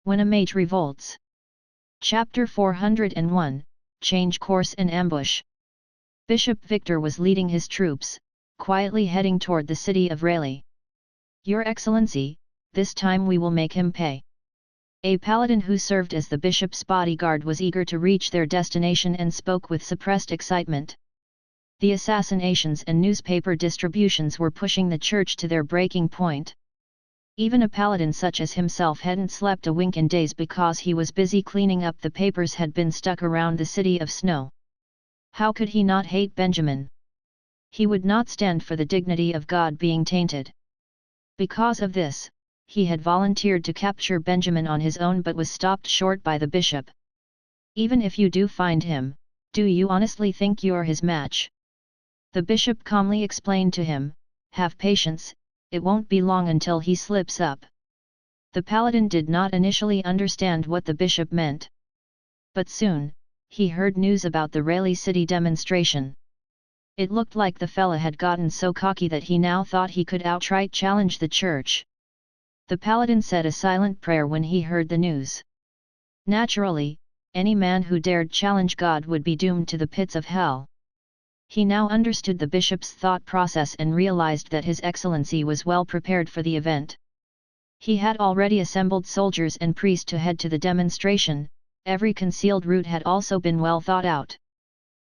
When a mage revolts. Chapter 401, Change Course and Ambush. Bishop Victor was leading his troops, quietly heading toward the city of Rayleigh. Your Excellency, this time we will make him pay. A paladin who served as the bishop's bodyguard was eager to reach their destination and spoke with suppressed excitement. The assassinations and newspaper distributions were pushing the church to their breaking point. Even a paladin such as himself hadn't slept a wink in days because he was busy cleaning up the papers had been stuck around the city of snow. How could he not hate Benjamin? He would not stand for the dignity of God being tainted. Because of this, he had volunteered to capture Benjamin on his own but was stopped short by the bishop. Even if you do find him, do you honestly think you're his match? The bishop calmly explained to him, have patience, it won't be long until he slips up. The paladin did not initially understand what the bishop meant. But soon, he heard news about the Rayleigh city demonstration. It looked like the fella had gotten so cocky that he now thought he could outright challenge the church. The paladin said a silent prayer when he heard the news. Naturally, any man who dared challenge God would be doomed to the pits of hell. He now understood the bishop's thought process and realized that His Excellency was well prepared for the event. He had already assembled soldiers and priests to head to the demonstration, every concealed route had also been well thought out.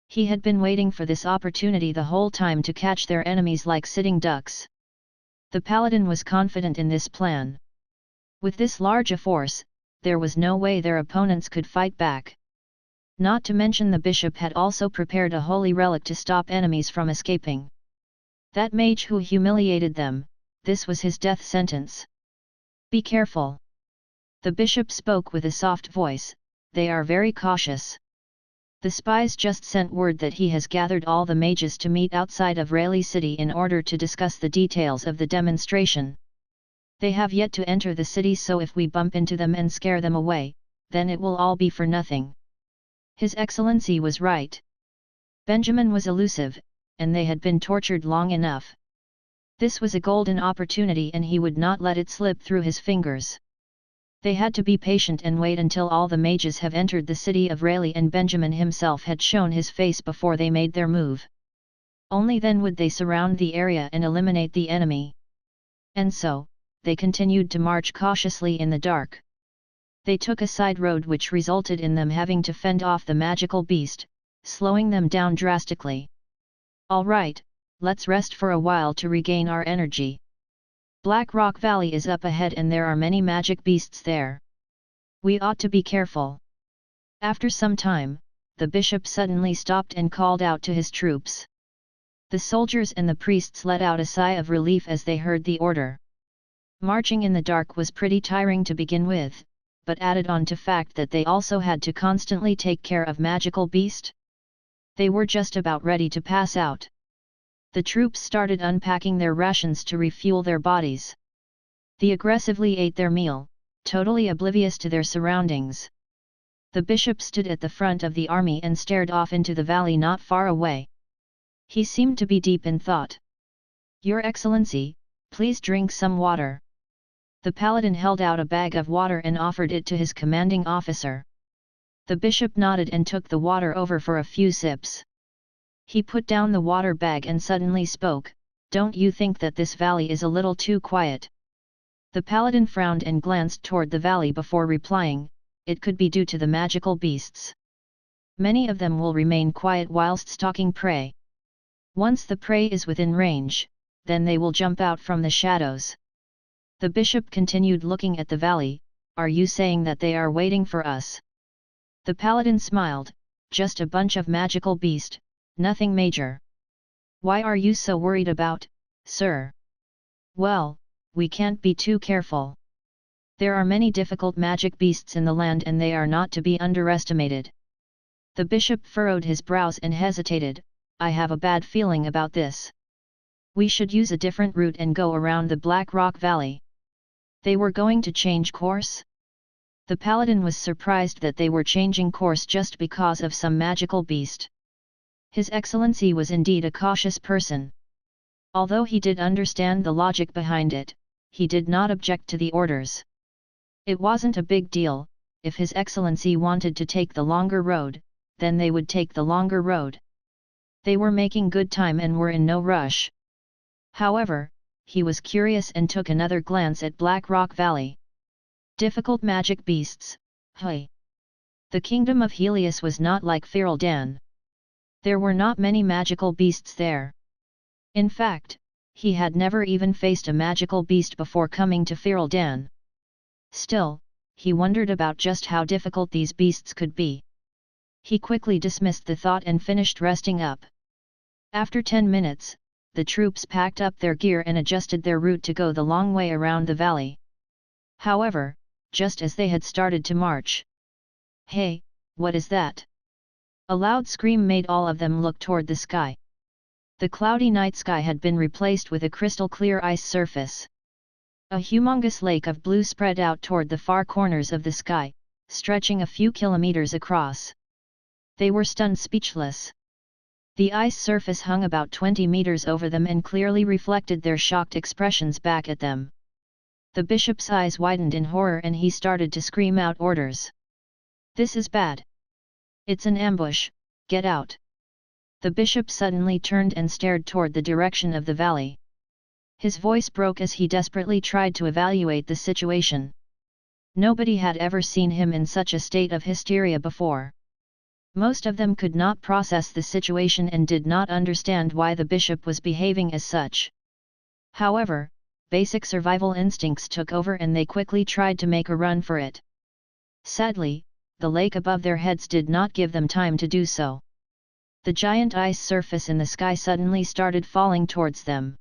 He had been waiting for this opportunity the whole time to catch their enemies like sitting ducks. The paladin was confident in this plan. With this large a force, there was no way their opponents could fight back. Not to mention the bishop had also prepared a holy relic to stop enemies from escaping. That mage who humiliated them, this was his death sentence. Be careful. The bishop spoke with a soft voice, they are very cautious. The spies just sent word that he has gathered all the mages to meet outside of Rayleigh city in order to discuss the details of the demonstration. They have yet to enter the city, so if we bump into them and scare them away, then it will all be for nothing. His Excellency was right. Benjamin was elusive, and they had been tortured long enough. This was a golden opportunity and he would not let it slip through his fingers. They had to be patient and wait until all the mages have entered the city of Rayleigh and Benjamin himself had shown his face before they made their move. Only then would they surround the area and eliminate the enemy. And so, they continued to march cautiously in the dark. They took a side road which resulted in them having to fend off the magical beast, slowing them down drastically. All right, let's rest for a while to regain our energy. Black Rock Valley is up ahead and there are many magic beasts there. We ought to be careful. After some time, the bishop suddenly stopped and called out to his troops. The soldiers and the priests let out a sigh of relief as they heard the order. Marching in the dark was pretty tiring to begin with, but added on to fact that they also had to constantly take care of magical beast. They were just about ready to pass out. The troops started unpacking their rations to refuel their bodies. They aggressively ate their meal, totally oblivious to their surroundings. The bishop stood at the front of the army and stared off into the valley not far away. He seemed to be deep in thought. Your Excellency, please drink some water. The paladin held out a bag of water and offered it to his commanding officer. The bishop nodded and took the water over for a few sips. He put down the water bag and suddenly spoke, "Don't you think that this valley is a little too quiet?" The paladin frowned and glanced toward the valley before replying, "It could be due to the magical beasts. Many of them will remain quiet whilst stalking prey. Once the prey is within range, then they will jump out from the shadows." The bishop continued looking at the valley, "Are you saying that they are waiting for us?" The paladin smiled, "Just a bunch of magical beast, nothing major. Why are you so worried about, sir?" "Well, we can't be too careful. There are many difficult magic beasts in the land and they are not to be underestimated." The bishop furrowed his brows and hesitated, "I have a bad feeling about this. We should use a different route and go around the Black Rock Valley." They were going to change course? The paladin was surprised that they were changing course just because of some magical beast. His Excellency was indeed a cautious person. Although he did understand the logic behind it, he did not object to the orders. It wasn't a big deal. If His Excellency wanted to take the longer road, then they would take the longer road. They were making good time and were in no rush. However, he was curious and took another glance at Black Rock Valley. Difficult magic beasts, hey. The Kingdom of Helius was not like Feral Dan. There were not many magical beasts there. In fact, he had never even faced a magical beast before coming to Feral Dan. Still, he wondered about just how difficult these beasts could be. He quickly dismissed the thought and finished resting up. After 10 minutes, the troops packed up their gear and adjusted their route to go the long way around the valley. However, just as they had started to march. Hey, what is that? A loud scream made all of them look toward the sky. The cloudy night sky had been replaced with a crystal-clear ice surface. A humongous lake of blue spread out toward the far corners of the sky, stretching a few kilometers across. They were stunned speechless. The ice surface hung about 20 meters over them and clearly reflected their shocked expressions back at them. The bishop's eyes widened in horror and he started to scream out orders. This is bad. It's an ambush, get out. The bishop suddenly turned and stared toward the direction of the valley. His voice broke as he desperately tried to evaluate the situation. Nobody had ever seen him in such a state of hysteria before. Most of them could not process the situation and did not understand why the bishop was behaving as such. However, basic survival instincts took over and they quickly tried to make a run for it. Sadly, the lake above their heads did not give them time to do so. The giant ice surface in the sky suddenly started falling towards them.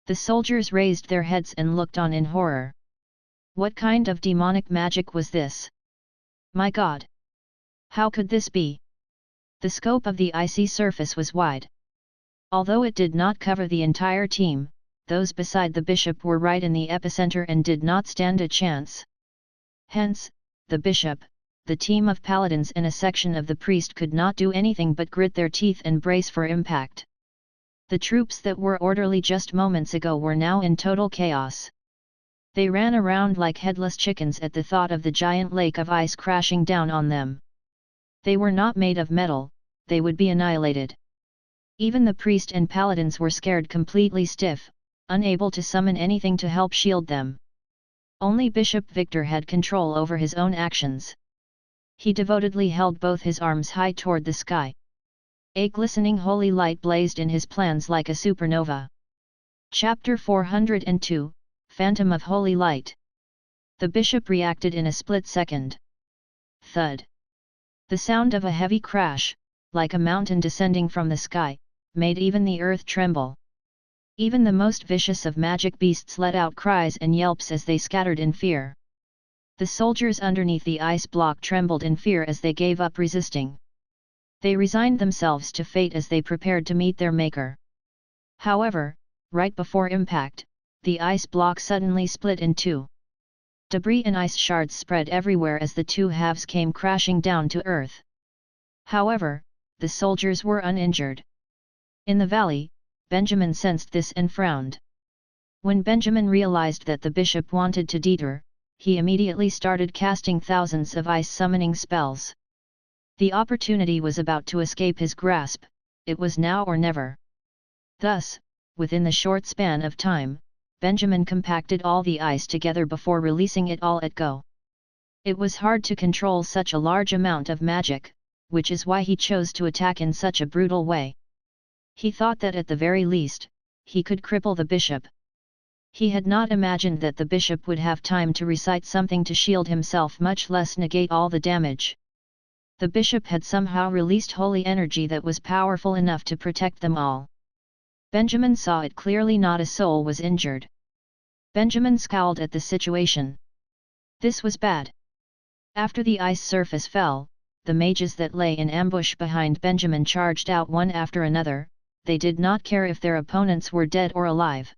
The soldiers raised their heads and looked on in horror. What kind of demonic magic was this? My God! How could this be? The scope of the icy surface was wide. Although it did not cover the entire team, those beside the bishop were right in the epicenter and did not stand a chance. Hence, the bishop, the team of paladins and a section of the priest could not do anything but grit their teeth and brace for impact. The troops that were orderly just moments ago were now in total chaos. They ran around like headless chickens at the thought of the giant lake of ice crashing down on them. They were not made of metal, they would be annihilated. Even the priest and paladins were scared completely stiff, unable to summon anything to help shield them. Only Bishop Victor had control over his own actions. He devotedly held both his arms high toward the sky. A glistening holy light blazed in his plans like a supernova. Chapter 402, Phantom of Holy Light. The bishop reacted in a split second. Thud. The sound of a heavy crash, like a mountain descending from the sky, made even the earth tremble. Even the most vicious of magic beasts let out cries and yelps as they scattered in fear. The soldiers underneath the ice block trembled in fear as they gave up resisting. They resigned themselves to fate as they prepared to meet their maker. However, right before impact, the ice block suddenly split in two. Debris and ice shards spread everywhere as the two halves came crashing down to earth. However, the soldiers were uninjured. In the valley, Benjamin sensed this and frowned. When Benjamin realized that the bishop wanted to deter, he immediately started casting thousands of ice summoning spells. The opportunity was about to escape his grasp, it was now or never. Thus, within the short span of time, Benjamin compacted all the ice together before releasing it all at go. It was hard to control such a large amount of magic, which is why he chose to attack in such a brutal way. He thought that at the very least, he could cripple the bishop. He had not imagined that the bishop would have time to recite something to shield himself, much less negate all the damage. The bishop had somehow released holy energy that was powerful enough to protect them all. Benjamin saw it clearly, not a soul was injured. Benjamin scowled at the situation. This was bad. After the ice surface fell, the mages that lay in ambush behind Benjamin charged out one after another. They did not care if their opponents were dead or alive.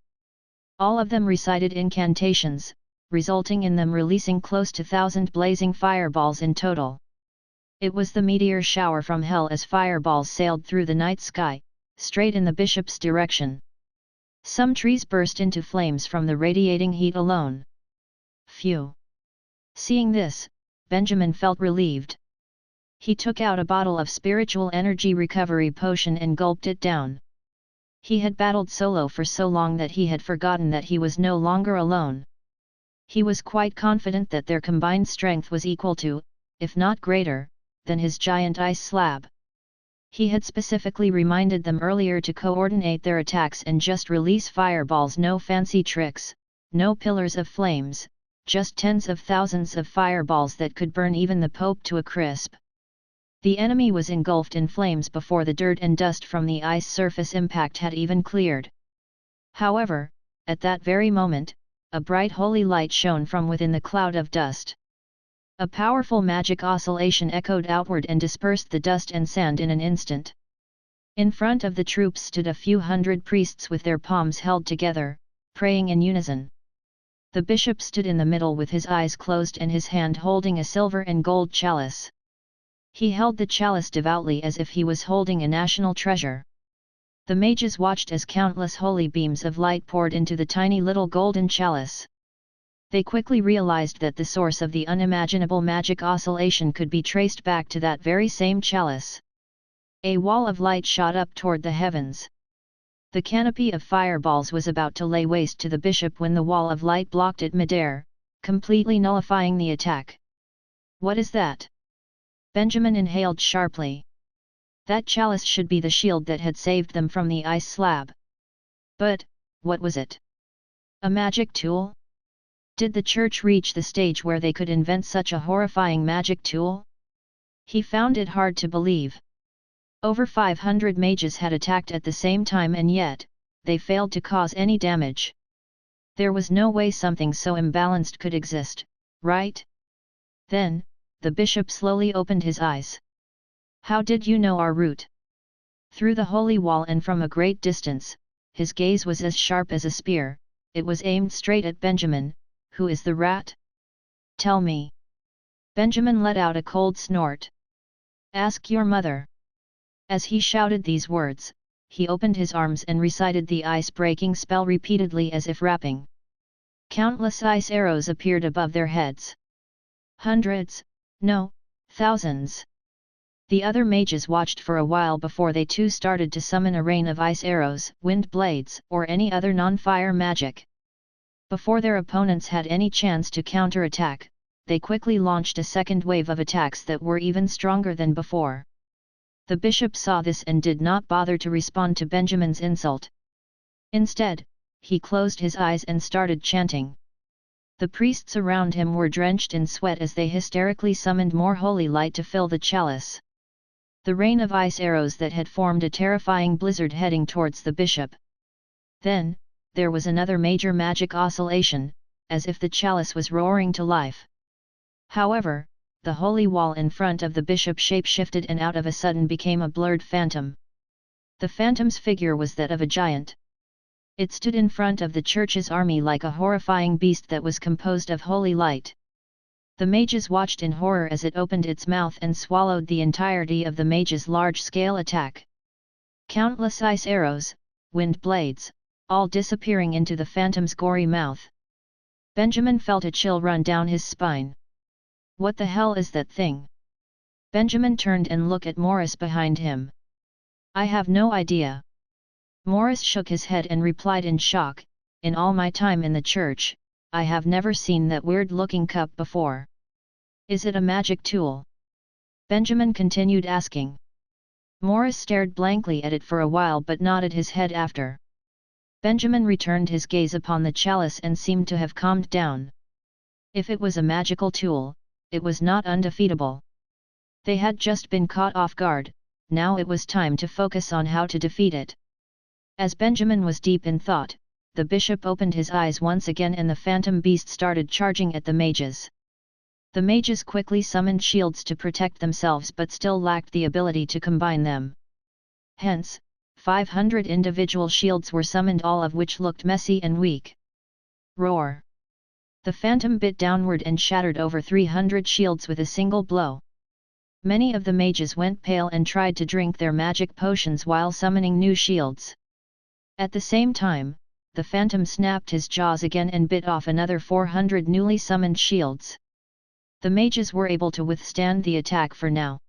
All of them recited incantations, resulting in them releasing close to 1,000 blazing fireballs in total. It was the meteor shower from hell as fireballs sailed through the night sky, straight in the bishop's direction. Some trees burst into flames from the radiating heat alone. Phew! Seeing this, Benjamin felt relieved. He took out a bottle of spiritual energy recovery potion and gulped it down. He had battled solo for so long that he had forgotten that he was no longer alone. He was quite confident that their combined strength was equal to, if not greater, than his giant ice slab. He had specifically reminded them earlier to coordinate their attacks and just release fireballs, no fancy tricks, no pillars of flames, just tens of thousands of fireballs that could burn even the Pope to a crisp. The enemy was engulfed in flames before the dirt and dust from the ice surface impact had even cleared. However, at that very moment, a bright holy light shone from within the cloud of dust. A powerful magic oscillation echoed outward and dispersed the dust and sand in an instant. In front of the troops stood a few hundred priests with their palms held together, praying in unison. The bishop stood in the middle with his eyes closed and his hand holding a silver and gold chalice. He held the chalice devoutly as if he was holding a national treasure. The mages watched as countless holy beams of light poured into the tiny little golden chalice. They quickly realized that the source of the unimaginable magic oscillation could be traced back to that very same chalice. A wall of light shot up toward the heavens. The canopy of fireballs was about to lay waste to the bishop when the wall of light blocked it midair, completely nullifying the attack. "What is that?" Benjamin inhaled sharply. That chalice should be the shield that had saved them from the ice slab. But, what was it? A magic tool? Did the church reach the stage where they could invent such a horrifying magic tool? He found it hard to believe. Over 500 mages had attacked at the same time and yet, they failed to cause any damage. There was no way something so imbalanced could exist, right? Then, the bishop slowly opened his eyes. "How did you know our route?" Through the holy wall and from a great distance, his gaze was as sharp as a spear. It was aimed straight at Benjamin. "Who is the rat? Tell me." Benjamin let out a cold snort. "Ask your mother." As he shouted these words, he opened his arms and recited the ice-breaking spell repeatedly as if rapping. Countless ice arrows appeared above their heads. Hundreds, no, thousands. The other mages watched for a while before they too started to summon a rain of ice arrows, wind blades, or any other non-fire magic. Before their opponents had any chance to counter-attack, they quickly launched a second wave of attacks that were even stronger than before. The bishop saw this and did not bother to respond to Benjamin's insult. Instead, he closed his eyes and started chanting. The priests around him were drenched in sweat as they hysterically summoned more holy light to fill the chalice. The rain of ice arrows that had formed a terrifying blizzard heading towards the bishop. Then, there was another major magic oscillation, as if the chalice was roaring to life. However, the holy wall in front of the bishop shape-shifted and out of a sudden became a blurred phantom. The phantom's figure was that of a giant. It stood in front of the church's army like a horrifying beast that was composed of holy light. The mages watched in horror as it opened its mouth and swallowed the entirety of the mage's large-scale attack. Countless ice arrows, wind blades, all disappearing into the phantom's gory mouth. Benjamin felt a chill run down his spine. What the hell is that thing? Benjamin turned and looked at Morris behind him. "I have no idea." Morris shook his head and replied in shock, "In all my time in the church, I have never seen that weird-looking cup before. Is it a magic tool?" Benjamin continued asking. Morris stared blankly at it for a while but nodded his head after. Benjamin returned his gaze upon the chalice and seemed to have calmed down. If it was a magical tool, it was not undefeatable. They had just been caught off guard, now it was time to focus on how to defeat it. As Benjamin was deep in thought, the bishop opened his eyes once again and the phantom beast started charging at the mages. The mages quickly summoned shields to protect themselves but still lacked the ability to combine them. Hence, 500 individual shields were summoned, all of which looked messy and weak. Roar! The phantom bit downward and shattered over 300 shields with a single blow. Many of the mages went pale and tried to drink their magic potions while summoning new shields. At the same time, the phantom snapped his jaws again and bit off another 400 newly summoned shields. The mages were able to withstand the attack for now.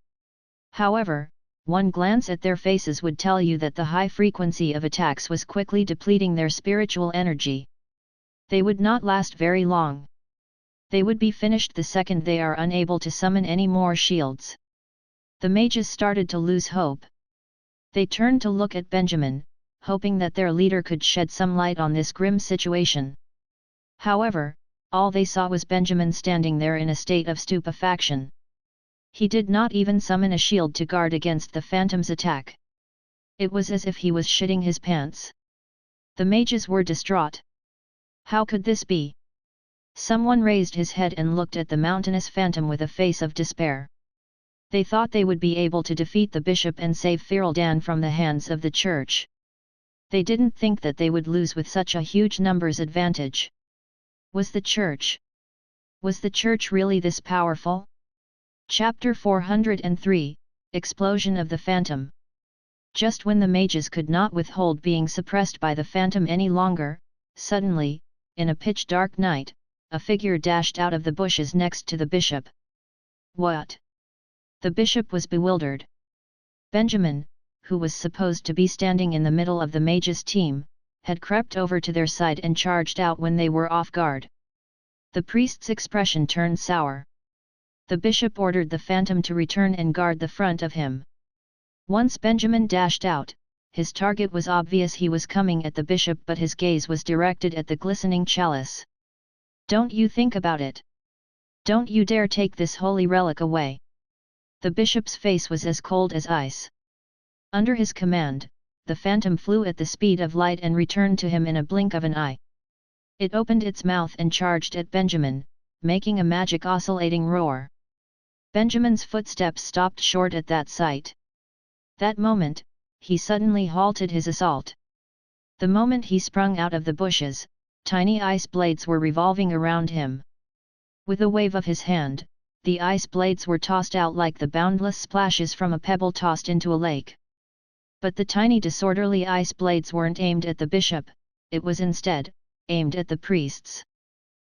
However, one glance at their faces would tell you that the high frequency of attacks was quickly depleting their spiritual energy. They would not last very long. They would be finished the second they are unable to summon any more shields. The mages started to lose hope. They turned to look at Benjamin, hoping that their leader could shed some light on this grim situation. However, all they saw was Benjamin standing there in a state of stupefaction. He did not even summon a shield to guard against the phantom's attack. It was as if he was shitting his pants. The mages were distraught. How could this be? Someone raised his head and looked at the mountainous phantom with a face of despair. They thought they would be able to defeat the bishop and save Fereldan from the hands of the church. They didn't think that they would lose with such a huge numbers advantage. Was the church really this powerful? Chapter 403, Explosion of the Phantom. Just when the mages could not withhold being suppressed by the phantom any longer, suddenly, in a pitch-dark night, a figure dashed out of the bushes next to the bishop. What? The bishop was bewildered. Benjamin, who was supposed to be standing in the middle of the mages' team, had crept over to their side and charged out when they were off guard. The priest's expression turned sour. The bishop ordered the phantom to return and guard the front of him. Once Benjamin dashed out, his target was obvious. He was coming at the bishop, but his gaze was directed at the glistening chalice. Don't you think about it? Don't you dare take this holy relic away! The bishop's face was as cold as ice. Under his command, the phantom flew at the speed of light and returned to him in a blink of an eye. It opened its mouth and charged at Benjamin, making a magic oscillating roar. Benjamin's footsteps stopped short at that sight. That moment, he suddenly halted his assault. The moment he sprung out of the bushes, tiny ice blades were revolving around him. With a wave of his hand, the ice blades were tossed out like the boundless splashes from a pebble tossed into a lake. But the tiny disorderly ice blades weren't aimed at the bishop, it was instead aimed at the priests.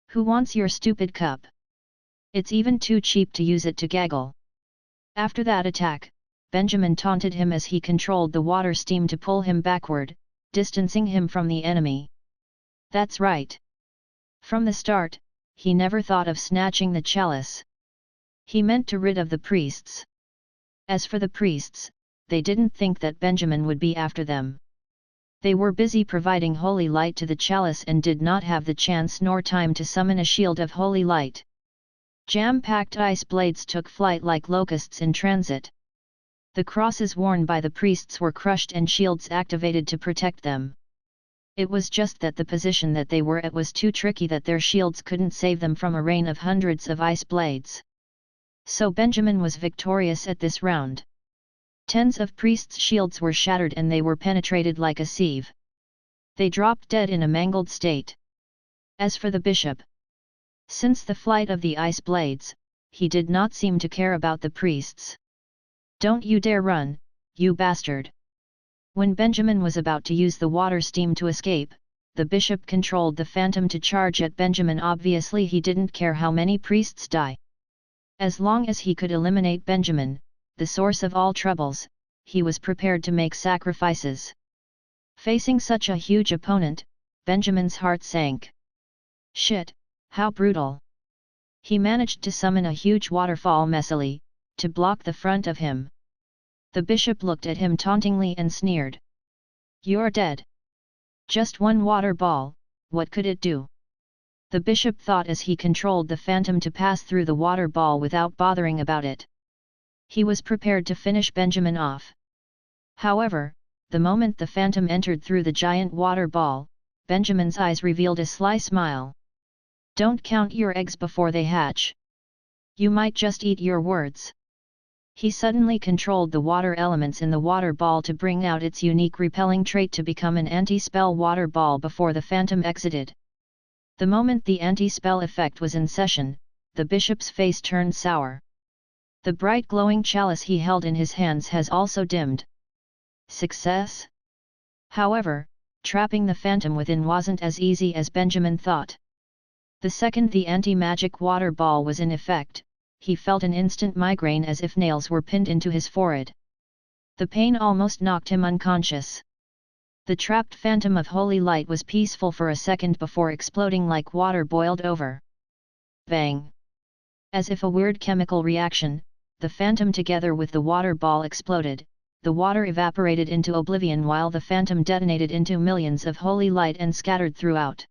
Who wants your stupid cup? It's even too cheap to use it to gaggle. After that attack, Benjamin taunted him as he controlled the water steam to pull him backward, distancing him from the enemy. That's right. From the start, he never thought of snatching the chalice. He meant to rid of the priests. As for the priests, they didn't think that Benjamin would be after them. They were busy providing holy light to the chalice and did not have the chance nor time to summon a shield of holy light. Jam-packed ice blades took flight like locusts in transit. The crosses worn by the priests were crushed and shields activated to protect them. It was just that the position that they were at was too tricky, that their shields couldn't save them from a rain of hundreds of ice blades. So Benjamin was victorious at this round. Tens of priests' shields were shattered and they were penetrated like a sieve. They dropped dead in a mangled state. As for the bishop, since the flight of the ice blades, he did not seem to care about the priests. Don't you dare run, you bastard! When Benjamin was about to use the water steam to escape, the bishop controlled the phantom to charge at Benjamin. Obviously he didn't care how many priests die. As long as he could eliminate Benjamin, the source of all troubles, he was prepared to make sacrifices. Facing such a huge opponent, Benjamin's heart sank. Shit, how brutal! He managed to summon a huge waterfall messily, to block the front of him. The bishop looked at him tauntingly and sneered. You're dead. Just one water ball, what could it do? The bishop thought as he controlled the phantom to pass through the water ball without bothering about it. He was prepared to finish Benjamin off. However, the moment the phantom entered through the giant water ball, Benjamin's eyes revealed a sly smile. Don't count your eggs before they hatch. You might just eat your words. He suddenly controlled the water elements in the water ball to bring out its unique repelling trait to become an anti-spell water ball before the phantom exited. The moment the anti-spell effect was in session, the bishop's face turned sour. The bright glowing chalice he held in his hands has also dimmed. Success? However, trapping the phantom within wasn't as easy as Benjamin thought. The second the anti-magic water ball was in effect, he felt an instant migraine as if nails were pinned into his forehead. The pain almost knocked him unconscious. The trapped phantom of holy light was peaceful for a second before exploding like water boiled over. Bang! As if a weird chemical reaction, the phantom together with the water ball exploded. The water evaporated into oblivion while the phantom detonated into millions of holy light and scattered throughout.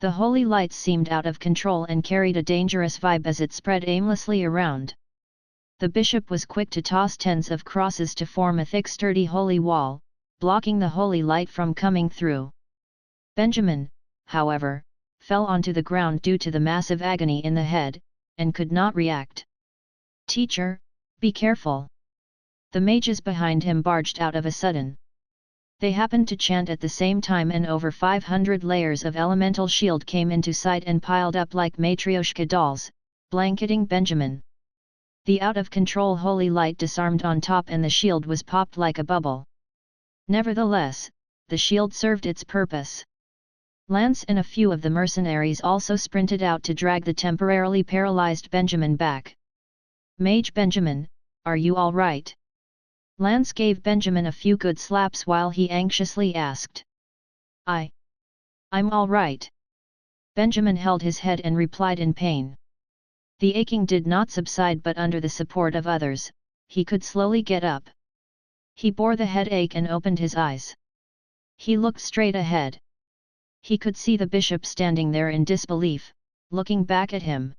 The holy lights seemed out of control and carried a dangerous vibe as it spread aimlessly around. The bishop was quick to toss tens of crosses to form a thick sturdy holy wall, blocking the holy light from coming through. Benjamin, however, fell onto the ground due to the massive agony in the head, and could not react. "Teacher, be careful!" The mages behind him barged out of a sudden. They happened to chant at the same time and over 500 layers of elemental shield came into sight and piled up like Matryoshka dolls, blanketing Benjamin. The out-of-control holy light disarmed on top and the shield was popped like a bubble. Nevertheless, the shield served its purpose. Lance and a few of the mercenaries also sprinted out to drag the temporarily paralyzed Benjamin back. "Mage Benjamin, are you all right?" Lance gave Benjamin a few good slaps while he anxiously asked. I'm all right." Benjamin held his head and replied in pain. The aching did not subside, but under the support of others, he could slowly get up. He bore the headache and opened his eyes. He looked straight ahead. He could see the bishop standing there in disbelief, looking back at him.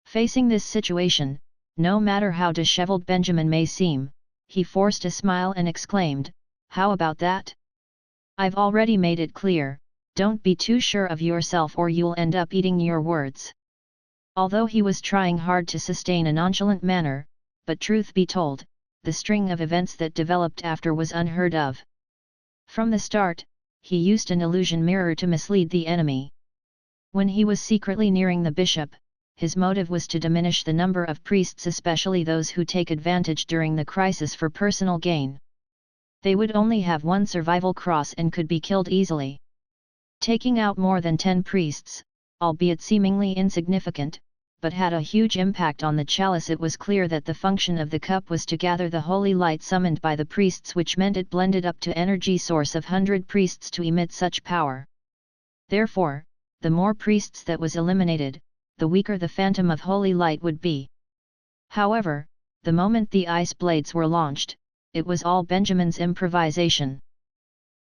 Facing this situation, no matter how disheveled Benjamin may seem, he forced a smile and exclaimed, "How about that? I've already made it clear, don't be too sure of yourself or you'll end up eating your words." Although he was trying hard to sustain a nonchalant manner, but truth be told, the string of events that developed after was unheard of. From the start, he used an illusion mirror to mislead the enemy. When he was secretly nearing the bishop, his motive was to diminish the number of priests, especially those who take advantage during the crisis for personal gain. They would only have one survival cross and could be killed easily. Taking out more than 10 priests, albeit seemingly insignificant, but had a huge impact on the chalice. It was clear that the function of the cup was to gather the holy light summoned by the priests, which meant it blended up to energy source of 100 priests to emit such power. Therefore, the more priests that was eliminated, the weaker the phantom of holy light would be. However, the moment the ice blades were launched, it was all Benjamin's improvisation.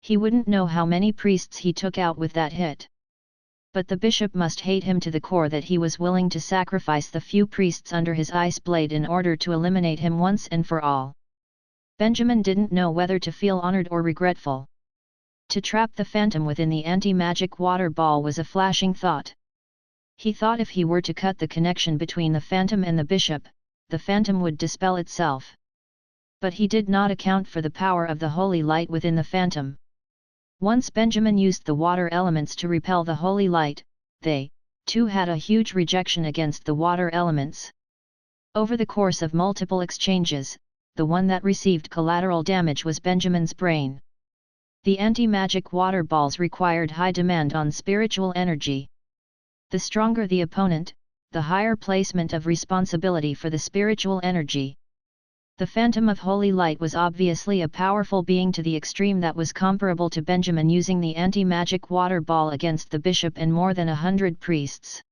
He wouldn't know how many priests he took out with that hit. But the bishop must hate him to the core that he was willing to sacrifice the few priests under his ice blade in order to eliminate him once and for all. Benjamin didn't know whether to feel honored or regretful. To trap the phantom within the anti-magic water ball was a flashing thought. He thought if he were to cut the connection between the phantom and the bishop, the phantom would dispel itself. But he did not account for the power of the holy light within the phantom. Once Benjamin used the water elements to repel the holy light, they, too, had a huge rejection against the water elements. Over the course of multiple exchanges, the one that received collateral damage was Benjamin's brain. The anti-magic water balls required high demand on spiritual energy. The stronger the opponent, the higher placement of responsibility for the spiritual energy. The Phantom of Holy Light was obviously a powerful being to the extreme that was comparable to Benjamin using the anti-magic water ball against the bishop and more than 100 priests.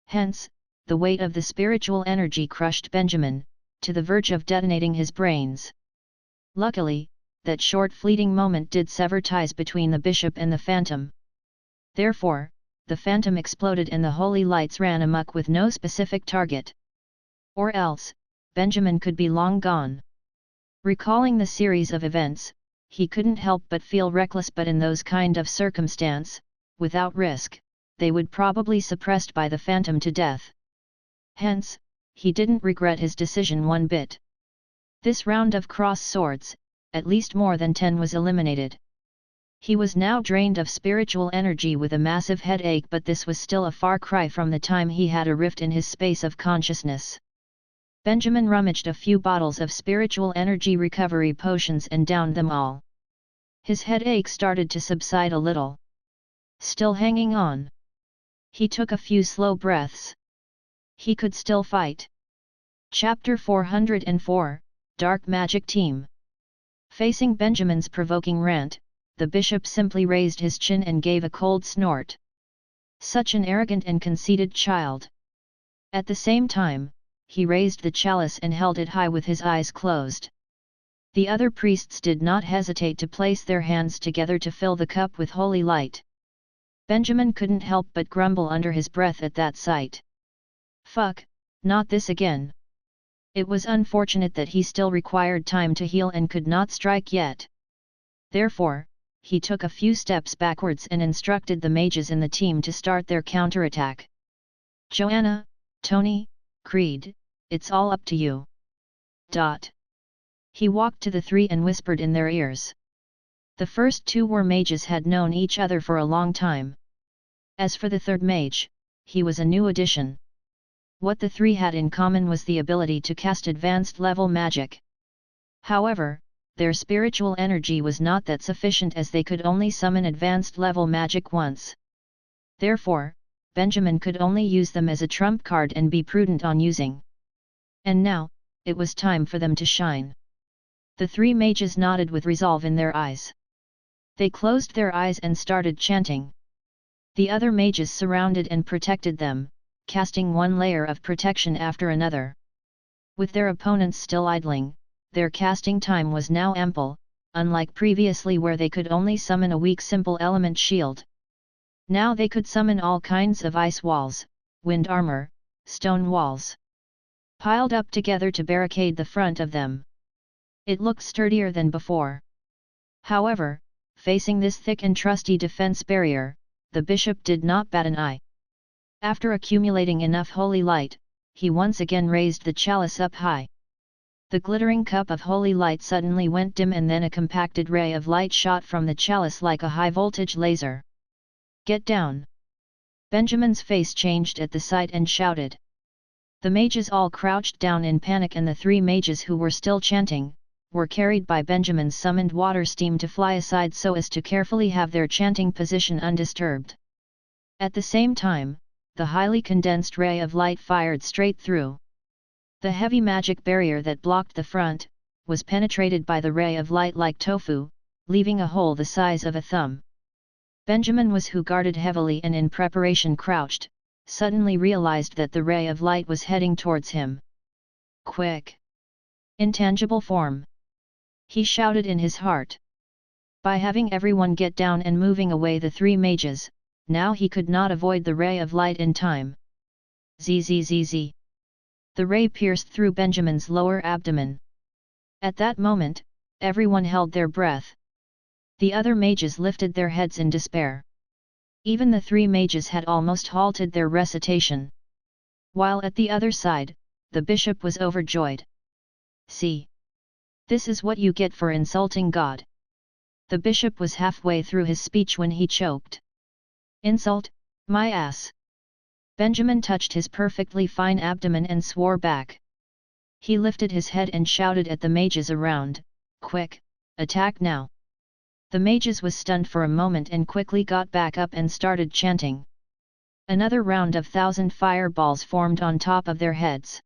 Hence, the weight of the spiritual energy crushed Benjamin, to the verge of detonating his brains. Luckily, that short fleeting moment did sever ties between the bishop and the Phantom. Therefore, the Phantom exploded and the holy lights ran amok with no specific target. Or else, Benjamin could be long gone. Recalling the series of events, he couldn't help but feel reckless, but in those kind of circumstance, without risk, they would probably suppressed by the Phantom to death. Hence, he didn't regret his decision one bit. This round of cross swords, at least more than 10 was eliminated. He was now drained of spiritual energy with a massive headache, but this was still a far cry from the time he had a rift in his space of consciousness. Benjamin rummaged a few bottles of spiritual energy recovery potions and downed them all. His headache started to subside a little. Still hanging on. He took a few slow breaths. He could still fight. Chapter 404, Dark Magic Team. Facing Benjamin's provoking rant, the bishop simply raised his chin and gave a cold snort. Such an arrogant and conceited child. At the same time, he raised the chalice and held it high with his eyes closed. The other priests did not hesitate to place their hands together to fill the cup with holy light. Benjamin couldn't help but grumble under his breath at that sight. Fuck, not this again. It was unfortunate that he still required time to heal and could not strike yet. Therefore, he took a few steps backwards and instructed the mages in the team to start their counterattack. Joanna, Tony, Creed, it's all up to you. He walked to the three and whispered in their ears. The first two war mages had known each other for a long time. As for the third mage, he was a new addition. What the three had in common was the ability to cast advanced level magic. However, their spiritual energy was not that sufficient as they could only summon advanced level magic once. Therefore, Benjamin could only use them as a trump card and be prudent on using. And now, it was time for them to shine. The three mages nodded with resolve in their eyes. They closed their eyes and started chanting. The other mages surrounded and protected them, casting one layer of protection after another. With their opponents still idling, their casting time was now ample, unlike previously where they could only summon a weak simple element shield. Now they could summon all kinds of ice walls, wind armor, stone walls, piled up together to barricade the front of them. It looked sturdier than before. However, facing this thick and trusty defense barrier, the bishop did not bat an eye. After accumulating enough holy light, he once again raised the chalice up high. The glittering cup of holy light suddenly went dim and then a compacted ray of light shot from the chalice like a high-voltage laser. Get down! Benjamin's face changed at the sight and shouted. The mages all crouched down in panic and the three mages who were still chanting, were carried by Benjamin's summoned water steam to fly aside so as to carefully have their chanting position undisturbed. At the same time, the highly condensed ray of light fired straight through. The heavy magic barrier that blocked the front, was penetrated by the ray of light like tofu, leaving a hole the size of a thumb. Benjamin was who guarded heavily and in preparation crouched, suddenly realized that the ray of light was heading towards him. Quick! Intangible form! He shouted in his heart. By having everyone get down and moving away the three mages, now he could not avoid the ray of light in time. Zzz. The ray pierced through Benjamin's lower abdomen. At that moment, everyone held their breath. The other mages lifted their heads in despair. Even the three mages had almost halted their recitation. While at the other side, the bishop was overjoyed. See! This is what you get for insulting God. The bishop was halfway through his speech when he choked. Insult, my ass! Benjamin touched his perfectly fine abdomen and swore back. He lifted his head and shouted at the mages around, quick, attack now! The mages was stunned for a moment and quickly got back up and started chanting. Another round of 1,000 fireballs formed on top of their heads.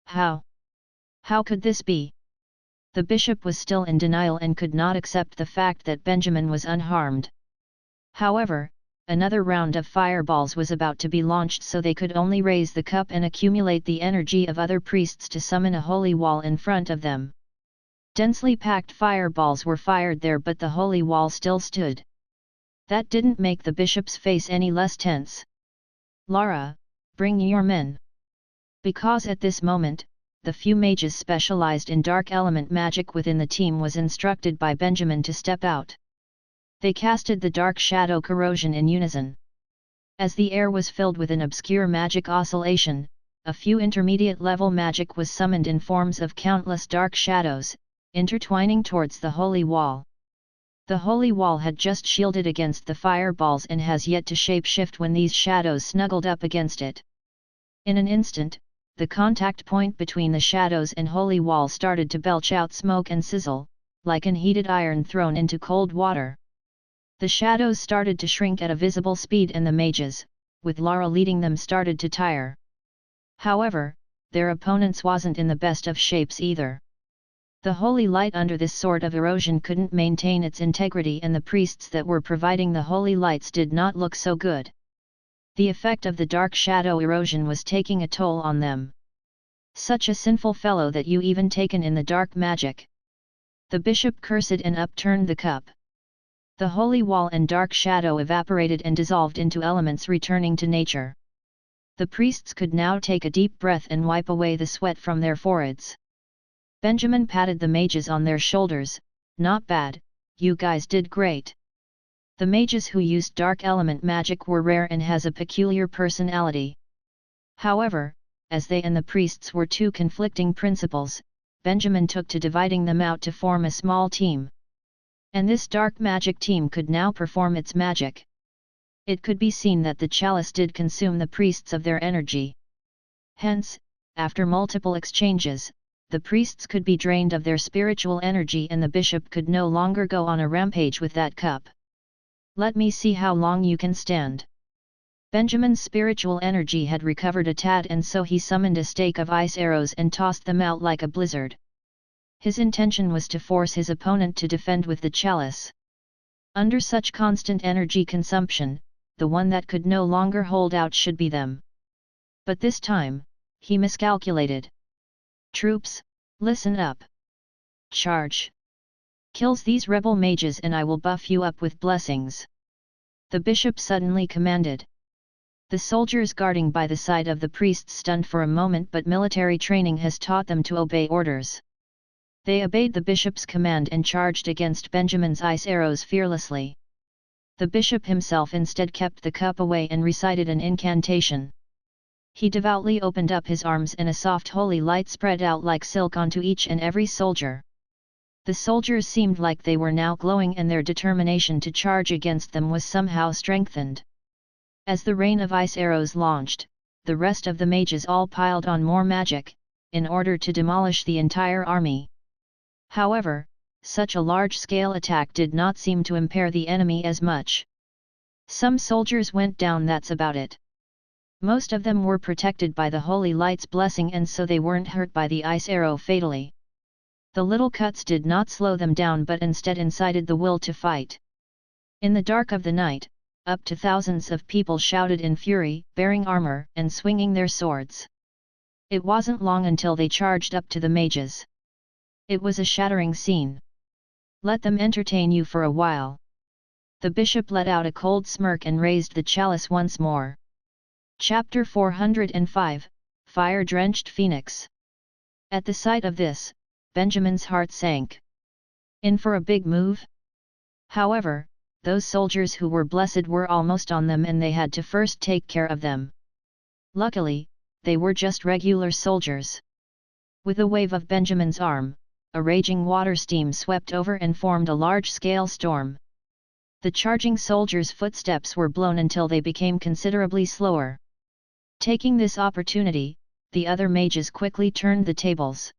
How? How could this be? The bishop was still in denial and could not accept the fact that Benjamin was unharmed. However, another round of fireballs was about to be launched so they could only raise the cup and accumulate the energy of other priests to summon a holy wall in front of them. Densely packed fireballs were fired there but the holy wall still stood. That didn't make the bishop's face any less tense. Lara, bring your men. Because at this moment, the few mages specialized in dark element magic within the team was instructed by Benjamin to step out. They casted the dark shadow corrosion in unison. As the air was filled with an obscure magic oscillation, a few intermediate level magic was summoned in forms of countless dark shadows, intertwining towards the holy wall. The holy wall had just shielded against the fireballs and has yet to shape-shift when these shadows snuggled up against it. In an instant, the contact point between the shadows and holy wall started to belch out smoke and sizzle, like an heated iron thrown into cold water. The shadows started to shrink at a visible speed and the mages, with Lara leading them, started to tire. However, their opponents wasn't in the best of shapes either. The holy light under this sort of erosion couldn't maintain its integrity, and the priests that were providing the holy lights did not look so good. The effect of the dark shadow erosion was taking a toll on them. Such a sinful fellow that you even taken in the dark magic. The bishop cursed and upturned the cup. The holy wall and dark shadow evaporated and dissolved into elements, returning to nature. The priests could now take a deep breath and wipe away the sweat from their foreheads. Benjamin patted the mages on their shoulders. "Not bad, you guys did great." The mages who used dark element magic were rare and has a peculiar personality. However, as they and the priests were two conflicting principles, Benjamin took to dividing them out to form a small team. And this dark magic team could now perform its magic. It could be seen that the chalice did consume the priests of their energy. Hence, after multiple exchanges, the priests could be drained of their spiritual energy and the bishop could no longer go on a rampage with that cup. "Let me see how long you can stand." Benjamin's spiritual energy had recovered a tad, and so he summoned a stake of ice arrows and tossed them out like a blizzard. His intention was to force his opponent to defend with the chalice. Under such constant energy consumption, the one that could no longer hold out should be them. But this time, he miscalculated. "Troops, listen up. Charge! Kills these rebel mages and I will buff you up with blessings," the bishop suddenly commanded. The soldiers guarding by the side of the priests stunned for a moment, but military training has taught them to obey orders. They obeyed the bishop's command and charged against Benjamin's ice arrows fearlessly. The bishop himself instead kept the cup away and recited an incantation. He devoutly opened up his arms and a soft holy light spread out like silk onto each and every soldier. The soldiers seemed like they were now glowing and their determination to charge against them was somehow strengthened. As the rain of ice arrows launched, the rest of the mages all piled on more magic, in order to demolish the entire army. However, such a large-scale attack did not seem to impair the enemy as much. Some soldiers went down, that's about it. Most of them were protected by the holy light's blessing and so they weren't hurt by the ice arrow fatally. The little cuts did not slow them down but instead incited the will to fight. In the dark of the night, up to thousands of people shouted in fury, bearing armor and swinging their swords. It wasn't long until they charged up to the mages. It was a shattering scene. "Let them entertain you for a while." The bishop let out a cold smirk and raised the chalice once more. Chapter 405, Fire-Drenched Phoenix. At the sight of this, Benjamin's heart sank. In for a big move? However, those soldiers who were blessed were almost on them and they had to first take care of them. Luckily, they were just regular soldiers. With a wave of Benjamin's arm, a raging water stream swept over and formed a large-scale storm. The charging soldiers' footsteps were blown until they became considerably slower. Taking this opportunity, the other mages quickly turned the tables.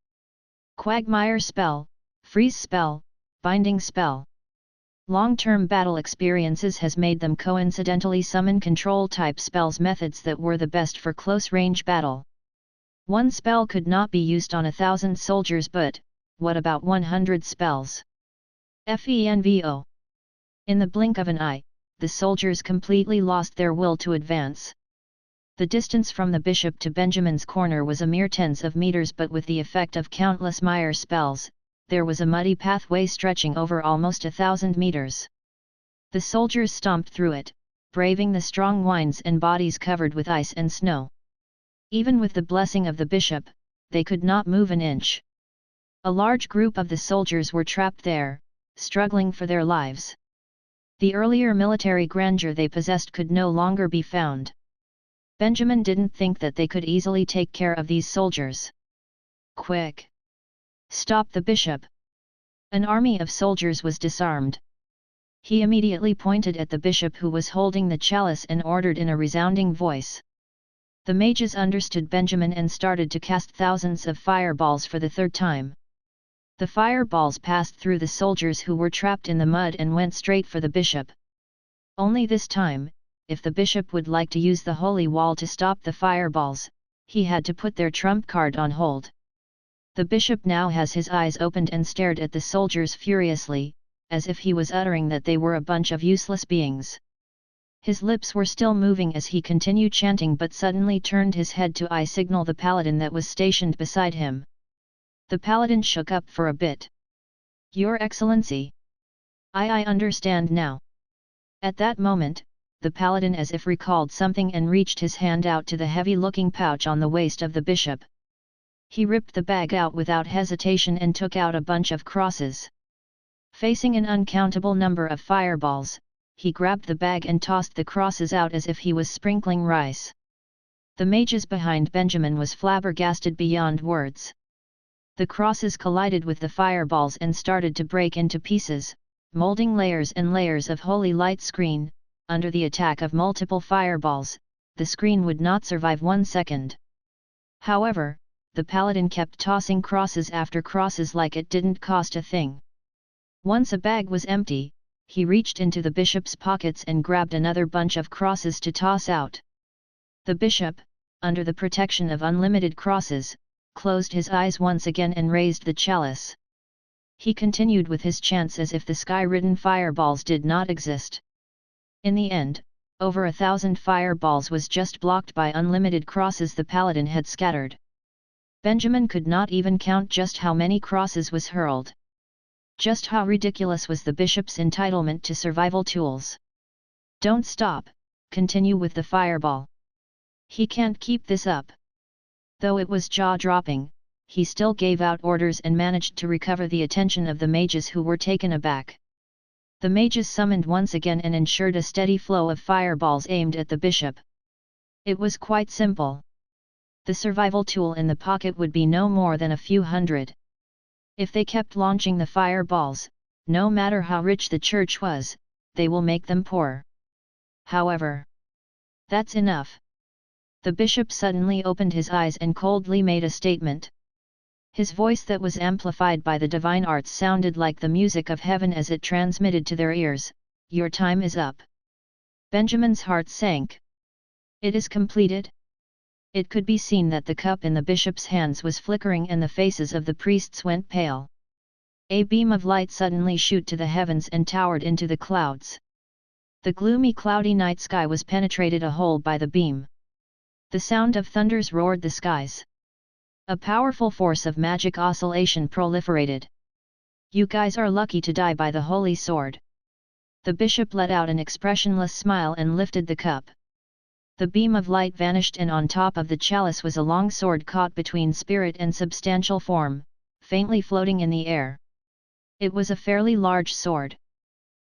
Quagmire spell, freeze spell, binding spell. Long-term battle experiences has made them coincidentally summon control-type spells, methods that were the best for close-range battle. One spell could not be used on 1,000 soldiers, but what about 100 spells? FENVO. In the blink of an eye, the soldiers completely lost their will to advance. The distance from the bishop to Benjamin's corner was a mere tens of meters, but with the effect of countless mire spells, there was a muddy pathway stretching over almost 1,000 meters. The soldiers stomped through it, braving the strong winds and bodies covered with ice and snow. Even with the blessing of the bishop, they could not move an inch. A large group of the soldiers were trapped there, struggling for their lives. The earlier military grandeur they possessed could no longer be found. Benjamin didn't think that they could easily take care of these soldiers. "Quick! Stop the bishop!" An army of soldiers was disarmed. He immediately pointed at the bishop who was holding the chalice and ordered in a resounding voice. The mages understood Benjamin and started to cast thousands of fireballs for the third time. The fireballs passed through the soldiers who were trapped in the mud and went straight for the bishop. Only this time, if the bishop would like to use the holy wall to stop the fireballs, he had to put their trump card on hold. The bishop now has his eyes opened and stared at the soldiers furiously, as if he was uttering that they were a bunch of useless beings. His lips were still moving as he continued chanting, but suddenly turned his head to eye signal the paladin that was stationed beside him. The paladin shook up for a bit. "Your Excellency. I understand now." At that moment, the paladin as if recalled something and reached his hand out to the heavy-looking pouch on the waist of the bishop. He ripped the bag out without hesitation and took out a bunch of crosses. Facing an uncountable number of fireballs, he grabbed the bag and tossed the crosses out as if he was sprinkling rice. The mages behind Benjamin was flabbergasted beyond words. The crosses collided with the fireballs and started to break into pieces, molding layers and layers of holy light screen. Under the attack of multiple fireballs, the screen would not survive 1 second. However, the paladin kept tossing crosses after crosses like it didn't cost a thing. Once a bag was empty, he reached into the bishop's pockets and grabbed another bunch of crosses to toss out. The bishop, under the protection of unlimited crosses, closed his eyes once again and raised the chalice. He continued with his chants as if the sky-ridden fireballs did not exist. In the end, over 1,000 fireballs was just blocked by unlimited crosses the paladin had scattered. Benjamin could not even count just how many crosses was hurled. Just how ridiculous was the bishop's entitlement to survival tools. "Don't stop, continue with the fireball. He can't keep this up." Though it was jaw-dropping, he still gave out orders and managed to recover the attention of the mages who were taken aback. The mages summoned once again and ensured a steady flow of fireballs aimed at the bishop. It was quite simple. The survival tool in the pocket would be no more than a few hundred. If they kept launching the fireballs, no matter how rich the church was, they will make them poor. However, that's enough. The bishop suddenly opened his eyes and coldly made a statement. His voice that was amplified by the divine arts sounded like the music of heaven as it transmitted to their ears. "Your time is up." Benjamin's heart sank. "It is completed?" It could be seen that the cup in the bishop's hands was flickering and the faces of the priests went pale. A beam of light suddenly shot to the heavens and towered into the clouds. The gloomy cloudy night sky was penetrated a hole by the beam. The sound of thunders roared the skies. A powerful force of magic oscillation proliferated. "You guys are lucky to die by the holy sword." The bishop let out an expressionless smile and lifted the cup. The beam of light vanished and on top of the chalice was a long sword caught between spirit and substantial form, faintly floating in the air. It was a fairly large sword.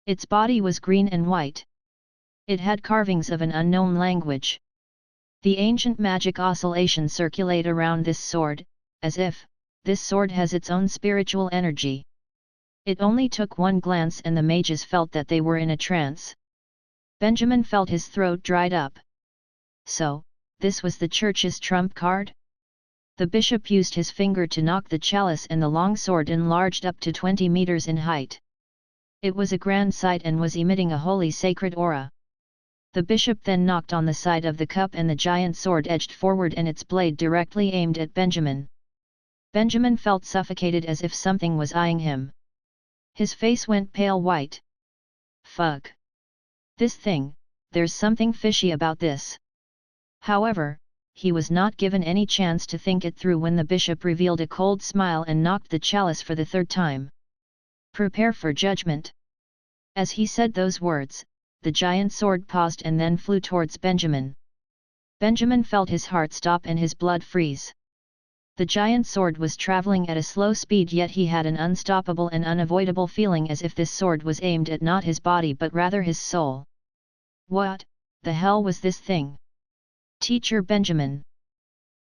Its body was green and white. It had carvings of an unknown language. The ancient magic oscillation circulate around this sword, as if this sword has its own spiritual energy. It only took one glance and the mages felt that they were in a trance. Benjamin felt his throat dried up. So, this was the church's trump card? The bishop used his finger to knock the chalice and the long sword enlarged up to 20 meters in height. It was a grand sight and was emitting a holy sacred aura. The bishop then knocked on the side of the cup and the giant sword edged forward and its blade directly aimed at Benjamin. Benjamin felt suffocated as if something was eyeing him. His face went pale white. "Fuck. This thing, there's something fishy about this." However, he was not given any chance to think it through when the bishop revealed a cold smile and knocked the chalice for the third time. "Prepare for judgment." As he said those words, the giant sword paused and then flew towards Benjamin. Benjamin felt his heart stop and his blood freeze. The giant sword was traveling at a slow speed, yet he had an unstoppable and unavoidable feeling as if this sword was aimed at not his body but rather his soul. What the hell was this thing? "Teacher Benjamin."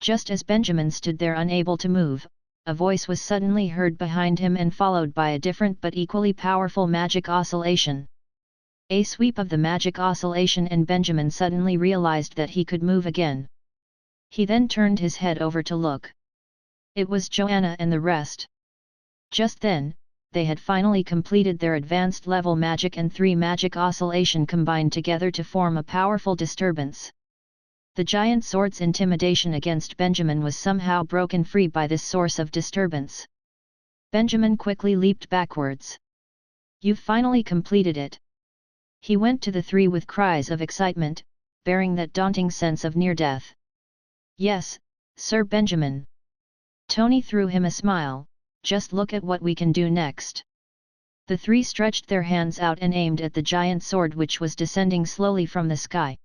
Just as Benjamin stood there unable to move, a voice was suddenly heard behind him and followed by a different but equally powerful magic oscillation. A sweep of the magic oscillation and Benjamin suddenly realized that he could move again. He then turned his head over to look. It was Joanna and the rest. Just then, they had finally completed their advanced level magic, and 3 magic oscillation combined together to form a powerful disturbance. The giant sword's intimidation against Benjamin was somehow broken free by this source of disturbance. Benjamin quickly leaped backwards. "You've finally completed it." He went to the 3 with cries of excitement, bearing that daunting sense of near death. "Yes, Sir Benjamin." Tony threw him a smile. "Just look at what we can do next." The 3 stretched their hands out and aimed at the giant sword, which was descending slowly from the sky.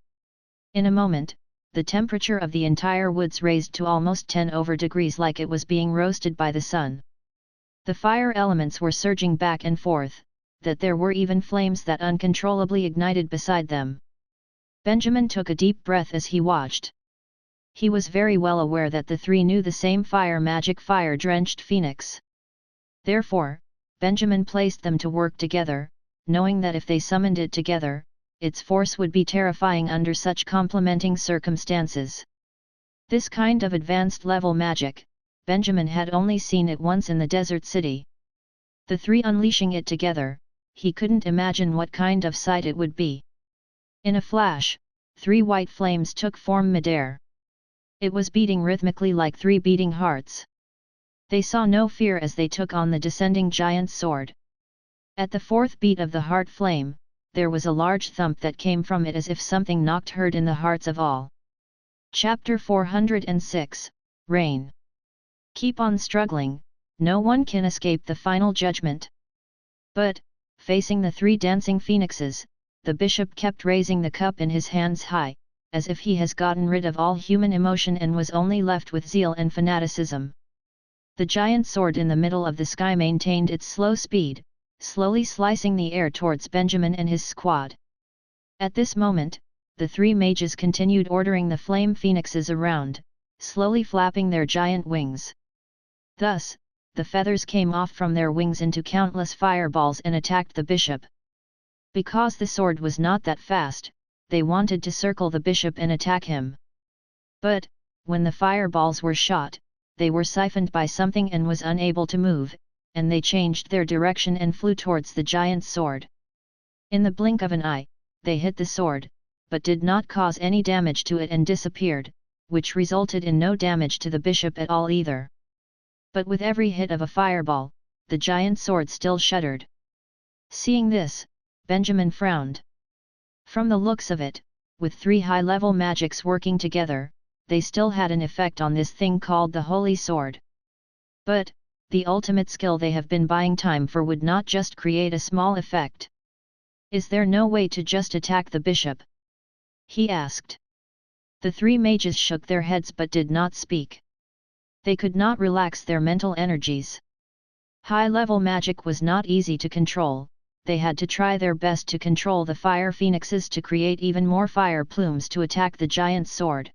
In a moment, the temperature of the entire woods raised to almost 10°, like it was being roasted by the sun. The fire elements were surging back and forth, that there were even flames that uncontrollably ignited beside them. Benjamin took a deep breath as he watched. He was very well aware that the 3 knew the same fire magic, fire-drenched phoenix. Therefore, Benjamin placed them to work together, knowing that if they summoned it together, its force would be terrifying under such complementing circumstances. This kind of advanced level magic, Benjamin had only seen it once in the desert city. The 3 unleashing it together, he couldn't imagine what kind of sight it would be. In a flash, 3 white flames took form midair. It was beating rhythmically like 3 beating hearts. They saw no fear as they took on the descending giant's sword. At the 4th beat of the heart flame, there was a large thump that came from it as if something knocked hurt in the hearts of all. Chapter 406, Rain. Keep on struggling, no one can escape the final judgment. But, facing the 3 dancing phoenixes, the bishop kept raising the cup in his hands high, as if he has gotten rid of all human emotion and was only left with zeal and fanaticism. The giant sword in the middle of the sky maintained its slow speed, slowly slicing the air towards Benjamin and his squad. At this moment, the 3 mages continued ordering the flame phoenixes around, slowly flapping their giant wings. Thus, the feathers came off from their wings into countless fireballs and attacked the bishop. Because the sword was not that fast, they wanted to circle the bishop and attack him. But, when the fireballs were shot, they were siphoned by something and was unable to move, and they changed their direction and flew towards the giant's sword. In the blink of an eye, they hit the sword, but did not cause any damage to it and disappeared, which resulted in no damage to the bishop at all either. But with every hit of a fireball, the giant sword still shuddered. Seeing this, Benjamin frowned. From the looks of it, with 3 high-level magics working together, they still had an effect on this thing called the Holy Sword. But, the ultimate skill they have been buying time for would not just create a small effect. "Is there no way to just attack the bishop?" he asked. The 3 mages shook their heads but did not speak. They could not relax their mental energies. High-level magic was not easy to control. They had to try their best to control the fire phoenixes to create even more fire plumes to attack the giant's sword.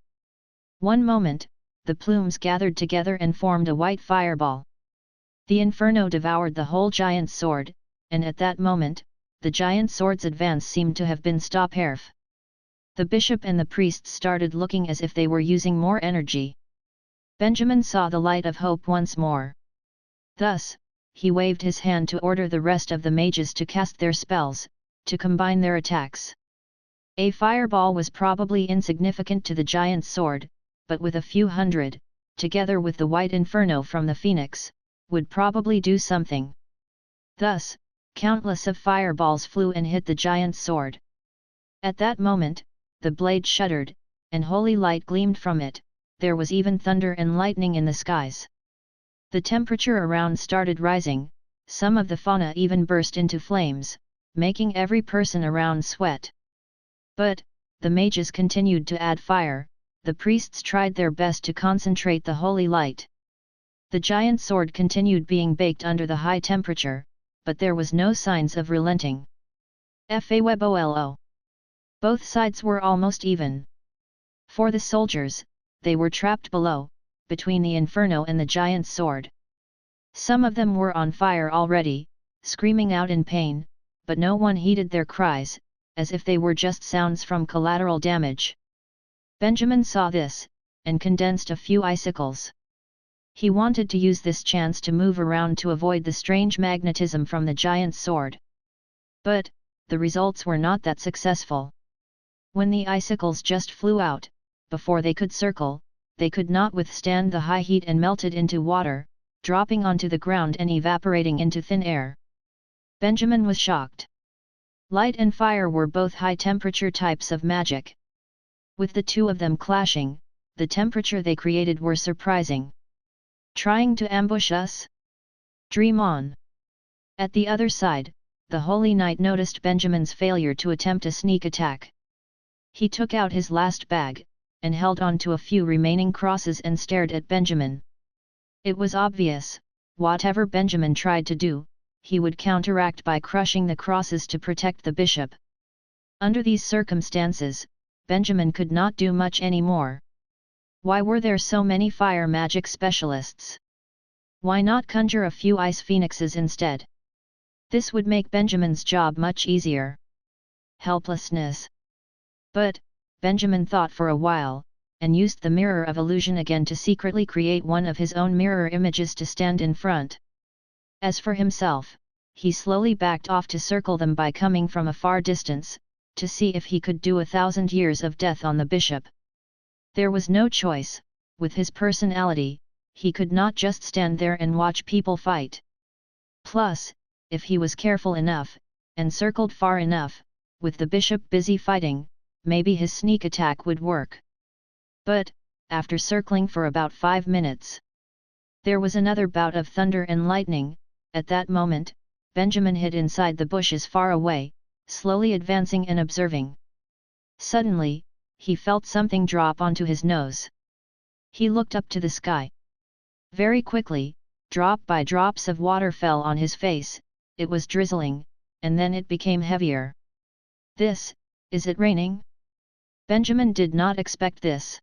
One moment, the plumes gathered together and formed a white fireball. The inferno devoured the whole giant's sword, and at that moment, the giant sword's advance seemed to have been stopped. The bishop and the priests started looking as if they were using more energy. Benjamin saw the light of hope once more. Thus, he waved his hand to order the rest of the mages to cast their spells, to combine their attacks. A fireball was probably insignificant to the giant's sword, but with a few hundred, together with the white inferno from the phoenix, would probably do something. Thus, countless of fireballs flew and hit the giant's sword. At that moment, the blade shuddered, and holy light gleamed from it. There was even thunder and lightning in the skies. The temperature around started rising, some of the fauna even burst into flames, making every person around sweat. But, the mages continued to add fire, the priests tried their best to concentrate the holy light. The giant sword continued being baked under the high temperature, but there was no signs of relenting. Fawebolo. Both sides were almost even. For the soldiers, they were trapped below, between the inferno and the giant's sword. Some of them were on fire already, screaming out in pain, but no one heeded their cries, as if they were just sounds from collateral damage. Benjamin saw this, and condensed a few icicles. He wanted to use this chance to move around to avoid the strange magnetism from the giant's sword. But, the results were not that successful. When the icicles just flew out, before they could circle, they could not withstand the high heat and melted into water, dropping onto the ground and evaporating into thin air. Benjamin was shocked. Light and fire were both high-temperature types of magic. With the two of them clashing, the temperature they created were surprising. Trying to ambush us? Dream on. At the other side, the Holy Knight noticed Benjamin's failure to attempt a sneak attack. He took out his last bag, and held on to a few remaining crosses and stared at Benjamin. It was obvious, whatever Benjamin tried to do, he would counteract by crushing the crosses to protect the bishop. Under these circumstances, Benjamin could not do much anymore. Why were there so many fire magic specialists? Why not conjure a few ice phoenixes instead? This would make Benjamin's job much easier. Helplessness. But, Benjamin thought for a while, and used the mirror of illusion again to secretly create one of his own mirror images to stand in front. As for himself, he slowly backed off to circle them by coming from a far distance, to see if he could do 1,000 years of death on the bishop. There was no choice, with his personality, he could not just stand there and watch people fight. Plus, if he was careful enough, and circled far enough, with the bishop busy fighting, maybe his sneak attack would work. But, after circling for about 5 minutes, there was another bout of thunder and lightning. At that moment, Benjamin hid inside the bushes far away, slowly advancing and observing. Suddenly, he felt something drop onto his nose. He looked up to the sky. Very quickly, drop by drops of water fell on his face. It was drizzling, and then it became heavier. Is it raining? Benjamin did not expect this.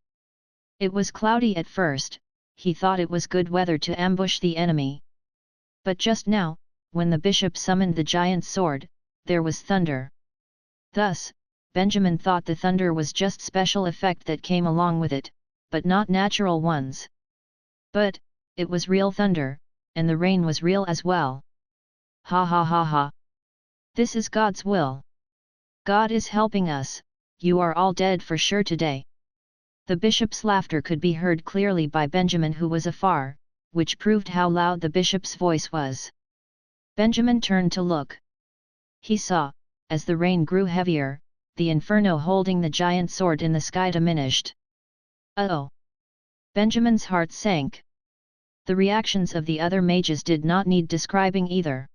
It was cloudy at first, he thought it was good weather to ambush the enemy. But just now, when the bishop summoned the giant's sword, there was thunder. Thus, Benjamin thought the thunder was just special effect that came along with it, but not natural ones. But, it was real thunder, and the rain was real as well. Ha ha ha ha. This is God's will. God is helping us, you are all dead for sure today. The bishop's laughter could be heard clearly by Benjamin, who was afar, which proved how loud the bishop's voice was. Benjamin turned to look. He saw, as the rain grew heavier, the inferno holding the giant sword in the sky diminished. Oh! Benjamin's heart sank. The reactions of the other mages did not need describing either.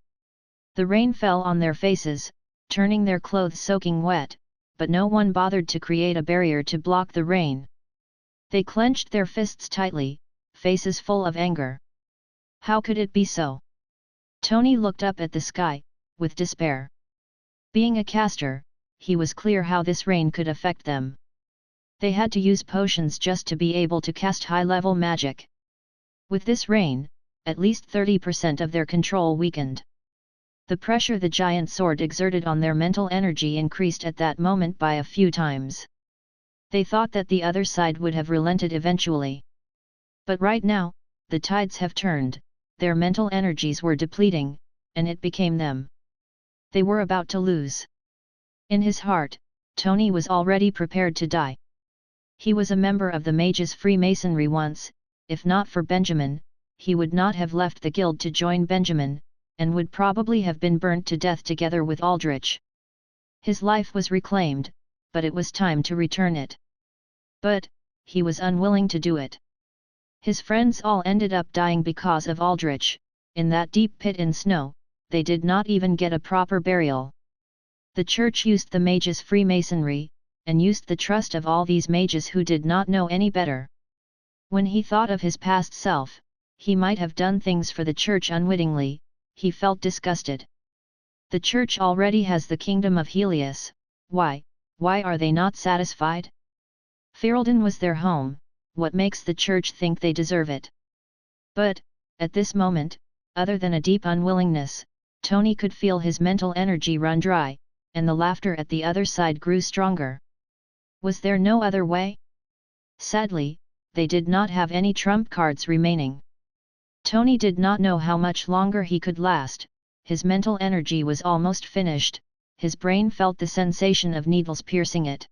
The rain fell on their faces, turning their clothes soaking wet, but no one bothered to create a barrier to block the rain. They clenched their fists tightly, faces full of anger. How could it be so? Tony looked up at the sky, with despair. Being a caster, he was clear how this rain could affect them. They had to use potions just to be able to cast high-level magic. With this rain, at least 30% of their control weakened. The pressure the giant sword exerted on their mental energy increased at that moment by a few times. They thought that the other side would have relented eventually. But right now, the tides have turned, their mental energies were depleting, and it became them. They were about to lose. In his heart, Tony was already prepared to die. He was a member of the Mages' Freemasonry once. If not for Benjamin, he would not have left the guild to join Benjamin, and would probably have been burnt to death together with Aldrich. His life was reclaimed, but it was time to return it. But, he was unwilling to do it. His friends all ended up dying because of Aldrich. In that deep pit in snow, they did not even get a proper burial. The church used the mages' Freemasonry, and used the trust of all these mages who did not know any better. When he thought of his past self, he might have done things for the church unwittingly. He felt disgusted. The church already has the Kingdom of Helius. Why are they not satisfied? Ferelden was their home. What makes the church think they deserve it? But, at this moment, other than a deep unwillingness, Tony could feel his mental energy run dry, and the laughter at the other side grew stronger. Was there no other way? Sadly, they did not have any trump cards remaining. Tony did not know how much longer he could last, his mental energy was almost finished, his brain felt the sensation of needles piercing it.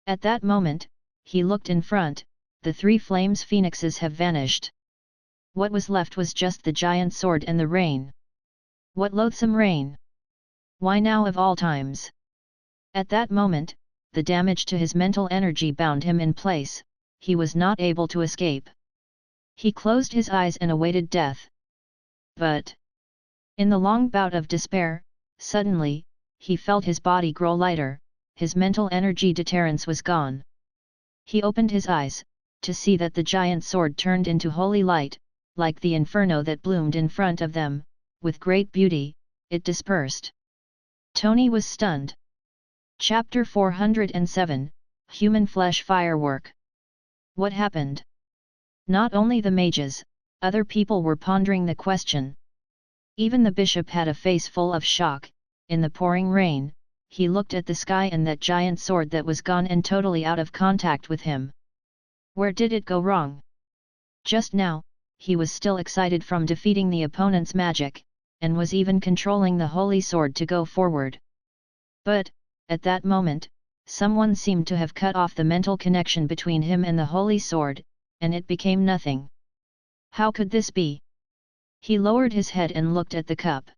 At that moment, he looked in front, the three flames phoenixes have vanished. What was left was just the giant sword and the rain. What loathsome rain! Why now of all times? At that moment, the damage to his mental energy bound him in place, he was not able to escape. He closed his eyes and awaited death. But, in the long bout of despair, suddenly, he felt his body grow lighter, his mental energy deterrence was gone. He opened his eyes, to see that the giant sword turned into holy light, like the inferno that bloomed in front of them, with great beauty, it dispersed. Tony was stunned. Chapter 407, Human Flesh Firework. What happened? Not only the mages, other people were pondering the question. Even the bishop had a face full of shock. In the pouring rain, he looked at the sky and that giant sword that was gone and totally out of contact with him. Where did it go wrong? Just now, he was still excited from defeating the opponent's magic, and was even controlling the holy sword to go forward. But, at that moment, someone seemed to have cut off the mental connection between him and the holy sword, and it became nothing. How could this be? He lowered his head and looked at the cup.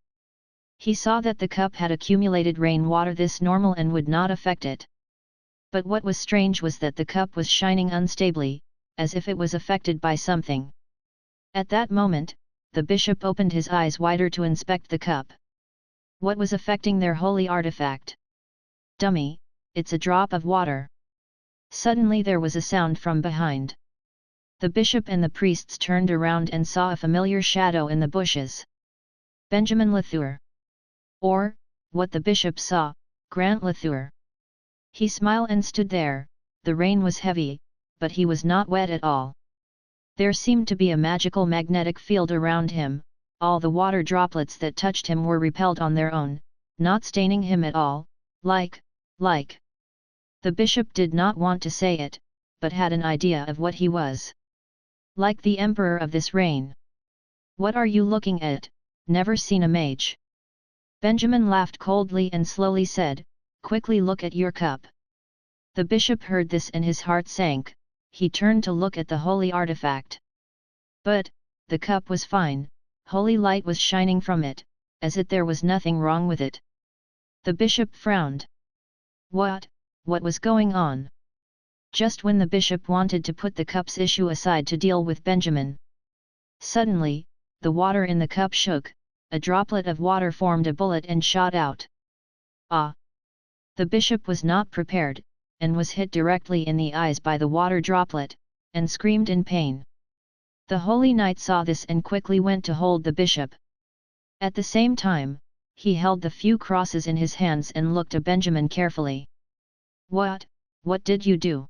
He saw that the cup had accumulated rainwater this normal and would not affect it. But what was strange was that the cup was shining unstably, as if it was affected by something. At that moment, the bishop opened his eyes wider to inspect the cup. What was affecting their holy artifact? Dummy, it's a drop of water. Suddenly there was a sound from behind. The bishop and the priests turned around and saw a familiar shadow in the bushes. Benjamin Latour. Or, what the bishop saw, Grant Latour. He smiled and stood there. The rain was heavy, but he was not wet at all. There seemed to be a magical magnetic field around him, all the water droplets that touched him were repelled on their own, not staining him at all, like. The bishop did not want to say it, but had an idea of what he was. Like the emperor of this reign. What are you looking at? Never seen a mage. Benjamin laughed coldly and slowly said, quickly look at your cup. The bishop heard this and his heart sank, he turned to look at the holy artifact. But, the cup was fine, holy light was shining from it, as if there was nothing wrong with it. The bishop frowned. What was going on? Just when the bishop wanted to put the cup's issue aside to deal with Benjamin. Suddenly, the water in the cup shook, a droplet of water formed a bullet and shot out. Ah! The bishop was not prepared, and was hit directly in the eyes by the water droplet, and screamed in pain. The holy knight saw this and quickly went to hold the bishop. At the same time, he held the few crosses in his hands and looked at Benjamin carefully. What did you do?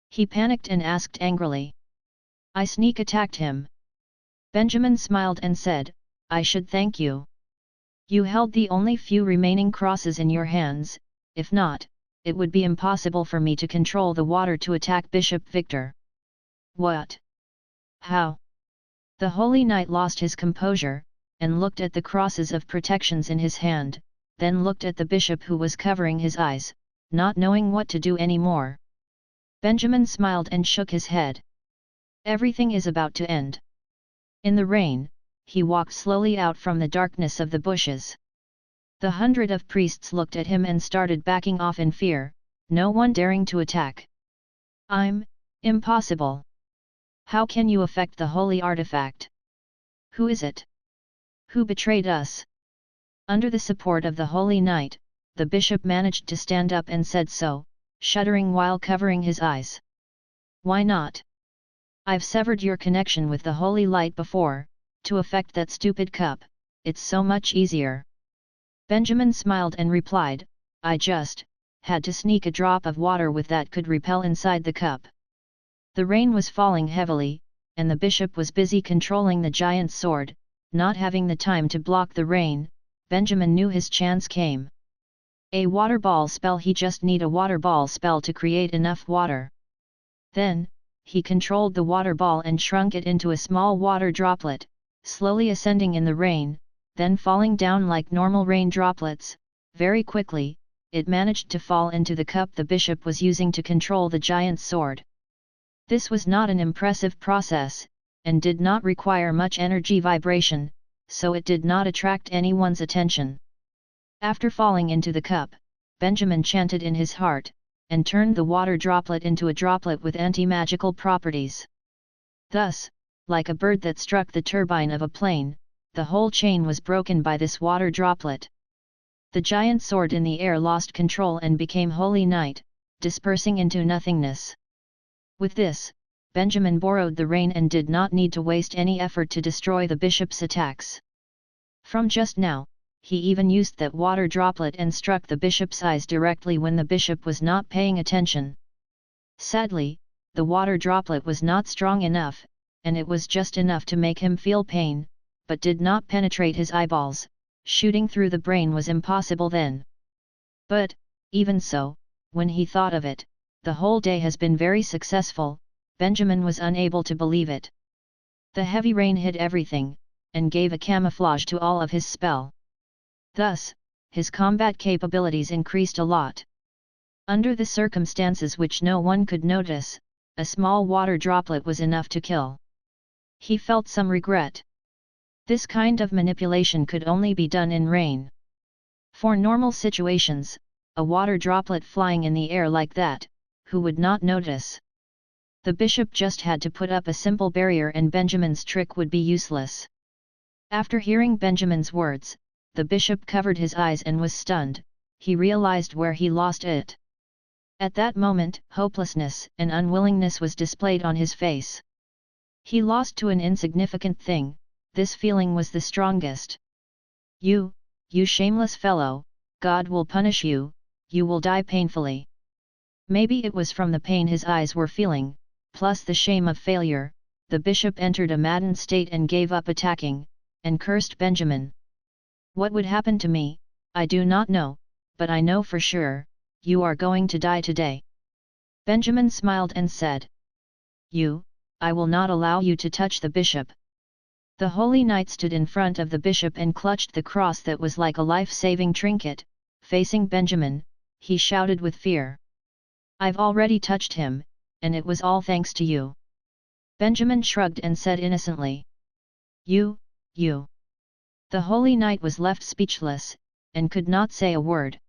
He panicked and asked angrily. I sneak attacked him. Benjamin smiled and said, I should thank you. You held the only few remaining crosses in your hands, if not, it would be impossible for me to control the water to attack Bishop Victor. What? How? The holy knight lost his composure, and looked at the crosses of protections in his hand, then looked at the bishop who was covering his eyes, not knowing what to do anymore. Benjamin smiled and shook his head. Everything is about to end. In the rain, he walked slowly out from the darkness of the bushes. The 100 of priests looked at him and started backing off in fear, no one daring to attack. Impossible. How can you affect the holy artifact? Who is it? Who betrayed us? Under the support of the holy knight, the bishop managed to stand up and said so, shuddering while covering his eyes. Why not? I've severed your connection with the holy light before, to affect that stupid cup, it's so much easier. Benjamin smiled and replied, I just had to sneak a drop of water with that could repel inside the cup. The rain was falling heavily, and the bishop was busy controlling the giant sword, not having the time to block the rain. Benjamin knew his chance came. A water ball spell. He just need a water ball spell to create enough water. Then, he controlled the water ball and shrunk it into a small water droplet, slowly ascending in the rain, then falling down like normal rain droplets. Very quickly, it managed to fall into the cup the bishop was using to control the giant's sword. This was not an impressive process, and did not require much energy vibration, so it did not attract anyone's attention. After falling into the cup, Benjamin chanted in his heart, and turned the water droplet into a droplet with anti-magical properties. Thus, like a bird that struck the turbine of a plane, the whole chain was broken by this water droplet. The giant sword in the air lost control and became holy night, dispersing into nothingness. With this, Benjamin borrowed the rain and did not need to waste any effort to destroy the bishop's attacks. From just now, he even used that water droplet and struck the bishop's eyes directly when the bishop was not paying attention. Sadly, the water droplet was not strong enough, and it was just enough to make him feel pain, but did not penetrate his eyeballs. Shooting through the brain was impossible then. But, even so, when he thought of it, the whole day has been very successful. Benjamin was unable to believe it. The heavy rain hid everything, and gave a camouflage to all of his spell. Thus, his combat capabilities increased a lot. Under the circumstances which no one could notice, a small water droplet was enough to kill. He felt some regret. This kind of manipulation could only be done in rain. For normal situations, a water droplet flying in the air like that, who would not notice? The bishop just had to put up a simple barrier and Benjamin's trick would be useless. After hearing Benjamin's words, the bishop covered his eyes and was stunned. He realized where he lost it. At that moment, hopelessness and unwillingness was displayed on his face. He lost to an insignificant thing. This feeling was the strongest. You shameless fellow, God will punish you, you will die painfully. Maybe it was from the pain his eyes were feeling, plus the shame of failure, the bishop entered a maddened state and gave up attacking, and cursed Benjamin. What would happen to me, I do not know, but I know for sure, you are going to die today. Benjamin smiled and said. I will not allow you to touch the bishop. The holy knight stood in front of the bishop and clutched the cross that was like a life-saving trinket. Facing Benjamin, he shouted with fear. I've already touched him, and it was all thanks to you. Benjamin shrugged and said innocently. You. The holy knight was left speechless, and could not say a word.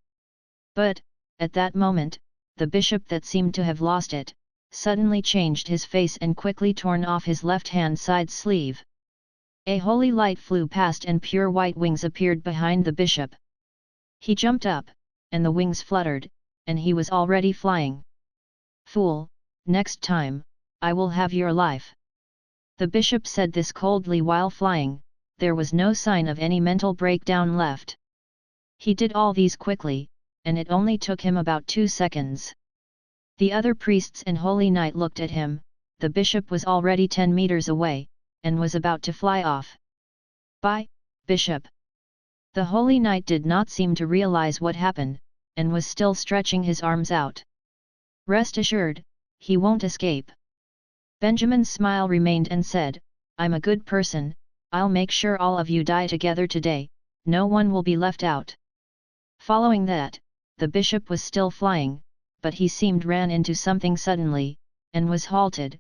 But, at that moment, the bishop that seemed to have lost it, suddenly changed his face and quickly torn off his left-hand side sleeve. A holy light flew past and pure white wings appeared behind the bishop. He jumped up, and the wings fluttered, and he was already flying. Fool, next time, I will have your life. The bishop said this coldly while flying. There was no sign of any mental breakdown left. He did all these quickly, and it only took him about 2 seconds. The other priests and holy knight looked at him. The bishop was already 10 meters away, and was about to fly off. Bye, bishop. The holy knight did not seem to realize what happened, and was still stretching his arms out. Rest assured, he won't escape. Benjamin's smile remained and said, I'm a good person, I'll make sure all of you die together today, no one will be left out. Following that, the bishop was still flying, but he seemed ran into something suddenly, and was halted.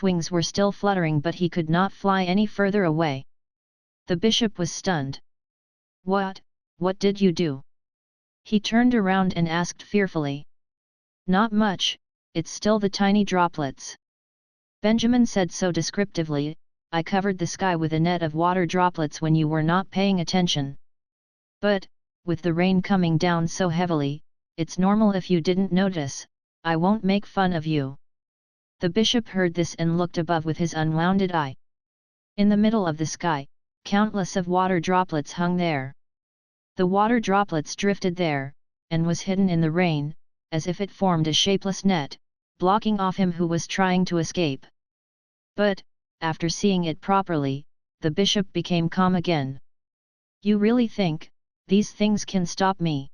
Wings were still fluttering but he could not fly any further away. The bishop was stunned. What did you do? He turned around and asked fearfully. Not much, it's still the tiny droplets. Benjamin said so descriptively, I covered the sky with a net of water droplets when you were not paying attention. But, with the rain coming down so heavily, it's normal if you didn't notice, I won't make fun of you. The bishop heard this and looked above with his unwounded eye. In the middle of the sky, countless of water droplets hung there. The water droplets drifted there, and was hidden in the rain, as if it formed a shapeless net, blocking off him who was trying to escape. But, after seeing it properly, the bishop became calm again. You really think, these things can stop me?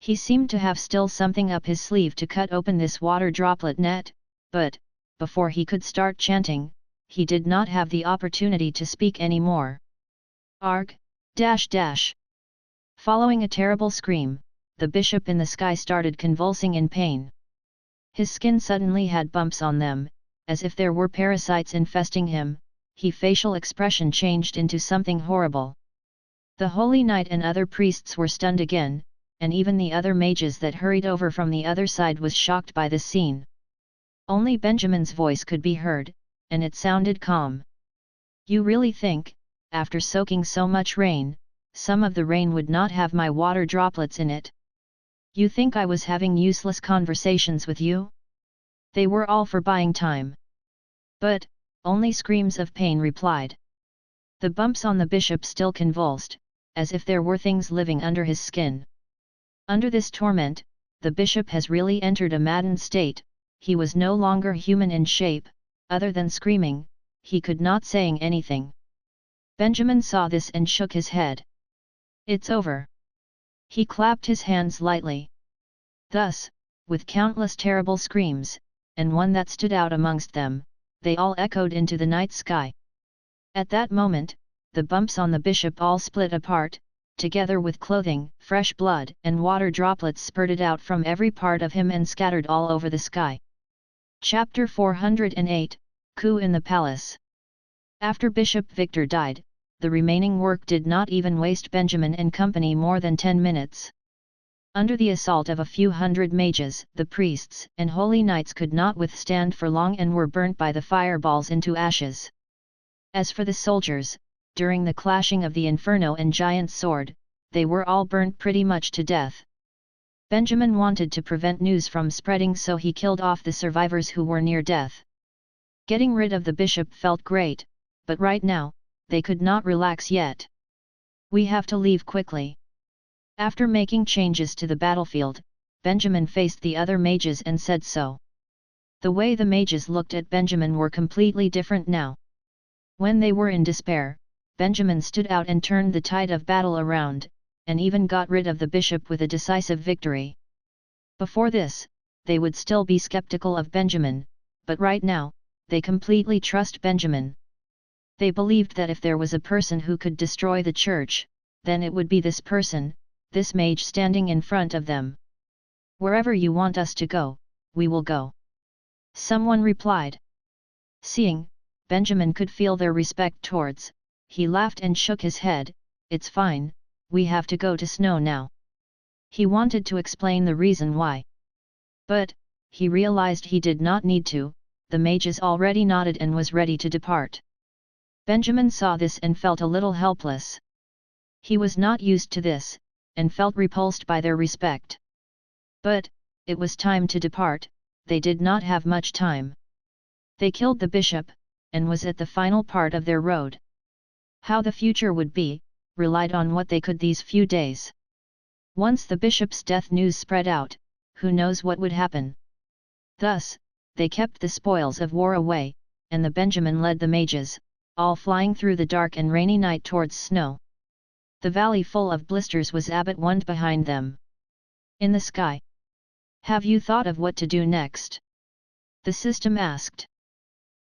He seemed to have still something up his sleeve to cut open this water droplet net, but, before he could start chanting, he did not have the opportunity to speak anymore. Arg! Dash dash! Following a terrible scream, the bishop in the sky started convulsing in pain. His skin suddenly had bumps on them, as if there were parasites infesting him. His facial expression changed into something horrible. The Holy Knight and other priests were stunned again, and even the other mages that hurried over from the other side was shocked by this scene. Only Benjamin's voice could be heard, and it sounded calm. You really think, after soaking so much rain, some of the rain would not have my water droplets in it? You think I was having useless conversations with you? They were all for buying time. But, only screams of pain replied. The bumps on the bishop still convulsed, as if there were things living under his skin. Under this torment, the bishop has really entered a maddened state. He was no longer human in shape, other than screaming, he could not saying anything. Benjamin saw this and shook his head. It's over. He clapped his hands lightly. Thus, with countless terrible screams, and one that stood out amongst them, they all echoed into the night sky. At that moment, the bumps on the bishop all split apart, together with clothing, fresh blood and water droplets spurted out from every part of him and scattered all over the sky. Chapter 408, Coup in the Palace. After Bishop Victor died, the remaining work did not even waste Benjamin and company more than 10 minutes. Under the assault of a few hundred mages, the priests and holy knights could not withstand for long and were burnt by the fireballs into ashes. As for the soldiers, during the clashing of the inferno and giant sword, they were all burnt pretty much to death. Benjamin wanted to prevent news from spreading, so he killed off the survivors who were near death. Getting rid of the bishop felt great, but right now, they could not relax yet. We have to leave quickly. After making changes to the battlefield, Benjamin faced the other mages and said so. The way the mages looked at Benjamin were completely different now. When they were in despair, Benjamin stood out and turned the tide of battle around, and even got rid of the bishop with a decisive victory. Before this, they would still be skeptical of Benjamin, but right now, they completely trust Benjamin. They believed that if there was a person who could destroy the church, then it would be this person, this mage standing in front of them. Wherever you want us to go, we will go. Someone replied. Seeing, Benjamin could feel their respect towards, he laughed and shook his head. It's fine, we have to go to Snow now. He wanted to explain the reason why. But, he realized he did not need to, the mages already nodded and was ready to depart. Benjamin saw this and felt a little helpless. He was not used to this, and felt repulsed by their respect. But, it was time to depart, they did not have much time. They killed the bishop, and was at the final part of their road. How the future would be, relied on what they could these few days. Once the bishop's death news spread out, who knows what would happen. Thus, they kept the spoils of war away, and the Benjamin led the mages, all flying through the dark and rainy night towards Snow. The valley full of blisters was Abbot Wund behind them. In the sky. Have you thought of what to do next? The system asked.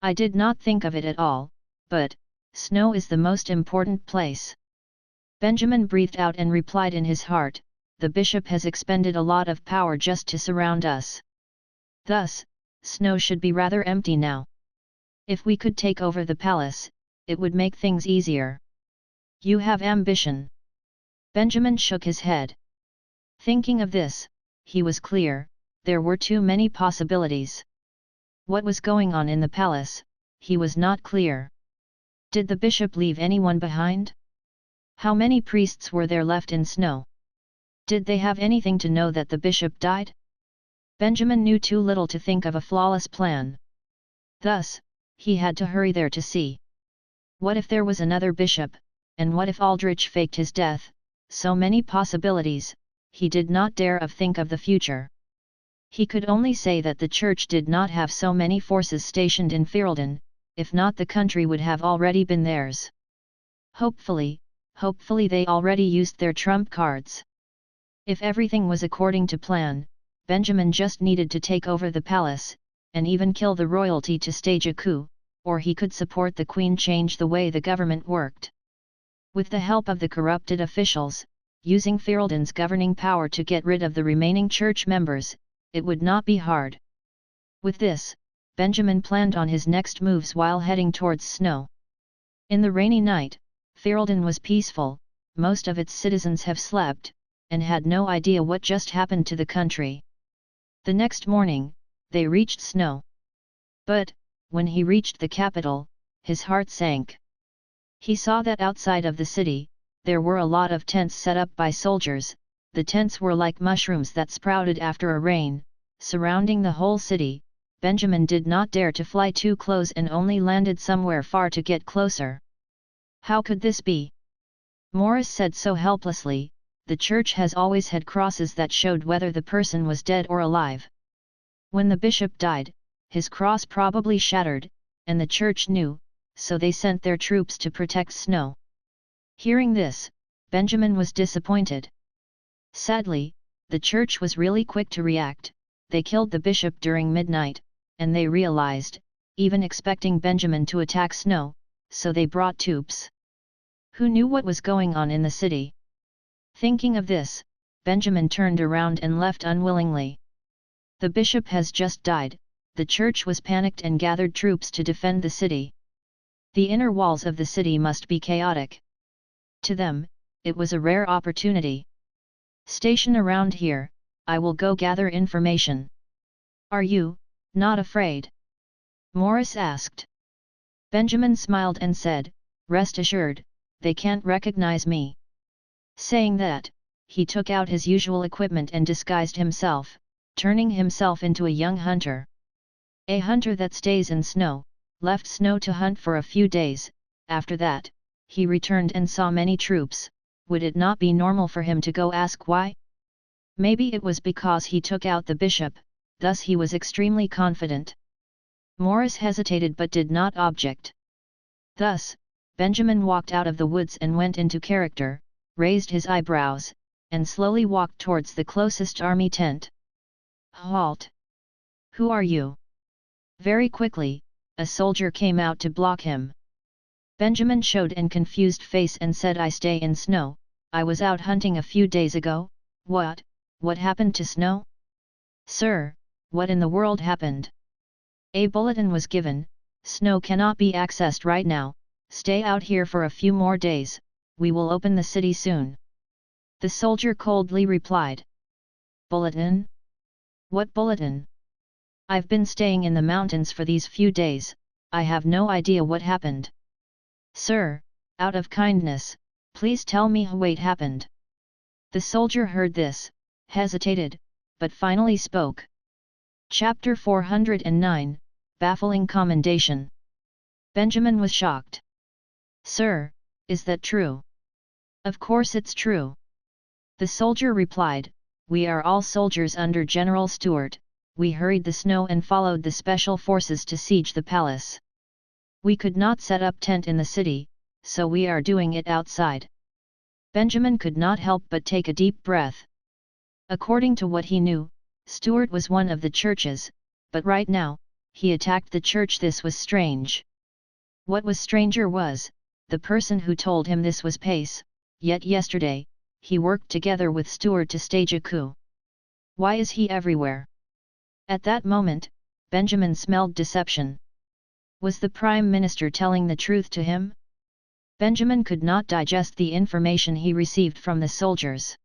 I did not think of it at all, but, Snow is the most important place. Benjamin breathed out and replied in his heart, the bishop has expended a lot of power just to surround us. Thus, Snow should be rather empty now. If we could take over the palace, it would make things easier. You have ambition. Benjamin shook his head. Thinking of this, he was clear, there were too many possibilities. What was going on in the palace, he was not clear. Did the bishop leave anyone behind? How many priests were there left in Snow? Did they have anything to know that the bishop died? Benjamin knew too little to think of a flawless plan. Thus, he had to hurry there to see. What if there was another bishop, and what if Aldrich faked his death? So many possibilities, he did not dare think of the future. He could only say that the church did not have so many forces stationed in Ferelden, if not the country would have already been theirs. Hopefully they already used their trump cards. If everything was according to plan, Benjamin just needed to take over the palace, and even kill the royalty to stage a coup, or he could support the Queen change the way the government worked. With the help of the corrupted officials, using Ferelden's governing power to get rid of the remaining church members, it would not be hard. With this, Benjamin planned on his next moves while heading towards Snow. In the rainy night, Ferelden was peaceful, most of its citizens have slept, and had no idea what just happened to the country. The next morning, they reached Snow. But, when he reached the capital, his heart sank. He saw that outside of the city, there were a lot of tents set up by soldiers. The tents were like mushrooms that sprouted after a rain, surrounding the whole city. Benjamin did not dare to fly too close and only landed somewhere far to get closer. How could this be? Morris said so helplessly. The church has always had crosses that showed whether the person was dead or alive. When the bishop died, his cross probably shattered, and the church knew, so they sent their troops to protect Snow. Hearing this, Benjamin was disappointed. Sadly, the church was really quick to react. They killed the bishop during midnight, and they realized, even expecting Benjamin to attack Snow, so they brought troops. Who knew what was going on in the city? Thinking of this, Benjamin turned around and left unwillingly. The bishop has just died. The church was panicked and gathered troops to defend the city. The inner walls of the city must be chaotic. To them, it was a rare opportunity. Station around here, I will go gather information. Are you not afraid? Morris asked. Benjamin smiled and said, rest assured, they can't recognize me. Saying that, he took out his usual equipment and disguised himself, turning himself into a young hunter. A hunter that stays in Snow, left Snow to hunt for a few days. After that, he returned and saw many troops. Would it not be normal for him to go ask why? Maybe it was because he took out the bishop, thus he was extremely confident. Morris hesitated but did not object. Thus, Benjamin walked out of the woods and went into character, raised his eyebrows, and slowly walked towards the closest army tent. Halt! Who are you? Very quickly, a soldier came out to block him. Benjamin showed an confused face and said, I stay in Snow. I was out hunting a few days ago. What happened to Snow? Sir, what in the world happened? A bulletin was given. Snow cannot be accessed right now. Stay out here for a few more days. We will open the city soon. The soldier coldly replied. Bulletin? What bulletin? I've been staying in the mountains for these few days. I have no idea what happened. Sir, out of kindness, please tell me what happened. The soldier heard this, hesitated, but finally spoke. Chapter 409, Baffling Commendation. Benjamin was shocked. Sir, is that true? Of course it's true. The soldier replied, we are all soldiers under General Stuart. We hurried the Snow and followed the special forces to siege the palace. We could not set up tent in the city, so we are doing it outside. Benjamin could not help but take a deep breath. According to what he knew, Stuart was one of the churches, but right now, he attacked the church. This was strange. What was stranger was, the person who told him this was Pace, yet yesterday, he worked together with Stuart to stage a coup. Why is he everywhere? At that moment, Benjamin smelled deception. Was the Prime Minister telling the truth to him? Benjamin could not digest the information he received from the soldiers.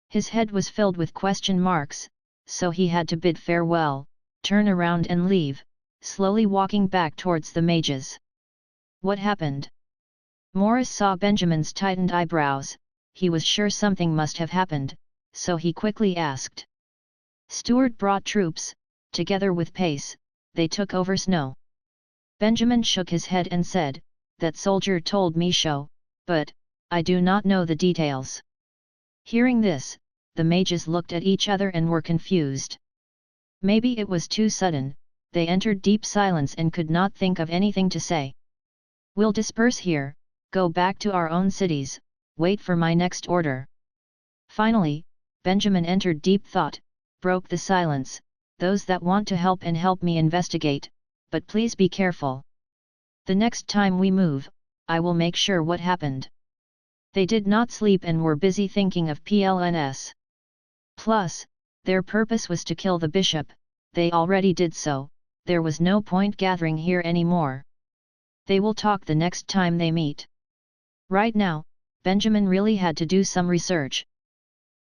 His head was filled with question marks, so he had to bid farewell, turn around and leave, slowly walking back towards the mages. What happened? Morris saw Benjamin's tightened eyebrows. He was sure something must have happened, so he quickly asked. Stuart brought troops, together with Pace. They took over Snow. Benjamin shook his head and said, that soldier told me so, but I do not know the details. Hearing this, the mages looked at each other and were confused. Maybe it was too sudden. They entered deep silence and could not think of anything to say. We'll disperse here, go back to our own cities, wait for my next order. Finally, Benjamin entered deep thought, broke the silence. Those that want to help and help me investigate, but please be careful. The next time we move, I will make sure what happened. They did not sleep and were busy thinking of plns. Plus, their purpose was to kill the bishop. They already did so, there was no point gathering here anymore. They will talk the next time they meet. Right now, Benjamin really had to do some research.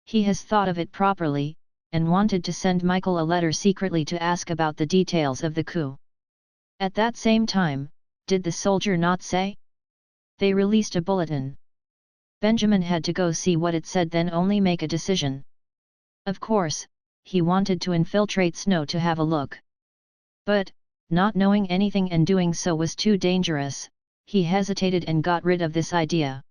He has thought of it properly, and wanted to send Michael a letter secretly to ask about the details of the coup. At that same time, did the soldier not say? They released a bulletin. Benjamin had to go see what it said, then only make a decision. Of course, he wanted to infiltrate Snow to have a look. But, not knowing anything and doing so was too dangerous, he hesitated and got rid of this idea.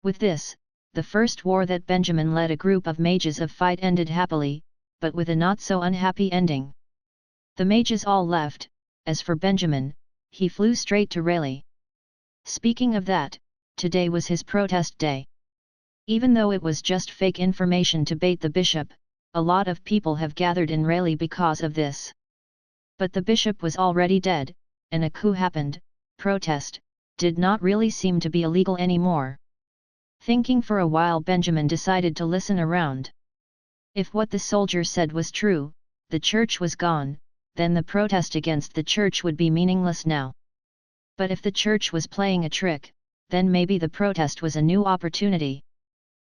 With this, the first war that Benjamin led a group of mages of fight ended happily, but with a not-so-unhappy ending. The mages all left. As for Benjamin, he flew straight to Rayleigh. Speaking of that, today was his protest day. Even though it was just fake information to bait the bishop, a lot of people have gathered in Rayleigh because of this. But the bishop was already dead, and a coup happened. Protest did not really seem to be illegal anymore. Thinking for a while, Benjamin decided to listen around. If what the soldier said was true, the church was gone, then the protest against the church would be meaningless now. But if the church was playing a trick, then maybe the protest was a new opportunity.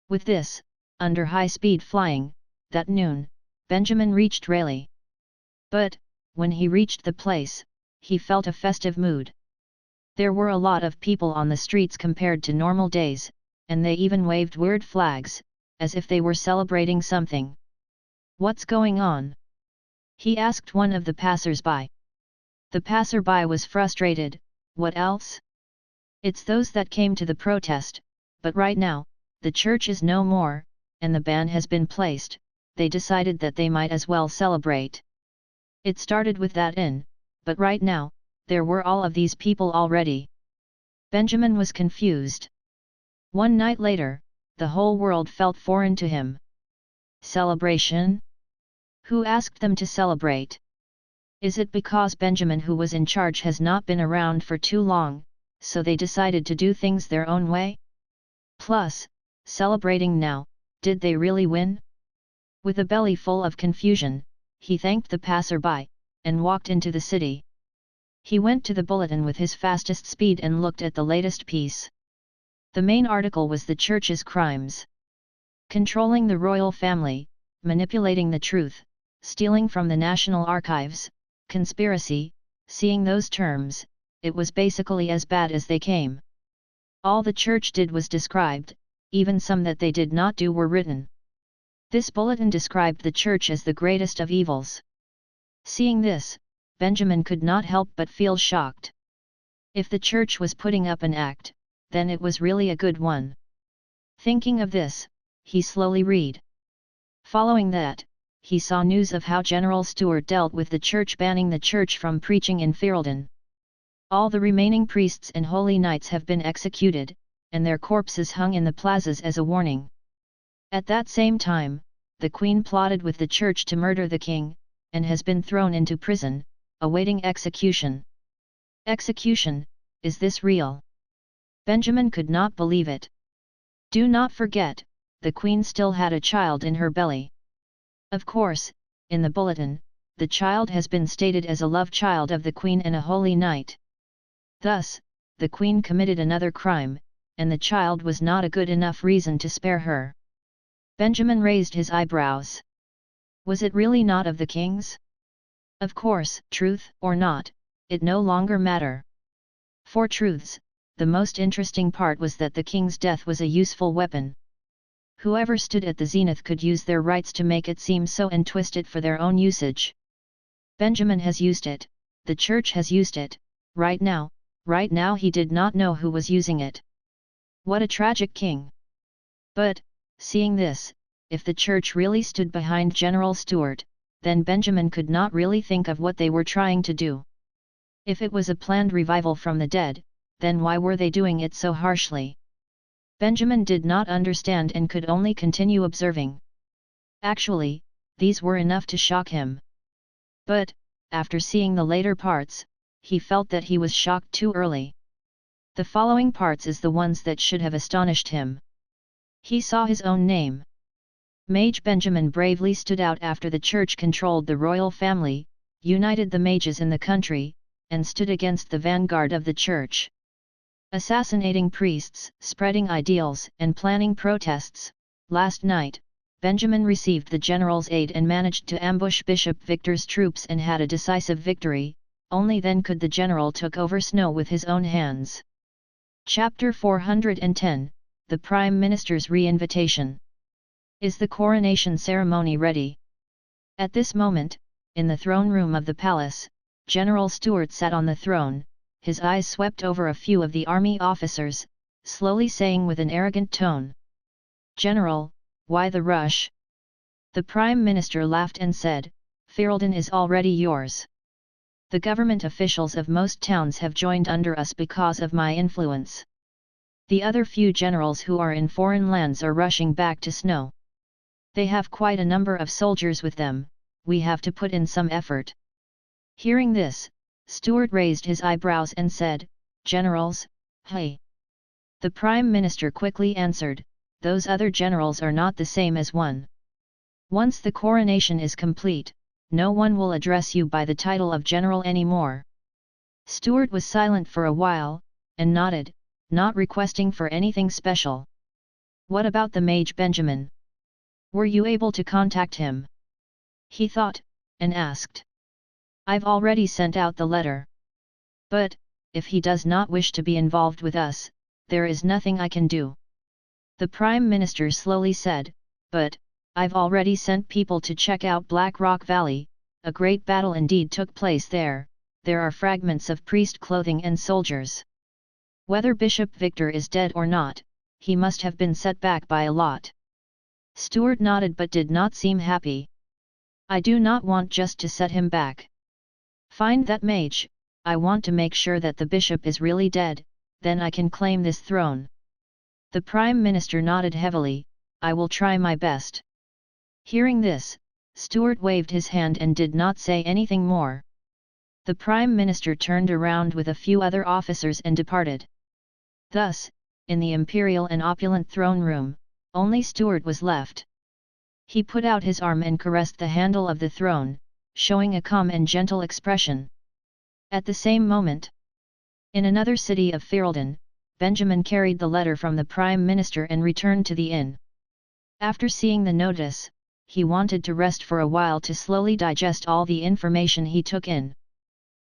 With this, under high-speed flying, that noon, Benjamin reached Rayleigh. But, when he reached the place, he felt a festive mood. There were a lot of people on the streets compared to normal days, and they even waved weird flags, as if they were celebrating something. "What's going on?" he asked one of the passers-by. The passerby was frustrated. "What else? It's those that came to the protest, but right now, the church is no more, and the ban has been placed. They decided that they might as well celebrate. It started with that but right now, there were all of these people already." Benjamin was confused. One night later, the whole world felt foreign to him. Celebration? Who asked them to celebrate? Is it because Benjamin, who was in charge, has not been around for too long, so they decided to do things their own way? Plus, celebrating now, did they really win? With a belly full of confusion, he thanked the passerby, and walked into the city. He went to the bulletin with his fastest speed and looked at the latest piece. The main article was the church's crimes. Controlling the royal family, manipulating the truth, stealing from the National Archives, conspiracy. Seeing those terms, it was basically as bad as they came. All the church did was described, even some that they did not do were written. This bulletin described the church as the greatest of evils. Seeing this, Benjamin could not help but feel shocked. If the church was putting up an act, then it was really a good one. Thinking of this, he slowly read. Following that, he saw news of how General Stewart dealt with the church, banning the church from preaching in Ferelden. All the remaining priests and holy knights have been executed, and their corpses hung in the plazas as a warning. At that same time, the Queen plotted with the church to murder the king, and has been thrown into prison, awaiting execution. Execution, is this real? Benjamin could not believe it. Do not forget, the Queen still had a child in her belly. Of course, in the bulletin, the child has been stated as a love child of the Queen and a holy knight. Thus, the Queen committed another crime, and the child was not a good enough reason to spare her. Benjamin raised his eyebrows. Was it really not of the king's? Of course, truth or not, it no longer mattered. For truths, the most interesting part was that the king's death was a useful weapon. Whoever stood at the zenith could use their rights to make it seem so and twist it for their own usage. Benjamin has used it, the church has used it, right now he did not know who was using it. What a tragic king! But, seeing this, if the church really stood behind General Stewart, then Benjamin could not really think of what they were trying to do. If it was a planned revival from the dead, then why were they doing it so harshly? Benjamin did not understand and could only continue observing. Actually, these were enough to shock him. But, after seeing the later parts, he felt that he was shocked too early. The following parts is the ones that should have astonished him. He saw his own name. Mage Benjamin bravely stood out after the church controlled the royal family, united the mages in the country, and stood against the vanguard of the church. Assassinating priests, spreading ideals, and planning protests. Last night, Benjamin received the general's aid and managed to ambush Bishop Victor's troops and had a decisive victory. Only then could the general took over Snow with his own hands. Chapter 410, The Prime Minister's Re-Invitation. Is the coronation ceremony ready? At this moment, in the throne room of the palace, General Stuart sat on the throne, his eyes swept over a few of the army officers, slowly saying with an arrogant tone, "General, why the rush?" The Prime Minister laughed and said, "Ferelden is already yours. The government officials of most towns have joined under us because of my influence. The other few generals who are in foreign lands are rushing back to Snow. They have quite a number of soldiers with them, we have to put in some effort." Hearing this, Stuart raised his eyebrows and said, "Generals, hey." The Prime Minister quickly answered, "Those other generals are not the same as one. Once the coronation is complete, no one will address you by the title of general anymore." Stuart was silent for a while, and nodded, not requesting for anything special. "What about the Mage Benjamin? Were you able to contact him?" he thought, and asked. "I've already sent out the letter. But, if he does not wish to be involved with us, there is nothing I can do." The Prime Minister slowly said, "But, I've already sent people to check out Black Rock Valley, a great battle indeed took place there, there are fragments of priest clothing and soldiers. Whether Bishop Victor is dead or not, he must have been set back by a lot." Stuart nodded but did not seem happy. "I do not want just to set him back. Find that mage, I want to make sure that the bishop is really dead, then I can claim this throne." The Prime Minister nodded heavily, "I will try my best." Hearing this, Stuart waved his hand and did not say anything more. The Prime Minister turned around with a few other officers and departed. Thus, in the imperial and opulent throne room, only Stuart was left. He put out his arm and caressed the handle of the throne, showing a calm and gentle expression. At the same moment, in another city of Ferelden, Benjamin carried the letter from the Prime Minister and returned to the inn. After seeing the notice, he wanted to rest for a while to slowly digest all the information he took in.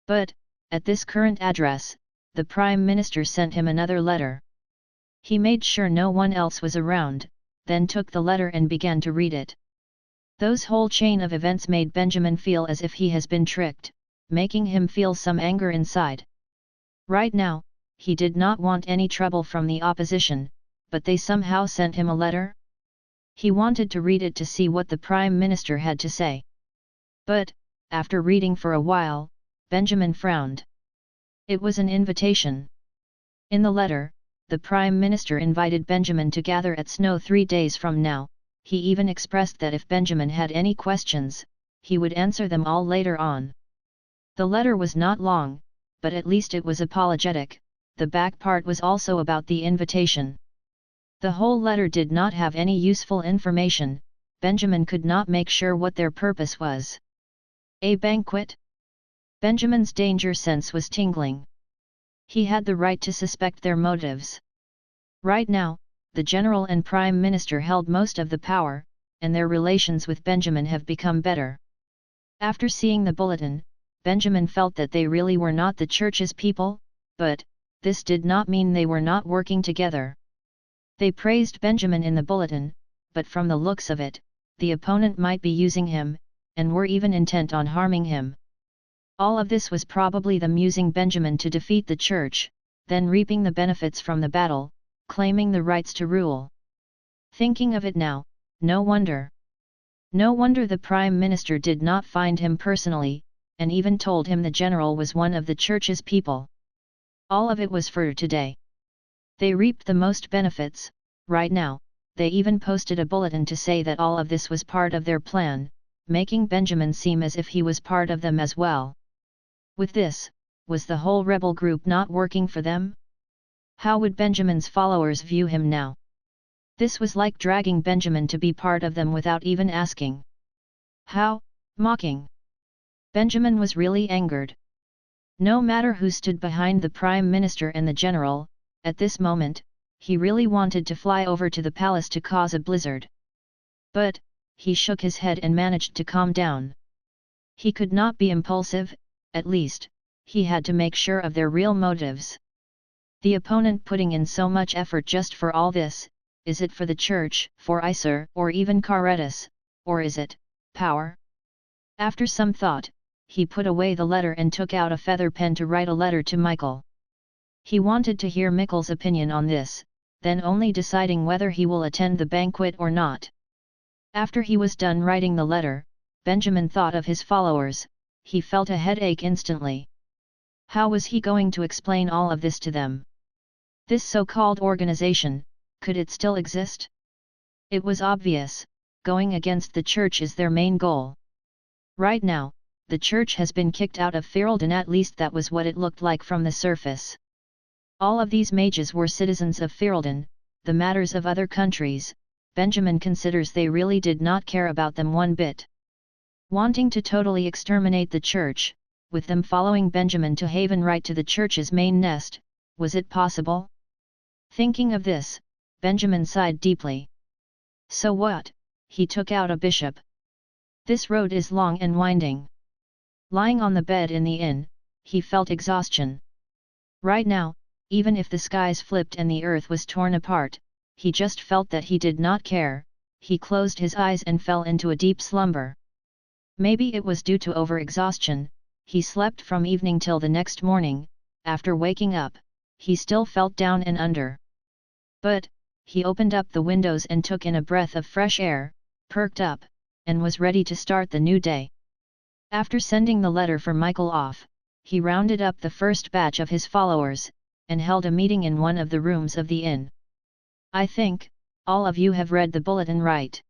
But, at this current address, the Prime Minister sent him another letter. He made sure no one else was around, then took the letter and began to read it. Those whole chain of events made Benjamin feel as if he has been tricked, making him feel some anger inside. Right now, he did not want any trouble from the opposition, but they somehow sent him a letter? He wanted to read it to see what the Prime Minister had to say. But, after reading for a while, Benjamin frowned. It was an invitation. In the letter, the Prime Minister invited Benjamin to gather at Snow 3 days from now. He even expressed that if Benjamin had any questions, he would answer them all later on. The letter was not long, but at least it was apologetic. The back part was also about the invitation. The whole letter did not have any useful information. Benjamin could not make sure what their purpose was. A banquet? Benjamin's danger sense was tingling. He had the right to suspect their motives. Right now, the General and Prime Minister held most of the power, and their relations with Benjamin have become better. After seeing the bulletin, Benjamin felt that they really were not the church's people, but, this did not mean they were not working together. They praised Benjamin in the bulletin, but from the looks of it, the opponent might be using him, and were even intent on harming him. All of this was probably them using Benjamin to defeat the church, then reaping the benefits from the battle, claiming the rights to rule. Thinking of it now, no wonder. No wonder the Prime Minister did not find him personally, and even told him the general was one of the church's people. All of it was for today. They reaped the most benefits. Right now, they even posted a bulletin to say that all of this was part of their plan, making Benjamin seem as if he was part of them as well. With this, Was the whole rebel group not working for them? How would Benjamin's followers view him now? This was like dragging Benjamin to be part of them without even asking. How mocking! Benjamin was really angered. No matter who stood behind the Prime Minister and the General, at this moment, he really wanted to fly over to the palace to cause a blizzard. But, he shook his head and managed to calm down. He could not be impulsive, at least, he had to make sure of their real motives. The opponent putting in so much effort just for all this, is it for the church, for Isar, or even Caretus, or is it power? After some thought, he put away the letter and took out a feather pen to write a letter to Michael. He wanted to hear Mikkel's opinion on this, then only deciding whether he will attend the banquet or not. After he was done writing the letter, Benjamin thought of his followers. He felt a headache instantly. How was he going to explain all of this to them? This so-called organization, could it still exist? It was obvious, going against the church is their main goal. Right now, the church has been kicked out of Ferelden, at least that was what it looked like from the surface. All of these mages were citizens of Ferelden. The matters of other countries, Benjamin considers they really did not care about them one bit. Wanting to totally exterminate the church, with them following Benjamin to Haven right to the church's main nest, was it possible? Thinking of this, Benjamin sighed deeply. So what? He took out a bishop. This road is long and winding. Lying on the bed in the inn, he felt exhaustion. Right now, even if the skies flipped and the earth was torn apart, he just felt that he did not care. He closed his eyes and fell into a deep slumber. Maybe it was due to overexhaustion. He slept from evening till the next morning. After waking up, he still felt down and under. But, he opened up the windows and took in a breath of fresh air, perked up, and was ready to start the new day. After sending the letter for Michael off, he rounded up the first batch of his followers, and held a meeting in one of the rooms of the inn. I think, all of you have read the bulletin, right?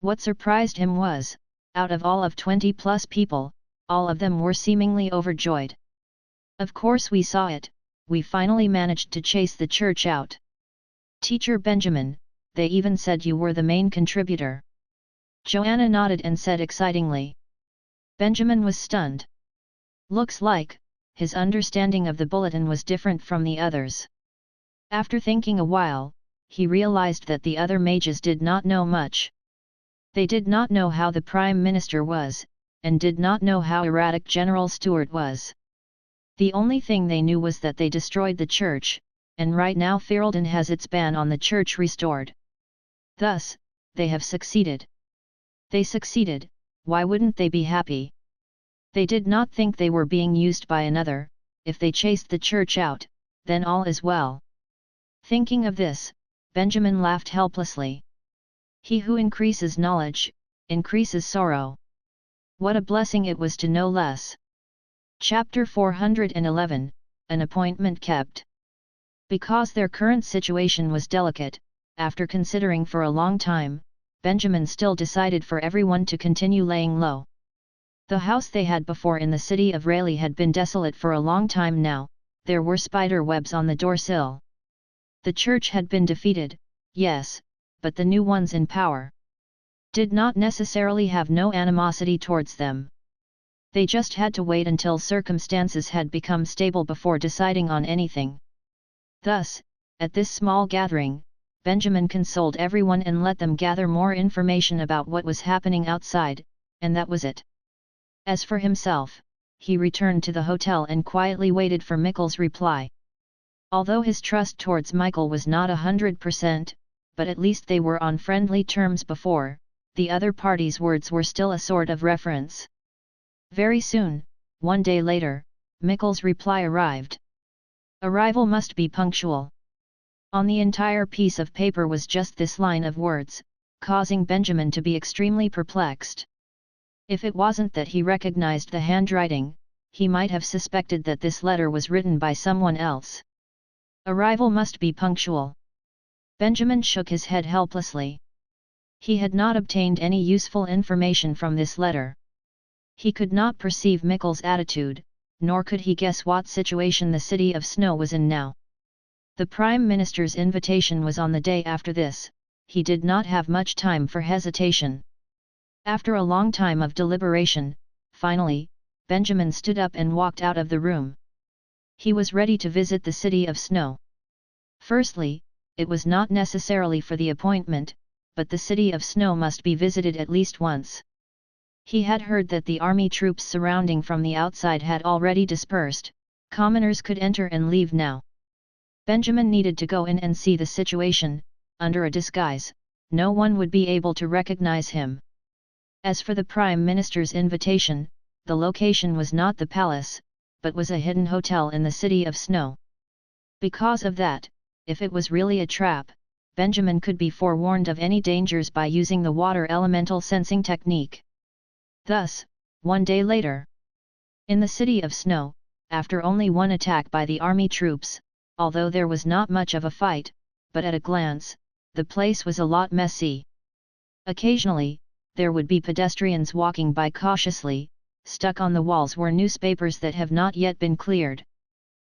What surprised him was, out of all of 20+ people, all of them were seemingly overjoyed. Of course we saw it, we finally managed to chase the church out. Teacher Benjamin, they even said you were the main contributor. Joanna nodded and said excitingly. Benjamin was stunned. Looks like, his understanding of the bulletin was different from the others. After thinking a while, he realized that the other mages did not know much. They did not know how the Prime Minister was, and did not know how erratic General Stewart was. The only thing they knew was that they destroyed the church, and right now Ferelden has its ban on the church restored. Thus, they have succeeded. They succeeded, why wouldn't they be happy? They did not think they were being used by another. If they chased the church out, then all is well. Thinking of this, Benjamin laughed helplessly. He who increases knowledge, increases sorrow. What a blessing it was to know less. Chapter 411, An Appointment Kept. Because their current situation was delicate, after considering for a long time, Benjamin still decided for everyone to continue laying low. The house they had before in the city of Rayleigh had been desolate for a long time now. There were spider webs on the doorsill. The church had been defeated, yes, but the new ones in power did not necessarily have no animosity towards them. They just had to wait until circumstances had become stable before deciding on anything. Thus, at this small gathering, Benjamin consoled everyone and let them gather more information about what was happening outside, and that was it. As for himself, he returned to the hotel and quietly waited for Mikkel's reply. Although his trust towards Michael was not 100%, but at least they were on friendly terms before, the other party's words were still a sort of reference. Very soon, one day later, Mikkel's reply arrived. Arrival must be punctual. On the entire piece of paper was just this line of words, causing Benjamin to be extremely perplexed. If it wasn't that he recognized the handwriting, he might have suspected that this letter was written by someone else. Arrival must be punctual. Benjamin shook his head helplessly. He had not obtained any useful information from this letter. He could not perceive Mikkel's attitude, nor could he guess what situation the city of snow was in now. The Prime Minister's invitation was on the day after this. He did not have much time for hesitation. After a long time of deliberation, finally, Benjamin stood up and walked out of the room. He was ready to visit the city of snow. Firstly, it was not necessarily for the appointment, but the city of snow must be visited at least once. He had heard that the army troops surrounding from the outside had already dispersed. Commoners could enter and leave now. Benjamin needed to go in and see the situation. Under a disguise, no one would be able to recognize him. As for the Prime Minister's invitation, the location was not the palace, but was a hidden hotel in the city of snow. Because of that, if it was really a trap, Benjamin could be forewarned of any dangers by using the water elemental sensing technique. Thus, one day later, in the city of snow, after only one attack by the army troops, although there was not much of a fight, but at a glance, the place was a lot messy. Occasionally, there would be pedestrians walking by cautiously. Stuck on the walls were newspapers that have not yet been cleared.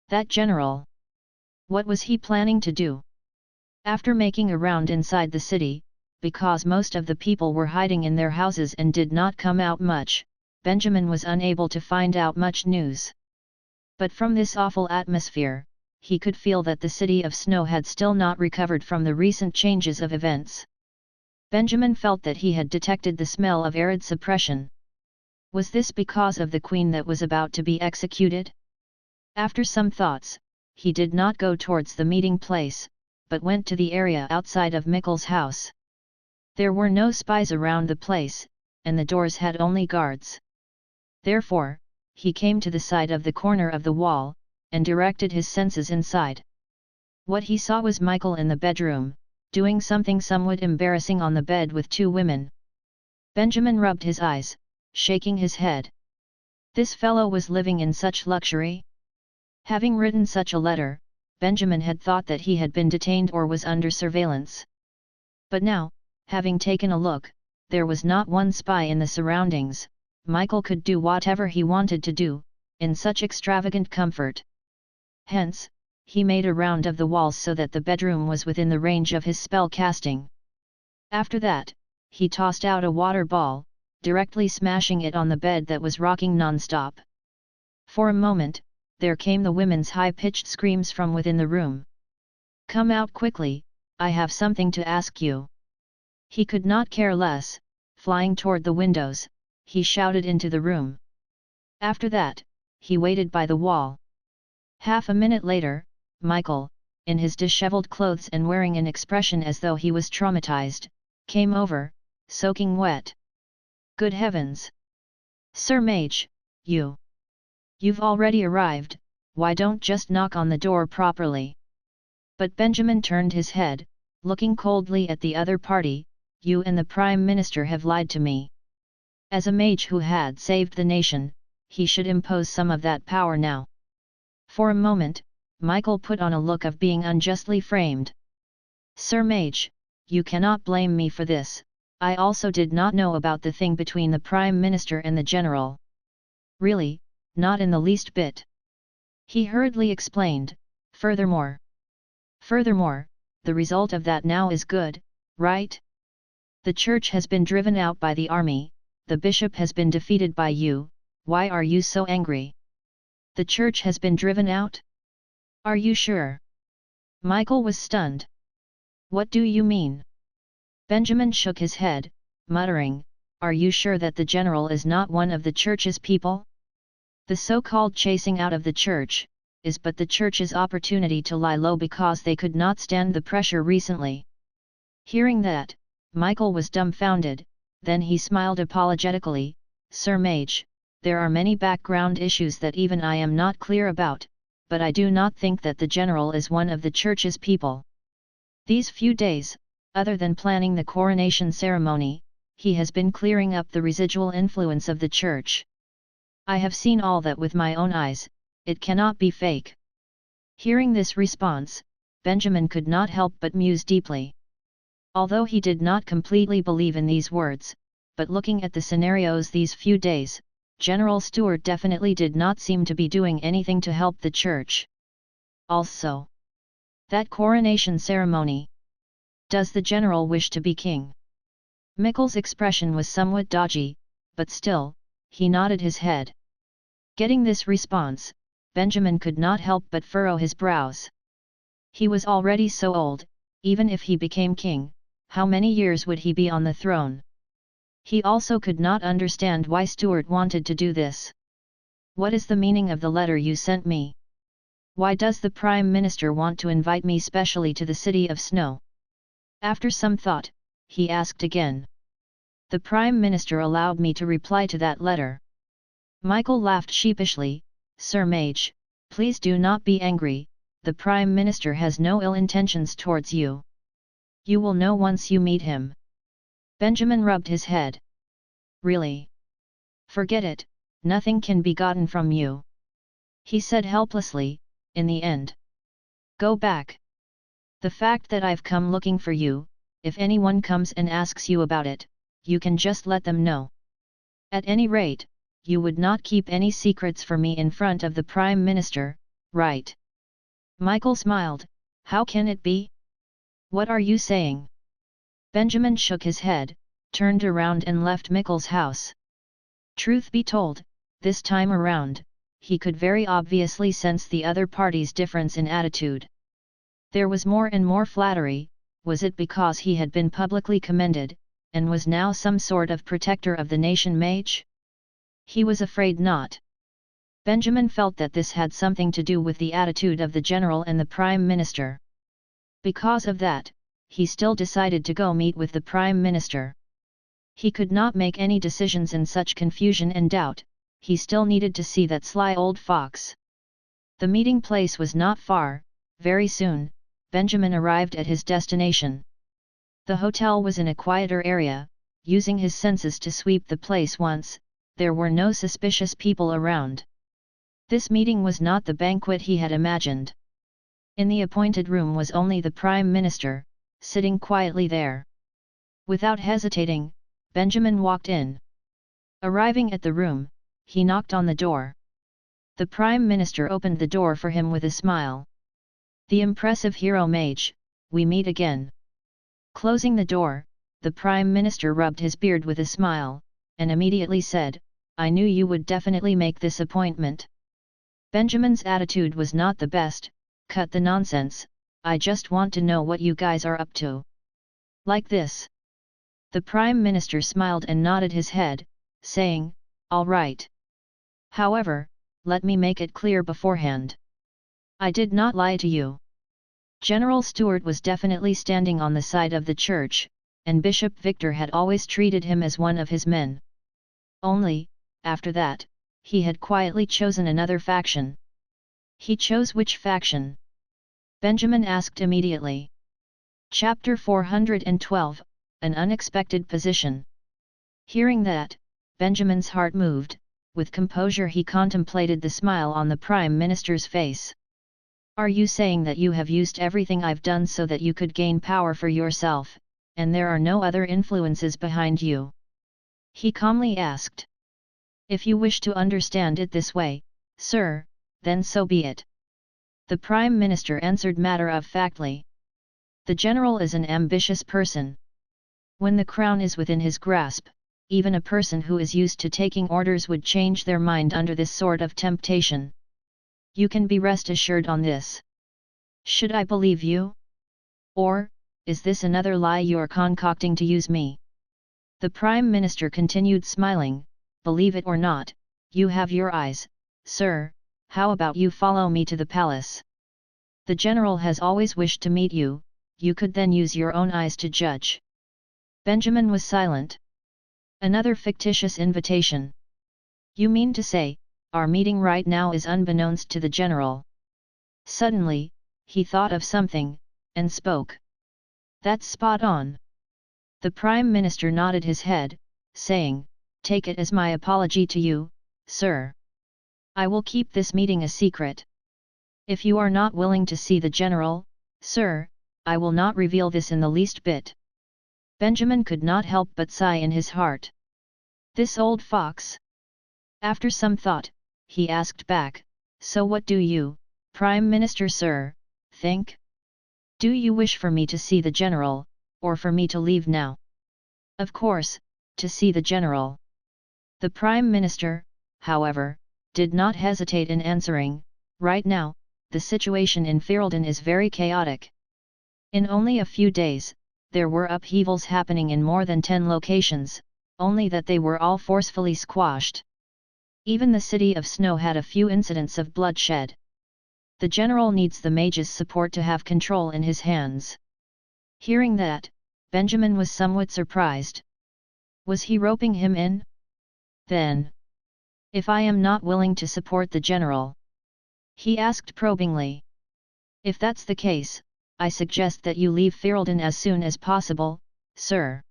That general. What was he planning to do? After making a round inside the city, because most of the people were hiding in their houses and did not come out much, Benjamin was unable to find out much news. But from this awful atmosphere, he could feel that the city of snow had still not recovered from the recent changes of events. Benjamin felt that he had detected the smell of arid suppression. Was this because of the queen that was about to be executed? After some thoughts, he did not go towards the meeting place, but went to the area outside of Mikkel's house. There were no spies around the place, and the doors had only guards. Therefore, he came to the side of the corner of the wall, and directed his senses inside. What he saw was Michael in the bedroom, doing something somewhat embarrassing on the bed with two women. Benjamin rubbed his eyes, shaking his head. This fellow was living in such luxury? Having written such a letter, Benjamin had thought that he had been detained or was under surveillance. But now, having taken a look, there was not one spy in the surroundings. Michael could do whatever he wanted to do, in such extravagant comfort. Hence, he made a round of the walls so that the bedroom was within the range of his spell casting. After that, he tossed out a water ball, directly smashing it on the bed that was rocking non-stop. For a moment, there came the women's high-pitched screams from within the room. "Come out quickly, I have something to ask you." He could not care less. Flying toward the windows, he shouted into the room. After that, he waited by the wall. Half a minute later, Michael, in his disheveled clothes and wearing an expression as though he was traumatized, came over, soaking wet. "Good heavens! Sir Mage, you've already arrived, why don't just knock on the door properly?" But Benjamin turned his head, looking coldly at the other party. "You and the Prime Minister have lied to me." As a mage who had saved the nation, he should impose some of that power now. For a moment, Michael put on a look of being unjustly framed. "Sir Mage, you cannot blame me for this. I also did not know about the thing between the Prime Minister and the General." "Really, not in the least bit," he hurriedly explained. Furthermore, the result of that now is good, right? The church has been driven out by the army, the bishop has been defeated by you. Why are you so angry?" "The church has been driven out? Are you sure?" Michael was stunned. "What do you mean?" Benjamin shook his head, muttering, "Are you sure that the general is not one of the church's people? The so-called chasing out of the church is but the church's opportunity to lie low because they could not stand the pressure recently." Hearing that, Michael was dumbfounded, then he smiled apologetically. "Sir Mage, there are many background issues that even I am not clear about, but I do not think that the general is one of the church's people. These few days, other than planning the coronation ceremony, he has been clearing up the residual influence of the church. I have seen all that with my own eyes, it cannot be fake." Hearing this response, Benjamin could not help but muse deeply. Although he did not completely believe in these words, but looking at the scenarios these few days, General Stewart definitely did not seem to be doing anything to help the church. Also, that coronation ceremony. Does the general wish to be king? Mikkel's expression was somewhat dodgy, but still, he nodded his head. Getting this response, Benjamin could not help but furrow his brows. He was already so old, even if he became king, how many years would he be on the throne? He also could not understand why Stewart wanted to do this. What is the meaning of the letter you sent me? Why does the Prime Minister want to invite me specially to the City of Snow? After some thought, he asked again. The Prime Minister allowed me to reply to that letter. Michael laughed sheepishly. Sir Mage, please do not be angry, the Prime Minister has no ill intentions towards you. You will know once you meet him. Benjamin rubbed his head. Really? Forget it, nothing can be gotten from you. He said helplessly, in the end. Go back. The fact that I've come looking for you, if anyone comes and asks you about it, you can just let them know. At any rate, you would not keep any secrets for me in front of the Prime Minister, right? Michael smiled. How can it be? What are you saying? Benjamin shook his head, turned around and left Mikkel's house. Truth be told, this time around, he could very obviously sense the other party's difference in attitude. There was more and more flattery. Was it because he had been publicly commended, and was now some sort of protector of the nation mage? He was afraid not. Benjamin felt that this had something to do with the attitude of the general and the Prime Minister. Because of that, he still decided to go meet with the Prime Minister. He could not make any decisions in such confusion and doubt, he still needed to see that sly old fox. The meeting place was not far. Very soon, Benjamin arrived at his destination. The hotel was in a quieter area. Using his senses to sweep the place once, there were no suspicious people around. This meeting was not the banquet he had imagined. In the appointed room was only the Prime Minister, sitting quietly there. Without hesitating, Benjamin walked in. Arriving at the room, he knocked on the door. The Prime Minister opened the door for him with a smile. The impressive hero mage, we meet again. Closing the door, the Prime Minister rubbed his beard with a smile, and immediately said, I knew you would definitely make this appointment. Benjamin's attitude was not the best. Cut the nonsense, I just want to know what you guys are up to. Like this. The Prime Minister smiled and nodded his head, saying, all right. However, let me make it clear beforehand. I did not lie to you. General Stewart was definitely standing on the side of the church, and Bishop Victor had always treated him as one of his men. Only, after that, he had quietly chosen another faction. He chose which faction? Benjamin asked immediately. Chapter 412, An Unexpected Position. Hearing that, Benjamin's heart moved. With composure he contemplated the smile on the Prime Minister's face. Are you saying that you have used everything I've done so that you could gain power for yourself, and there are no other influences behind you? He calmly asked. If you wish to understand it this way, sir, then so be it. The Prime Minister answered matter-of-factly. The general is an ambitious person. When the crown is within his grasp, even a person who is used to taking orders would change their mind under this sort of temptation. You can be rest assured on this. Should I believe you? Or, is this another lie you're concocting to use me? The Prime Minister continued smiling. Believe it or not, you have your eyes, sir. How about you follow me to the palace? The general has always wished to meet you, you could then use your own eyes to judge. Benjamin was silent. Another fictitious invitation. You mean to say, our meeting right now is unbeknownst to the general? Suddenly, he thought of something, and spoke. That's spot on. The Prime Minister nodded his head, saying, take it as my apology to you, sir. I will keep this meeting a secret. If you are not willing to see the general, sir, I will not reveal this in the least bit. Benjamin could not help but sigh in his heart. This old fox. After some thought, he asked back, "So what do you, Prime Minister Sir, think? Do you wish for me to see the general, or for me to leave now?" "Of course, to see the general." The Prime Minister, however, did not hesitate in answering, "Right now, the situation in Ferelden is very chaotic. In only a few days, there were upheavals happening in more than 10 locations, only that they were all forcefully squashed. Even the city of Snow had a few incidents of bloodshed. The general needs the mage's support to have control in his hands." Hearing that, Benjamin was somewhat surprised. Was he roping him in? "Then, if I am not willing to support the general?" he asked probingly. "If that's the case, I suggest that you leave Ferelden as soon as possible, sir."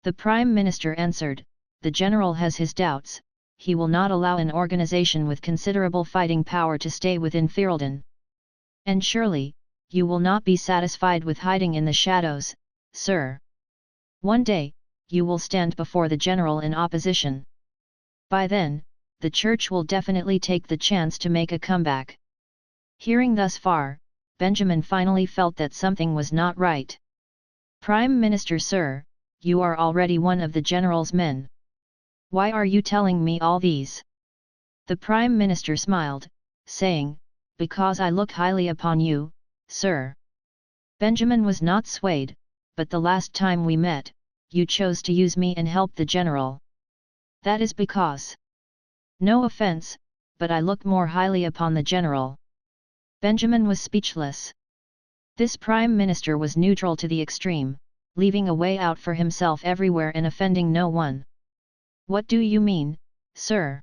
The Prime Minister answered, "The general has his doubts. He will not allow an organization with considerable fighting power to stay within Ferelden. And surely, you will not be satisfied with hiding in the shadows, sir. One day, you will stand before the general in opposition. By then, the church will definitely take the chance to make a comeback." Hearing thus far, Benjamin finally felt that something was not right. "Prime Minister Sir, you are already one of the general's men. Why are you telling me all these?" The Prime Minister smiled, saying, "Because I look highly upon you, sir." Benjamin was not swayed, "But the last time we met, you chose to use me and help the general. That is because—" "No offense, but I look more highly upon the general." Benjamin was speechless. This Prime Minister was neutral to the extreme, leaving a way out for himself everywhere and offending no one. "What do you mean, sir?"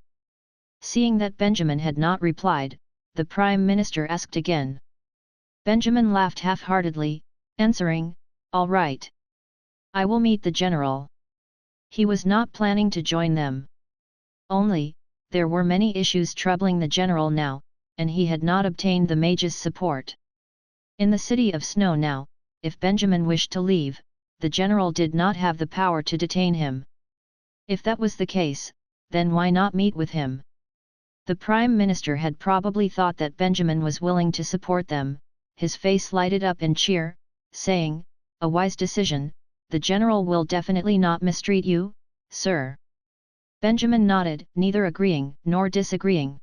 Seeing that Benjamin had not replied, the Prime Minister asked again. Benjamin laughed half-heartedly, answering, "All right. I will meet the general." He was not planning to join them. Only, there were many issues troubling the general now, and he had not obtained the mage's support. In the city of Snow now, if Benjamin wished to leave, the general did not have the power to detain him. If that was the case, then why not meet with him? The Prime Minister had probably thought that Benjamin was willing to support them. His face lighted up in cheer, saying, "A wise decision. The general will definitely not mistreat you, sir." Benjamin nodded, neither agreeing nor disagreeing.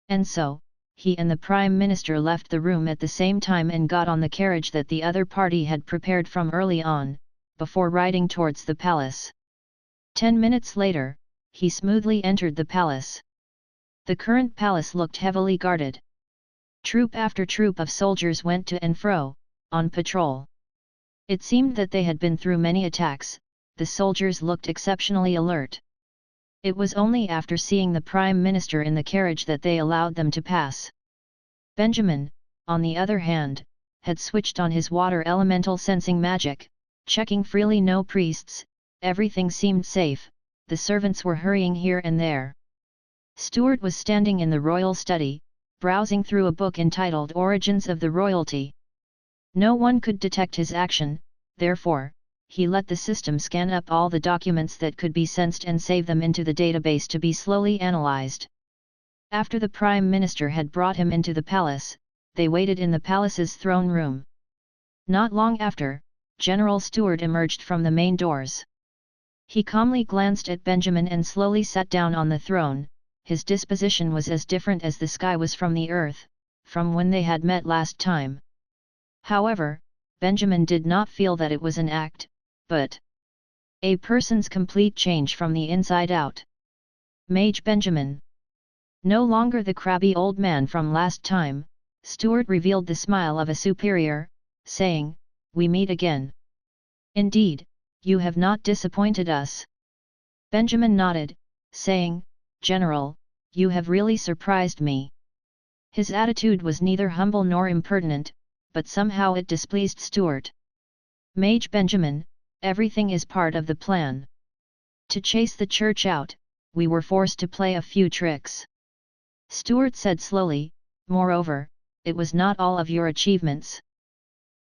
And so, he and the Prime Minister left the room at the same time and got on the carriage that the other party had prepared from early on, before riding towards the palace. 10 minutes later, he smoothly entered the palace. The current palace looked heavily guarded. Troop after troop of soldiers went to and fro, on patrol. It seemed that they had been through many attacks. The soldiers looked exceptionally alert. It was only after seeing the Prime Minister in the carriage that they allowed them to pass. Benjamin, on the other hand, had switched on his water elemental sensing magic, checking freely no priests. Everything seemed safe. The servants were hurrying here and there. Stuart was standing in the royal study, browsing through a book entitled Origins of the Royalty. No one could detect his action, therefore, he let the system scan up all the documents that could be sensed and save them into the database to be slowly analyzed. After the Prime Minister had brought him into the palace, they waited in the palace's throne room. Not long after, General Stuart emerged from the main doors. He calmly glanced at Benjamin and slowly sat down on the throne. His disposition was as different as the sky was from the earth, from when they had met last time. However, Benjamin did not feel that it was an act, but a person's complete change from the inside out. Mage Benjamin. No longer the crabby old man from last time, Stuart revealed the smile of a superior, saying, "We meet again. Indeed, you have not disappointed us." Benjamin nodded, saying, "General, you have really surprised me." His attitude was neither humble nor impertinent, but somehow it displeased Stuart. "Mage Benjamin, everything is part of the plan. To chase the church out, we were forced to play a few tricks." Stuart said slowly, "Moreover, it was not all of your achievements.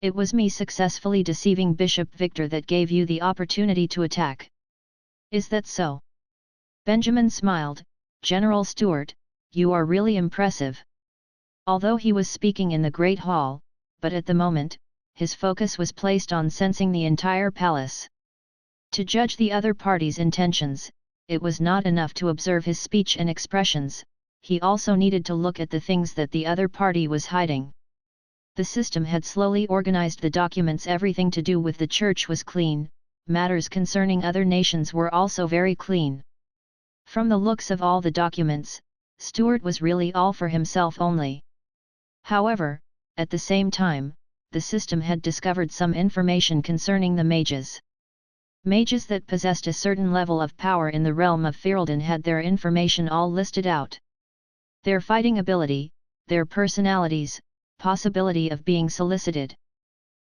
It was me successfully deceiving Bishop Victor that gave you the opportunity to attack. Is that so?" Benjamin smiled, "General Stuart, you are really impressive." Although he was speaking in the Great Hall, but at the moment, his focus was placed on sensing the entire palace. To judge the other party's intentions, it was not enough to observe his speech and expressions, he also needed to look at the things that the other party was hiding. The system had slowly organized the documents. Everything to do with the church was clean, matters concerning other nations were also very clean. From the looks of all the documents, Stuart was really all for himself only. However, at the same time, the system had discovered some information concerning the mages. Mages that possessed a certain level of power in the realm of Ferelden had their information all listed out. Their fighting ability, their personalities, possibility of being solicited.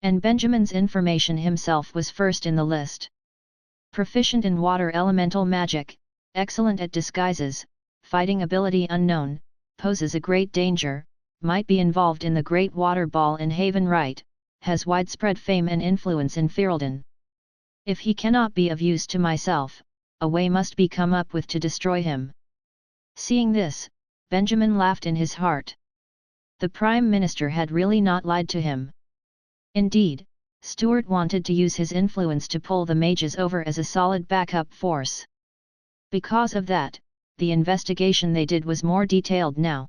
And Benjamin's information himself was first in the list. Proficient in water elemental magic, excellent at disguises, fighting ability unknown, poses a great danger, might be involved in the Great Water Ball in Haven Right, has widespread fame and influence in Ferelden. If he cannot be of use to myself, a way must be come up with to destroy him. Seeing this, Benjamin laughed in his heart. The Prime Minister had really not lied to him. Indeed, Stuart wanted to use his influence to pull the mages over as a solid backup force. Because of that, the investigation they did was more detailed now.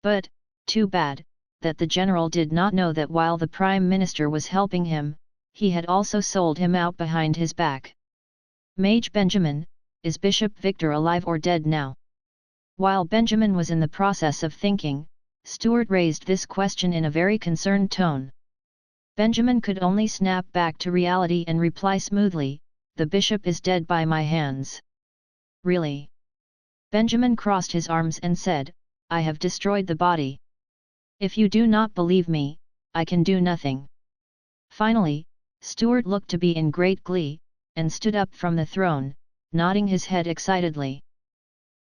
But, too bad, that the general did not know that while the Prime Minister was helping him, he had also sold him out behind his back. "Mage Benjamin, is Bishop Victor alive or dead now?" While Benjamin was in the process of thinking, Stuart raised this question in a very concerned tone. Benjamin could only snap back to reality and reply smoothly, "The bishop is dead by my hands." "Really?" Benjamin crossed his arms and said, "I have destroyed the body. If you do not believe me, I can do nothing." Finally, Stuart looked to be in great glee, and stood up from the throne, nodding his head excitedly.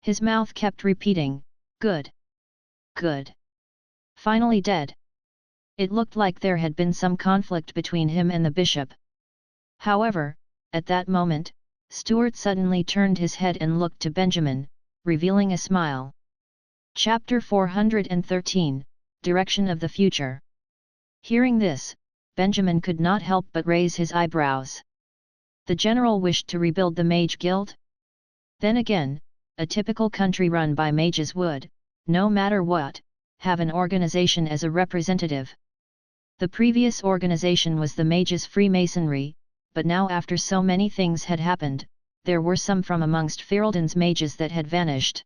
His mouth kept repeating, "Good. Good. Finally dead." It looked like there had been some conflict between him and the bishop. However, at that moment, Stuart suddenly turned his head and looked to Benjamin, revealing a smile. Chapter 413, Direction of the Future. Hearing this, Benjamin could not help but raise his eyebrows. The general wished to rebuild the Mage Guild? Then again, a typical country run by mages would, no matter what, have an organization as a representative. The previous organization was the Mages' Freemasonry, but now after so many things had happened, there were some from amongst Ferelden's mages that had vanished.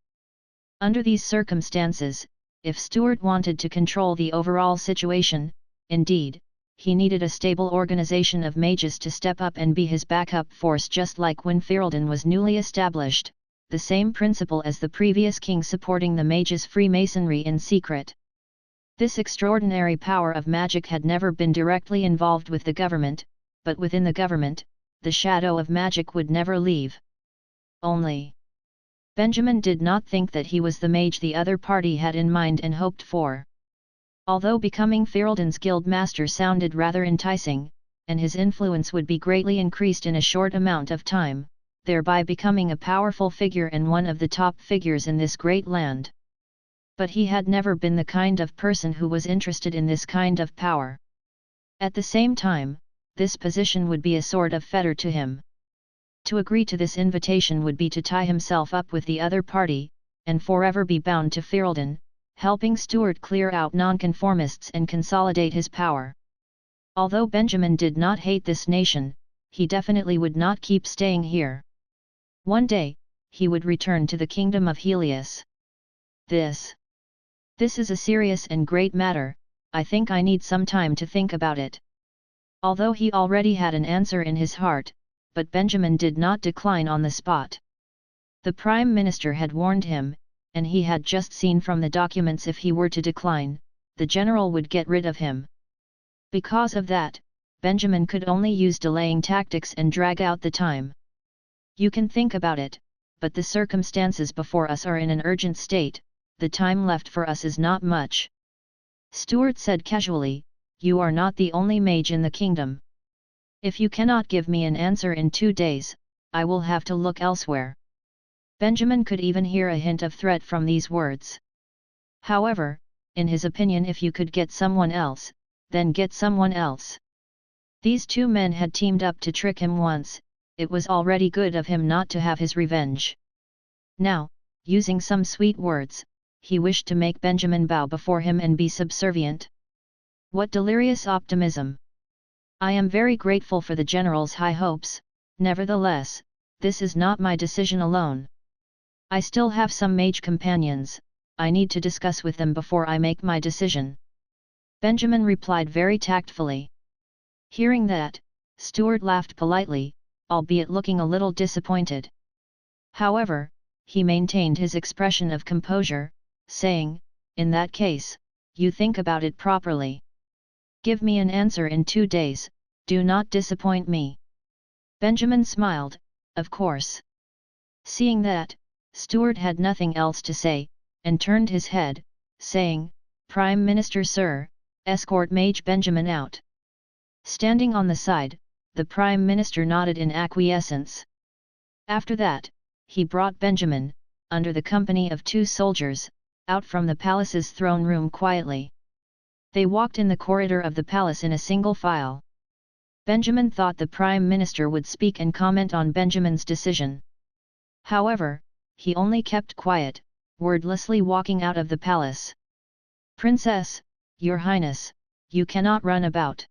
Under these circumstances, if Stuart wanted to control the overall situation, indeed, he needed a stable organization of mages to step up and be his backup force, just like when Ferelden was newly established, the same principle as the previous king supporting the mages' Freemasonry in secret. This extraordinary power of magic had never been directly involved with the government, but within the government, the shadow of magic would never leave. Only, Benjamin did not think that he was the mage the other party had in mind and hoped for. Although becoming Ferelden's guild master sounded rather enticing, and his influence would be greatly increased in a short amount of time, thereby becoming a powerful figure and one of the top figures in this great land. But he had never been the kind of person who was interested in this kind of power. At the same time, this position would be a sort of fetter to him. To agree to this invitation would be to tie himself up with the other party, and forever be bound to Ferelden, helping Stuart clear out nonconformists and consolidate his power. Although Benjamin did not hate this nation, he definitely would not keep staying here. One day, he would return to the Kingdom of Helius. This is a serious and great matter, I think I need some time to think about it. Although he already had an answer in his heart, but Benjamin did not decline on the spot. The Prime Minister had warned him, and he had just seen from the documents if he were to decline, the general would get rid of him. Because of that, Benjamin could only use delaying tactics and drag out the time. You can think about it, but the circumstances before us are in an urgent state, the time left for us is not much. Stuart said casually, "You are not the only mage in the kingdom. If you cannot give me an answer in 2 days, I will have to look elsewhere." Benjamin could even hear a hint of threat from these words. However, in his opinion, if you could get someone else, then get someone else. These two men had teamed up to trick him once, it was already good of him not to have his revenge. Now, using some sweet words, he wished to make Benjamin bow before him and be subservient. What delirious optimism! I am very grateful for the general's high hopes, nevertheless, this is not my decision alone. I still have some mage companions, I need to discuss with them before I make my decision. Benjamin replied very tactfully. Hearing that, Stuart laughed politely, albeit looking a little disappointed. However, he maintained his expression of composure, saying, "In that case, you think about it properly. Give me an answer in 2 days, do not disappoint me." Benjamin smiled, of course. Seeing that, Stuart had nothing else to say, and turned his head, saying, "Prime Minister sir, escort Mage Benjamin out." Standing on the side, the Prime Minister nodded in acquiescence. After that, he brought Benjamin, under the company of 2 soldiers, out from the palace's throne room quietly. They walked in the corridor of the palace in a single file. Benjamin thought the Prime Minister would speak and comment on Benjamin's decision. However, he only kept quiet, wordlessly walking out of the palace. "Princess, Your Highness, you cannot run about."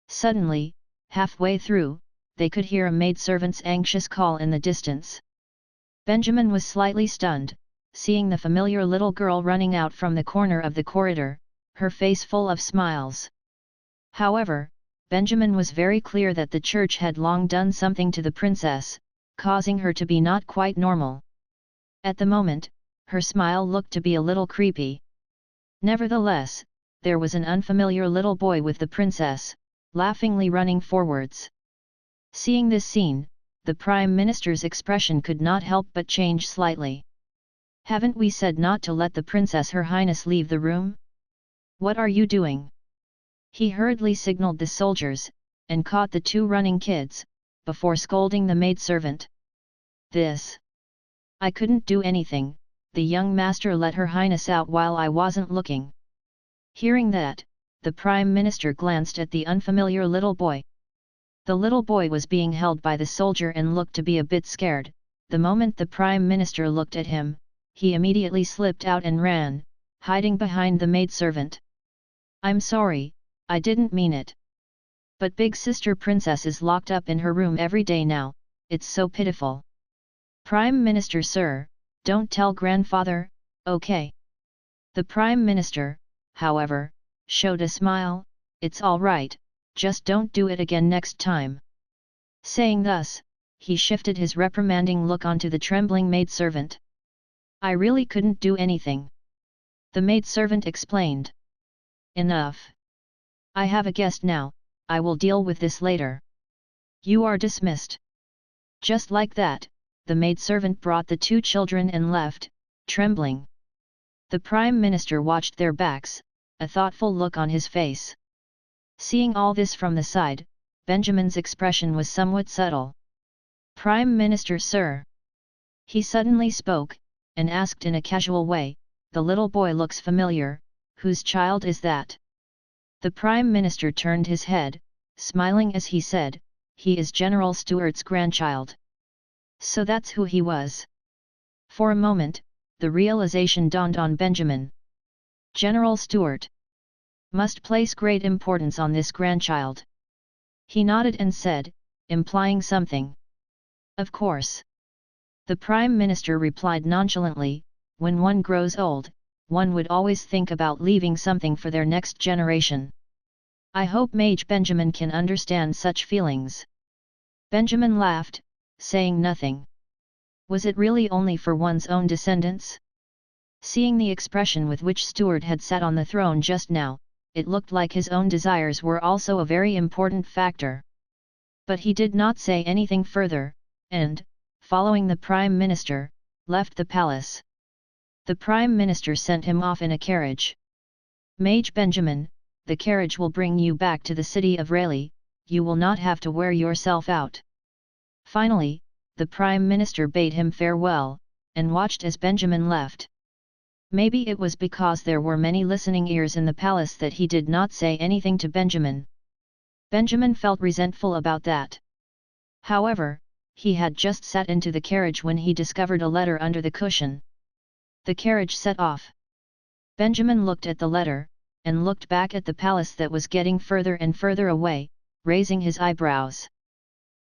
Suddenly, halfway through, they could hear a maidservant's anxious call in the distance. Benjamin was slightly stunned, seeing the familiar little girl running out from the corner of the corridor, her face full of smiles. However, Benjamin was very clear that the church had long done something to the princess, causing her to be not quite normal. At the moment, her smile looked to be a little creepy. Nevertheless, there was an unfamiliar little boy with the princess, laughingly running forwards. Seeing this scene, the Prime Minister's expression could not help but change slightly. "Haven't we said not to let the Princess Her Highness leave the room? What are you doing?" He hurriedly signaled the soldiers, and caught the 2 running kids, before scolding the maidservant. "I couldn't do anything, the young master let Her Highness out while I wasn't looking." Hearing that, the Prime Minister glanced at the unfamiliar little boy. The little boy was being held by the soldier and looked to be a bit scared. The moment the Prime Minister looked at him, he immediately slipped out and ran, hiding behind the maidservant. "I'm sorry, I didn't mean it. But big sister princess is locked up in her room every day now, it's so pitiful." "Prime Minister sir, don't tell grandfather, okay?" The Prime Minister, however, showed a smile, "It's all right, just don't do it again next time." Saying thus, he shifted his reprimanding look onto the trembling maidservant. "I really couldn't do anything," the maidservant explained. "Enough. I have a guest now, I will deal with this later. You are dismissed." Just like that, the maidservant brought the 2 children and left, trembling. The Prime Minister watched their backs, a thoughtful look on his face. Seeing all this from the side, Benjamin's expression was somewhat subtle. "Prime Minister sir." He suddenly spoke, and asked in a casual way, "The little boy looks familiar, whose child is that?" The Prime Minister turned his head, smiling as he said, "He is General Stuart's grandchild." So that's who he was. For a moment, the realization dawned on Benjamin. General Stuart must place great importance on this grandchild. He nodded and said, implying something. "Of course." The Prime Minister replied nonchalantly, "When one grows old, one would always think about leaving something for their next generation. I hope Mage Benjamin can understand such feelings." Benjamin laughed, saying nothing. Was it really only for one's own descendants? Seeing the expression with which Stuart had sat on the throne just now, it looked like his own desires were also a very important factor. But he did not say anything further, and, following the Prime Minister, left the palace. The Prime Minister sent him off in a carriage. "Mage Benjamin, the carriage will bring you back to the city of Rayleigh, you will not have to wear yourself out." Finally, the Prime Minister bade him farewell, and watched as Benjamin left. Maybe it was because there were many listening ears in the palace that he did not say anything to Benjamin. Benjamin felt resentful about that. However, he had just sat into the carriage when he discovered a letter under the cushion. The carriage set off. Benjamin looked at the letter, and looked back at the palace that was getting further and further away, raising his eyebrows.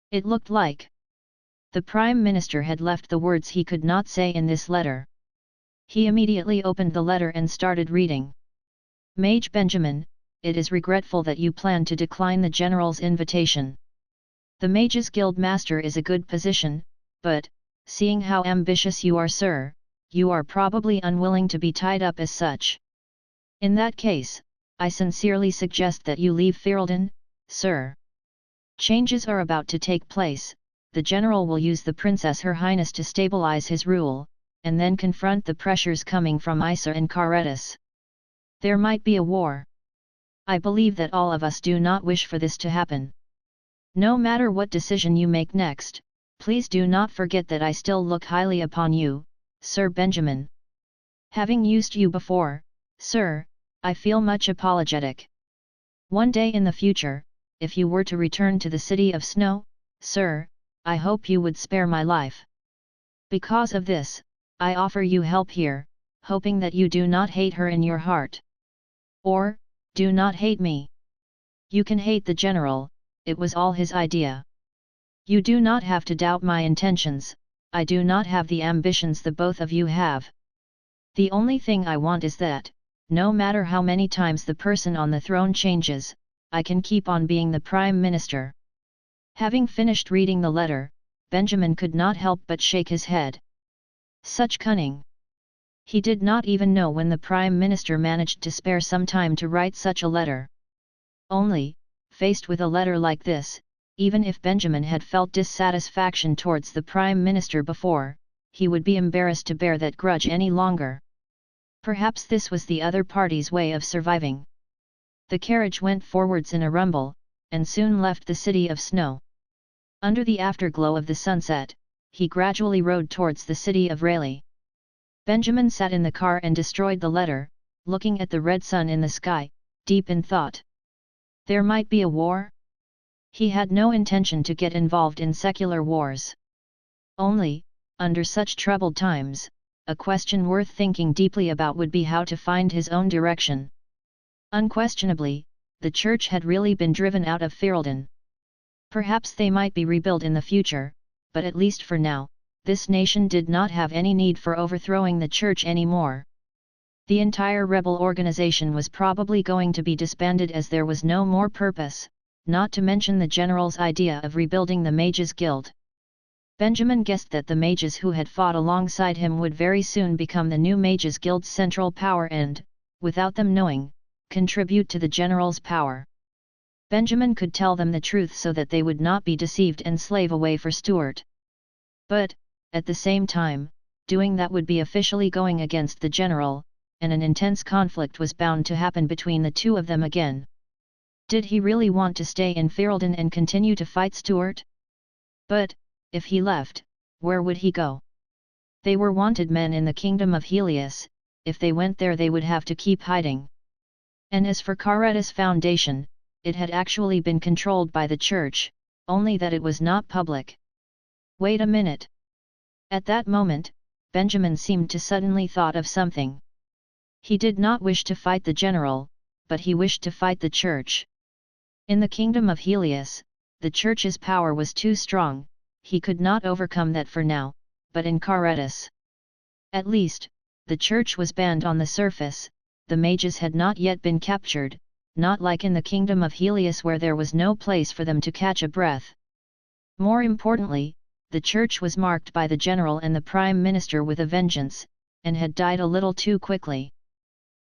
It looked like the Prime Minister had left the words he could not say in this letter. He immediately opened the letter and started reading. Mage Benjamin, it is regretful that you plan to decline the General's invitation. The Mages Guild Master is a good position, but, seeing how ambitious you are, sir, you are probably unwilling to be tied up as such. In that case, I sincerely suggest that you leave Ferelden, sir. Changes are about to take place. The General will use the Princess Her Highness to stabilize his rule, and then confront the pressures coming from Isa and Caretus. There might be a war. I believe that all of us do not wish for this to happen. No matter what decision you make next, please do not forget that I still look highly upon you, Sir Benjamin. Having used you before, sir, I feel much apologetic. One day in the future, if you were to return to the City of Snow, sir, I hope you would spare my life. Because of this, I offer you help here, hoping that you do not hate her in your heart. Or, do not hate me. You can hate the General, it was all his idea. You do not have to doubt my intentions, I do not have the ambitions the both of you have. The only thing I want is that, no matter how many times the person on the throne changes, I can keep on being the Prime Minister. Having finished reading the letter, Benjamin could not help but shake his head. Such cunning! He did not even know when the Prime Minister managed to spare some time to write such a letter. Only, faced with a letter like this, even if Benjamin had felt dissatisfaction towards the Prime Minister before, he would be embarrassed to bear that grudge any longer. Perhaps this was the other party's way of surviving. The carriage went forwards in a rumble, and soon left the City of Snow. Under the afterglow of the sunset, he gradually rode towards the city of Rayleigh. Benjamin sat in the car and destroyed the letter, looking at the red sun in the sky, deep in thought. There might be a war? He had no intention to get involved in secular wars. Only, under such troubled times, a question worth thinking deeply about would be how to find his own direction. Unquestionably, the Church had really been driven out of Ferelden. Perhaps they might be rebuilt in the future, but at least for now, this nation did not have any need for overthrowing the Church anymore. The entire rebel organization was probably going to be disbanded as there was no more purpose, not to mention the General's idea of rebuilding the Mages Guild. Benjamin guessed that the mages who had fought alongside him would very soon become the new Mages Guild's central power and, without them knowing, contribute to the General's power. Benjamin could tell them the truth so that they would not be deceived and slave away for Stuart. But, at the same time, doing that would be officially going against the General, and an intense conflict was bound to happen between the two of them again. Did he really want to stay in Ferelden and continue to fight Stuart? But, if he left, where would he go? They were wanted men in the Kingdom of Helius, if they went there they would have to keep hiding. And as for Caretus Foundation, it had actually been controlled by the Church, only that it was not public. Wait a minute. At that moment, Benjamin seemed to suddenly thought of something. He did not wish to fight the General, but he wished to fight the Church. In the Kingdom of Helius, the Church's power was too strong, he could not overcome that for now, but in Caretus. At least, the Church was banned on the surface, the mages had not yet been captured, not like in the Kingdom of Helius where there was no place for them to catch a breath. More importantly, the Church was marked by the General and the Prime Minister with a vengeance, and had died a little too quickly.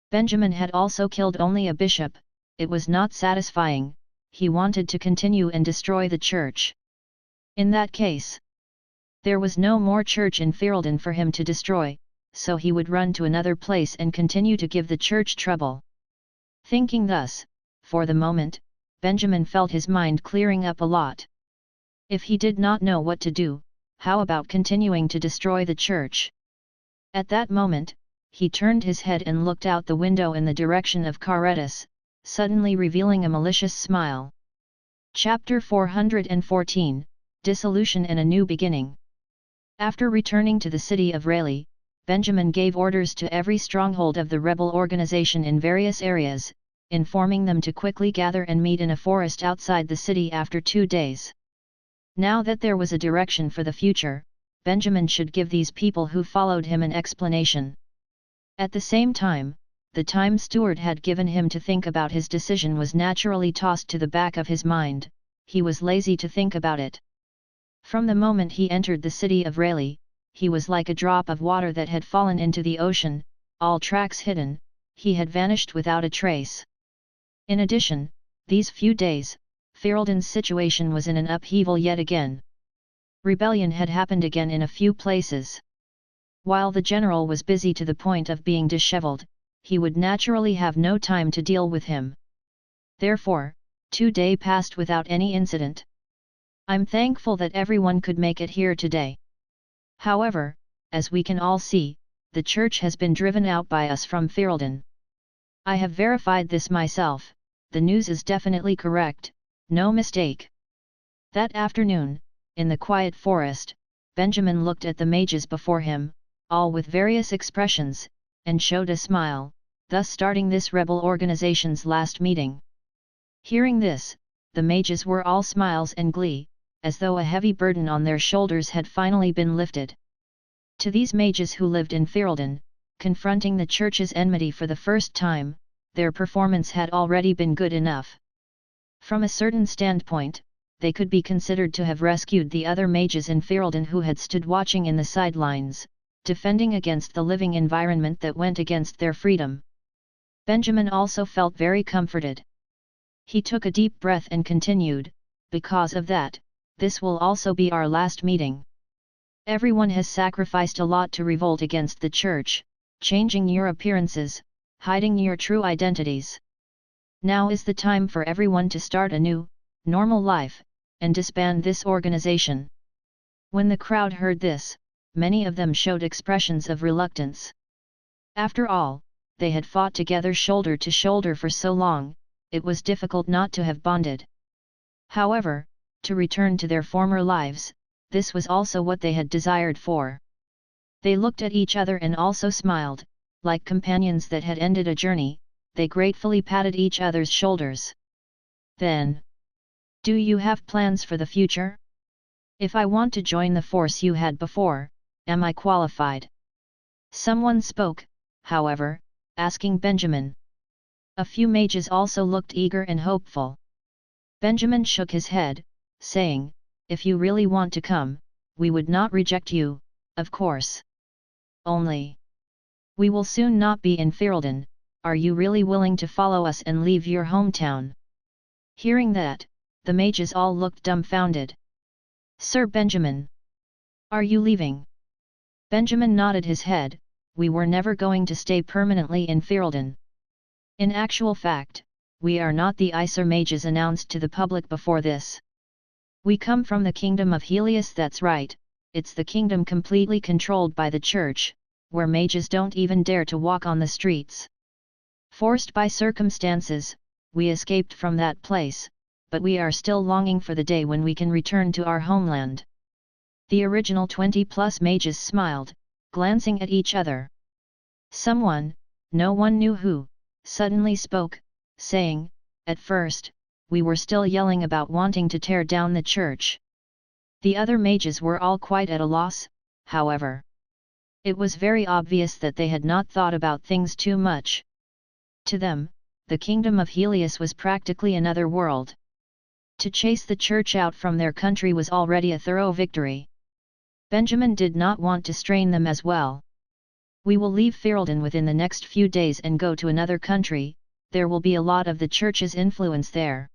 Benjamin had also killed only a bishop, it was not satisfying, he wanted to continue and destroy the Church. In that case, there was no more Church in Ferelden for him to destroy, so he would run to another place and continue to give the Church trouble. Thinking thus, for the moment, Benjamin felt his mind clearing up a lot. If he did not know what to do, how about continuing to destroy the Church? At that moment, he turned his head and looked out the window in the direction of Caretus, suddenly revealing a malicious smile. Chapter 414, Dissolution and a New Beginning. After returning to the city of Rayleigh, Benjamin gave orders to every stronghold of the rebel organization in various areas, informing them to quickly gather and meet in a forest outside the city after 2 days. Now that there was a direction for the future, Benjamin should give these people who followed him an explanation. At the same time, the time Stewart had given him to think about his decision was naturally tossed to the back of his mind. He was lazy to think about it. From the moment he entered the city of Rayleigh, he was like a drop of water that had fallen into the ocean, all tracks hidden. He had vanished without a trace. In addition, these few days, Ferelden's situation was in an upheaval yet again. Rebellion had happened again in a few places. While the general was busy to the point of being disheveled, he would naturally have no time to deal with him. Therefore, 2 days passed without any incident. I'm thankful that everyone could make it here today. However, as we can all see, the church has been driven out by us from Ferelden. I have verified this myself. The news is definitely correct, no mistake. That afternoon, in the quiet forest, Benjamin looked at the mages before him, all with various expressions, and showed a smile, thus starting this rebel organization's last meeting. Hearing this, the mages were all smiles and glee, as though a heavy burden on their shoulders had finally been lifted. To these mages who lived in Ferelden, confronting the church's enmity for the first time, their performance had already been good enough. From a certain standpoint, they could be considered to have rescued the other mages in Ferelden who had stood watching in the sidelines, defending against the living environment that went against their freedom. Benjamin also felt very comforted. He took a deep breath and continued, because of that, this will also be our last meeting. Everyone has sacrificed a lot to revolt against the church, changing your appearances, hiding your true identities. Now is the time for everyone to start a new, normal life, and disband this organization. When the crowd heard this, many of them showed expressions of reluctance. After all, they had fought together shoulder to shoulder for so long, it was difficult not to have bonded. However, to return to their former lives, this was also what they had desired for. They looked at each other and also smiled, like companions that had ended a journey. They gratefully patted each other's shoulders. Then, do you have plans for the future? If I want to join the force you had before, am I qualified? Someone spoke, however, asking Benjamin. A few mages also looked eager and hopeful. Benjamin shook his head, saying, if you really want to come, we would not reject you, of course. Only, we will soon not be in Ferelden. Are you really willing to follow us and leave your hometown? Hearing that, the mages all looked dumbfounded. Sir Benjamin, are you leaving? Benjamin nodded his head. We were never going to stay permanently in Ferelden. In actual fact, we are not the Iser mages announced to the public before this. We come from the Kingdom of Helius. That's right, it's the kingdom completely controlled by the church, where mages don't even dare to walk on the streets. Forced by circumstances, we escaped from that place, but we are still longing for the day when we can return to our homeland. The original 20+ mages smiled, glancing at each other. Someone, no one knew who, suddenly spoke, saying, at first, we were still yelling about wanting to tear down the church. The other mages were all quite at a loss, however. It was very obvious that they had not thought about things too much. To them, the Kingdom of Helius was practically another world. To chase the church out from their country was already a thorough victory. Benjamin did not want to strain them as well. We will leave Ferelden within the next few days and go to another country. There will be a lot of the church's influence there.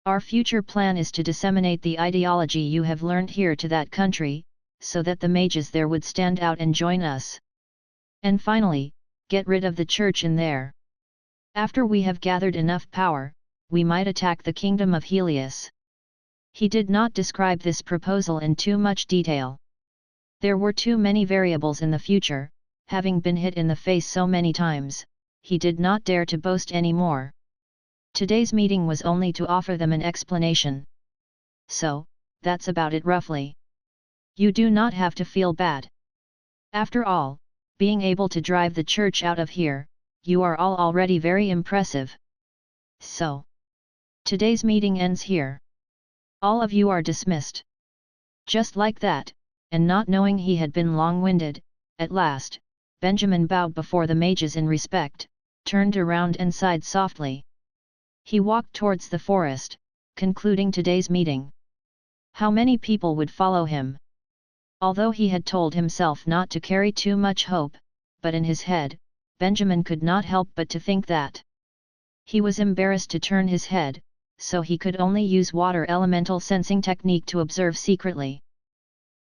Our future plan is to disseminate the ideology you have learned here to that country, so that the mages there would stand out and join us. And finally, get rid of the church in there. After we have gathered enough power, we might attack the Kingdom of Helius. He did not describe this proposal in too much detail. There were too many variables in the future, having been hit in the face so many times, he did not dare to boast any more. Today's meeting was only to offer them an explanation. So, that's about it roughly. You do not have to feel bad. After all, being able to drive the church out of here, you are all already very impressive. So, today's meeting ends here. All of you are dismissed. Just like that, and not knowing he had been long-winded, at last, Benjamin bowed before the mages in respect, turned around and sighed softly. He walked towards the forest, concluding today's meeting. How many people would follow him? Although he had told himself not to carry too much hope, but in his head, Benjamin could not help but to think that. He was embarrassed to turn his head, so he could only use water elemental sensing technique to observe secretly.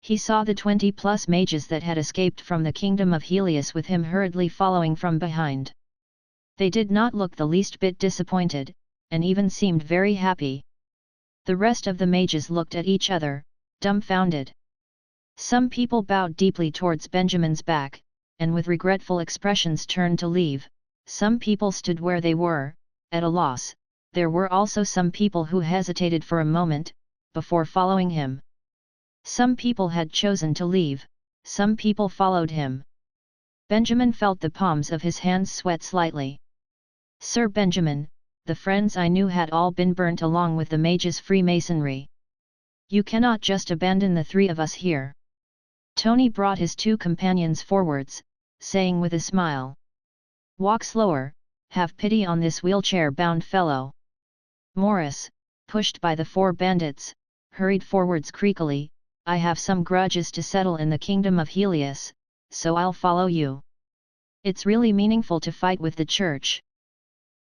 He saw the 20+ mages that had escaped from the Kingdom of Helius with him hurriedly following from behind. They did not look the least bit disappointed, and even seemed very happy. The rest of the mages looked at each other, dumbfounded. Some people bowed deeply towards Benjamin's back, and with regretful expressions turned to leave. Some people stood where they were, at a loss. There were also some people who hesitated for a moment, before following him. Some people had chosen to leave, some people followed him. Benjamin felt the palms of his hands sweat slightly. Sir Benjamin, the friends I knew had all been burnt along with the mages' Freemasonry. You cannot just abandon the three of us here. Tony brought his two companions forwards, saying with a smile. Walk slower, have pity on this wheelchair-bound fellow. Morris, pushed by the four bandits, hurried forwards creakily. I have some grudges to settle in the Kingdom of Helius, so I'll follow you. It's really meaningful to fight with the church.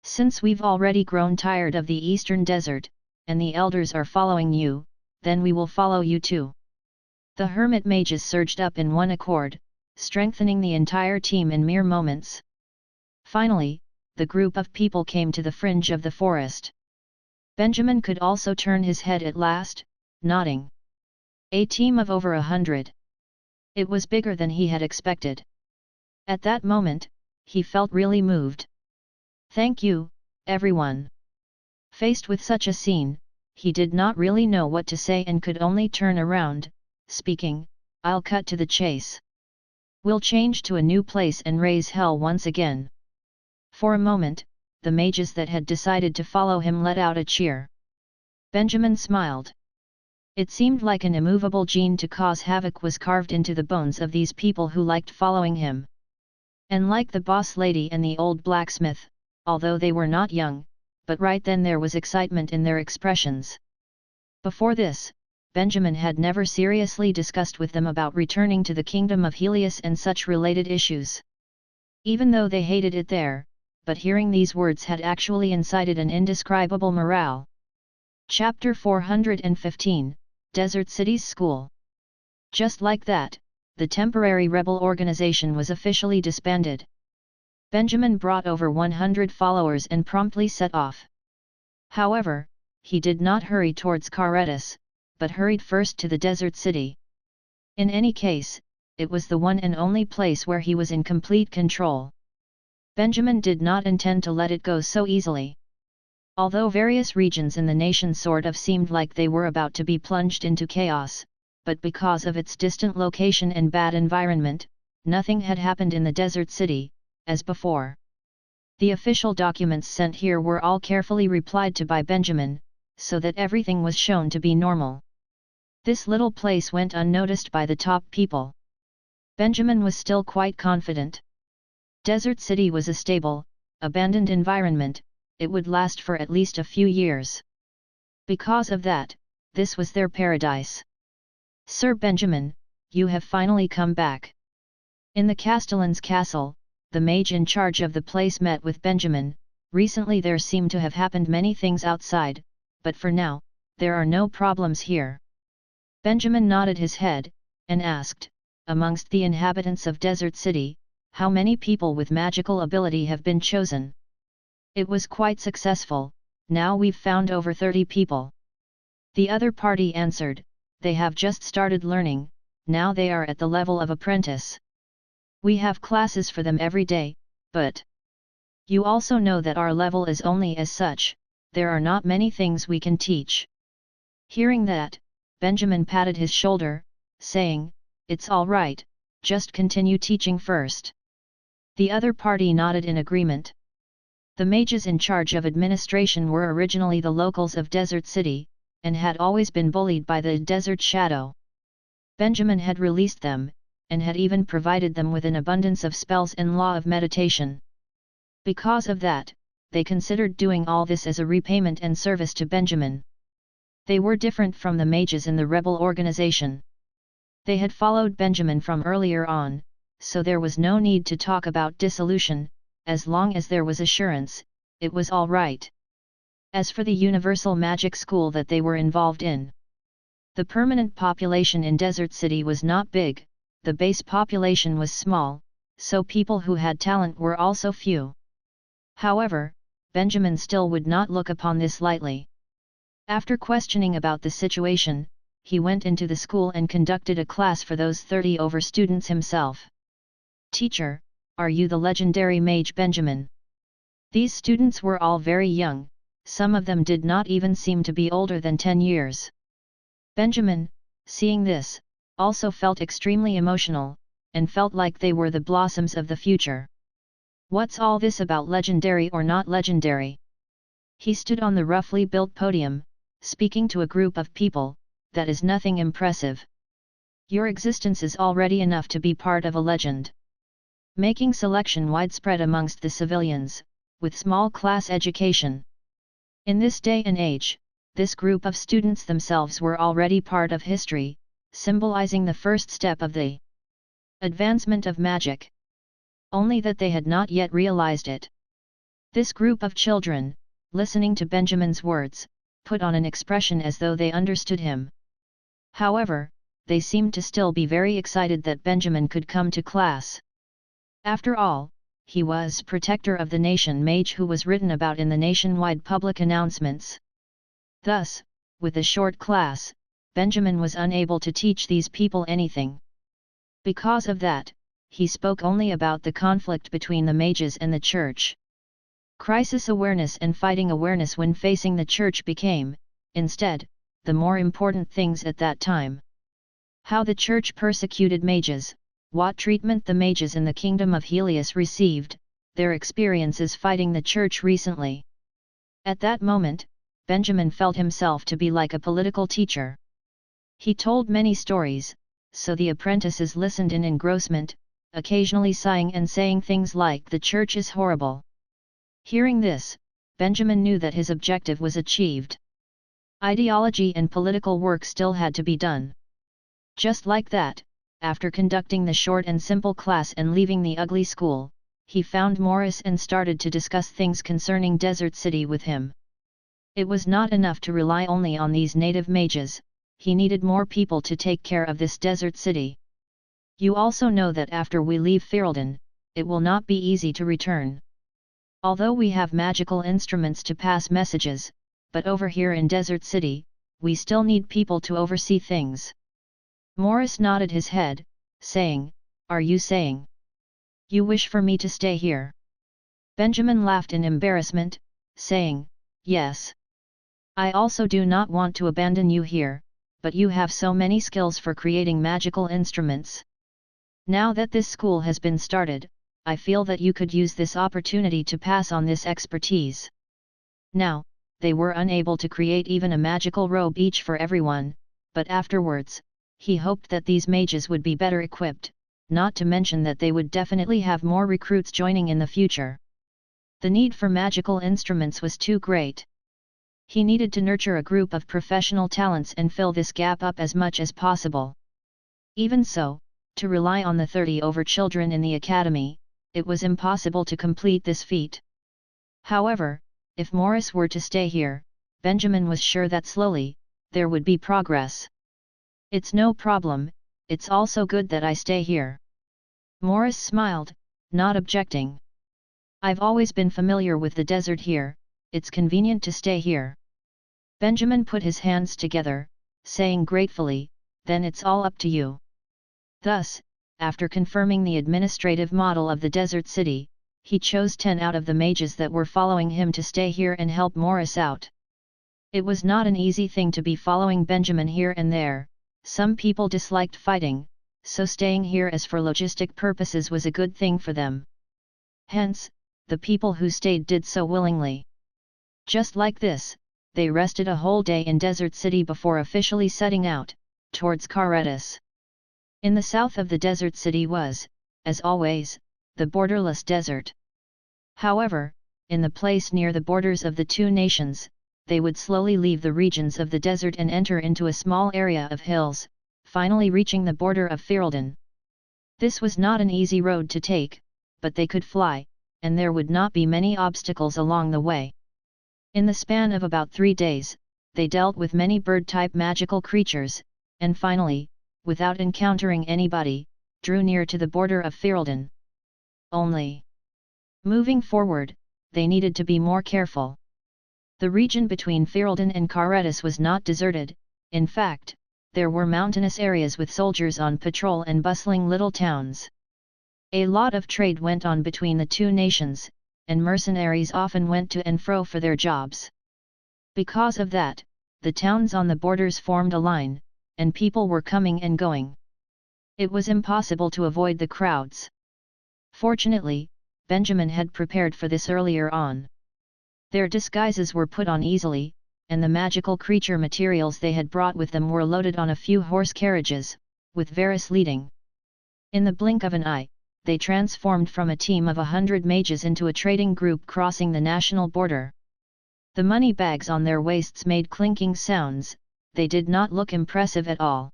Since we've already grown tired of the eastern desert, and the elders are following you, then we will follow you too. The hermit mages surged up in one accord, strengthening the entire team in mere moments. Finally, the group of people came to the fringe of the forest. Benjamin could also turn his head at last, nodding. A team of over 100. It was bigger than he had expected. At that moment, he felt really moved. Thank you, everyone. Faced with such a scene, he did not really know what to say and could only turn around, speaking, I'll cut to the chase. We'll change to a new place and raise hell once again. For a moment, the mages that had decided to follow him let out a cheer. Benjamin smiled. It seemed like an immovable gene to cause havoc was carved into the bones of these people who liked following him. And like the boss lady and the old blacksmith, although they were not young, but right then there was excitement in their expressions. Before this, Benjamin had never seriously discussed with them about returning to the Kingdom of Helius and such related issues. Even though they hated it there, but hearing these words had actually incited an indescribable morale. Chapter 415, Desert Cities School. Just like that, the temporary rebel organization was officially disbanded. Benjamin brought over 100 followers and promptly set off. However, he did not hurry towards Caretas, but hurried first to the desert city. In any case, it was the one and only place where he was in complete control. Benjamin did not intend to let it go so easily. Although various regions in the nation sort of seemed like they were about to be plunged into chaos, but because of its distant location and bad environment, nothing had happened in the desert city, as before. The official documents sent here were all carefully replied to by Benjamin, so that everything was shown to be normal. This little place went unnoticed by the top people. Benjamin was still quite confident. Desert City was a stable, abandoned environment. It would last for at least a few years. Because of that, this was their paradise. Sir Benjamin, you have finally come back. In the Castellan's castle, the mage in charge of the place met with Benjamin. Recently there seemed to have happened many things outside, but for now, there are no problems here. Benjamin nodded his head, and asked, amongst the inhabitants of Desert City, how many people with magical ability have been chosen? It was quite successful, now we've found over 30 people. The other party answered, they have just started learning, now they are at the level of apprentice. We have classes for them every day, but you also know that our level is only as such, there are not many things we can teach. Hearing that, Benjamin patted his shoulder, saying, "It's all right, just continue teaching first." The other party nodded in agreement. The mages in charge of administration were originally the locals of Desert City, and had always been bullied by the Desert Shadow. Benjamin had released them, and had even provided them with an abundance of spells and law of meditation. Because of that, they considered doing all this as a repayment and service to Benjamin. They were different from the mages in the rebel organization. They had followed Benjamin from earlier on, so there was no need to talk about dissolution, as long as there was assurance, it was all right. As for the universal magic school that they were involved in, the permanent population in Desert City was not big, the base population was small, so people who had talent were also few. However, Benjamin still would not look upon this lightly. After questioning about the situation, he went into the school and conducted a class for those 30 over students himself. "Teacher, are you the legendary mage Benjamin?" These students were all very young, some of them did not even seem to be older than 10 years. Benjamin, seeing this, also felt extremely emotional, and felt like they were the blossoms of the future. "What's all this about legendary or not legendary?" He stood on the roughly built podium, speaking to a group of people, "That is nothing impressive. Your existence is already enough to be part of a legend." Making selection widespread amongst the civilians, with small class education. In this day and age, this group of students themselves were already part of history, symbolizing the first step of the advancement of magic. Only that they had not yet realized it. This group of children, listening to Benjamin's words, put on an expression as though they understood him. However, they seemed to still be very excited that Benjamin could come to class. After all, he was protector of the nation mage who was written about in the nationwide public announcements. Thus, with a short class, Benjamin was unable to teach these people anything. Because of that, he spoke only about the conflict between the mages and the church. Crisis awareness and fighting awareness when facing the church became, instead, the more important things at that time. How the church persecuted mages, what treatment the mages in the Kingdom of Helius received, their experiences fighting the church recently. At that moment, Benjamin felt himself to be like a political teacher. He told many stories, so the apprentices listened in engrossment, occasionally sighing and saying things like "the church is horrible." Hearing this, Benjamin knew that his objective was achieved. Ideology and political work still had to be done. Just like that, after conducting the short and simple class and leaving the ugly school, he found Morris and started to discuss things concerning Desert City with him. It was not enough to rely only on these native mages, he needed more people to take care of this Desert City. "You also know that after we leave Ferelden, it will not be easy to return. Although we have magical instruments to pass messages, but over here in Desert City, we still need people to oversee things." Morris nodded his head, saying, "Are you saying you wish for me to stay here?" Benjamin laughed in embarrassment, saying, "Yes. I also do not want to abandon you here, but you have so many skills for creating magical instruments. Now that this school has been started, I feel that you could use this opportunity to pass on this expertise." Now, they were unable to create even a magical robe each for everyone, but afterwards, he hoped that these mages would be better equipped, not to mention that they would definitely have more recruits joining in the future. The need for magical instruments was too great. He needed to nurture a group of professional talents and fill this gap up as much as possible. Even so, to rely on the 30 over children in the academy, it was impossible to complete this feat. However, if Morris were to stay here, Benjamin was sure that slowly, there would be progress. "It's no problem, it's also good that I stay here." Morris smiled, not objecting. "I've always been familiar with the desert here, it's convenient to stay here." Benjamin put his hands together, saying gratefully, "Then it's all up to you." Thus, after confirming the administrative model of the desert city, he chose 10 out of the mages that were following him to stay here and help Morris out. It was not an easy thing to be following Benjamin here and there. Some people disliked fighting, so staying here as for logistic purposes was a good thing for them. Hence, the people who stayed did so willingly. Just like this, they rested a whole day in Desert City before officially setting out towards Karetas. In the south of the Desert City was, as always, the borderless desert. However, in the place near the borders of the two nations, they would slowly leave the regions of the desert and enter into a small area of hills, finally reaching the border of Ferelden. This was not an easy road to take, but they could fly, and there would not be many obstacles along the way. In the span of about 3 days, they dealt with many bird-type magical creatures, and finally, without encountering anybody, drew near to the border of Ferelden. Only, moving forward, they needed to be more careful. The region between Ferelden and Karetas was not deserted. In fact, there were mountainous areas with soldiers on patrol and bustling little towns. A lot of trade went on between the two nations, and mercenaries often went to and fro for their jobs. Because of that, the towns on the borders formed a line, and people were coming and going. It was impossible to avoid the crowds. Fortunately, Benjamin had prepared for this earlier on. Their disguises were put on easily, and the magical creature materials they had brought with them were loaded on a few horse carriages, with Varus leading. In the blink of an eye, they transformed from a team of 100 mages into a trading group crossing the national border. The money bags on their waists made clinking sounds. They did not look impressive at all.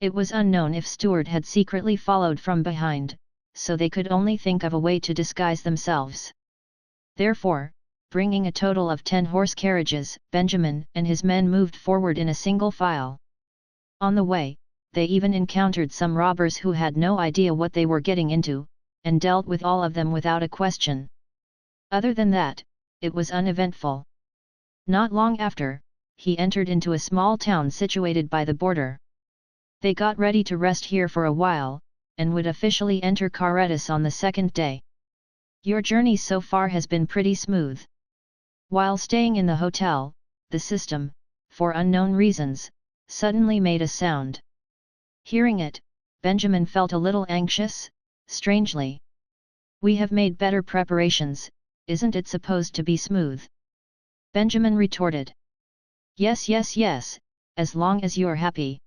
It was unknown if Stuart had secretly followed from behind, so they could only think of a way to disguise themselves. Therefore, bringing a total of 10 horse carriages, Benjamin and his men moved forward in a single file. On the way, they even encountered some robbers who had no idea what they were getting into, and dealt with all of them without a question. Other than that, it was uneventful. Not long after, he entered into a small town situated by the border. They got ready to rest here for a while, and would officially enter Karetas on the second day. Your journey so far has been pretty smooth. While staying in the hotel, the system, for unknown reasons, suddenly made a sound. Hearing it, Benjamin felt a little anxious. Strangely. We have made better preparations, isn't it supposed to be smooth? Benjamin retorted. Yes, as long as you're happy.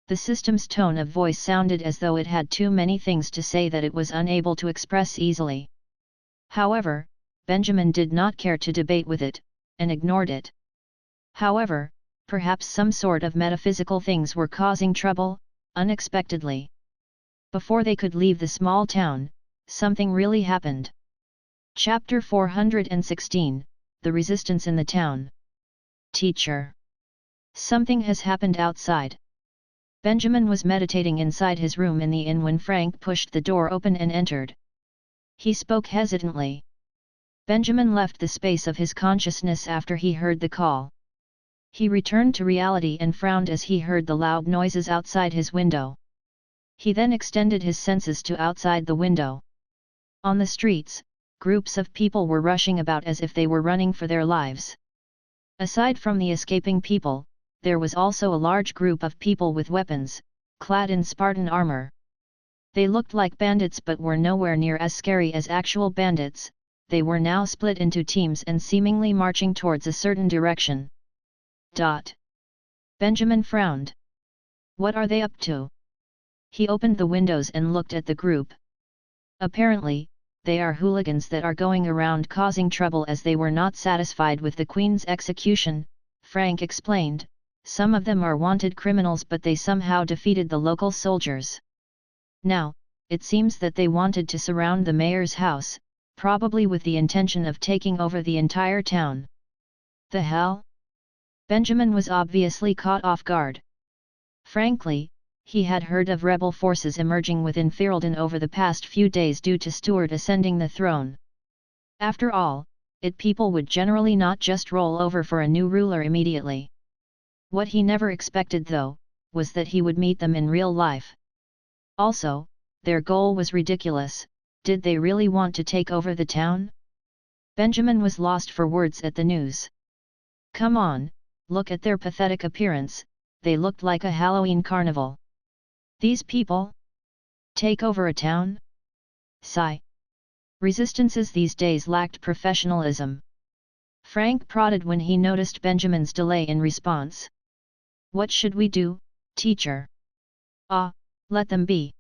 The system's tone of voice sounded as though it had too many things to say that it was unable to express easily. However, Benjamin did not care to debate with it, and ignored it. However, perhaps some sort of metaphysical things were causing trouble, unexpectedly. Before they could leave the small town, something really happened. Chapter 416, The Resistance in the Town. Teacher. Something has happened outside. Benjamin was meditating inside his room in the inn when Frank pushed the door open and entered. He spoke hesitantly. Benjamin left the space of his consciousness after he heard the call. He returned to reality and frowned as he heard the loud noises outside his window. He then extended his senses to outside the window. On the streets, groups of people were rushing about as if they were running for their lives. Aside from the escaping people, there was also a large group of people with weapons, clad in Spartan armor. They looked like bandits but were nowhere near as scary as actual bandits. They were now split into teams and seemingly marching towards a certain direction. Benjamin frowned. What are they up to? He opened the windows and looked at the group. Apparently, they are hooligans that are going around causing trouble as they were not satisfied with the Queen's execution, Frank explained. Some of them are wanted criminals but they somehow defeated the local soldiers. Now, it seems that they wanted to surround the mayor's house, probably with the intention of taking over the entire town. The hell? Benjamin was obviously caught off guard. Frankly, he had heard of rebel forces emerging within Ferelden over the past few days due to Stuart ascending the throne. After all, people would generally not just roll over for a new ruler immediately. What he never expected though, was that he would meet them in real life. Also, Their goal was ridiculous. Did they really want to take over the town? Benjamin was lost for words at the news. Come on, look at their pathetic appearance, they looked like a Halloween carnival. These people? Take over a town? Sigh. Resistances these days lacked professionalism. Frank prodded when he noticed Benjamin's delay in response. What should we do, teacher? Ah, let them be.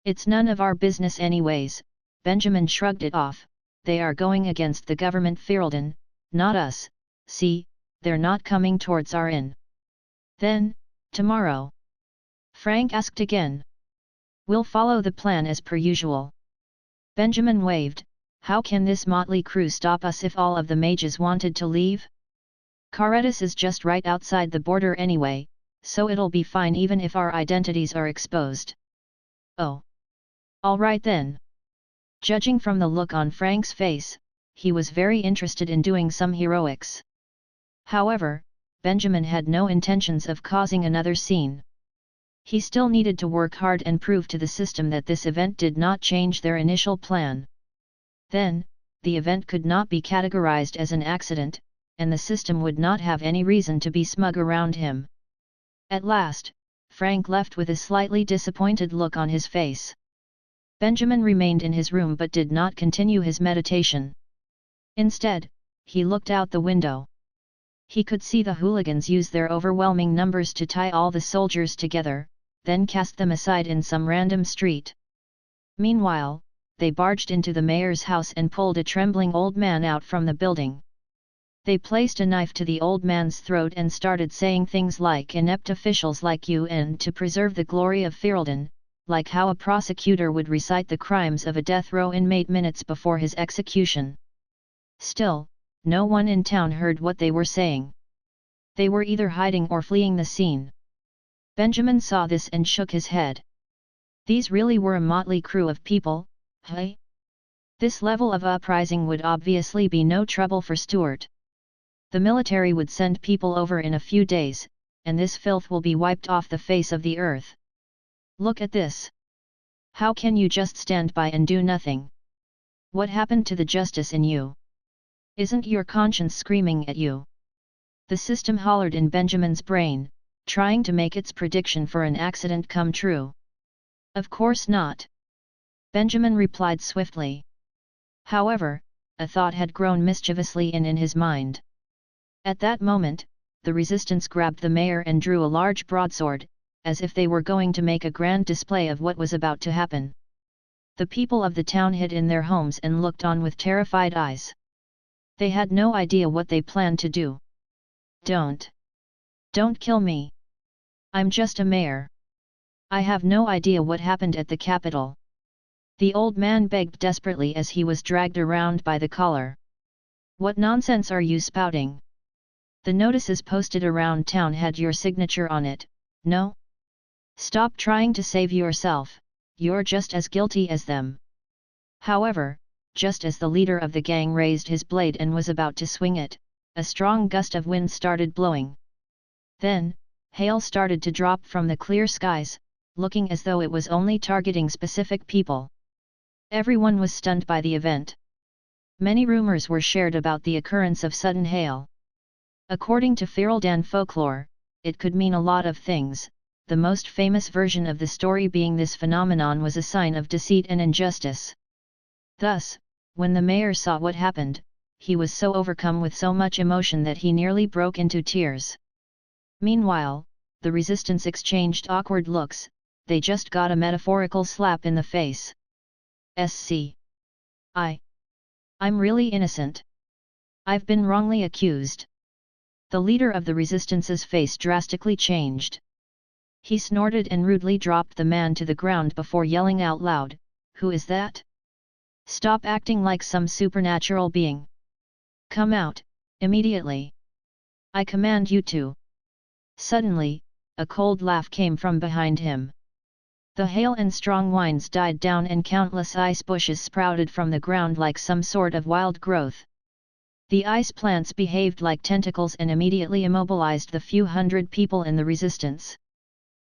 It's none of our business anyways. Benjamin shrugged it off. They are going against the government Ferelden, not us. See, they're not coming towards our inn. Then, tomorrow? Frank asked again. We'll follow the plan as per usual. Benjamin waved. How can this motley crew stop us if all of the mages wanted to leave? Caretus is just right outside the border anyway, so it'll be fine even if our identities are exposed. Oh. All right then. Judging from the look on Frank's face, he was very interested in doing some heroics. However, Benjamin had no intentions of causing another scene. He still needed to work hard and prove to the system that this event did not change their initial plan. Then, the event could not be categorized as an accident, and the system would not have any reason to be smug around him. At last, Frank left with a slightly disappointed look on his face. Benjamin remained in his room but did not continue his meditation. Instead, he looked out the window. He could see the hooligans use their overwhelming numbers to tie all the soldiers together, then cast them aside in some random street. Meanwhile, they barged into the mayor's house and pulled a trembling old man out from the building. They placed a knife to the old man's throat and started saying things like inept officials like you and to preserve the glory of Ferelden, like how a prosecutor would recite the crimes of a death row inmate minutes before his execution. Still, no one in town heard what they were saying. They were either hiding or fleeing the scene. Benjamin saw this and shook his head. These really were a motley crew of people, hey? This level of uprising would obviously be no trouble for Stuart. The military would send people over in a few days, and this filth will be wiped off the face of the earth. Look at this. How can you just stand by and do nothing? What happened to the justice in you? Isn't your conscience screaming at you? The system hollered in Benjamin's brain, trying to make its prediction for an accident come true. Of course not. Benjamin replied swiftly. However, a thought had grown mischievously in his mind. At that moment, the resistance grabbed the mayor and drew a large broadsword, as if they were going to make a grand display of what was about to happen. The people of the town hid in their homes and looked on with terrified eyes. They had no idea what they planned to do. Don't kill me. I'm just a mayor. I have no idea what happened at the capital. The old man begged desperately as he was dragged around by the collar. What nonsense are you spouting? The notices posted around town had your signature on it, no? Stop trying to save yourself, you're just as guilty as them. However, just as the leader of the gang raised his blade and was about to swing it, a strong gust of wind started blowing. Then, hail started to drop from the clear skies, looking as though it was only targeting specific people. Everyone was stunned by the event. Many rumors were shared about the occurrence of sudden hail. According to Ferelden folklore, it could mean a lot of things, the most famous version of the story being this phenomenon was a sign of deceit and injustice. Thus, when the mayor saw what happened, he was so overcome with so much emotion that he nearly broke into tears. Meanwhile, the resistance exchanged awkward looks, they just got a metaphorical slap in the face. I'm really innocent. I've been wrongly accused. The leader of the resistance's face drastically changed. He snorted and rudely dropped the man to the ground before yelling out loud, "Who is that? Stop acting like some supernatural being. Come out, immediately. I command you to." Suddenly, a cold laugh came from behind him. The hail and strong winds died down and countless ice bushes sprouted from the ground like some sort of wild growth. The ice plants behaved like tentacles and immediately immobilized the few hundred people in the resistance.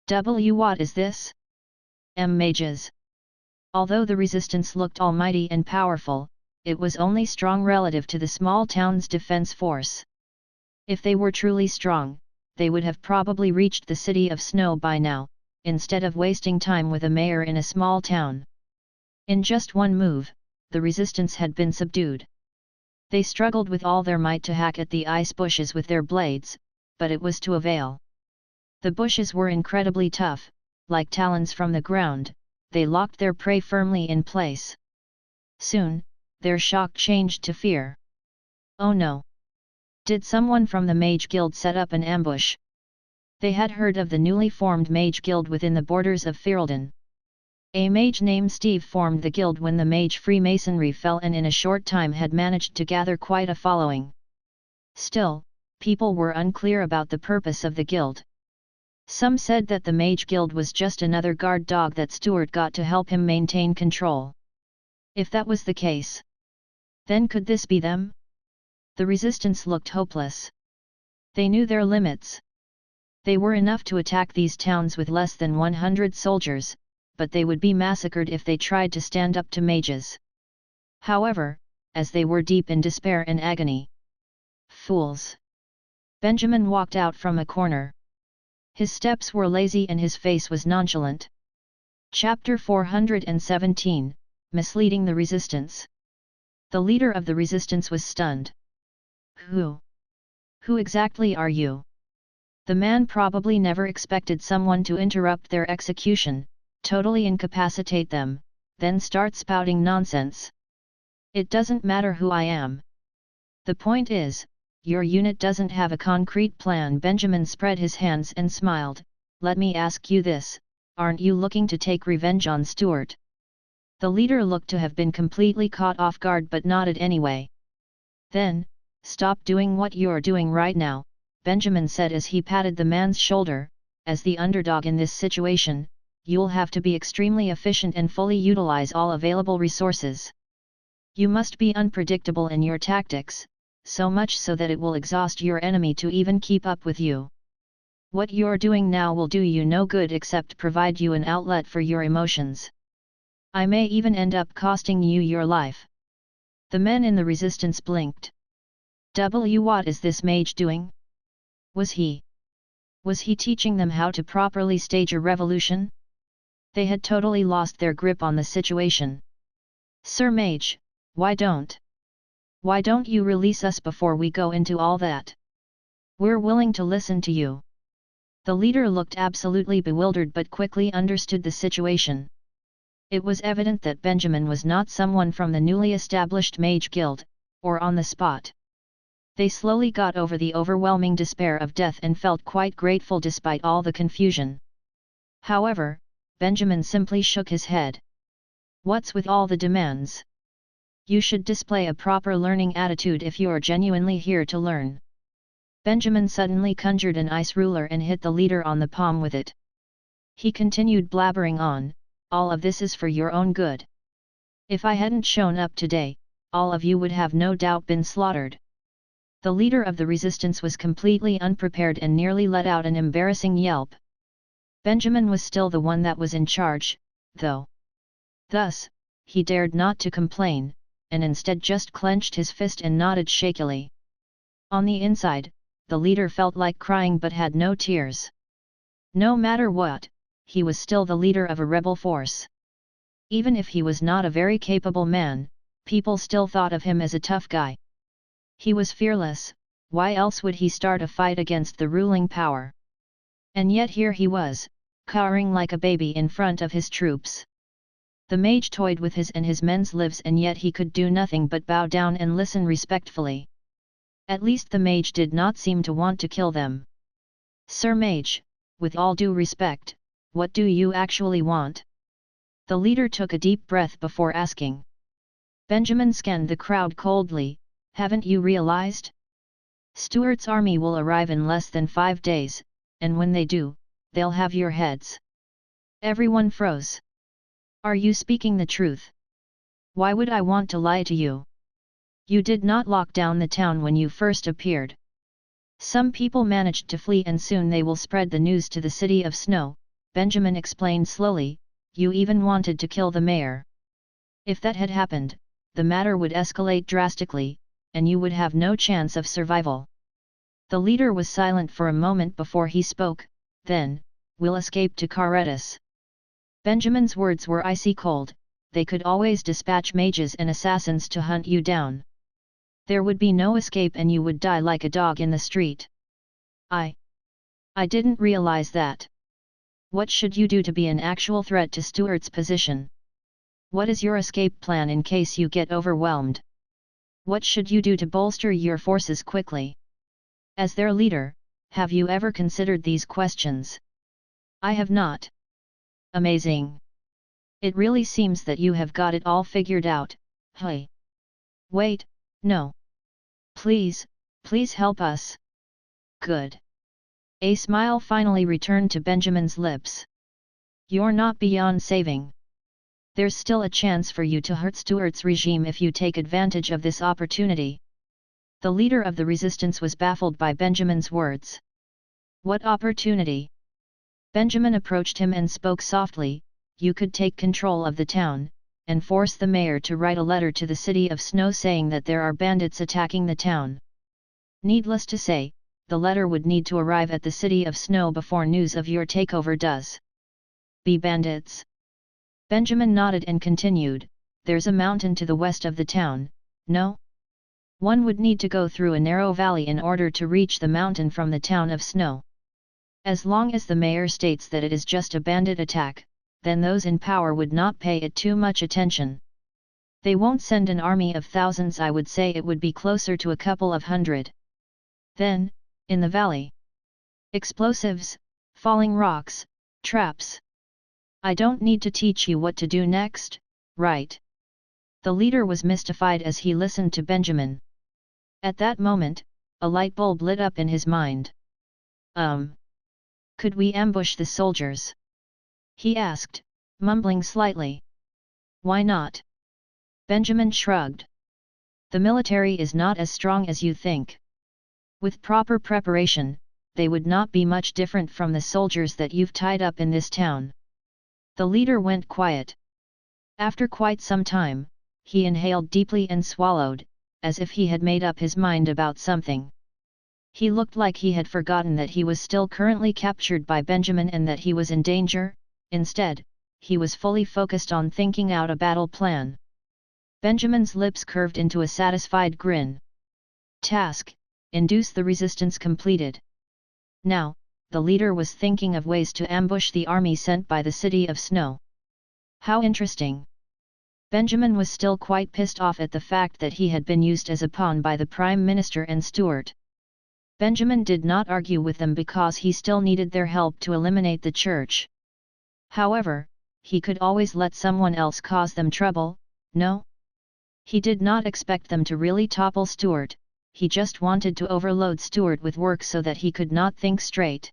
What is this? Mages. Although the resistance looked almighty and powerful, it was only strong relative to the small town's defense force. If they were truly strong, they would have probably reached the city of snow by now, instead of wasting time with a mayor in a small town. In just one move, the resistance had been subdued. They struggled with all their might to hack at the ice bushes with their blades, but it was to avail. The bushes were incredibly tough, like talons from the ground. They locked their prey firmly in place. Soon, their shock changed to fear. Oh no! Did someone from the Mage Guild set up an ambush? They had heard of the newly formed Mage Guild within the borders of Ferelden. A mage named Steve formed the guild when the Mage Freemasonry fell and in a short time had managed to gather quite a following. Still, people were unclear about the purpose of the guild. Some said that the Mage Guild was just another guard dog that Stuart got to help him maintain control. If that was the case, then could this be them? The resistance looked hopeless. They knew their limits. They were enough to attack these towns with less than 100 soldiers, but they would be massacred if they tried to stand up to mages. However, as they were deep in despair and agony. Fools! Benjamin walked out from a corner. His steps were lazy and his face was nonchalant. Chapter 417, Misleading the Resistance. The leader of the resistance was stunned. Who exactly are you? The man probably never expected someone to interrupt their execution, totally incapacitate them, then start spouting nonsense. It doesn't matter who I am. The point is, your unit doesn't have a concrete plan. Benjamin spread his hands and smiled. Let me ask you this, aren't you looking to take revenge on Stuart? The leader looked to have been completely caught off guard but nodded anyway. Then, stop doing what you're doing right now, Benjamin said as he patted the man's shoulder. As the underdog in this situation, you'll have to be extremely efficient and fully utilize all available resources. You must be unpredictable in your tactics, so much so that it will exhaust your enemy to even keep up with you. What you're doing now will do you no good except provide you an outlet for your emotions. I may even end up costing you your life. The men in the resistance blinked. What is this mage doing? Was he teaching them how to properly stage a revolution? They had totally lost their grip on the situation. Sir Mage, why don't you release us before we go into all that? We're willing to listen to you. The leader looked absolutely bewildered but quickly understood the situation. It was evident that Benjamin was not someone from the newly established Mage Guild, or on the spot. They slowly got over the overwhelming despair of death and felt quite grateful despite all the confusion. However, Benjamin simply shook his head. What's with all the demands? You should display a proper learning attitude if you're genuinely here to learn. Benjamin suddenly conjured an ice ruler and hit the leader on the palm with it. He continued blabbering on, all of this is for your own good. If I hadn't shown up today, all of you would have no doubt been slaughtered. The leader of the resistance was completely unprepared and nearly let out an embarrassing yelp. Benjamin was still the one that was in charge, though. Thus, he dared not to complain, and instead just clenched his fist and nodded shakily. On the inside, the leader felt like crying but had no tears. No matter what, he was still the leader of a rebel force. Even if he was not a very capable man, people still thought of him as a tough guy. He was fearless, why else would he start a fight against the ruling power? And yet here he was, cowering like a baby in front of his troops. The mage toyed with his and his men's lives and yet he could do nothing but bow down and listen respectfully. At least the mage did not seem to want to kill them. Sir Mage, with all due respect, what do you actually want? The leader took a deep breath before asking. Benjamin scanned the crowd coldly. Haven't you realized? Stuart's army will arrive in less than 5 days, and when they do, they'll have your heads. Everyone froze. Are you speaking the truth? Why would I want to lie to you? You did not lock down the town when you first appeared. Some people managed to flee and soon they will spread the news to the city of snow, Benjamin explained slowly, you even wanted to kill the mayor. If that had happened, the matter would escalate drastically, and you would have no chance of survival. The leader was silent for a moment before he spoke, then, "We'll escape to Caretas." Benjamin's words were icy cold. They could always dispatch mages and assassins to hunt you down. There would be no escape and you would die like a dog in the street. I didn't realize that. What should you do to be an actual threat to Stuart's position? What is your escape plan in case you get overwhelmed? What should you do to bolster your forces quickly? As their leader, have you ever considered these questions? I have not. Amazing. It really seems that you have got it all figured out. Hey. Wait, no. Please help us. Good. A smile finally returned to Benjamin's lips. You're not beyond saving. There's still a chance for you to hurt Stuart's regime if you take advantage of this opportunity. The leader of the resistance was baffled by Benjamin's words. What opportunity? Benjamin approached him and spoke softly. You could take control of the town, and force the mayor to write a letter to the city of Snow saying that there are bandits attacking the town. Needless to say, the letter would need to arrive at the city of Snow before news of your takeover does. Be bandits? Benjamin nodded and continued, there's a mountain to the west of the town, no? One would need to go through a narrow valley in order to reach the mountain from the town of Snow. As long as the mayor states that it is just a bandit attack, then those in power would not pay it too much attention. They won't send an army of thousands. I would say it would be closer to a couple of hundred. Then, in the valley, explosives, falling rocks, traps. I don't need to teach you what to do next, right? The leader was mystified as he listened to Benjamin. At that moment, a light bulb lit up in his mind. Could we ambush the soldiers? He asked, mumbling slightly. Why not? Benjamin shrugged. The military is not as strong as you think. With proper preparation, they would not be much different from the soldiers that you've tied up in this town. The leader went quiet. After quite some time, he inhaled deeply and swallowed, as if he had made up his mind about something. He looked like he had forgotten that he was still currently captured by Benjamin and that he was in danger. Instead, he was fully focused on thinking out a battle plan. Benjamin's lips curved into a satisfied grin. Task: induce the resistance completed. Now, the leader was thinking of ways to ambush the army sent by the city of Snow. How interesting. Benjamin was still quite pissed off at the fact that he had been used as a pawn by the Prime Minister and Stuart. Benjamin did not argue with them because he still needed their help to eliminate the church. However, he could always let someone else cause them trouble, no? He did not expect them to really topple Stuart, he just wanted to overload Stuart with work so that he could not think straight.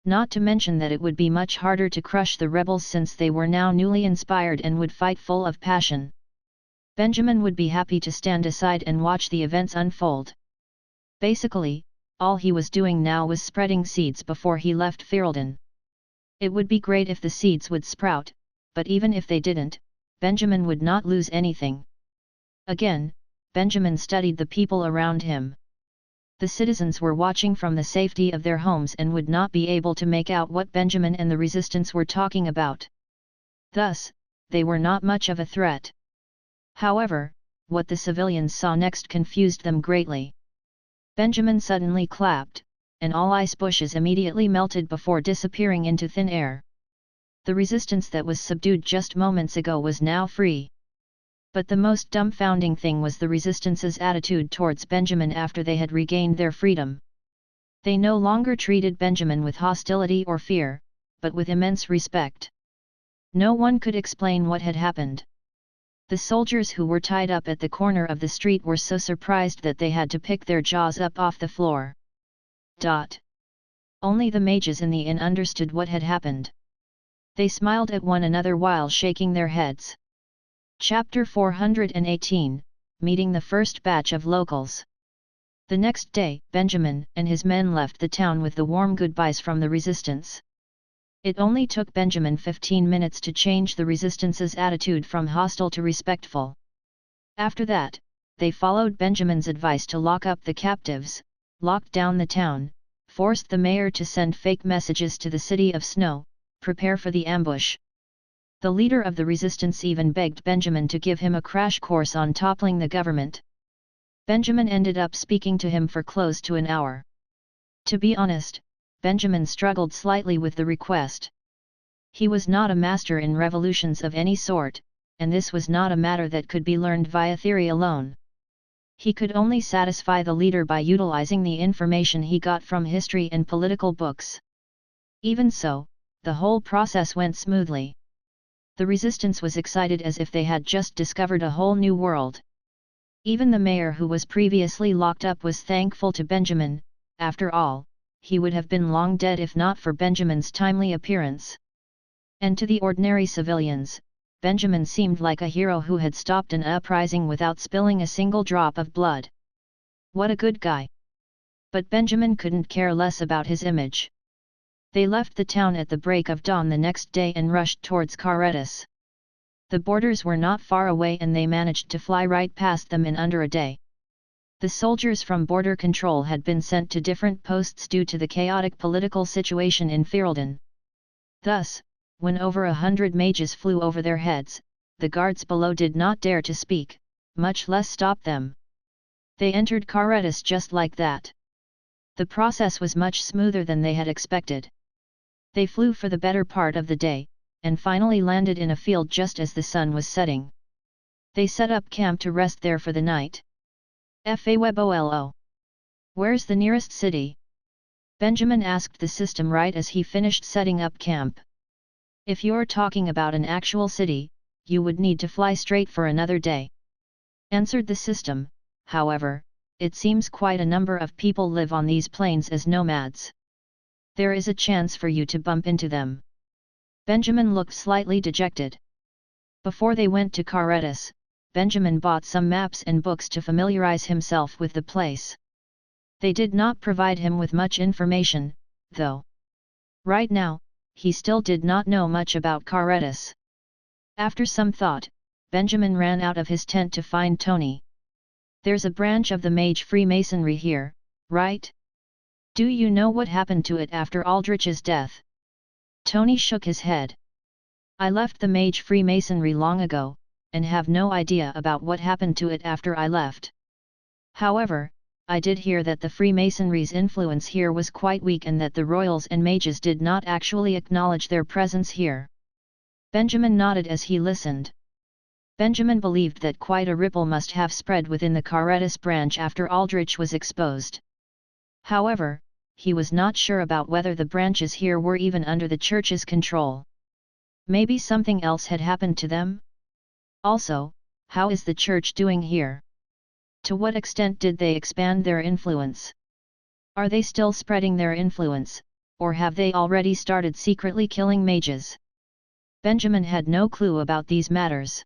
Not to mention that it would be much harder to crush the rebels since they were now newly inspired and would fight full of passion. Benjamin would be happy to stand aside and watch the events unfold. Basically, all he was doing now was spreading seeds before he left Ferelden. It would be great if the seeds would sprout, but even if they didn't, Benjamin would not lose anything. Again, Benjamin studied the people around him. The citizens were watching from the safety of their homes and would not be able to make out what Benjamin and the resistance were talking about. Thus, they were not much of a threat. However, what the civilians saw next confused them greatly. Benjamin suddenly clapped, and all ice bushes immediately melted before disappearing into thin air. The resistance that was subdued just moments ago was now free. But the most dumbfounding thing was the resistance's attitude towards Benjamin after they had regained their freedom. They no longer treated Benjamin with hostility or fear, but with immense respect. No one could explain what had happened. The soldiers who were tied up at the corner of the street were so surprised that they had to pick their jaws up off the floor. Only the mages in the inn understood what had happened. They smiled at one another while shaking their heads. Chapter 418, Meeting the First Batch of Locals. The next day, Benjamin and his men left the town with the warm goodbyes from the resistance. It only took Benjamin 15 minutes to change the resistance's attitude from hostile to respectful. After that, they followed Benjamin's advice to lock up the captives, locked down the town, forced the mayor to send fake messages to the city of Snow, prepare for the ambush. The leader of the resistance even begged Benjamin to give him a crash course on toppling the government. Benjamin ended up speaking to him for close to an hour. To be honest, Benjamin struggled slightly with the request. He was not a master in revolutions of any sort, and this was not a matter that could be learned via theory alone. He could only satisfy the leader by utilizing the information he got from history and political books. Even so, the whole process went smoothly. The resistance was excited as if they had just discovered a whole new world. Even the mayor who was previously locked up was thankful to Benjamin. After all, he would have been long dead if not for Benjamin's timely appearance. And to the ordinary civilians, Benjamin seemed like a hero who had stopped an uprising without spilling a single drop of blood. What a good guy! But Benjamin couldn't care less about his image. They left the town at the break of dawn the next day and rushed towards Carretas. The borders were not far away and they managed to fly right past them in under a day. The soldiers from border control had been sent to different posts due to the chaotic political situation in Ferelden. Thus, when over 100 mages flew over their heads, the guards below did not dare to speak, much less stop them. They entered Carretas just like that. The process was much smoother than they had expected. They flew for the better part of the day, and finally landed in a field just as the sun was setting. They set up camp to rest there for the night. Fawebolo. Where's the nearest city? Benjamin asked the system right as he finished setting up camp. If you're talking about an actual city, you would need to fly straight for another day. Answered the system. However, it seems quite a number of people live on these plains as nomads. There is a chance for you to bump into them. Benjamin looked slightly dejected. Before they went to Carretas, Benjamin bought some maps and books to familiarize himself with the place. They did not provide him with much information, though. Right now, he still did not know much about Carretas. After some thought, Benjamin ran out of his tent to find Tony. There's a branch of the Mage Freemasonry here, right? Do you know what happened to it after Aldrich's death? Tony shook his head. I left the Mage Freemasonry long ago, and have no idea about what happened to it after I left. However, I did hear that the Freemasonry's influence here was quite weak and that the royals and mages did not actually acknowledge their presence here. Benjamin nodded as he listened. Benjamin believed that quite a ripple must have spread within the Carretas branch after Aldrich was exposed. However, he was not sure about whether the branches here were even under the church's control. Maybe something else had happened to them? Also, how is the church doing here? To what extent did they expand their influence? Are they still spreading their influence, or have they already started secretly killing mages? Benjamin had no clue about these matters.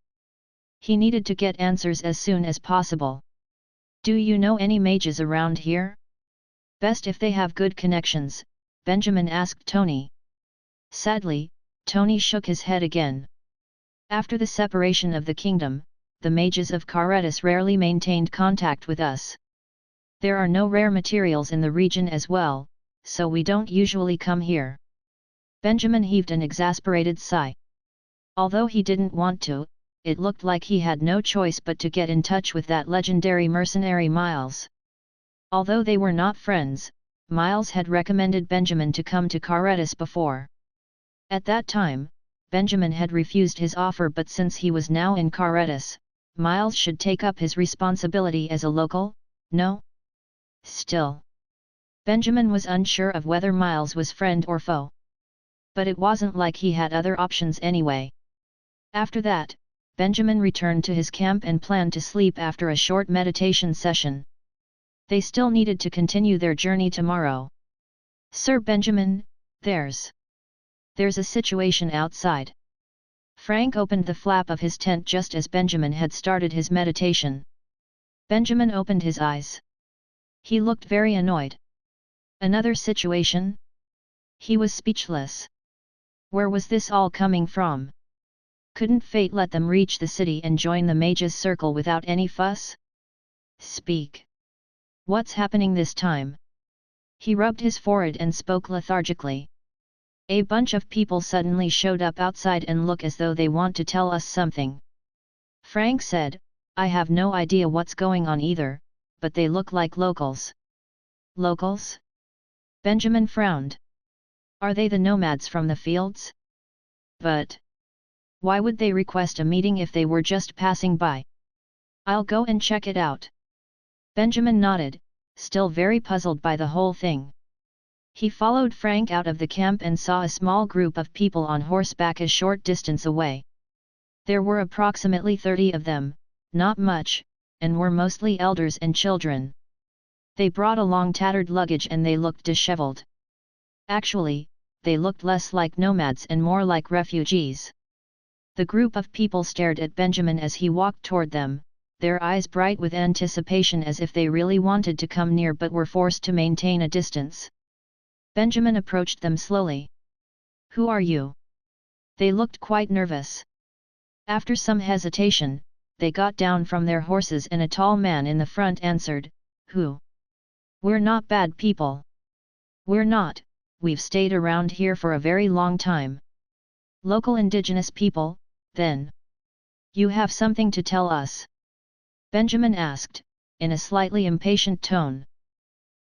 He needed to get answers as soon as possible. Do you know any mages around here? Best if they have good connections, Benjamin asked Tony. Sadly, Tony shook his head again. After the separation of the kingdom, the mages of Carretas rarely maintained contact with us. There are no rare materials in the region as well, so we don't usually come here. Benjamin heaved an exasperated sigh. Although he didn't want to, it looked like he had no choice but to get in touch with that legendary mercenary Miles. Although they were not friends, Miles had recommended Benjamin to come to Carretas before. At that time, Benjamin had refused his offer, but since he was now in Carretas, Miles should take up his responsibility as a local, no? Still, Benjamin was unsure of whether Miles was friend or foe. But it wasn't like he had other options anyway. After that, Benjamin returned to his camp and planned to sleep after a short meditation session. They still needed to continue their journey tomorrow. Sir Benjamin, there's a situation outside. Frank opened the flap of his tent just as Benjamin had started his meditation. Benjamin opened his eyes. He looked very annoyed. Another situation? He was speechless. Where was this all coming from? Couldn't fate let them reach the city and join the mages' circle without any fuss? Speak. What's happening this time? He rubbed his forehead and spoke lethargically. A bunch of people suddenly showed up outside and look as though they want to tell us something. Frank said, I have no idea what's going on either, but they look like locals. Locals? Benjamin frowned. Are they the nomads from the fields? But why would they request a meeting if they were just passing by? I'll go and check it out. Benjamin nodded, still very puzzled by the whole thing. He followed Frank out of the camp and saw a small group of people on horseback a short distance away. There were approximately 30 of them, not much, and were mostly elders and children. They brought along tattered luggage and they looked disheveled. Actually, they looked less like nomads and more like refugees. The group of people stared at Benjamin as he walked toward them, their eyes bright with anticipation as if they really wanted to come near but were forced to maintain a distance. Benjamin approached them slowly. Who are you? They looked quite nervous. After some hesitation, they got down from their horses and a tall man in the front answered, Who? We're not bad people. We're not, we've stayed around here for a very long time. Local indigenous people, then. You have something to tell us? Benjamin asked, in a slightly impatient tone.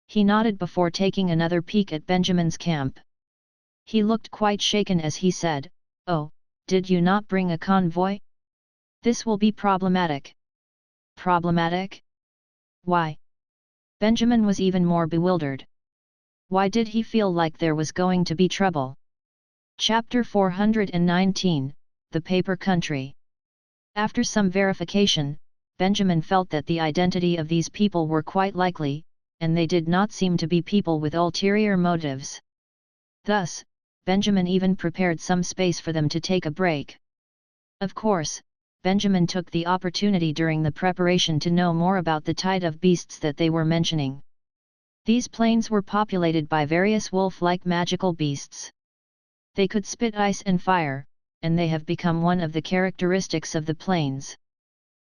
He nodded before taking another peek at Benjamin's camp. He looked quite shaken as he said, Oh, did you not bring a convoy? This will be problematic. Problematic? Why? Benjamin was even more bewildered. Why did he feel like there was going to be trouble? Chapter 419, The Paper Country. After some verification, Benjamin felt that the identity of these people were quite likely, and they did not seem to be people with ulterior motives. Thus, Benjamin even prepared some space for them to take a break. Of course, Benjamin took the opportunity during the preparation to know more about the tide of beasts that they were mentioning. These plains were populated by various wolf-like magical beasts. They could spit ice and fire, and they have become one of the characteristics of the plains.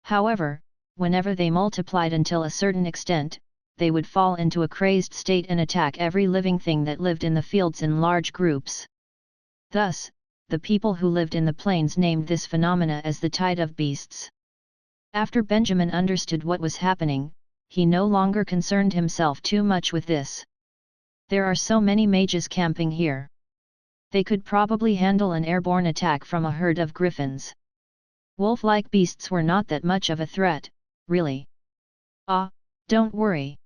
However, whenever they multiplied until a certain extent, they would fall into a crazed state and attack every living thing that lived in the fields in large groups. Thus, the people who lived in the plains named this phenomena as the tide of beasts. After Benjamin understood what was happening, he no longer concerned himself too much with this. There are so many mages camping here. They could probably handle an airborne attack from a herd of griffins. Wolf-like beasts were not that much of a threat, really. Ah, don't worry.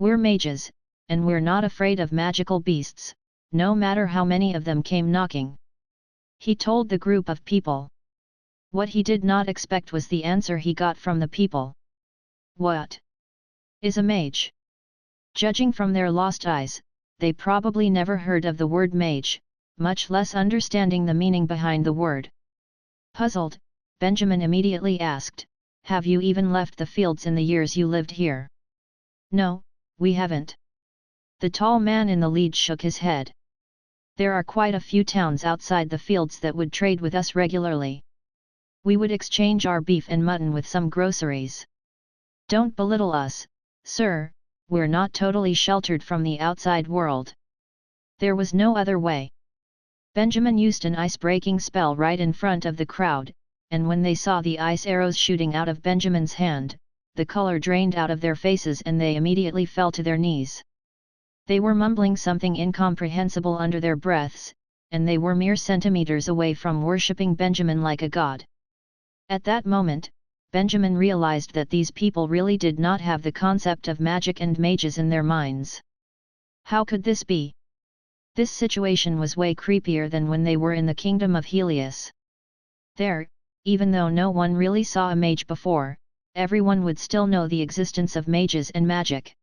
We're mages, and we're not afraid of magical beasts, no matter how many of them came knocking. He told the group of people. What he did not expect was the answer he got from the people. What is a mage? Judging from their lost eyes, they probably never heard of the word mage, much less understanding the meaning behind the word. Puzzled, Benjamin immediately asked, Have you even left the fields in the years you lived here? No, we haven't. The tall man in the lead shook his head. There are quite a few towns outside the fields that would trade with us regularly. We would exchange our beef and mutton with some groceries. Don't belittle us, sir, we're not totally sheltered from the outside world. There was no other way. Benjamin used an ice-breaking spell right in front of the crowd, and when they saw the ice arrows shooting out of Benjamin's hand, the color drained out of their faces and they immediately fell to their knees. They were mumbling something incomprehensible under their breaths, and they were mere centimeters away from worshipping Benjamin like a god. At that moment, Benjamin realized that these people really did not have the concept of magic and mages in their minds. How could this be? This situation was way creepier than when they were in the Kingdom of Helius. There, even though no one really saw a mage before, everyone would still know the existence of mages and magic.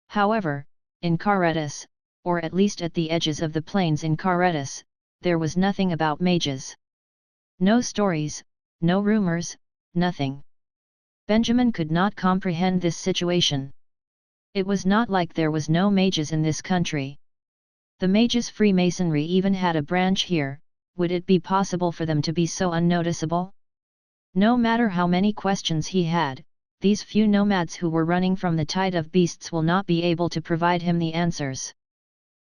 However, in Karetas, or at least at the edges of the plains in Karetas, there was nothing about mages. No stories, no rumors, nothing. Benjamin could not comprehend this situation. It was not like there was no mages in this country. The mages' Freemasonry even had a branch here. Would it be possible for them to be so unnoticeable? No matter how many questions he had, these few nomads who were running from the tide of beasts will not be able to provide him the answers.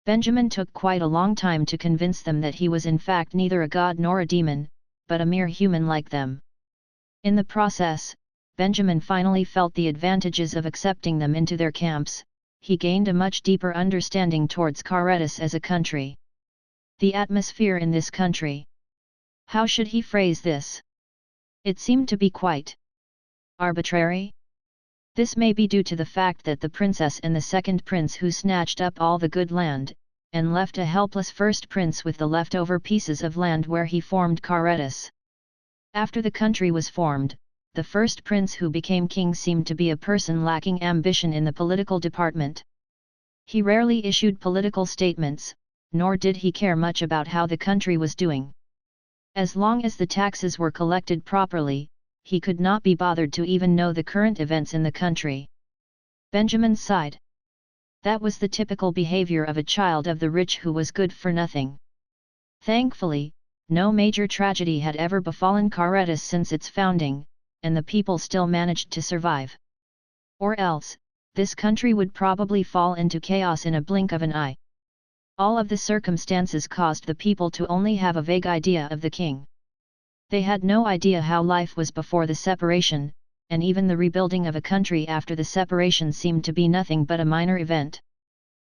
Benjamin took quite a long time to convince them that he was in fact neither a god nor a demon, but a mere human like them. In the process, Benjamin finally felt the advantages of accepting them into their camps. He gained a much deeper understanding towards Caretus as a country. The atmosphere in this country. How should he phrase this? It seemed to be quite arbitrary. This may be due to the fact that the princess and the second prince who snatched up all the good land, and left a helpless first prince with the leftover pieces of land where he formed Caretus. After the country was formed, the first prince who became king seemed to be a person lacking ambition in the political department. He rarely issued political statements, nor did he care much about how the country was doing. As long as the taxes were collected properly, he could not be bothered to even know the current events in the country. Benjamin sighed. That was the typical behavior of a child of the rich who was good for nothing. Thankfully, no major tragedy had ever befallen Caretus since its founding, and the people still managed to survive. Or else, this country would probably fall into chaos in a blink of an eye. All of the circumstances caused the people to only have a vague idea of the king. They had no idea how life was before the separation, and even the rebuilding of a country after the separation seemed to be nothing but a minor event.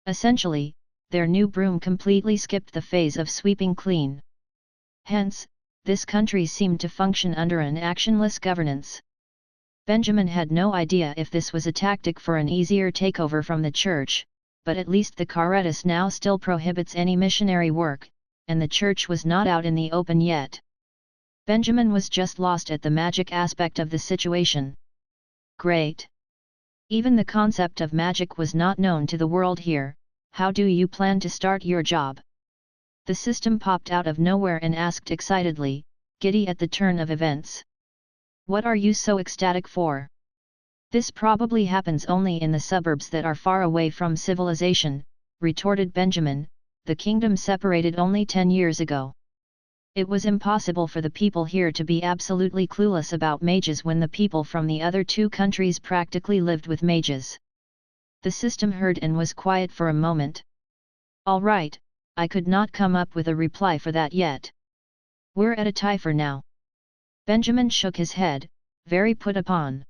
Essentially, their new broom completely skipped the phase of sweeping clean. Hence, this country seemed to function under an actionless governance. Benjamin had no idea if this was a tactic for an easier takeover from the church, but at least the Caretus now still prohibits any missionary work, and the church was not out in the open yet. Benjamin was just lost at the magic aspect of the situation. Great! Even the concept of magic was not known to the world here. How do you plan to start your job? The system popped out of nowhere and asked excitedly, giddy at the turn of events. What are you so ecstatic for? This probably happens only in the suburbs that are far away from civilization, retorted Benjamin. The kingdom separated only 10 years ago. It was impossible for the people here to be absolutely clueless about mages when the people from the other two countries practically lived with mages. The system heard and was quiet for a moment. All right, I could not come up with a reply for that yet. We're at a tie for now. Benjamin shook his head, very put upon.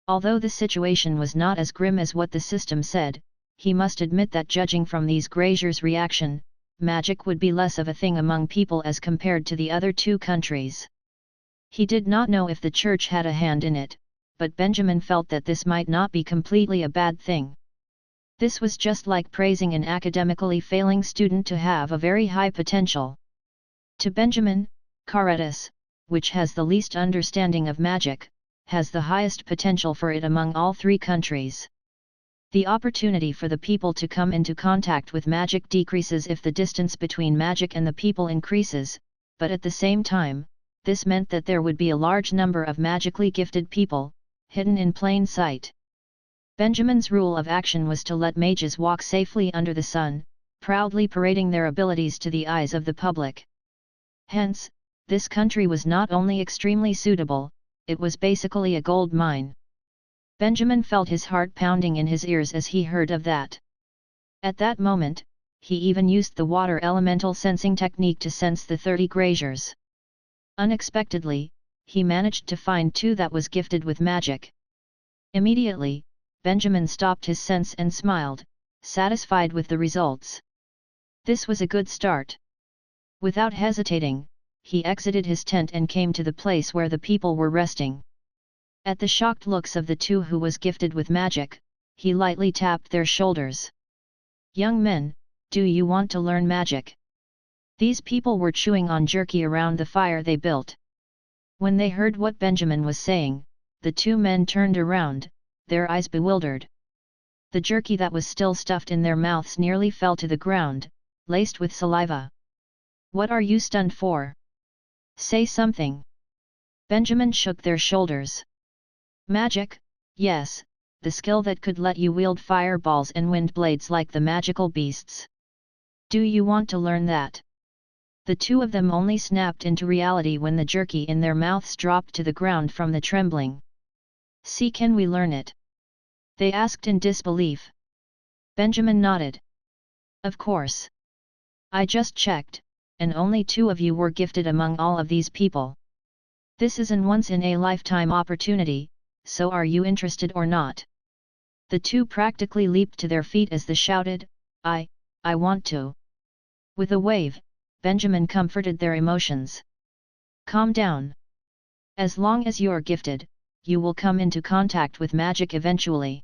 Although the situation was not as grim as what the system said, he must admit that judging from these graziers' reaction, magic would be less of a thing among people as compared to the other two countries. He did not know if the church had a hand in it, but Benjamin felt that this might not be completely a bad thing. This was just like praising an academically failing student to have a very high potential. To Benjamin, Caretus, which has the least understanding of magic, has the highest potential for it among all three countries. The opportunity for the people to come into contact with magic decreases if the distance between magic and the people increases, but at the same time, this meant that there would be a large number of magically gifted people, hidden in plain sight. Benjamin's rule of action was to let mages walk safely under the sun, proudly parading their abilities to the eyes of the public. Hence, this country was not only extremely suitable, it was basically a gold mine. Benjamin felt his heart pounding in his ears as he heard of that. At that moment, he even used the water elemental sensing technique to sense the 30 graziers. Unexpectedly, he managed to find 2 that was gifted with magic. Immediately, Benjamin stopped his sense and smiled, satisfied with the results. This was a good start. Without hesitating, he exited his tent and came to the place where the people were resting. At the shocked looks of the 2 who was gifted with magic, he lightly tapped their shoulders. Young men, do you want to learn magic? These people were chewing on jerky around the fire they built. When they heard what Benjamin was saying, the 2 men turned around, their eyes bewildered. The jerky that was still stuffed in their mouths nearly fell to the ground, laced with saliva. What are you stunned for? Say something. Benjamin shook their shoulders. Magic, yes, the skill that could let you wield fireballs and wind blades like the magical beasts. Do you want to learn that? The two of them only snapped into reality when the jerky in their mouths dropped to the ground from the trembling. See, can we learn it? They asked in disbelief. Benjamin nodded. Of course. I just checked, and only 2 of you were gifted among all of these people. This is an once-in-a-lifetime opportunity, so are you interested or not? The 2 practically leaped to their feet as they shouted, I want to. With a wave, Benjamin comforted their emotions. Calm down. As long as you're gifted, you will come into contact with magic eventually.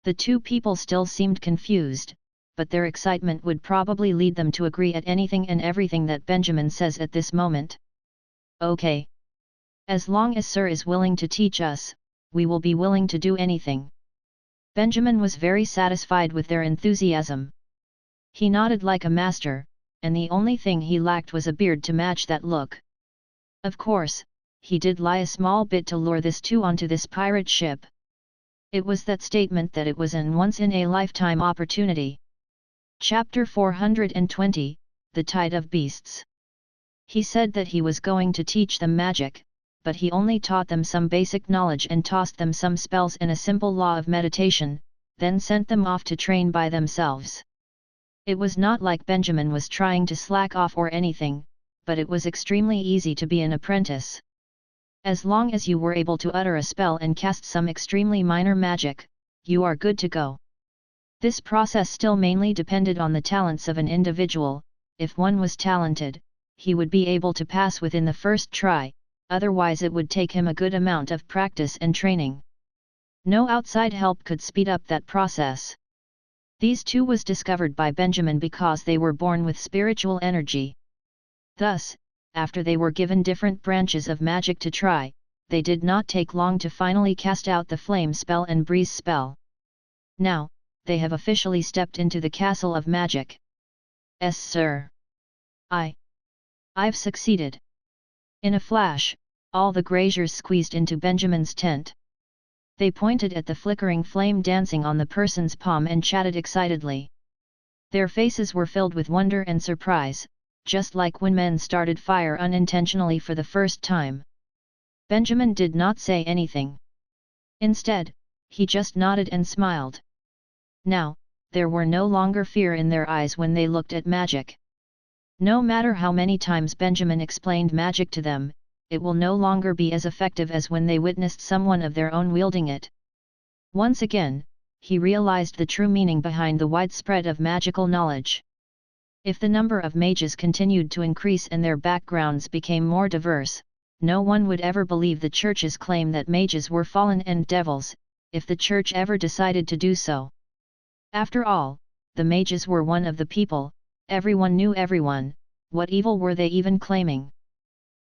The 2 people still seemed confused, but their excitement would probably lead them to agree at anything and everything that Benjamin says at this moment. Okay. As long as Sir is willing to teach us, we will be willing to do anything. Benjamin was very satisfied with their enthusiasm. He nodded like a master, and the only thing he lacked was a beard to match that look. Of course, he did lie a small bit to lure this 2 onto this pirate ship. It was that statement that it was an once-in-a-lifetime opportunity. Chapter 420, The Tide of Beasts. He said that he was going to teach them magic, but he only taught them some basic knowledge and tossed them some spells and a simple law of meditation, then sent them off to train by themselves. It was not like Benjamin was trying to slack off or anything, but it was extremely easy to be an apprentice. As long as you were able to utter a spell and cast some extremely minor magic, you are good to go. This process still mainly depended on the talents of an individual. If one was talented, he would be able to pass within the first try, otherwise it would take him a good amount of practice and training. No outside help could speed up that process. These 2 was discovered by Benjamin because they were born with spiritual energy. Thus, after they were given different branches of magic to try, they did not take long to finally cast out the flame spell and breeze spell. Now, they have officially stepped into the castle of magic. Yes, sir. I've succeeded. In a flash, all the graziers squeezed into Benjamin's tent. They pointed at the flickering flame dancing on the person's palm and chatted excitedly. Their faces were filled with wonder and surprise, just like when men started fire unintentionally for the first time. Benjamin did not say anything. Instead, he just nodded and smiled. Now, there were no longer fear in their eyes when they looked at magic. No matter how many times Benjamin explained magic to them, it will no longer be as effective as when they witnessed someone of their own wielding it. Once again, he realized the true meaning behind the widespread of magical knowledge. If the number of mages continued to increase and their backgrounds became more diverse, no one would ever believe the Church's claim that mages were fallen and devils, if the Church ever decided to do so. After all, the mages were one of the people, everyone knew everyone, what evil were they even claiming?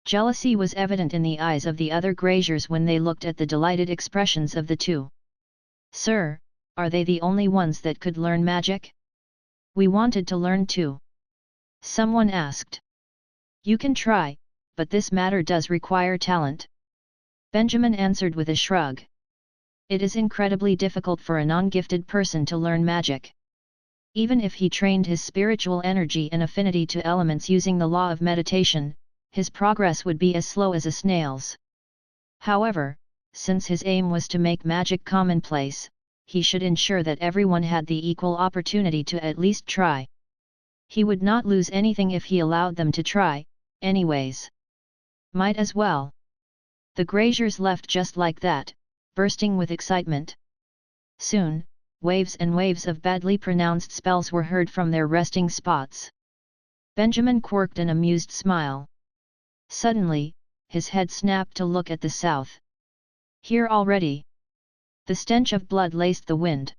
Jealousy was evident in the eyes of the other graziers when they looked at the delighted expressions of the 2. Sir, are they the only ones that could learn magic? We wanted to learn too. Someone asked. You can try, but this matter does require talent. Benjamin answered with a shrug. It is incredibly difficult for a non-gifted person to learn magic. Even if he trained his spiritual energy and affinity to elements using the law of meditation, his progress would be as slow as a snail's. However, since his aim was to make magic commonplace, he should ensure that everyone had the equal opportunity to at least try. He would not lose anything if he allowed them to try, anyways. Might as well. The graziers left just like that, bursting with excitement. Soon, waves and waves of badly pronounced spells were heard from their resting spots. Benjamin quirked an amused smile. Suddenly, his head snapped to look at the south. Here already. The stench of blood laced the wind.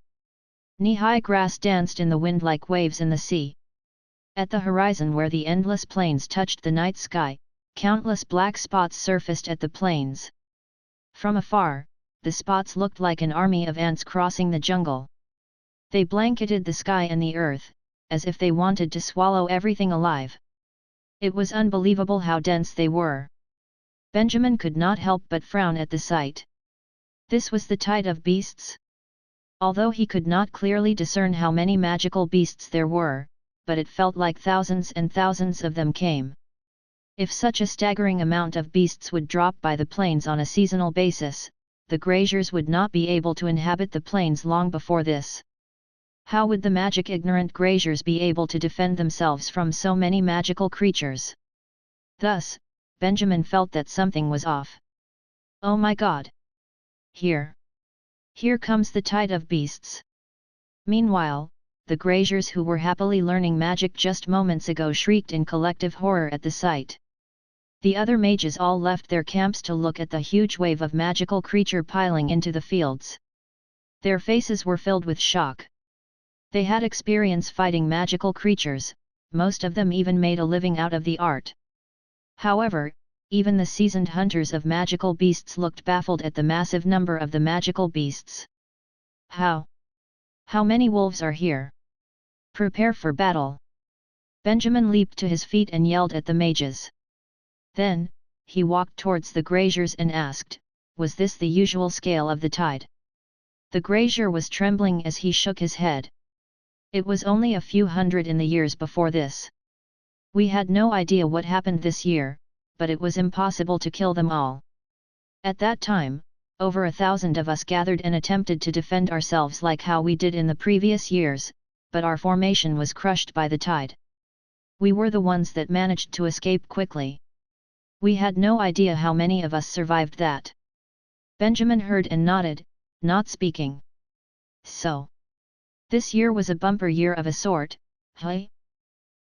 Knee-high grass danced in the wind like waves in the sea. At the horizon where the endless plains touched the night sky, countless black spots surfaced at the plains. From afar, the spots looked like an army of ants crossing the jungle. They blanketed the sky and the earth, as if they wanted to swallow everything alive. It was unbelievable how dense they were. Benjamin could not help but frown at the sight. This was the tide of beasts? Although he could not clearly discern how many magical beasts there were, but it felt like thousands and thousands of them came. If such a staggering amount of beasts would drop by the plains on a seasonal basis, the graziers would not be able to inhabit the plains long before this. How would the magic-ignorant graziers be able to defend themselves from so many magical creatures? Thus, Benjamin felt that something was off. Oh my God! Here comes the tide of beasts. Meanwhile, the graziers who were happily learning magic just moments ago shrieked in collective horror at the sight. The other mages all left their camps to look at the huge wave of magical creature piling into the fields. Their faces were filled with shock. They had experience fighting magical creatures, most of them even made a living out of the art. However, even the seasoned hunters of magical beasts looked baffled at the massive number of the magical beasts. How many wolves are here? Prepare for battle! Benjamin leaped to his feet and yelled at the mages. Then, he walked towards the graziers and asked, was this the usual scale of the tide? The grazier was trembling as he shook his head. It was only a few hundred in the years before this. We had no idea what happened this year, but it was impossible to kill them all. At that time, over 1,000 of us gathered and attempted to defend ourselves like how we did in the previous years, but our formation was crushed by the tide. We were the ones that managed to escape quickly. We had no idea how many of us survived that. Benjamin heard and nodded, not speaking. So, this year was a bumper year of a sort, huh?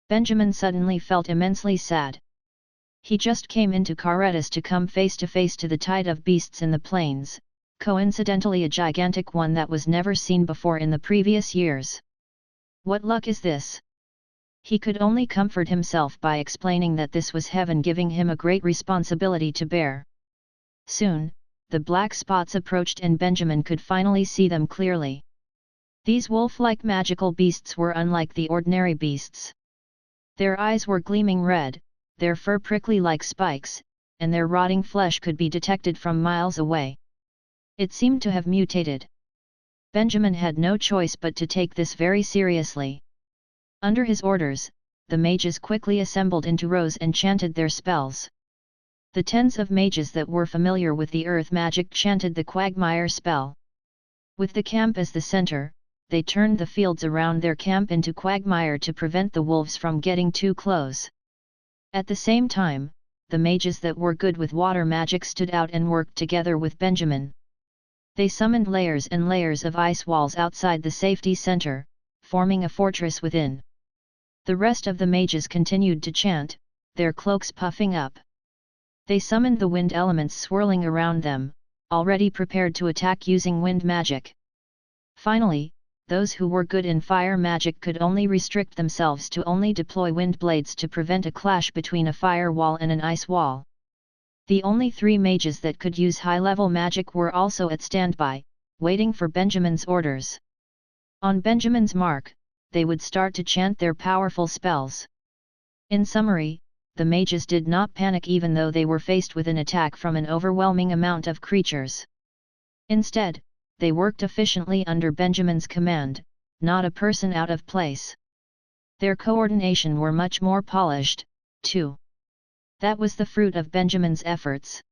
Benjamin suddenly felt immensely sad. He just came into Carretas to come face to face to the tide of beasts in the plains, coincidentally a gigantic one that was never seen before in the previous years. What luck is this? He could only comfort himself by explaining that this was heaven giving him a great responsibility to bear. Soon, the black spots approached and Benjamin could finally see them clearly. These wolf-like magical beasts were unlike the ordinary beasts. Their eyes were gleaming red, their fur prickly like spikes, and their rotting flesh could be detected from miles away. It seemed to have mutated. Benjamin had no choice but to take this very seriously. Under his orders, the mages quickly assembled into rows and chanted their spells. The tens of mages that were familiar with the earth magic chanted the quagmire spell. With the camp as the center, they turned the fields around their camp into quagmire to prevent the wolves from getting too close. At the same time, the mages that were good with water magic stood out and worked together with Benjamin. They summoned layers and layers of ice walls outside the safety center, forming a fortress within. The rest of the mages continued to chant, their cloaks puffing up. They summoned the wind elements swirling around them, already prepared to attack using wind magic. Finally, those who were good in fire magic could only restrict themselves to only deploy wind blades to prevent a clash between a fire wall and an ice wall. The only 3 mages that could use high-level magic were also at standby, waiting for Benjamin's orders. On Benjamin's mark, they would start to chant their powerful spells. In summary, the mages did not panic even though they were faced with an attack from an overwhelming amount of creatures. Instead, they worked efficiently under Benjamin's command, not a person out of place. Their coordination were much more polished, too. That was the fruit of Benjamin's efforts.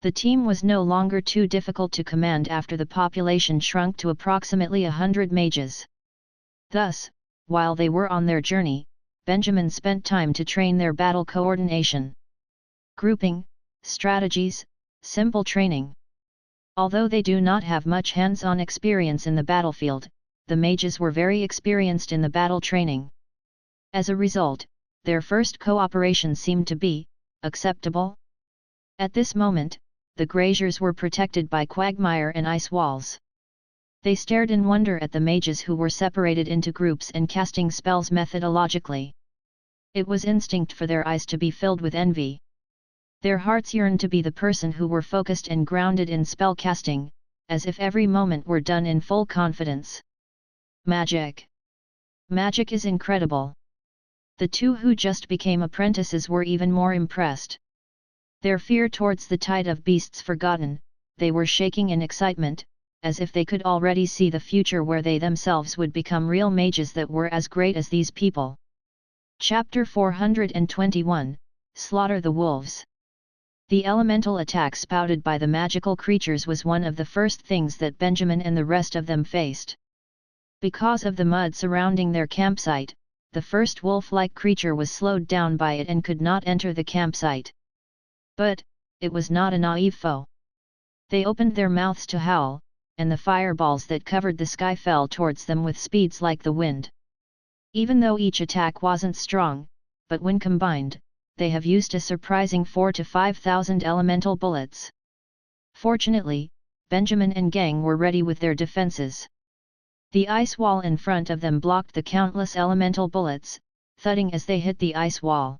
The team was no longer too difficult to command after the population shrunk to approximately 100 mages. Thus, while they were on their journey, Benjamin spent time to train their battle coordination. Grouping, strategies, simple training. Although they do not have much hands-on experience in the battlefield, the mages were very experienced in the battle training. As a result, their first cooperation seemed to be acceptable. At this moment, the graziers were protected by quagmire and ice walls. They stared in wonder at the mages who were separated into groups and casting spells methodologically. It was instinct for their eyes to be filled with envy. Their hearts yearned to be the person who were focused and grounded in spell casting, as if every moment were done in full confidence. Magic! Magic is incredible! The 2 who just became apprentices were even more impressed. Their fear towards the tide of beasts forgotten, they were shaking in excitement, as if they could already see the future where they themselves would become real mages that were as great as these people. Chapter 421, Slaughter the Wolves. The elemental attack spouted by the magical creatures was one of the first things that Benjamin and the rest of them faced. Because of the mud surrounding their campsite, the first wolf-like creature was slowed down by it and could not enter the campsite. But, it was not a naive foe. They opened their mouths to howl, and the fireballs that covered the sky fell towards them with speeds like the wind. Even though each attack wasn't strong, but when combined, they have used a surprising 4,000 to 5,000 elemental bullets. Fortunately, Benjamin and gang were ready with their defenses. The ice wall in front of them blocked the countless elemental bullets, thudding as they hit the ice wall.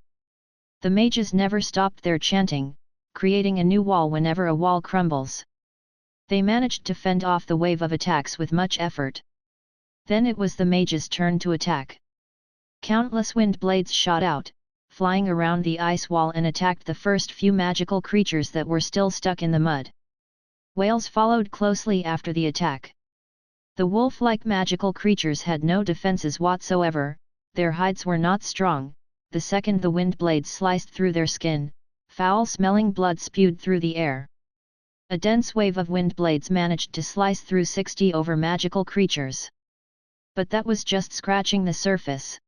The mages never stopped their chanting, creating a new wall whenever a wall crumbles. They managed to fend off the wave of attacks with much effort. Then it was the mages' turn to attack. Countless wind blades shot out, flying around the ice wall and attacked the first few magical creatures that were still stuck in the mud. Whales followed closely after the attack. The wolf-like magical creatures had no defenses whatsoever, their hides were not strong. The second the wind blades sliced through their skin, foul-smelling blood spewed through the air. A dense wave of wind blades managed to slice through 60 over magical creatures. But that was just scratching the surface.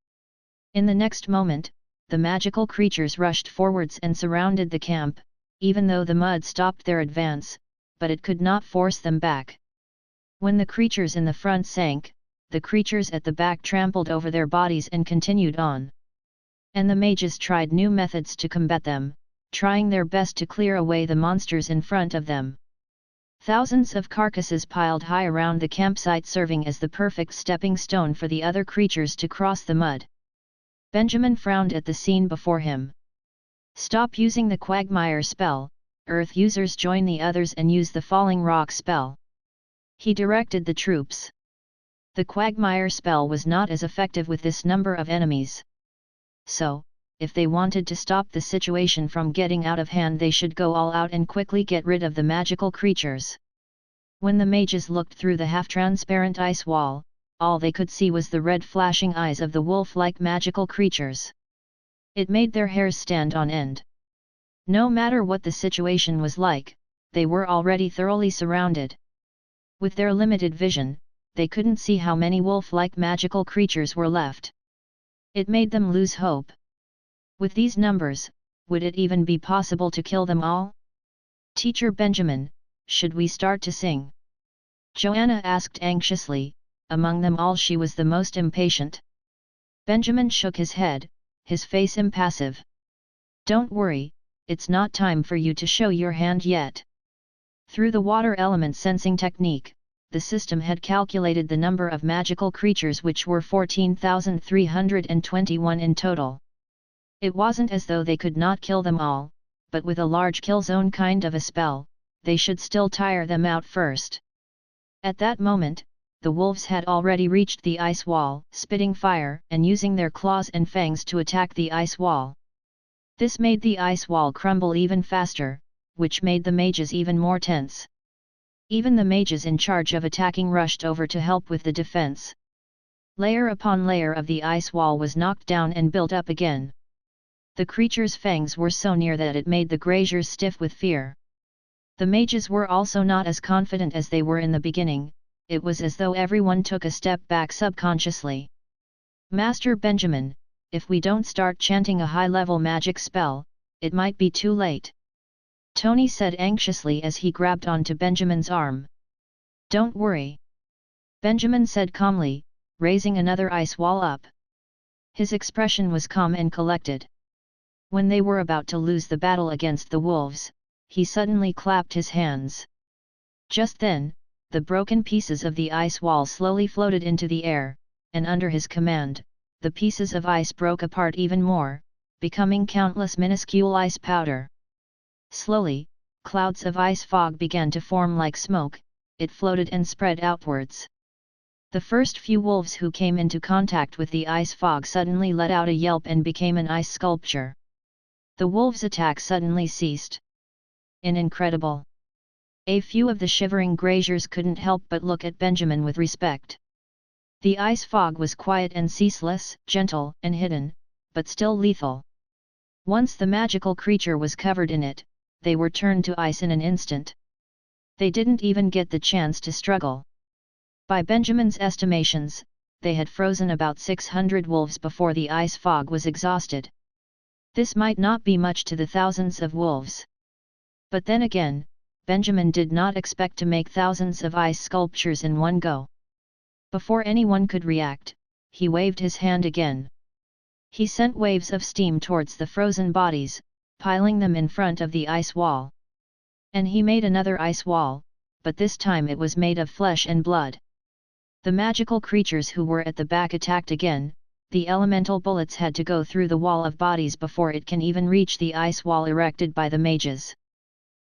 In the next moment, the magical creatures rushed forwards and surrounded the camp, even though the mud stopped their advance, but it could not force them back. When the creatures in the front sank, the creatures at the back trampled over their bodies and continued on. And the mages tried new methods to combat them, trying their best to clear away the monsters in front of them. Thousands of carcasses piled high around the campsite, serving as the perfect stepping stone for the other creatures to cross the mud. Benjamin frowned at the scene before him. Stop using the quagmire spell, Earth users join the others and use the falling rock spell. He directed the troops. The quagmire spell was not as effective with this number of enemies. So, if they wanted to stop the situation from getting out of hand, they should go all out and quickly get rid of the magical creatures. When the mages looked through the half-transparent ice wall, all they could see was the red flashing eyes of the wolf-like magical creatures. It made their hairs stand on end. No matter what the situation was like, they were already thoroughly surrounded. With their limited vision, they couldn't see how many wolf-like magical creatures were left. It made them lose hope. With these numbers, would it even be possible to kill them all? Teacher Benjamin, should we start to sing? Joanna asked anxiously. Among them all she was the most impatient. Benjamin shook his head, his face impassive. Don't worry, it's not time for you to show your hand yet. Through the water element sensing technique, the system had calculated the number of magical creatures, which were 14,321 in total. It wasn't as though they could not kill them all, but with a large kill zone kind of a spell, they should still tire them out first. At that moment, the wolves had already reached the ice wall, spitting fire and using their claws and fangs to attack the ice wall. This made the ice wall crumble even faster, which made the mages even more tense. Even the mages in charge of attacking rushed over to help with the defense. Layer upon layer of the ice wall was knocked down and built up again. The creature's fangs were so near that it made the graziers stiff with fear. The mages were also not as confident as they were in the beginning. It was as though everyone took a step back subconsciously. Master Benjamin, if we don't start chanting a high-level magic spell, it might be too late. Tony said anxiously as he grabbed onto Benjamin's arm. Don't worry. Benjamin said calmly, raising another ice wall up. His expression was calm and collected. When they were about to lose the battle against the wolves, he suddenly clapped his hands. Just then, the broken pieces of the ice wall slowly floated into the air, and under his command, the pieces of ice broke apart even more, becoming countless minuscule ice powder. Slowly, clouds of ice fog began to form like smoke. It floated and spread outwards. The first few wolves who came into contact with the ice fog suddenly let out a yelp and became an ice sculpture. The wolves' attack suddenly ceased. Incredible! A few of the shivering graziers couldn't help but look at Benjamin with respect. The ice fog was quiet and ceaseless, gentle and hidden, but still lethal. Once the magical creature was covered in it, they were turned to ice in an instant. They didn't even get the chance to struggle. By Benjamin's estimations, they had frozen about 600 wolves before the ice fog was exhausted. This might not be much to the thousands of wolves. But then again, Benjamin did not expect to make thousands of ice sculptures in one go. Before anyone could react, he waved his hand again. He sent waves of steam towards the frozen bodies, piling them in front of the ice wall. And he made another ice wall, but this time it was made of flesh and blood. The magical creatures who were at the back attacked again. The elemental bullets had to go through the wall of bodies before it can even reach the ice wall erected by the mages.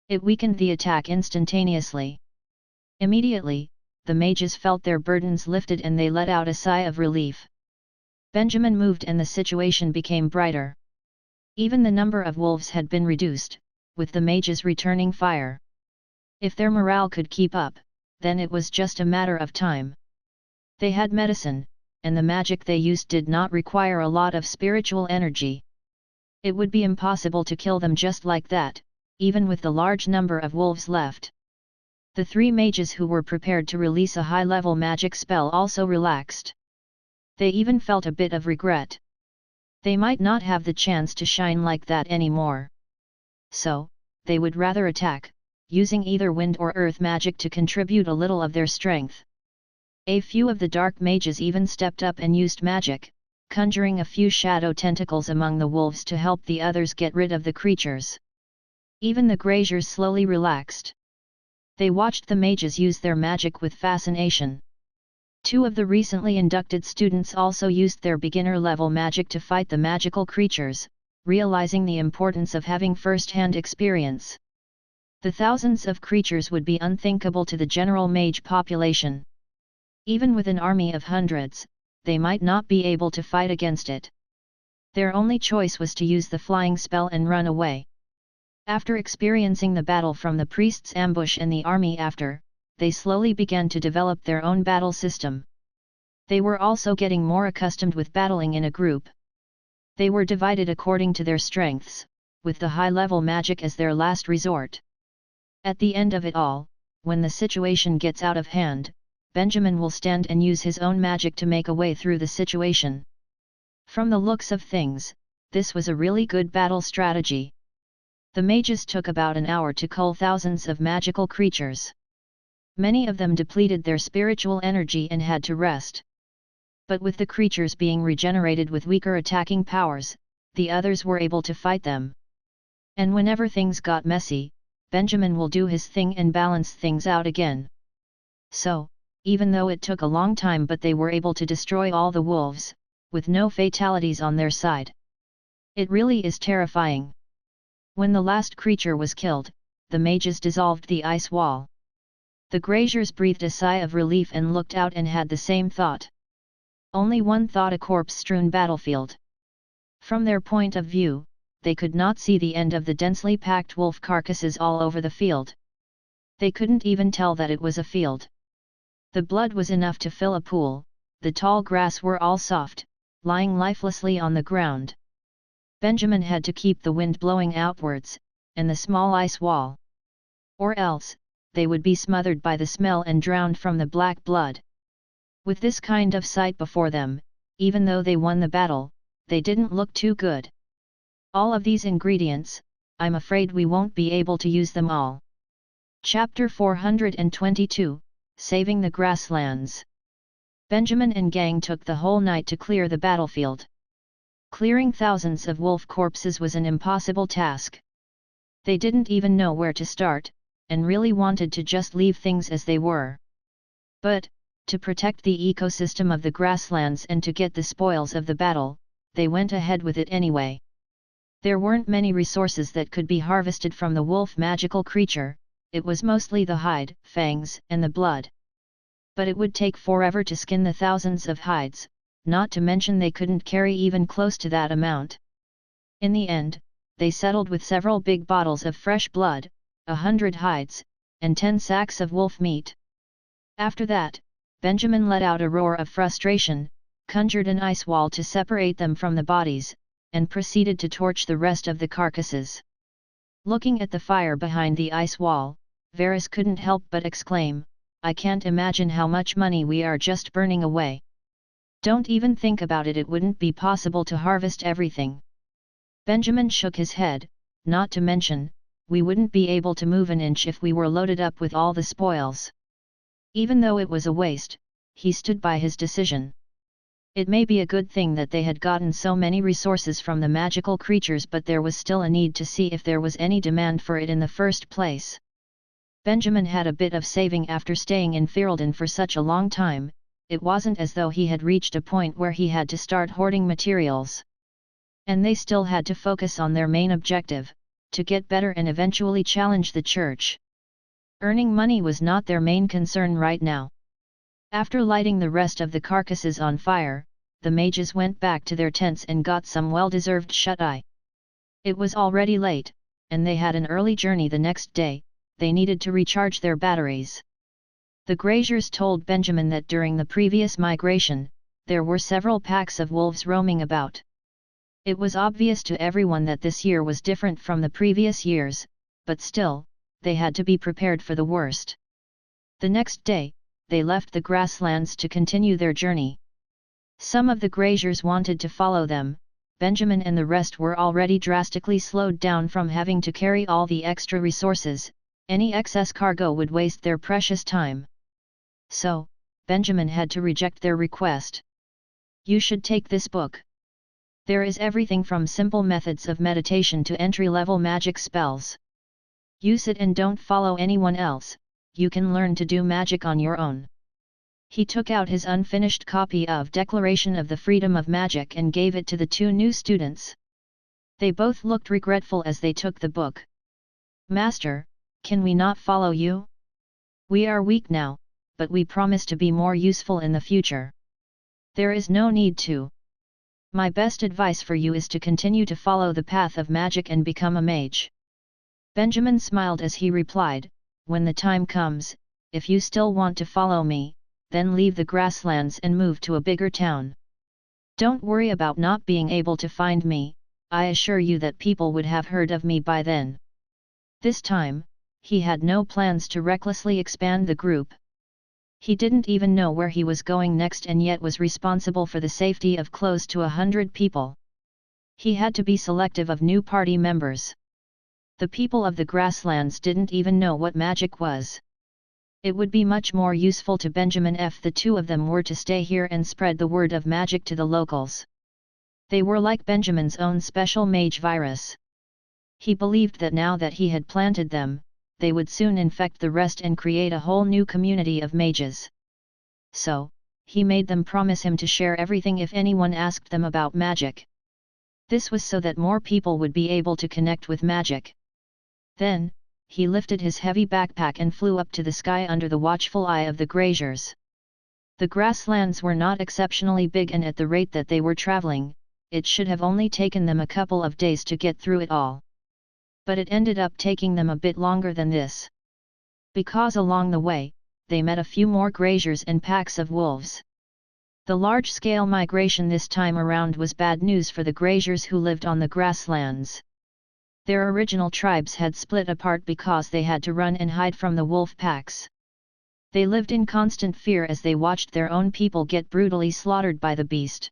It weakened the attack instantaneously. Immediately, the mages felt their burdens lifted and they let out a sigh of relief. Benjamin moved and the situation became brighter. Even the number of wolves had been reduced, with the mages returning fire. If their morale could keep up, then it was just a matter of time. They had medicine, and the magic they used did not require a lot of spiritual energy. It would be impossible to kill them just like that, even with the large number of wolves left. The three mages who were prepared to release a high-level magic spell also relaxed. They even felt a bit of regret. They might not have the chance to shine like that anymore. So, they would rather attack, using either wind or earth magic to contribute a little of their strength. A few of the dark mages even stepped up and used magic, conjuring a few shadow tentacles among the wolves to help the others get rid of the creatures. Even the graziers slowly relaxed. They watched the mages use their magic with fascination. Two of the recently inducted students also used their beginner-level magic to fight the magical creatures, realizing the importance of having first-hand experience. The thousands of creatures would be unthinkable to the general mage population. Even with an army of hundreds, they might not be able to fight against it. Their only choice was to use the flying spell and run away. After experiencing the battle from the priest's ambush and the army after, they slowly began to develop their own battle system. They were also getting more accustomed with battling in a group. They were divided according to their strengths, with the high-level magic as their last resort. At the end of it all, when the situation gets out of hand, Benjamin will stand and use his own magic to make a way through the situation. From the looks of things, this was a really good battle strategy. The mages took about an hour to cull thousands of magical creatures. Many of them depleted their spiritual energy and had to rest. But with the creatures being regenerated with weaker attacking powers, the others were able to fight them. And whenever things got messy, Benjamin will do his thing and balance things out again. So, even though it took a long time, but they were able to destroy all the wolves, with no fatalities on their side. It really is terrifying. When the last creature was killed, the mages dissolved the ice wall. The graziers breathed a sigh of relief and looked out and had the same thought. Only one thought: a corpse-strewn battlefield. From their point of view, they could not see the end of the densely packed wolf carcasses all over the field. They couldn't even tell that it was a field. The blood was enough to fill a pool, the tall grass were all soft, lying lifelessly on the ground. Benjamin had to keep the wind blowing outwards, and the small ice wall. Or else, they would be smothered by the smell and drowned from the black blood. With this kind of sight before them, even though they won the battle, they didn't look too good. All of these ingredients, I'm afraid we won't be able to use them all. Chapter 422, Saving the Grasslands. Benjamin and gang took the whole night to clear the battlefield. Clearing thousands of wolf corpses was an impossible task. They didn't even know where to start, and really wanted to just leave things as they were. But, to protect the ecosystem of the grasslands and to get the spoils of the battle, they went ahead with it anyway. There weren't many resources that could be harvested from the wolf magical creature. It was mostly the hide, fangs, and the blood. But it would take forever to skin the thousands of hides, not to mention they couldn't carry even close to that amount. In the end, they settled with several big bottles of fresh blood, 100 hides, and 10 sacks of wolf meat. After that, Benjamin let out a roar of frustration, conjured an ice wall to separate them from the bodies, and proceeded to torch the rest of the carcasses. Looking at the fire behind the ice wall, Varys couldn't help but exclaim, "I can't imagine how much money we are just burning away. Don't even think about it, it wouldn't be possible to harvest everything." Benjamin shook his head, "Not to mention, we wouldn't be able to move an inch if we were loaded up with all the spoils." Even though it was a waste, he stood by his decision. It may be a good thing that they had gotten so many resources from the magical creatures, but there was still a need to see if there was any demand for it in the first place. Benjamin had a bit of saving after staying in Ferelden for such a long time. It wasn't as though he had reached a point where he had to start hoarding materials. And they still had to focus on their main objective, to get better and eventually challenge the church. Earning money was not their main concern right now. After lighting the rest of the carcasses on fire, the mages went back to their tents and got some well-deserved shut-eye. It was already late, and they had an early journey the next day. They needed to recharge their batteries. The graziers told Benjamin that during the previous migration, there were several packs of wolves roaming about. It was obvious to everyone that this year was different from the previous years, but still, they had to be prepared for the worst. The next day, they left the grasslands to continue their journey. Some of the graziers wanted to follow them. Benjamin and the rest were already drastically slowed down from having to carry all the extra resources. Any excess cargo would waste their precious time. So, Benjamin had to reject their request. "You should take this book. There is everything from simple methods of meditation to entry-level magic spells. Use it and don't follow anyone else. You can learn to do magic on your own." He took out his unfinished copy of Declaration of the Freedom of Magic and gave it to the two new students. They both looked regretful as they took the book. "Master, can we not follow you? We are weak now, but we promise to be more useful in the future." "There is no need to. My best advice for you is to continue to follow the path of magic and become a mage." Benjamin smiled as he replied, "When the time comes, if you still want to follow me, then leave the grasslands and move to a bigger town. Don't worry about not being able to find me, I assure you that people would have heard of me by then." This time, he had no plans to recklessly expand the group. He didn't even know where he was going next and yet was responsible for the safety of close to 100 people. He had to be selective of new party members. The people of the grasslands didn't even know what magic was. It would be much more useful to Benjamin if the two of them were to stay here and spread the word of magic to the locals. They were like Benjamin's own special mage virus. He believed that now that he had planted them, they would soon infect the rest and create a whole new community of mages. So, he made them promise him to share everything if anyone asked them about magic. This was so that more people would be able to connect with magic. Then, he lifted his heavy backpack and flew up to the sky under the watchful eye of the graziers. The grasslands were not exceptionally big, and at the rate that they were traveling, it should have only taken them a couple of days to get through it all. But it ended up taking them a bit longer than this. Because along the way, they met a few more graziers and packs of wolves. The large-scale migration this time around was bad news for the graziers who lived on the grasslands. Their original tribes had split apart because they had to run and hide from the wolf packs. They lived in constant fear as they watched their own people get brutally slaughtered by the beast.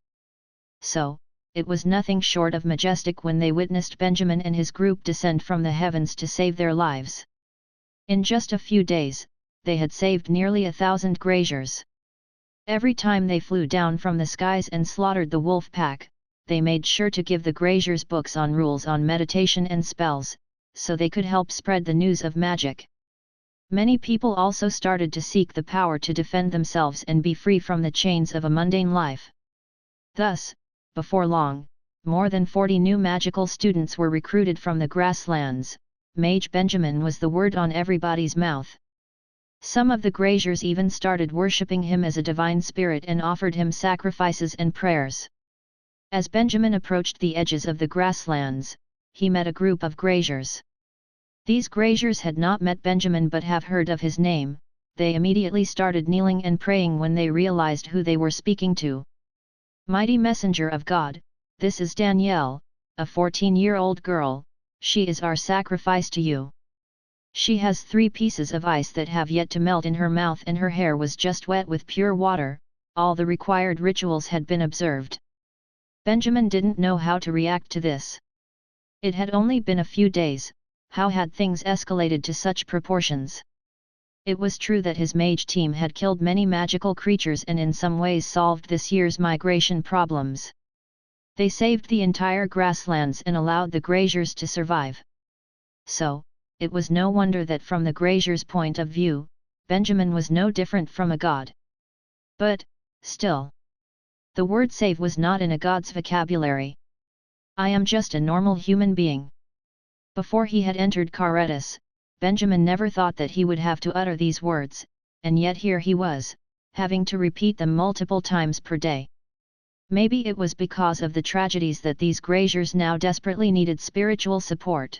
So, it was nothing short of majestic when they witnessed Benjamin and his group descend from the heavens to save their lives. In just a few days, they had saved nearly 1,000 graziers. Every time they flew down from the skies and slaughtered the wolf pack, they made sure to give the graziers books on rules on meditation and spells, so they could help spread the news of magic. Many people also started to seek the power to defend themselves and be free from the chains of a mundane life. Thus, before long, more than 40 new magical students were recruited from the grasslands. Mage Benjamin was the word on everybody's mouth. Some of the graziers even started worshipping him as a divine spirit and offered him sacrifices and prayers. As Benjamin approached the edges of the grasslands, he met a group of graziers. These graziers had not met Benjamin but have heard of his name. They immediately started kneeling and praying when they realized who they were speaking to. "Mighty messenger of God, this is Danielle, a 14-year-old girl, she is our sacrifice to you. She has 3 pieces of ice that have yet to melt in her mouth and her hair was just wet with pure water, all the required rituals had been observed. Benjamin didn't know how to react to this. It had only been a few days, how had things escalated to such proportions? It was true that his mage team had killed many magical creatures and in some ways solved this year's migration problems. They saved the entire grasslands and allowed the graziers to survive. So, it was no wonder that from the grazier's point of view, Benjamin was no different from a god. But, still, the word save was not in a god's vocabulary. I am just a normal human being. Before he had entered Karetas, Benjamin never thought that he would have to utter these words, and yet here he was, having to repeat them multiple times per day. Maybe it was because of the tragedies that these graziers now desperately needed spiritual support.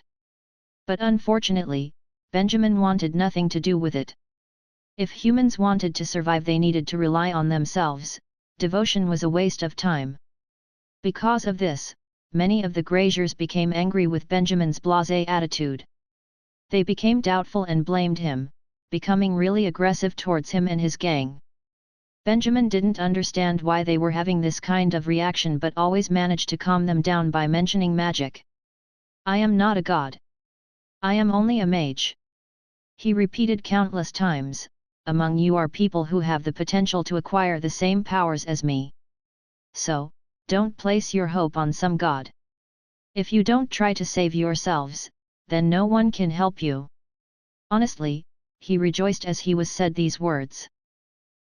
But unfortunately, Benjamin wanted nothing to do with it. If humans wanted to survive, they needed to rely on themselves. Devotion was a waste of time. Because of this, many of the graziers became angry with Benjamin's blasé attitude. They became doubtful and blamed him, becoming really aggressive towards him and his gang. Benjamin didn't understand why they were having this kind of reaction but always managed to calm them down by mentioning magic. I am not a god. I am only a mage. He repeated countless times, among you are people who have the potential to acquire the same powers as me. So, don't place your hope on some god. If you don't try to save yourselves, then no one can help you. Honestly, he rejoiced as he was said these words.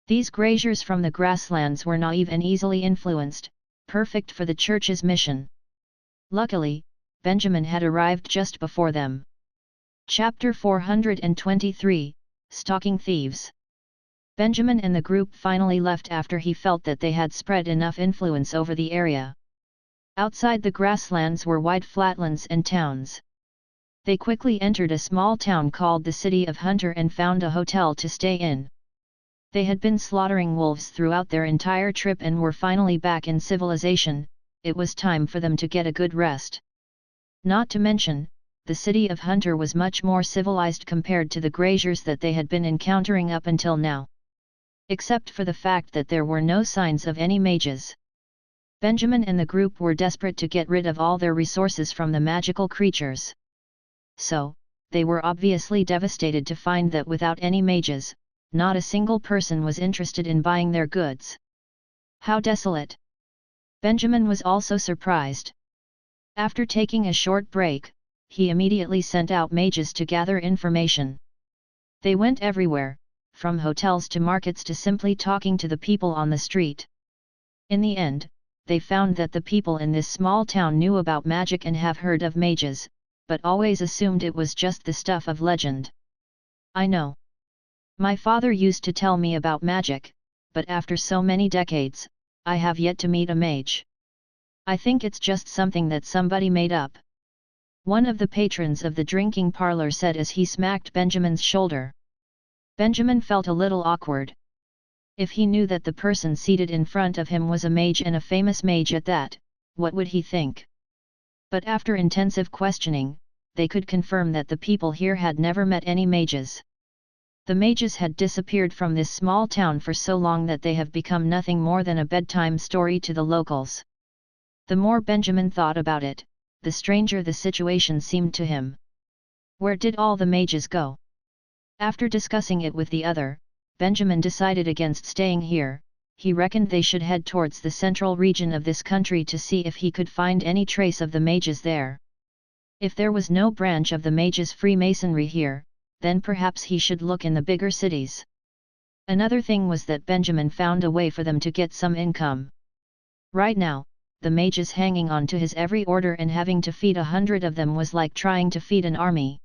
These graziers from the grasslands were naive and easily influenced, perfect for the church's mission. Luckily, Benjamin had arrived just before them. Chapter 423, Stalking Thieves. Benjamin and the group finally left after he felt that they had spread enough influence over the area. Outside the grasslands were wide flatlands and towns. They quickly entered a small town called the City of Hunter and found a hotel to stay in. They had been slaughtering wolves throughout their entire trip and were finally back in civilization. It was time for them to get a good rest. Not to mention, the City of Hunter was much more civilized compared to the graziers that they had been encountering up until now. Except for the fact that there were no signs of any mages. Benjamin and the group were desperate to get rid of all their resources from the magical creatures. So, they were obviously devastated to find that without any mages, not a single person was interested in buying their goods. How desolate! Benjamin was also surprised. After taking a short break, he immediately sent out mages to gather information. They went everywhere, from hotels to markets to simply talking to the people on the street. In the end, they found that the people in this small town knew about magic and have heard of mages, but always assumed it was just the stuff of legend. I know. My father used to tell me about magic, but after so many decades, I have yet to meet a mage. I think it's just something that somebody made up. One of the patrons of the drinking parlor said as he smacked Benjamin's shoulder. Benjamin felt a little awkward. If he knew that the person seated in front of him was a mage and a famous mage at that, what would he think? But after intensive questioning, they could confirm that the people here had never met any mages. The mages had disappeared from this small town for so long that they have become nothing more than a bedtime story to the locals. The more Benjamin thought about it, the stranger the situation seemed to him. Where did all the mages go? After discussing it with the other, Benjamin decided against staying here. He reckoned they should head towards the central region of this country to see if he could find any trace of the mages there. If there was no branch of the mages' Freemasonry here, then perhaps he should look in the bigger cities. Another thing was that Benjamin found a way for them to get some income. Right now, the mages hanging on to his every order and having to feed 100 of them was like trying to feed an army.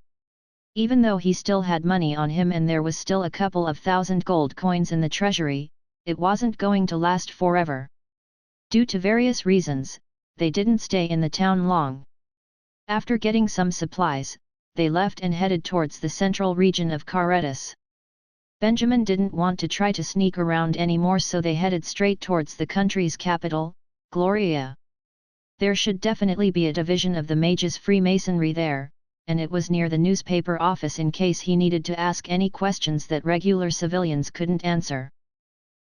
Even though he still had money on him and there was still a couple of thousand gold coins in the treasury, it wasn't going to last forever. Due to various reasons, they didn't stay in the town long. After getting some supplies, they left and headed towards the central region of Karetas. Benjamin didn't want to try to sneak around anymore, so they headed straight towards the country's capital, Gloria. There should definitely be a division of the mages' Freemasonry there, and it was near the newspaper office in case he needed to ask any questions that regular civilians couldn't answer.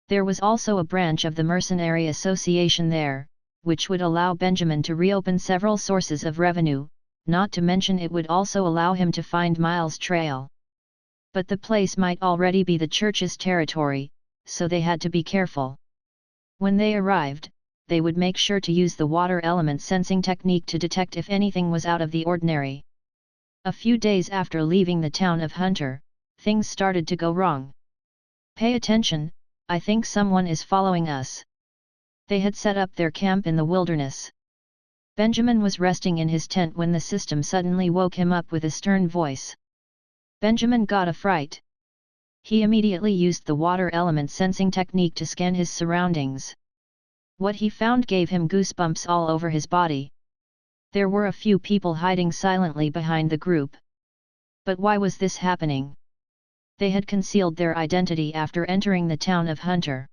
There was also a branch of the Mercenary Association there, which would allow Benjamin to reopen several sources of revenue, not to mention it would also allow him to find Miles' trail. But the place might already be the church's territory, so they had to be careful. When they arrived, they would make sure to use the water element sensing technique to detect if anything was out of the ordinary. A few days after leaving the town of Hunter, things started to go wrong. "Pay attention, I think someone is following us." They had set up their camp in the wilderness. Benjamin was resting in his tent when the system suddenly woke him up with a stern voice. Benjamin got a fright. He immediately used the water element sensing technique to scan his surroundings. What he found gave him goosebumps all over his body. There were a few people hiding silently behind the group. But why was this happening? They had concealed their identity after entering the town of Hunter.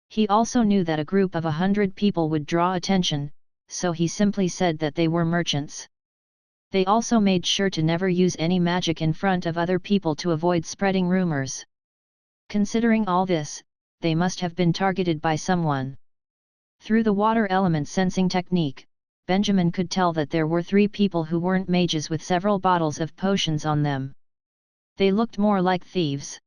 He also knew that a group of 100 people would draw attention, so he simply said that they were merchants. They also made sure to never use any magic in front of other people to avoid spreading rumors. Considering all this, they must have been targeted by someone. Through the water element sensing technique, Benjamin could tell that there were 3 people who weren't mages with several bottles of potions on them. They looked more like thieves.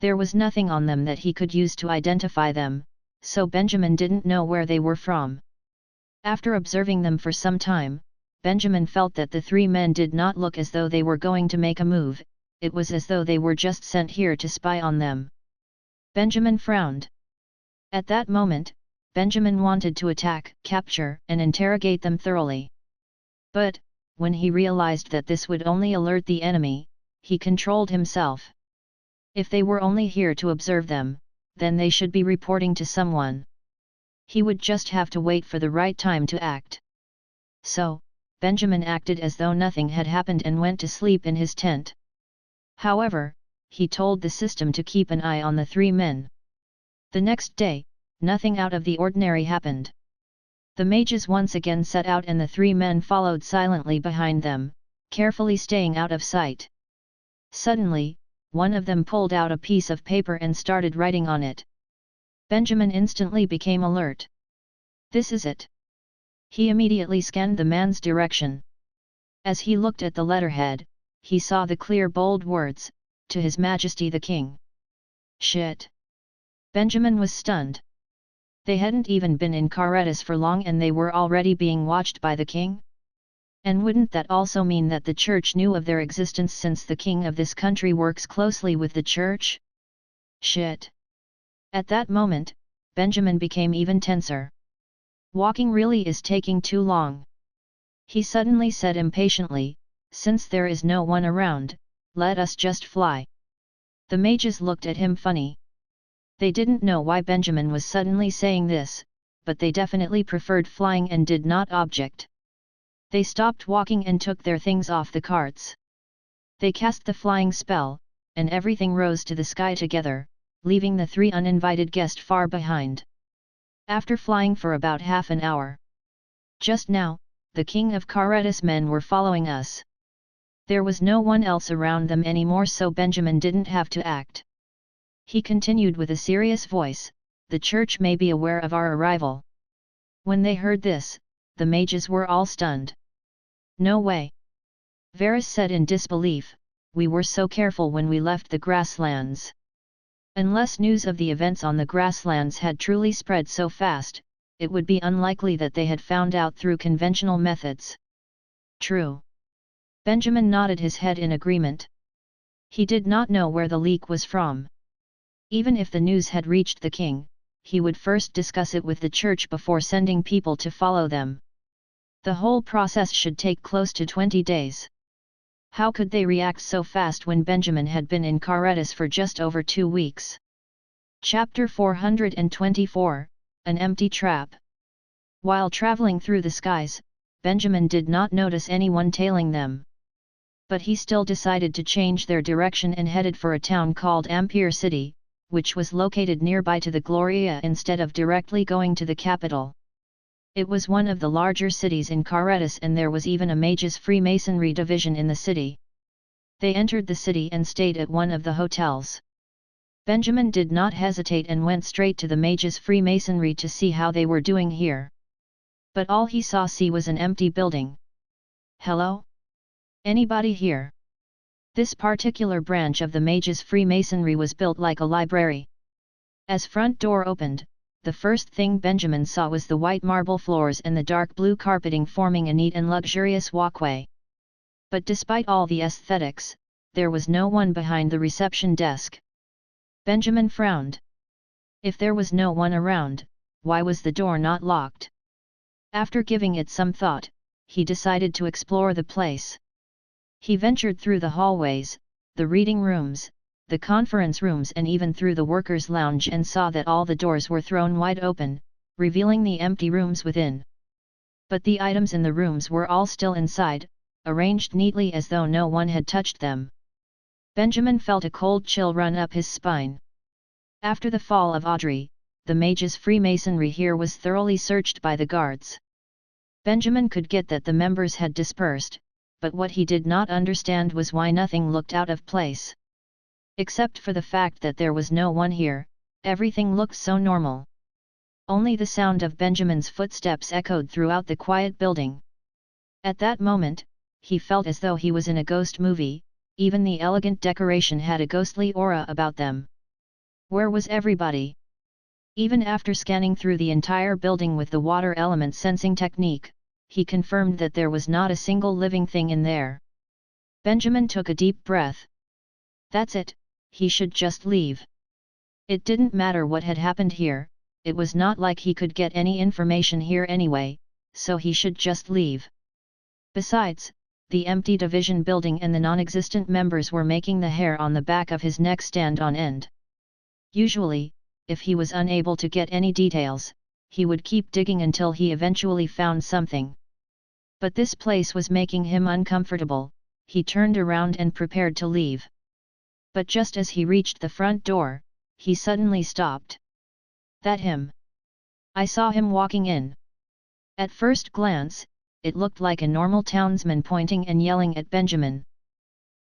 There was nothing on them that he could use to identify them, so Benjamin didn't know where they were from. After observing them for some time, Benjamin felt that the 3 men did not look as though they were going to make a move, it was as though they were just sent here to spy on them. Benjamin frowned. At that moment, Benjamin wanted to attack, capture, and interrogate them thoroughly. But, when he realized that this would only alert the enemy, he controlled himself. If they were only here to observe them, then they should be reporting to someone. He would just have to wait for the right time to act. So, Benjamin acted as though nothing had happened and went to sleep in his tent. However, he told the system to keep an eye on the 3 men. The next day, nothing out of the ordinary happened. The mages once again set out and the 3 men followed silently behind them, carefully staying out of sight. Suddenly, one of them pulled out a piece of paper and started writing on it. Benjamin instantly became alert. "This is it." He immediately scanned the man's direction. As he looked at the letterhead, he saw the clear bold words, "To His Majesty the King." Shit! Benjamin was stunned. They hadn't even been in Karetas for long and they were already being watched by the king? And wouldn't that also mean that the church knew of their existence since the king of this country works closely with the church? Shit! At that moment, Benjamin became even tenser. Walking really is taking too long. He suddenly said impatiently, "Since there is no one around, let us just fly." The mages looked at him funny. They didn't know why Benjamin was suddenly saying this, but they definitely preferred flying and did not object. They stopped walking and took their things off the carts. They cast the flying spell, and everything rose to the sky together, leaving the 3 uninvited guests far behind. After flying for about half an hour. "Just now, the king of Karetas men were following us." There was no one else around them anymore, so Benjamin didn't have to act. He continued with a serious voice, "The church may be aware of our arrival." When they heard this, the mages were all stunned. "No way!" Varus said in disbelief, "We were so careful when we left the grasslands." Unless news of the events on the grasslands had truly spread so fast, it would be unlikely that they had found out through conventional methods. True. Benjamin nodded his head in agreement. He did not know where the leak was from. Even if the news had reached the king, he would first discuss it with the church before sending people to follow them. The whole process should take close to 20 days. How could they react so fast when Benjamin had been in Karetas for just over 2 weeks? Chapter 424, An Empty Trap. While traveling through the skies, Benjamin did not notice anyone tailing them. But he still decided to change their direction and headed for a town called Ampere City, which was located nearby to the Gloria instead of directly going to the capital. It was one of the larger cities in Caretas, and there was even a mage's Freemasonry division in the city. They entered the city and stayed at one of the hotels. Benjamin did not hesitate and went straight to the mage's Freemasonry to see how they were doing here. But all he saw was an empty building. Hello? Anybody here? This particular branch of the mage's Freemasonry was built like a library. As front door opened, the first thing Benjamin saw was the white marble floors and the dark blue carpeting forming a neat and luxurious walkway. But despite all the aesthetics, there was no one behind the reception desk. Benjamin frowned. If there was no one around, why was the door not locked? After giving it some thought, he decided to explore the place. He ventured through the hallways, the reading rooms, the conference rooms, and even through the workers' lounge, and saw that all the doors were thrown wide open, revealing the empty rooms within. But the items in the rooms were all still inside, arranged neatly as though no one had touched them. Benjamin felt a cold chill run up his spine. After the fall of Audrey, the mage's Freemasonry here was thoroughly searched by the guards. Benjamin could get that the members had dispersed, but what he did not understand was why nothing looked out of place. Except for the fact that there was no one here, everything looked so normal. Only the sound of Benjamin's footsteps echoed throughout the quiet building. At that moment, he felt as though he was in a ghost movie. Even the elegant decoration had a ghostly aura about them. Where was everybody? Even after scanning through the entire building with the water element sensing technique, he confirmed that there was not a single living thing in there. Benjamin took a deep breath. That's it, he should just leave. It didn't matter what had happened here, it was not like he could get any information here anyway, so he should just leave. Besides, the empty division building and the non-existent members were making the hair on the back of his neck stand on end. Usually, if he was unable to get any details, he would keep digging until he eventually found something. But this place was making him uncomfortable. He turned around and prepared to leave. But just as he reached the front door, he suddenly stopped. That him? I saw him walking in. At first glance, it looked like a normal townsman pointing and yelling at Benjamin.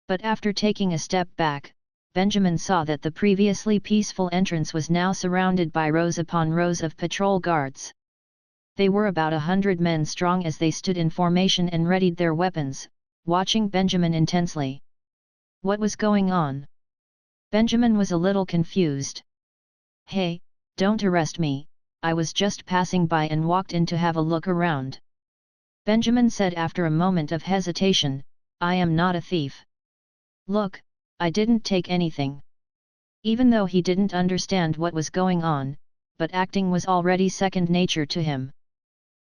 But after taking a step back, Benjamin saw that the previously peaceful entrance was now surrounded by rows upon rows of patrol guards. They were about 100 men strong as they stood in formation and readied their weapons, watching Benjamin intensely. What was going on? Benjamin was a little confused. Hey, don't arrest me, I was just passing by and walked in to have a look around. Benjamin said after a moment of hesitation, I am not a thief. Look, I didn't take anything. Even though he didn't understand what was going on, but acting was already second nature to him.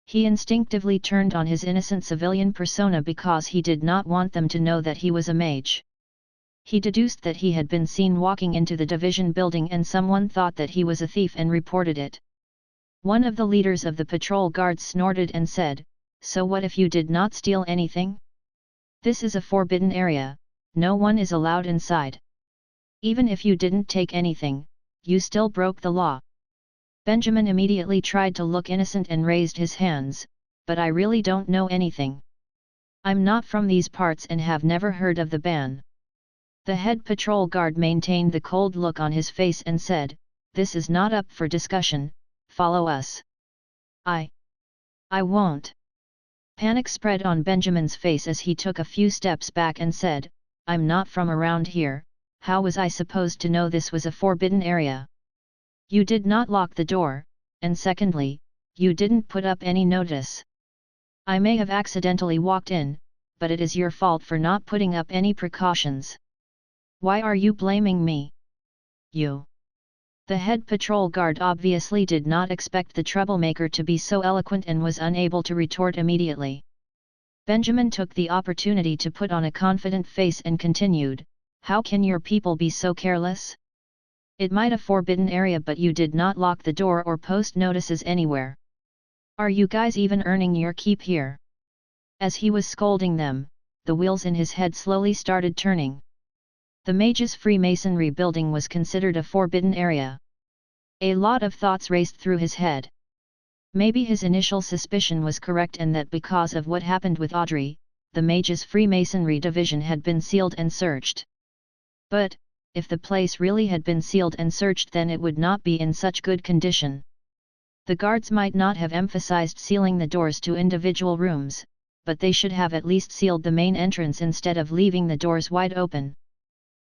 He instinctively turned on his innocent civilian persona because he did not want them to know that he was a mage. He deduced that he had been seen walking into the division building and someone thought that he was a thief and reported it. One of the leaders of the patrol guards snorted and said, So what if you did not steal anything? This is a forbidden area, no one is allowed inside. Even if you didn't take anything, you still broke the law. Benjamin immediately tried to look innocent and raised his hands, but I really don't know anything. I'm not from these parts and have never heard of the ban. The head patrol guard maintained the cold look on his face and said, This is not up for discussion, follow us. I won't. Panic spread on Benjamin's face as he took a few steps back and said, I'm not from around here, how was I supposed to know this was a forbidden area? You did not lock the door, and secondly, you didn't put up any notice. I may have accidentally walked in, but it is your fault for not putting up any precautions. Why are you blaming me? You. The head patrol guard obviously did not expect the troublemaker to be so eloquent and was unable to retort immediately. Benjamin took the opportunity to put on a confident face and continued, How can your people be so careless? It might a forbidden area but you did not lock the door or post notices anywhere. Are you guys even earning your keep here? As he was scolding them, the wheels in his head slowly started turning. The mage's Freemasonry building was considered a forbidden area. A lot of thoughts raced through his head. Maybe his initial suspicion was correct and that because of what happened with Audrey, the mage's Freemasonry division had been sealed and searched. But, if the place really had been sealed and searched, then it would not be in such good condition. The guards might not have emphasized sealing the doors to individual rooms, but they should have at least sealed the main entrance instead of leaving the doors wide open.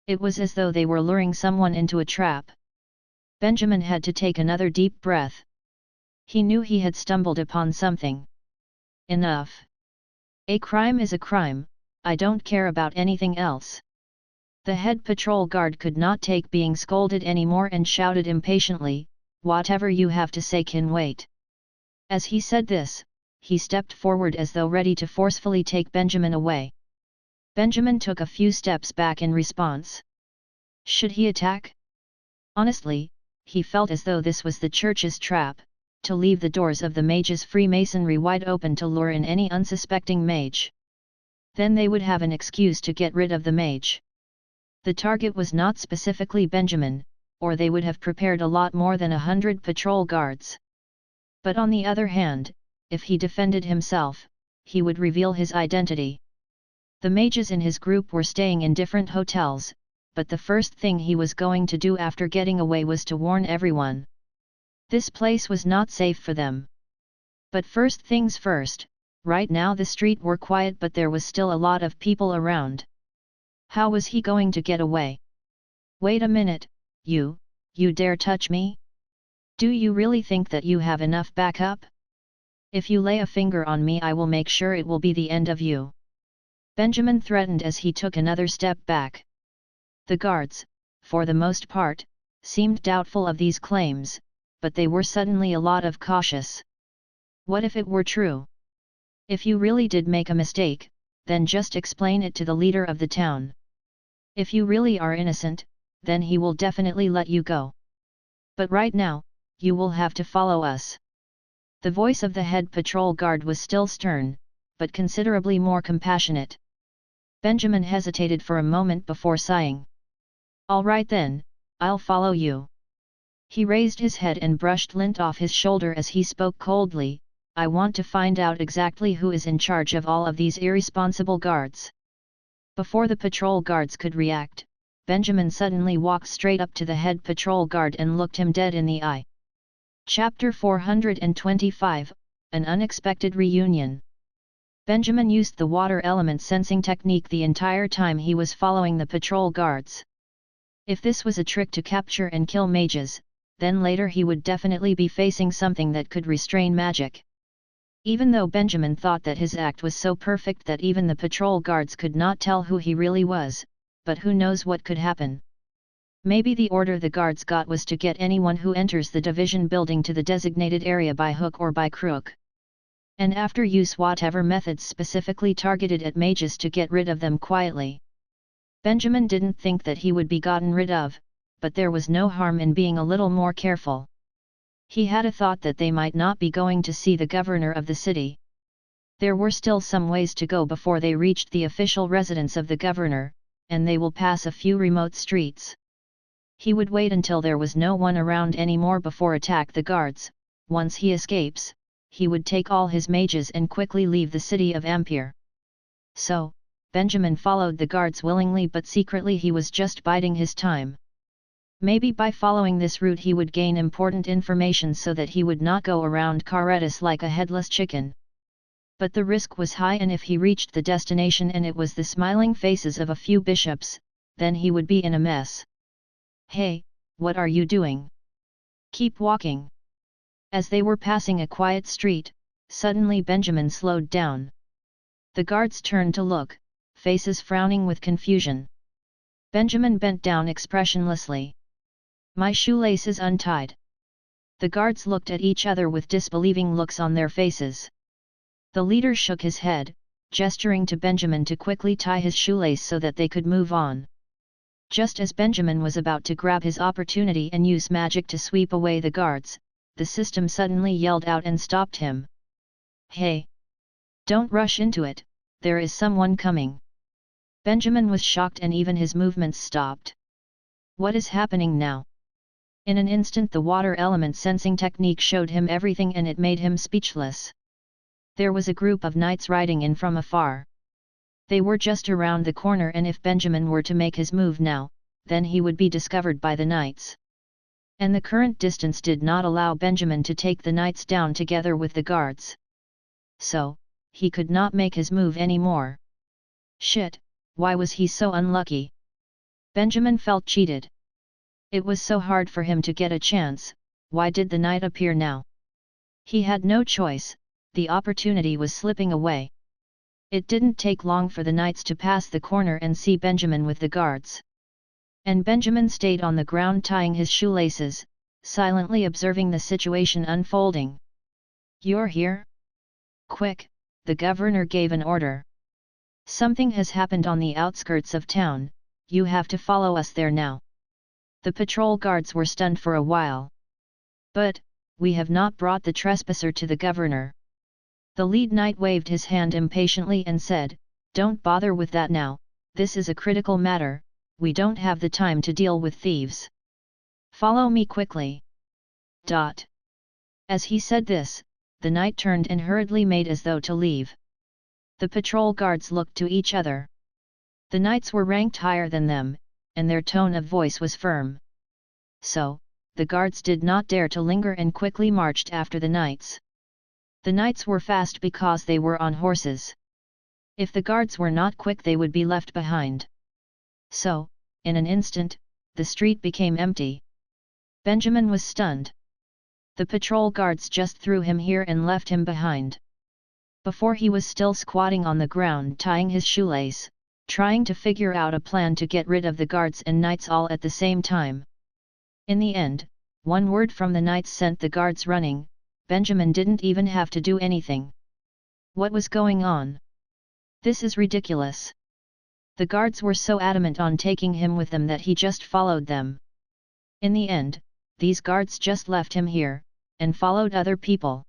It was as though they were luring someone into a trap. Benjamin had to take another deep breath. He knew he had stumbled upon something. Enough. A crime is a crime, I don't care about anything else. The head patrol guard could not take being scolded anymore and shouted impatiently, "Whatever you have to say can wait." As he said this, he stepped forward as though ready to forcefully take Benjamin away. Benjamin took a few steps back in response. Should he attack? Honestly, he felt as though this was the church's trap, to leave the doors of the mage's Freemasonry wide open to lure in any unsuspecting mage. Then they would have an excuse to get rid of the mage. The target was not specifically Benjamin, or they would have prepared a lot more than 100 patrol guards. But on the other hand, if he defended himself, he would reveal his identity. The mages in his group were staying in different hotels, but the first thing he was going to do after getting away was to warn everyone. This place was not safe for them. But first things first, right now the street were quiet but there was still a lot of people around. How was he going to get away? Wait a minute, you dare touch me? Do you really think that you have enough backup? If you lay a finger on me I will make sure it will be the end of you. Benjamin threatened as he took another step back. The guards, for the most part, seemed doubtful of these claims, but they were suddenly a lot of cautious. What if it were true? If you really did make a mistake, then just explain it to the leader of the town. If you really are innocent, then he will definitely let you go. But right now, you will have to follow us. The voice of the head patrol guard was still stern, but considerably more compassionate. Benjamin hesitated for a moment before sighing. All right then, I'll follow you. He raised his head and brushed lint off his shoulder as he spoke coldly, I want to find out exactly who is in charge of all of these irresponsible guards. Before the patrol guards could react, Benjamin suddenly walked straight up to the head patrol guard and looked him dead in the eye. Chapter 425, An Unexpected Reunion. Benjamin used the water element sensing technique the entire time he was following the patrol guards. If this was a trick to capture and kill mages, then later he would definitely be facing something that could restrain magic. Even though Benjamin thought that his act was so perfect that even the patrol guards could not tell who he really was, but who knows what could happen. Maybe the order the guards got was to get anyone who enters the division building to the designated area by hook or by crook. And after use whatever methods specifically targeted at mages to get rid of them quietly. Benjamin didn't think that he would be gotten rid of, but there was no harm in being a little more careful. He had a thought that they might not be going to see the governor of the city. There were still some ways to go before they reached the official residence of the governor, and they will pass a few remote streets. He would wait until there was no one around anymore before attack the guards. Once he escapes, he would take all his mages and quickly leave the city of Ampere. So, Benjamin followed the guards willingly, but secretly he was just biding his time. Maybe by following this route he would gain important information so that he would not go around Caretas like a headless chicken. But the risk was high, and if he reached the destination and it was the smiling faces of a few bishops, then he would be in a mess. Hey, what are you doing? Keep walking. As they were passing a quiet street, suddenly Benjamin slowed down. The guards turned to look, faces frowning with confusion. Benjamin bent down expressionlessly. My shoelace is untied. The guards looked at each other with disbelieving looks on their faces. The leader shook his head, gesturing to Benjamin to quickly tie his shoelace so that they could move on. Just as Benjamin was about to grab his opportunity and use magic to sweep away the guards, the system suddenly yelled out and stopped him. Hey! Don't rush into it, there is someone coming. Benjamin was shocked and even his movements stopped. What is happening now? In an instant the water element sensing technique showed him everything and it made him speechless. There was a group of knights riding in from afar. They were just around the corner and if Benjamin were to make his move now, then he would be discovered by the knights. And the current distance did not allow Benjamin to take the knights down together with the guards. So, he could not make his move anymore. Shit, why was he so unlucky? Benjamin felt cheated. It was so hard for him to get a chance, why did the knight appear now? He had no choice, the opportunity was slipping away. It didn't take long for the knights to pass the corner and see Benjamin with the guards. And Benjamin stayed on the ground tying his shoelaces, silently observing the situation unfolding. "You're here? Quick," the governor gave an order. "Something has happened on the outskirts of town, you have to follow us there now." The patrol guards were stunned for a while. "But, we have not brought the trespasser to the governor." The lead knight waved his hand impatiently and said, "Don't bother with that now, this is a critical matter, we don't have the time to deal with thieves. Follow me quickly." As he said this, the knight turned and hurriedly made as though to leave. The patrol guards looked to each other. The knights were ranked higher than them, and their tone of voice was firm. So, the guards did not dare to linger and quickly marched after the knights. The knights were fast because they were on horses. If the guards were not quick they would be left behind. So, in an instant, the street became empty. Benjamin was stunned. The patrol guards just threw him here and left him behind. Before he was still squatting on the ground tying his shoelace, trying to figure out a plan to get rid of the guards and knights all at the same time. In the end, one word from the knights sent the guards running. Benjamin didn't even have to do anything. What was going on? This is ridiculous. The guards were so adamant on taking him with them that he just followed them. In the end, these guards just left him here, and followed other people.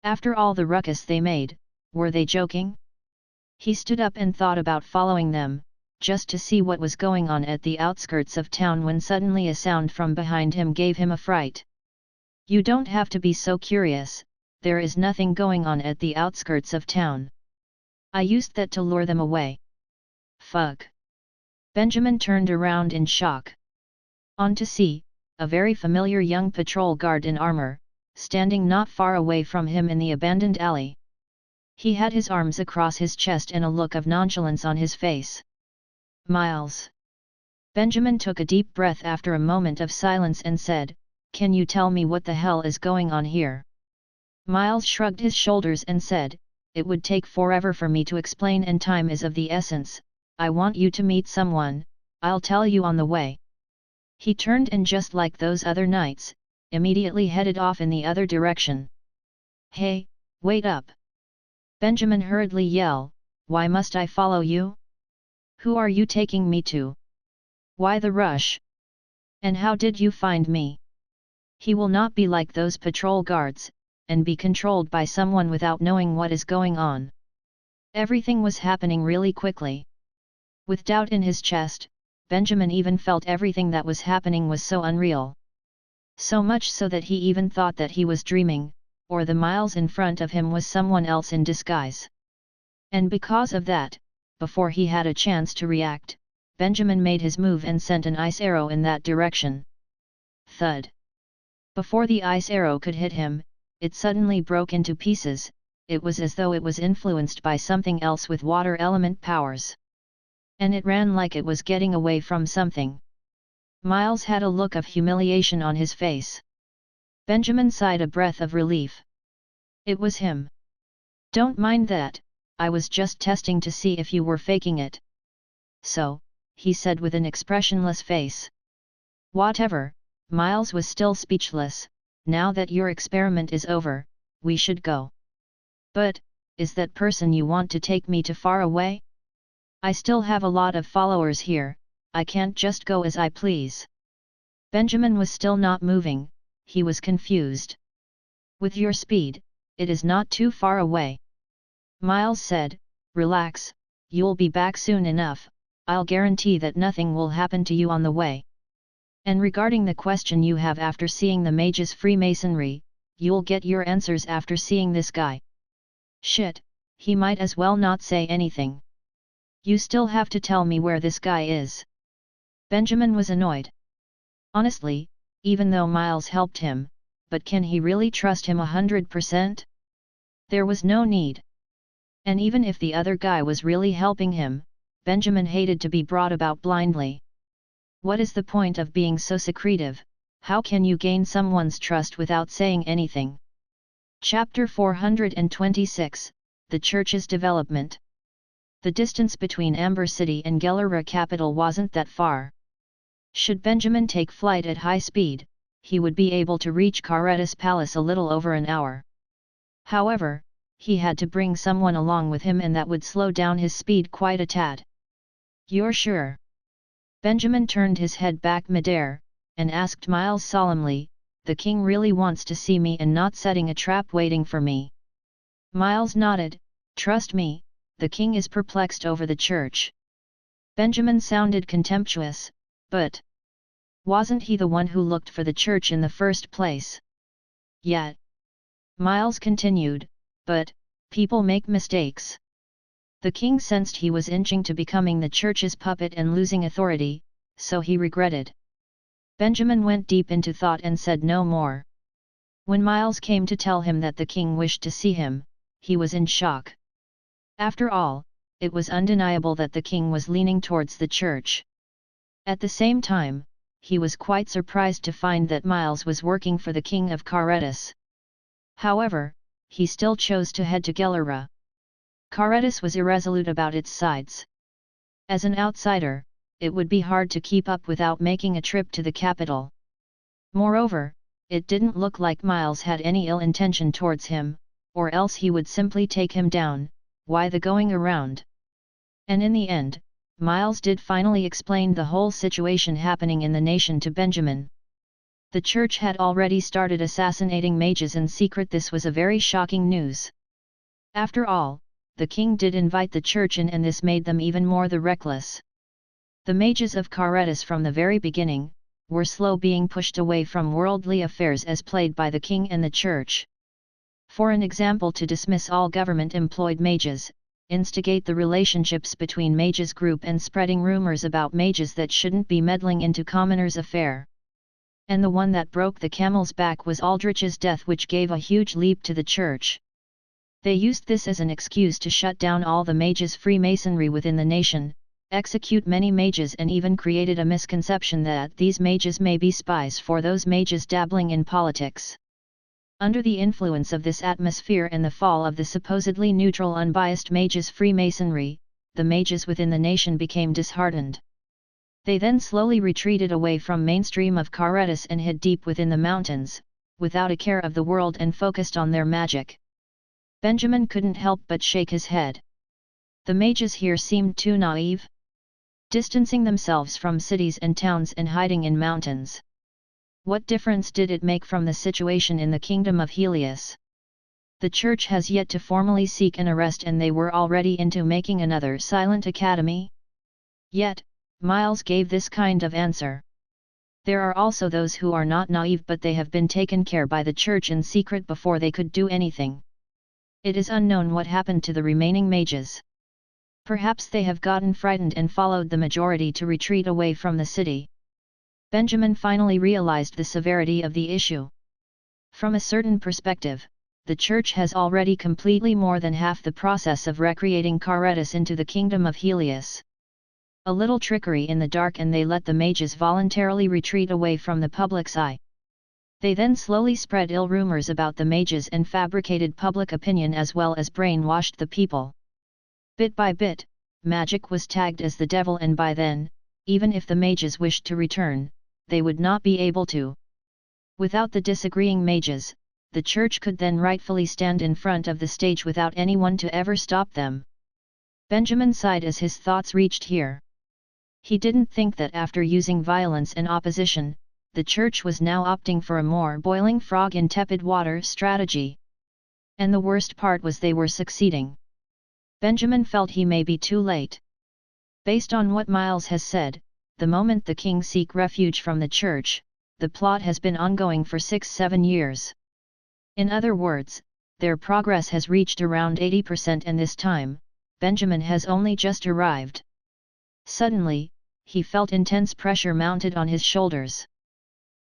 After all the ruckus they made, were they joking? He stood up and thought about following them, just to see what was going on at the outskirts of town when suddenly a sound from behind him gave him a fright. "You don't have to be so curious, there is nothing going on at the outskirts of town. I used that to lure them away." Fuck. Benjamin turned around in shock. On to see, a very familiar young patrol guard in armor, standing not far away from him in the abandoned alley. He had his arms across his chest and a look of nonchalance on his face. "Miles." Benjamin took a deep breath after a moment of silence and said, "Can you tell me what the hell is going on here?" Miles shrugged his shoulders and said, "It would take forever for me to explain and time is of the essence. I want you to meet someone, I'll tell you on the way." He turned and just like those other knights, immediately headed off in the other direction. "Hey, wait up!" Benjamin hurriedly yelled, "Why must I follow you? Who are you taking me to? Why the rush? And how did you find me?" He will not be like those patrol guards, and be controlled by someone without knowing what is going on. Everything was happening really quickly. With doubt in his chest, Benjamin even felt everything that was happening was so unreal. So much so that he even thought that he was dreaming, or the Miles in front of him was someone else in disguise. And because of that, before he had a chance to react, Benjamin made his move and sent an ice arrow in that direction. Thud. Before the ice arrow could hit him, it suddenly broke into pieces. It was as though it was influenced by something else with water element powers. And it ran like it was getting away from something. Miles had a look of humiliation on his face. Benjamin sighed a breath of relief. It was him. "Don't mind that, I was just testing to see if you were faking it." "So," he said with an expressionless face. "Whatever." Miles was still speechless. "Now that your experiment is over, we should go." "But, is that person you want to take me to far away? I still have a lot of followers here, I can't just go as I please." Benjamin was still not moving, he was confused. "With your speed, it is not too far away." Miles said, "Relax, you'll be back soon enough, I'll guarantee that nothing will happen to you on the way." And regarding the question you have after seeing the mage's Freemasonry, you'll get your answers after seeing this guy. Shit, he might as well not say anything. You still have to tell me where this guy is. Benjamin was annoyed. Honestly, even though Miles helped him, but can he really trust him 100%? There was no need. And even if the other guy was really helping him, Benjamin hated to be brought about blindly. What is the point of being so secretive? How can you gain someone's trust without saying anything? Chapter 426, The Church's Development. The distance between Amber City and Gelera capital wasn't that far. Should Benjamin take flight at high speed, he would be able to reach Karetas Palace a little over an hour. However, he had to bring someone along with him, and that would slow down his speed quite a tad. You're sure? Benjamin turned his head back midair, and asked Miles solemnly, the king really wants to see me and not setting a trap waiting for me. Miles nodded, trust me, the king is perplexed over the church. Benjamin sounded contemptuous, but wasn't he the one who looked for the church in the first place? Yet, Miles continued, but people make mistakes. The king sensed he was inching to becoming the church's puppet and losing authority, so he regretted. Benjamin went deep into thought and said no more. When Miles came to tell him that the king wished to see him, he was in shock. After all, it was undeniable that the king was leaning towards the church. At the same time, he was quite surprised to find that Miles was working for the king of Karetas. However, he still chose to head to Gelera. Karetas was irresolute about its sides. As an outsider, it would be hard to keep up without making a trip to the capital. Moreover, it didn't look like Miles had any ill intention towards him, or else he would simply take him down. Why the going around? And in the end, Miles did finally explain the whole situation happening in the nation to Benjamin. The church had already started assassinating mages in secret. This was a very shocking news. After all, the king did invite the church in, and this made them even more the reckless. The mages of Karetas from the very beginning, were slow being pushed away from worldly affairs as played by the king and the church. For an example, to dismiss all government-employed mages, instigate the relationships between mages group, and spreading rumors about mages that shouldn't be meddling into commoners' affair. And the one that broke the camel's back was Aldrich's death, which gave a huge leap to the church. They used this as an excuse to shut down all the mages' Freemasonry within the nation, execute many mages, and even created a misconception that these mages may be spies for those mages dabbling in politics. Under the influence of this atmosphere and the fall of the supposedly neutral unbiased mages' Freemasonry, the mages within the nation became disheartened. They then slowly retreated away from mainstream of Karetas and hid deep within the mountains, without a care of the world, and focused on their magic. Benjamin couldn't help but shake his head. The mages here seemed too naive, distancing themselves from cities and towns and hiding in mountains. What difference did it make from the situation in the Kingdom of Helius? The church has yet to formally seek an arrest, and they were already into making another silent academy? Yet, Miles gave this kind of answer. There are also those who are not naive, but they have been taken care by the church in secret before they could do anything. It is unknown what happened to the remaining mages. Perhaps they have gotten frightened and followed the majority to retreat away from the city. Benjamin finally realized the severity of the issue. From a certain perspective, the church has already completely more than half the process of recreating Karetas into the Kingdom of Helius. A little trickery in the dark and they let the mages voluntarily retreat away from the public's eye. They then slowly spread ill rumors about the mages and fabricated public opinion, as well as brainwashed the people. Bit by bit, magic was tagged as the devil, and by then, even if the mages wished to return, they would not be able to. Without the disagreeing mages, the church could then rightfully stand in front of the stage without anyone to ever stop them. Benjamin sighed as his thoughts reached here. He didn't think that after using violence and opposition, the church was now opting for a more boiling frog in tepid water strategy. And the worst part was they were succeeding. Benjamin felt he may be too late. Based on what Miles has said, the moment the king seek refuge from the church, the plot has been ongoing for 6-7 years. In other words, their progress has reached around 80% and this time, Benjamin has only just arrived. Suddenly, he felt intense pressure mounted on his shoulders.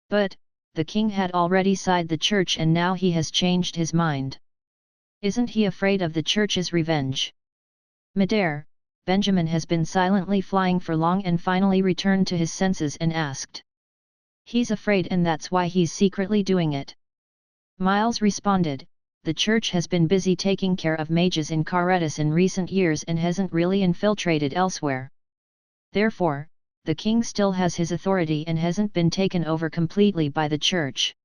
But, the king had already sided the church and now he has changed his mind. Isn't he afraid of the church's revenge? Midair, Benjamin has been silently flying for long and finally returned to his senses and asked. He's afraid and that's why he's secretly doing it. Miles responded, the church has been busy taking care of mages in Karetis in recent years and hasn't really infiltrated elsewhere. Therefore, the king still has his authority and hasn't been taken over completely by the church.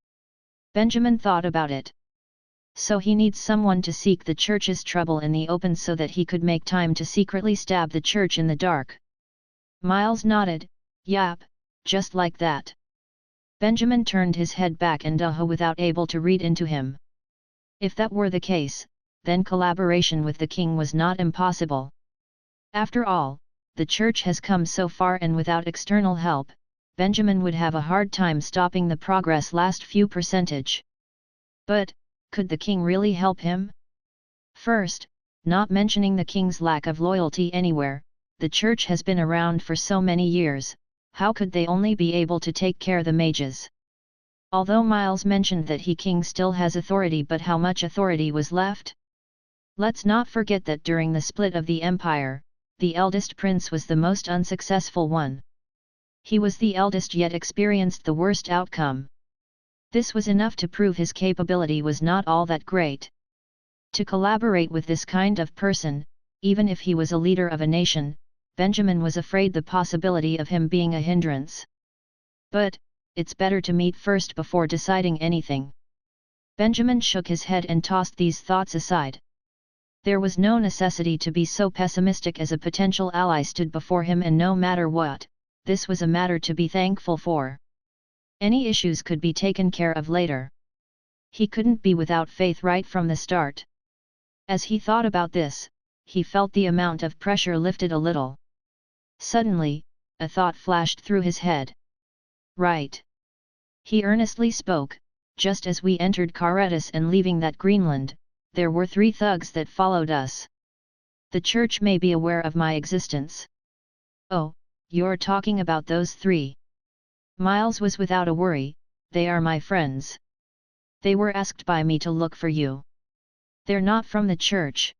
Benjamin thought about it. So he needs someone to seek the church's trouble in the open so that he could make time to secretly stab the church in the dark. Miles nodded, yap, just like that. Benjamin turned his head back and without able to read into him. If that were the case, then collaboration with the king was not impossible. After all, the church has come so far and without external help, Benjamin would have a hard time stopping the progress last few percentage. But, could the king really help him? First, not mentioning the king's lack of loyalty anywhere, the church has been around for so many years, how could they only be able to take care of the mages? Although Miles mentioned that king still has authority, but how much authority was left? Let's not forget that during the split of the empire, the eldest prince was the most unsuccessful one. He was the eldest yet experienced the worst outcome. This was enough to prove his capability was not all that great. To collaborate with this kind of person, even if he was a leader of a nation, Benjamin was afraid the possibility of him being a hindrance. But, it's better to meet first before deciding anything. Benjamin shook his head and tossed these thoughts aside. There was no necessity to be so pessimistic as a potential ally stood before him, and no matter what, this was a matter to be thankful for. Any issues could be taken care of later. He couldn't be without faith right from the start. As he thought about this, he felt the amount of pressure lifted a little. Suddenly, a thought flashed through his head. Right. He earnestly spoke, just as we entered Karetis and leaving that Greenland, there were 3 thugs that followed us. The church may be aware of my existence. Oh, you're talking about those 3. Miles was without a worry, they are my friends. They were asked by me to look for you. They're not from the church.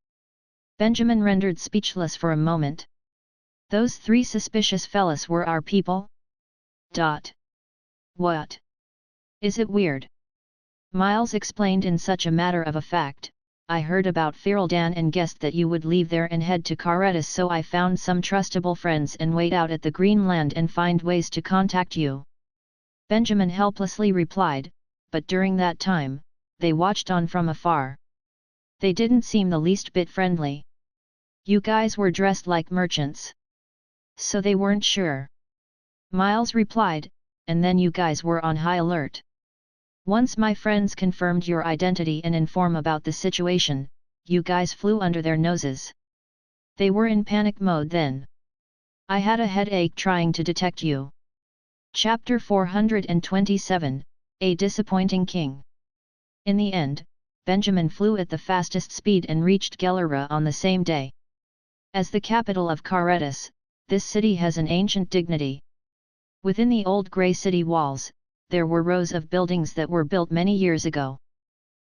Benjamin rendered speechless for a moment. Those 3 suspicious fellas were our people? What? Is it weird? Miles explained in such a matter of fact, I heard about Fereldan and guessed that you would leave there and head to Karetis, so I found some trustable friends and wait out at the Greenland and find ways to contact you. Benjamin helplessly replied, but during that time, they watched on from afar. They didn't seem the least bit friendly. You guys were dressed like merchants. So they weren't sure. Miles replied, and then you guys were on high alert. Once my friends confirmed your identity and informed about the situation, you guys flew under their noses. They were in panic mode then. I had a headache trying to detect you. Chapter 427, A Disappointing King. In the end, Benjamin flew at the fastest speed and reached Gelera on the same day. As the capital of Karetis, this city has an ancient dignity. Within the old grey city walls, there were rows of buildings that were built many years ago.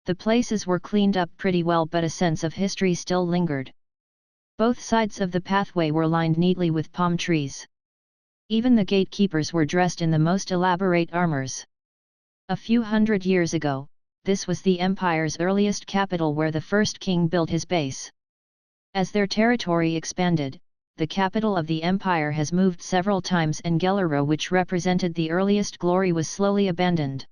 The places were cleaned up pretty well, but a sense of history still lingered. Both sides of the pathway were lined neatly with palm trees. Even the gatekeepers were dressed in the most elaborate armors. A few hundred years ago, this was the empire's earliest capital where the first king built his base. As their territory expanded, the capital of the empire has moved several times, and Gelera, which represented the earliest glory, was slowly abandoned.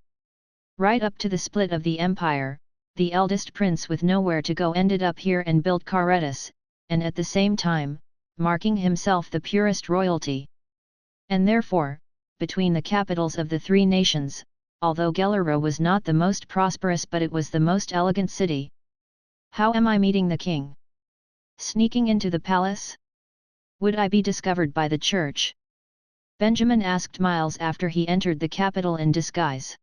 Right up to the split of the empire, the eldest prince with nowhere to go ended up here and built Karetis, and at the same time, marking himself the purest royalty. And therefore, between the capitals of the 3 nations, although Gelera was not the most prosperous, but it was the most elegant city. How am I meeting the king? Sneaking into the palace? Would I be discovered by the church? Benjamin asked Miles after he entered the capital in disguise.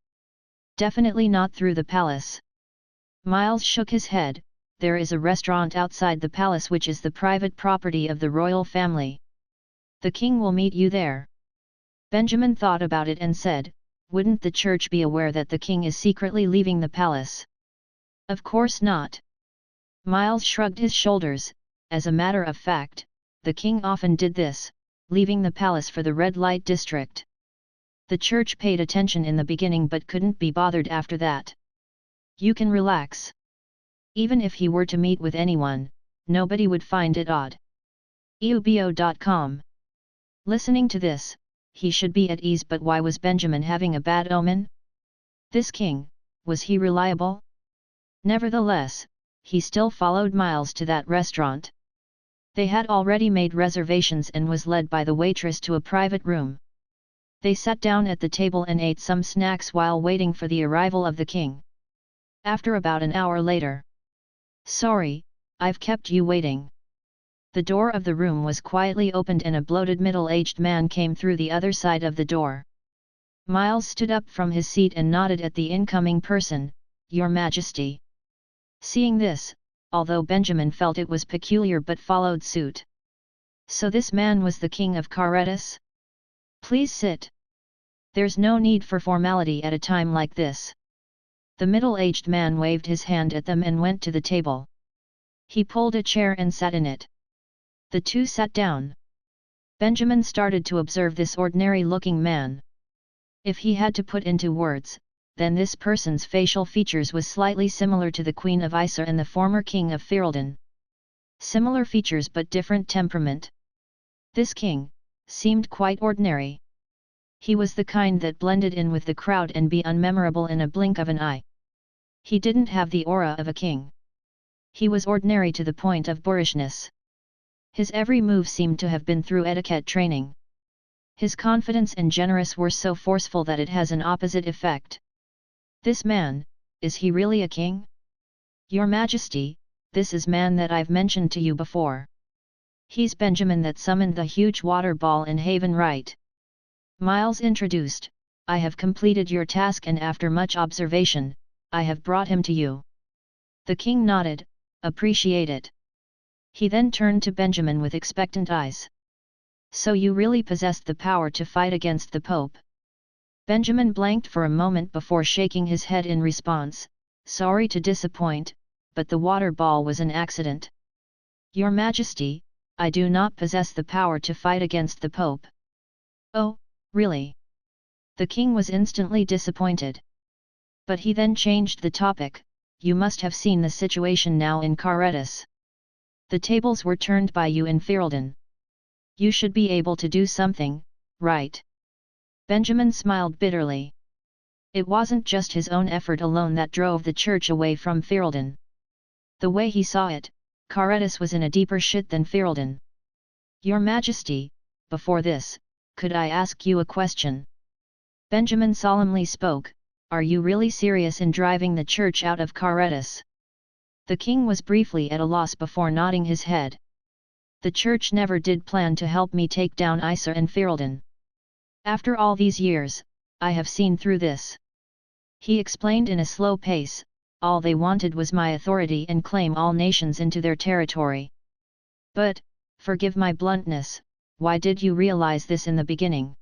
Definitely not through the palace. Miles shook his head. There is a restaurant outside the palace which is the private property of the royal family. The king will meet you there. Benjamin thought about it and said, wouldn't the church be aware that the king is secretly leaving the palace? Of course not. Miles shrugged his shoulders. As a matter of fact, the king often did this, leaving the palace for the red light district. The church paid attention in the beginning but couldn't be bothered after that. You can relax. Even if he were to meet with anyone, nobody would find it odd. Eubo.com. Listening to this, he should be at ease, but why was Benjamin having a bad omen? This king, was he reliable? Nevertheless, he still followed Miles to that restaurant. They had already made reservations and was led by the waitress to a private room. They sat down at the table and ate some snacks while waiting for the arrival of the king. After about an hour later. Sorry, I've kept you waiting. The door of the room was quietly opened and a bloated middle-aged man came through the other side of the door. Miles stood up from his seat and nodded at the incoming person, Your Majesty. Seeing this, although Benjamin felt it was peculiar but followed suit. So this man was the king of Carretas? Please sit. There's no need for formality at a time like this. The middle-aged man waved his hand at them and went to the table. He pulled a chair and sat in it. The two sat down. Benjamin started to observe this ordinary-looking man. If he had to put into words, then this person's facial features was slightly similar to the Queen of Isar and the former king of Ferelden. Similar features but different temperament. This king seemed quite ordinary. He was the kind that blended in with the crowd and be unmemorable in a blink of an eye. He didn't have the aura of a king. He was ordinary to the point of boorishness. His every move seemed to have been through etiquette training. His confidence and generous were so forceful that it has an opposite effect. This man, is he really a king? Your Majesty, this is man that I've mentioned to you before. He's Benjamin that summoned the huge water ball in Haven, right? Miles introduced, I have completed your task and after much observation, I have brought him to you. The king nodded, appreciate it. He then turned to Benjamin with expectant eyes. So you really possessed the power to fight against the Pope? Benjamin blanked for a moment before shaking his head in response, sorry to disappoint, but the water ball was an accident. Your Majesty, I do not possess the power to fight against the Pope. Oh, really? The king was instantly disappointed. But he then changed the topic, you must have seen the situation now in Carretas. The tables were turned by you in Ferelden. You should be able to do something, right? Benjamin smiled bitterly. It wasn't just his own effort alone that drove the church away from Ferelden. The way he saw it, Carretas was in a deeper shit than Ferelden. Your Majesty, before this, could I ask you a question? Benjamin solemnly spoke, are you really serious in driving the church out of Carretas? The king was briefly at a loss before nodding his head. The church never did plan to help me take down Isar and Ferelden. After all these years, I have seen through this. He explained in a slow pace, all they wanted was my authority and claim all nations into their territory. But, forgive my bluntness, why did you realize this in the beginning?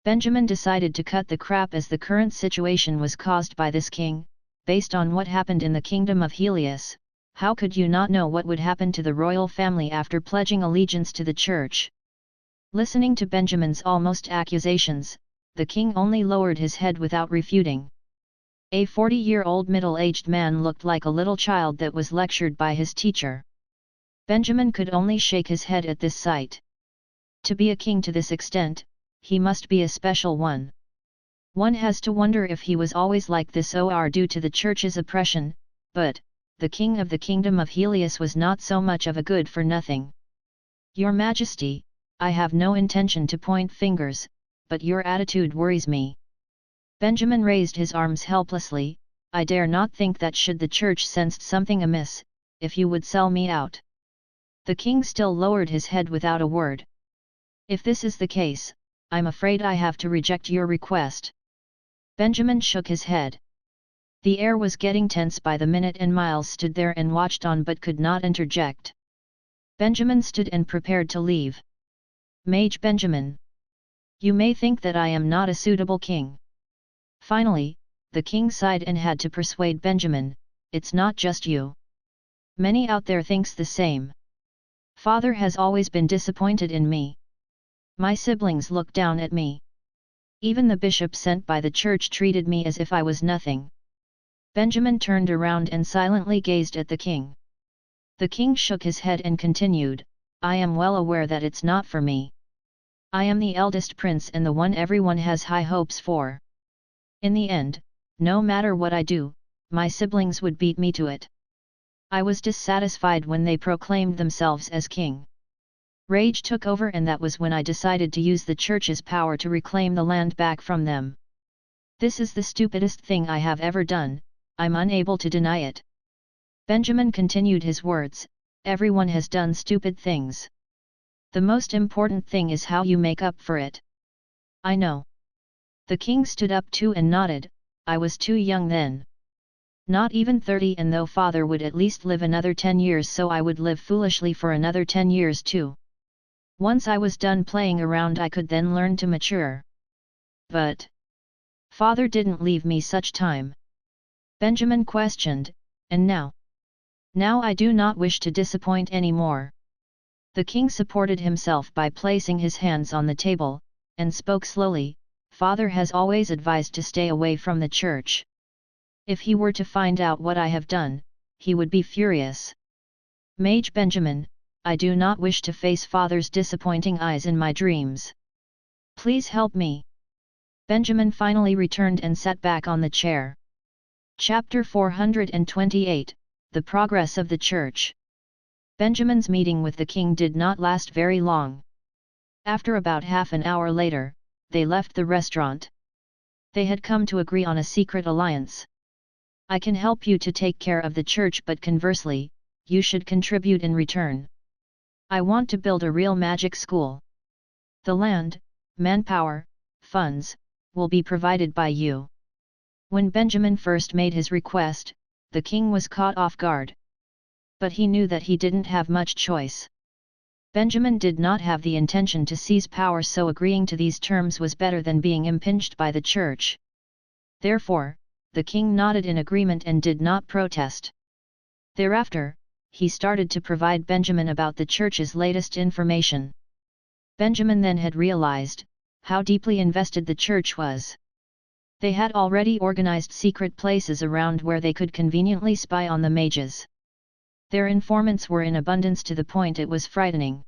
Benjamin decided to cut the crap as the current situation was caused by this king, based on what happened in the Kingdom of Helius. How could you not know what would happen to the royal family after pledging allegiance to the church? Listening to Benjamin's almost accusations, the king only lowered his head without refuting. A 40-year-old middle-aged man looked like a little child that was lectured by his teacher. Benjamin could only shake his head at this sight. To be a king to this extent, he must be a special one. One has to wonder if he was always like this or due to the church's oppression, but, the king of the Kingdom of Helius was not so much of a good-for-nothing. Your Majesty, I have no intention to point fingers, but your attitude worries me. Benjamin raised his arms helplessly, I dare not think that should the church sensed something amiss, if you would sell me out. The king still lowered his head without a word. If this is the case, I'm afraid I have to reject your request. Benjamin shook his head. The air was getting tense by the minute and Miles stood there and watched on but could not interject. Benjamin stood and prepared to leave. Mage Benjamin. You may think that I am not a suitable king. Finally, the king sighed and had to persuade Benjamin, it's not just you. Many out there thinks the same. Father has always been disappointed in me. My siblings look down at me. Even the bishop sent by the church treated me as if I was nothing. Benjamin turned around and silently gazed at the king. The king shook his head and continued, I am well aware that it's not for me. I am the eldest prince and the one everyone has high hopes for. In the end, no matter what I do, my siblings would beat me to it. I was dissatisfied when they proclaimed themselves as king. Rage took over and that was when I decided to use the church's power to reclaim the land back from them. This is the stupidest thing I have ever done, I'm unable to deny it. Benjamin continued his words, everyone has done stupid things. The most important thing is how you make up for it. I know. The king stood up too and nodded, I was too young then. Not even 30, and though father would at least live another 10 years, so I would live foolishly for another 10 years too. Once I was done playing around I could then learn to mature. But father didn't leave me such time. Benjamin questioned, and now? Now I do not wish to disappoint any more. The king supported himself by placing his hands on the table, and spoke slowly, Father has always advised to stay away from the church. If he were to find out what I have done, he would be furious. Mage Benjamin, I do not wish to face Father's disappointing eyes in my dreams. Please help me. Benjamin finally returned and sat back on the chair. Chapter 428, The Progress of the Church. Benjamin's meeting with the king did not last very long. After about half an hour later, they left the restaurant. They had come to agree on a secret alliance. I can help you to take care of the church, but conversely, you should contribute in return. I want to build a real magic school. The land, manpower, funds, will be provided by you. When Benjamin first made his request, the king was caught off guard. But he knew that he didn't have much choice. Benjamin did not have the intention to seize power, so agreeing to these terms was better than being impinged by the church. Therefore, the king nodded in agreement and did not protest. Thereafter, he started to provide Benjamin about the church's latest information. Benjamin then had realized how deeply invested the church was. They had already organized secret places around where they could conveniently spy on the mages. Their informants were in abundance to the point it was frightening.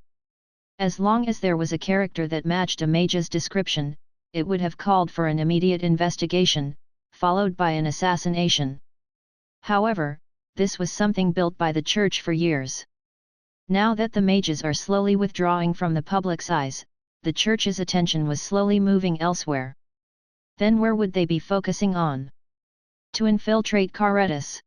As long as there was a character that matched a mage's description, it would have called for an immediate investigation, followed by an assassination. However, this was something built by the church for years. Now that the mages are slowly withdrawing from the public's eyes, the church's attention was slowly moving elsewhere. Then where would they be focusing on? To infiltrate Karetas.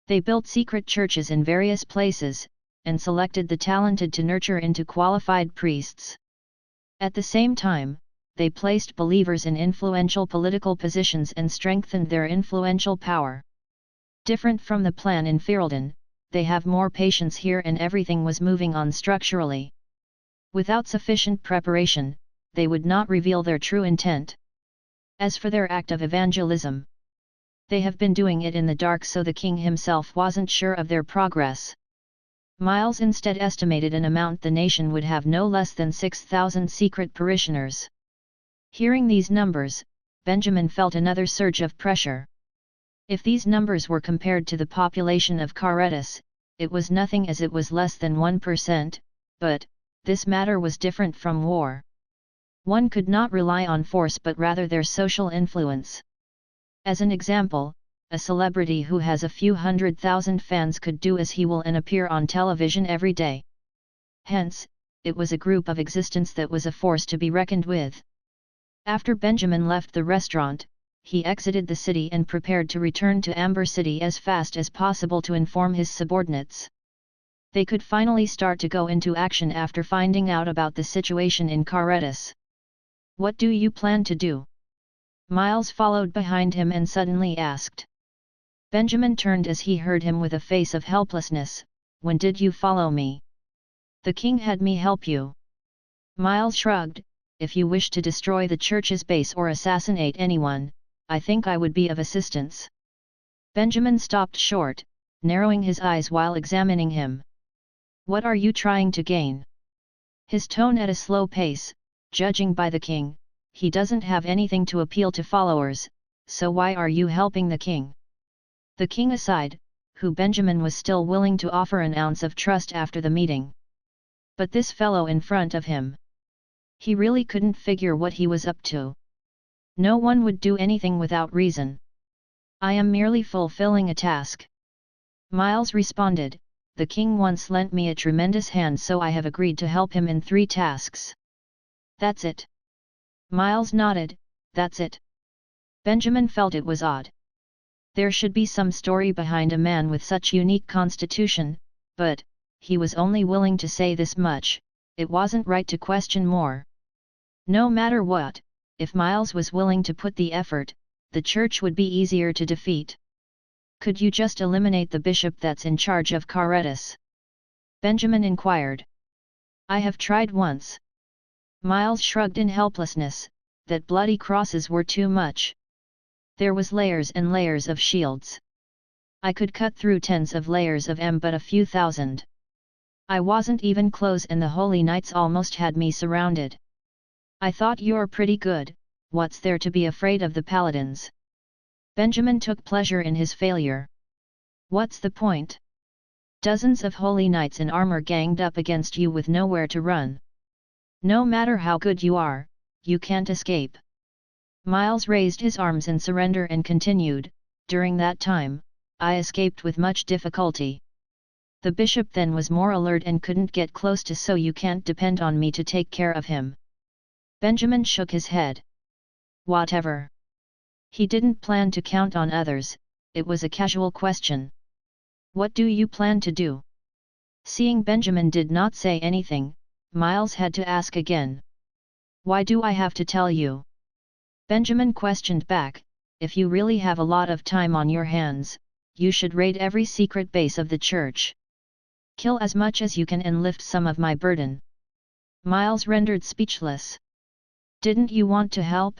They built secret churches in various places, and selected the talented to nurture into qualified priests. At the same time, they placed believers in influential political positions and strengthened their influential power. Different from the plan in Ferelden, they have more patience here, and everything was moving on structurally. Without sufficient preparation, they would not reveal their true intent. As for their act of evangelism, they have been doing it in the dark, so the king himself wasn't sure of their progress. Miles instead estimated an amount the nation would have no less than 6,000 secret parishioners. Hearing these numbers, Benjamin felt another surge of pressure. If these numbers were compared to the population of Karetas, it was nothing, as it was less than 1%, but this matter was different from war. One could not rely on force but rather their social influence. As an example, a celebrity who has a few 100,000 fans could do as he will and appear on television every day. Hence, it was a group of existence that was a force to be reckoned with. After Benjamin left the restaurant, he exited the city and prepared to return to Amber City as fast as possible to inform his subordinates. They could finally start to go into action after finding out about the situation in Karetas. What do you plan to do? Miles followed behind him and suddenly asked. Benjamin turned as he heard him with a face of helplessness. When did you follow me? The king had me help you. Miles shrugged. If you wish to destroy the church's base or assassinate anyone, I think I would be of assistance. Benjamin stopped short, narrowing his eyes while examining him. What are you trying to gain? His tone at a slow pace. Judging by the king, he doesn't have anything to appeal to followers, so why are you helping the king? The king aside, who Benjamin was still willing to offer an ounce of trust after the meeting. But this fellow in front of him. He really couldn't figure what he was up to. No one would do anything without reason. I am merely fulfilling a task. Miles responded, the king once lent me a tremendous hand, so I have agreed to help him in 3 tasks. That's it. Miles nodded, that's it. Benjamin felt it was odd. There should be some story behind a man with such unique constitution, but, he was only willing to say this much, it wasn't right to question more. No matter what, if Miles was willing to put the effort, the church would be easier to defeat. Could you just eliminate the bishop that's in charge of Caretas? Benjamin inquired. I have tried once. Miles shrugged in helplessness, that bloody crosses were too much. There was layers and layers of shields. I could cut through tens of layers of but a few thousand. I wasn't even close and the holy knights almost had me surrounded. I thought you're pretty good, what's there to be afraid of the paladins? Benjamin took pleasure in his failure. What's the point? Dozens of holy knights in armor ganged up against you with nowhere to run. No matter how good you are, you can't escape. Miles raised his arms in surrender and continued, during that time, I escaped with much difficulty. The bishop then was more alert and couldn't get close to, so you can't depend on me to take care of him. Benjamin shook his head. Whatever. He didn't plan to count on others, it was a casual question. What do you plan to do? Seeing Benjamin did not say anything, Miles had to ask again. Why do I have to tell you? Benjamin questioned back, if you really have a lot of time on your hands, you should raid every secret base of the church. Kill as much as you can and lift some of my burden. Miles rendered speechless. Didn't you want to help?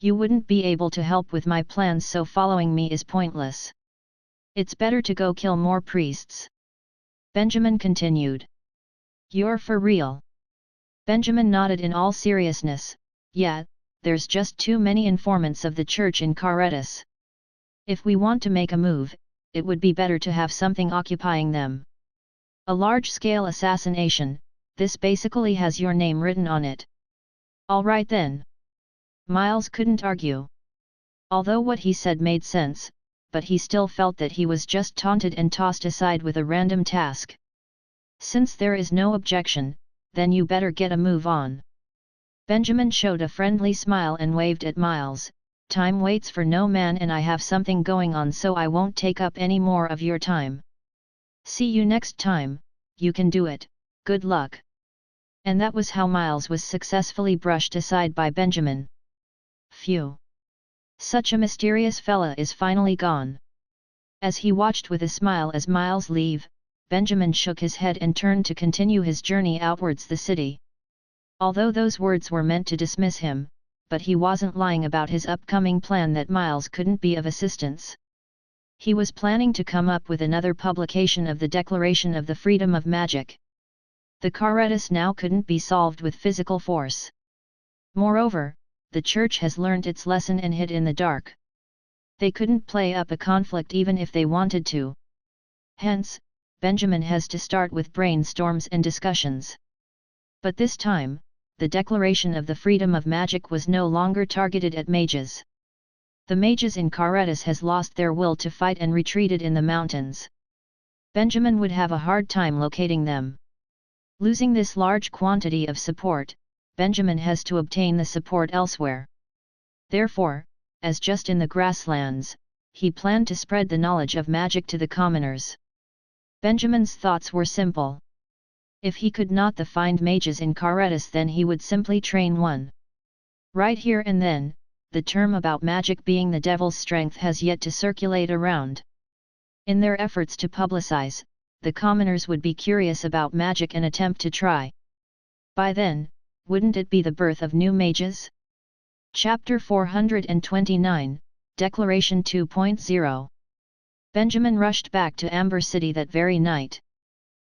You wouldn't be able to help with my plans, so following me is pointless. It's better to go kill more priests. Benjamin continued. You're for real? Benjamin nodded in all seriousness, yeah, there's just too many informants of the church in Caretas. If we want to make a move, it would be better to have something occupying them. A large-scale assassination, this basically has your name written on it. All right then. Miles couldn't argue. Although what he said made sense, but he still felt that he was just taunted and tossed aside with a random task. Since there is no objection, then you better get a move on. Benjamin showed a friendly smile and waved at Miles. Time waits for no man and I have something going on, so I won't take up any more of your time. See you next time, you can do it, good luck. And that was how Miles was successfully brushed aside by Benjamin. Phew! Such a mysterious fella is finally gone. As he watched with a smile as Miles leave, Benjamin shook his head and turned to continue his journey outwards the city. Although those words were meant to dismiss him, but he wasn't lying about his upcoming plan that Miles couldn't be of assistance. He was planning to come up with another publication of the Declaration of the Freedom of Magic. The Caretas now couldn't be solved with physical force. Moreover, the church has learned its lesson and hid in the dark. They couldn't play up a conflict even if they wanted to. Hence, Benjamin has to start with brainstorms and discussions. But this time, the Declaration of the Freedom of Magic was no longer targeted at mages. The mages in Caretas has lost their will to fight and retreated in the mountains. Benjamin would have a hard time locating them. Losing this large quantity of support, Benjamin has to obtain the support elsewhere. Therefore, as just in the grasslands, he planned to spread the knowledge of magic to the commoners. Benjamin's thoughts were simple. If he could not find mages in Caretas, then he would simply train one. Right here and then, the term about magic being the devil's strength has yet to circulate around. In their efforts to publicize, the commoners would be curious about magic and attempt to try. By then, wouldn't it be the birth of new mages? Chapter 429, Declaration 2.0. Benjamin rushed back to Amber City that very night.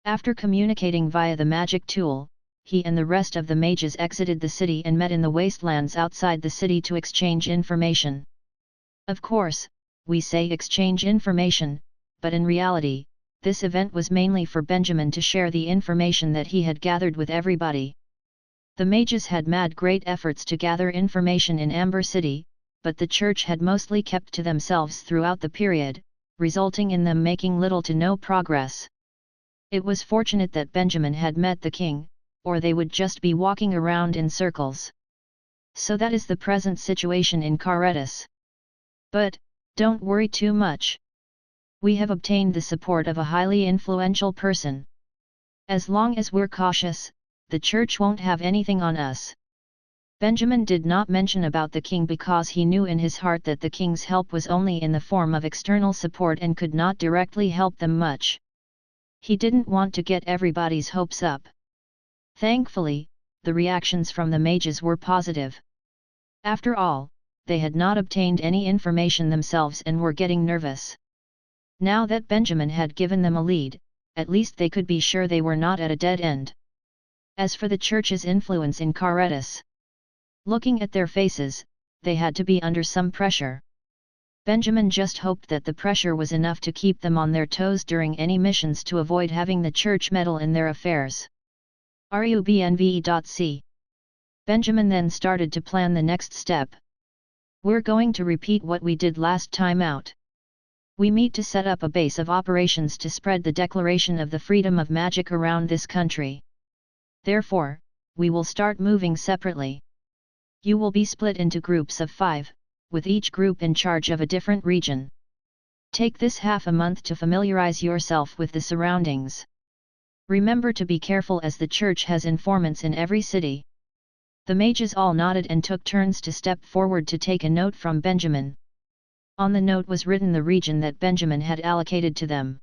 After communicating via the magic tool, he and the rest of the mages exited the city and met in the wastelands outside the city to exchange information. Of course, we say exchange information, but in reality, this event was mainly for Benjamin to share the information that he had gathered with everybody. The mages had made great efforts to gather information in Amber City, but the church had mostly kept to themselves throughout the period, resulting in them making little to no progress. It was fortunate that Benjamin had met the king, or they would just be walking around in circles. So that is the present situation in Karetas. But, don't worry too much. We have obtained the support of a highly influential person. As long as we're cautious, the church won't have anything on us. Benjamin did not mention about the king because he knew in his heart that the king's help was only in the form of external support and could not directly help them much. He didn't want to get everybody's hopes up. Thankfully, the reactions from the mages were positive. After all, they had not obtained any information themselves and were getting nervous. Now that Benjamin had given them a lead, at least they could be sure they were not at a dead end. As for the church's influence in Karetas, looking at their faces, they had to be under some pressure. Benjamin just hoped that the pressure was enough to keep them on their toes during any missions to avoid having the church meddle in their affairs. Rubnve.c. Benjamin then started to plan the next step. We're going to repeat what we did last time out. We meet to set up a base of operations to spread the declaration of the freedom of magic around this country. Therefore, we will start moving separately. You will be split into groups of 5, with each group in charge of a different region. Take this half a month to familiarize yourself with the surroundings. Remember to be careful as the church has informants in every city. The mages all nodded and took turns to step forward to take a note from Benjamin. On the note was written the region that Benjamin had allocated to them.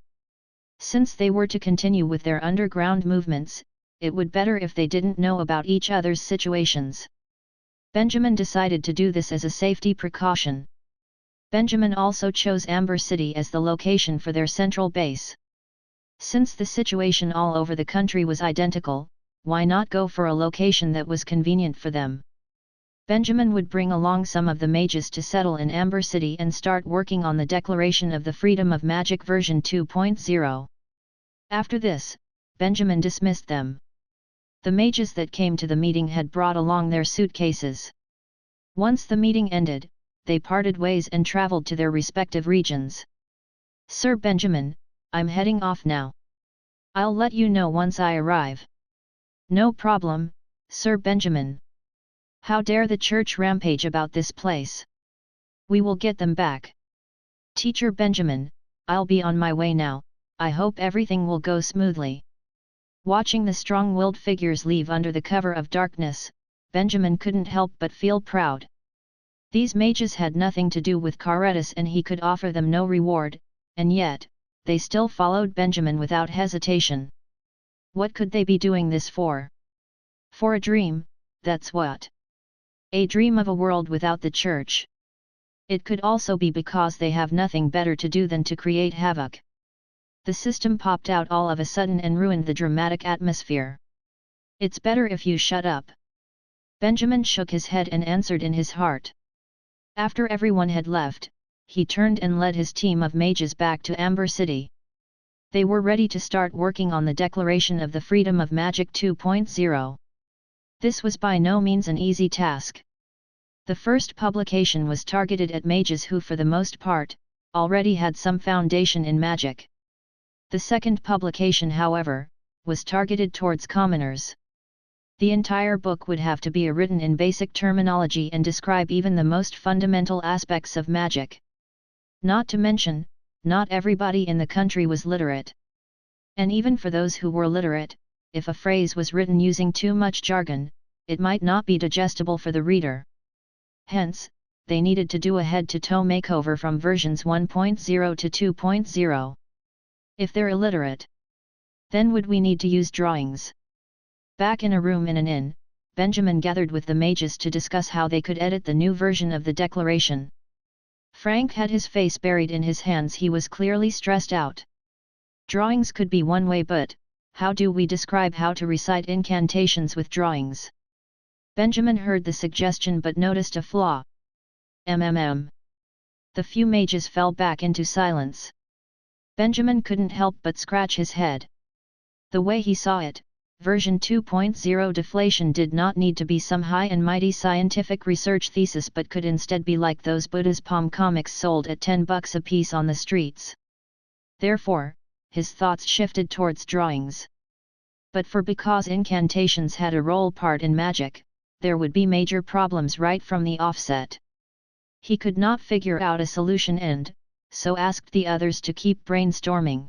Since they were to continue with their underground movements, it would better if they didn't know about each other's situations. Benjamin decided to do this as a safety precaution. Benjamin also chose Amber City as the location for their central base. Since the situation all over the country was identical, why not go for a location that was convenient for them? Benjamin would bring along some of the mages to settle in Amber City and start working on the Declaration of the Freedom of Magic version 2.0. After this, Benjamin dismissed them. The mages that came to the meeting had brought along their suitcases. Once the meeting ended, they parted ways and traveled to their respective regions. Sir Benjamin, I'm heading off now. I'll let you know once I arrive. No problem, Sir Benjamin. How dare the church rampage about this place? We will get them back. Teacher Benjamin, I'll be on my way now, I hope everything will go smoothly. Watching the strong-willed figures leave under the cover of darkness, Benjamin couldn't help but feel proud. These mages had nothing to do with Karetas and he could offer them no reward, and yet, they still followed Benjamin without hesitation. What could they be doing this for? For a dream, that's what. A dream of a world without the church. It could also be because they have nothing better to do than to create havoc. The system popped out all of a sudden and ruined the dramatic atmosphere. It's better if you shut up. Benjamin shook his head and answered in his heart. After everyone had left, he turned and led his team of mages back to Amber City. They were ready to start working on the Declaration of the Freedom of Magic 2.0. This was by no means an easy task. The first publication was targeted at mages who for the most part, already had some foundation in magic. The second publication, however, was targeted towards commoners. The entire book would have to be written in basic terminology and describe even the most fundamental aspects of magic. Not to mention, not everybody in the country was literate. And even for those who were literate, if a phrase was written using too much jargon, it might not be digestible for the reader. Hence, they needed to do a head-to-toe makeover from versions 1.0 to 2.0. If they're illiterate, then would we need to use drawings? Back in a room in an inn, Benjamin gathered with the mages to discuss how they could edit the new version of the declaration. Frank had his face buried in his hands. He was clearly stressed out. Drawings could be one way, but how do we describe how to recite incantations with drawings? Benjamin heard the suggestion but noticed a flaw. The few mages fell back into silence. Benjamin couldn't help but scratch his head. The way he saw it, version 2.0 deflation did not need to be some high and mighty scientific research thesis but could instead be like those Buddha's palm comics sold at $10 a piece on the streets. Therefore, his thoughts shifted towards drawings. But because incantations had a role part in magic, there would be major problems right from the offset. He could not figure out a solution and, so asked the others to keep brainstorming.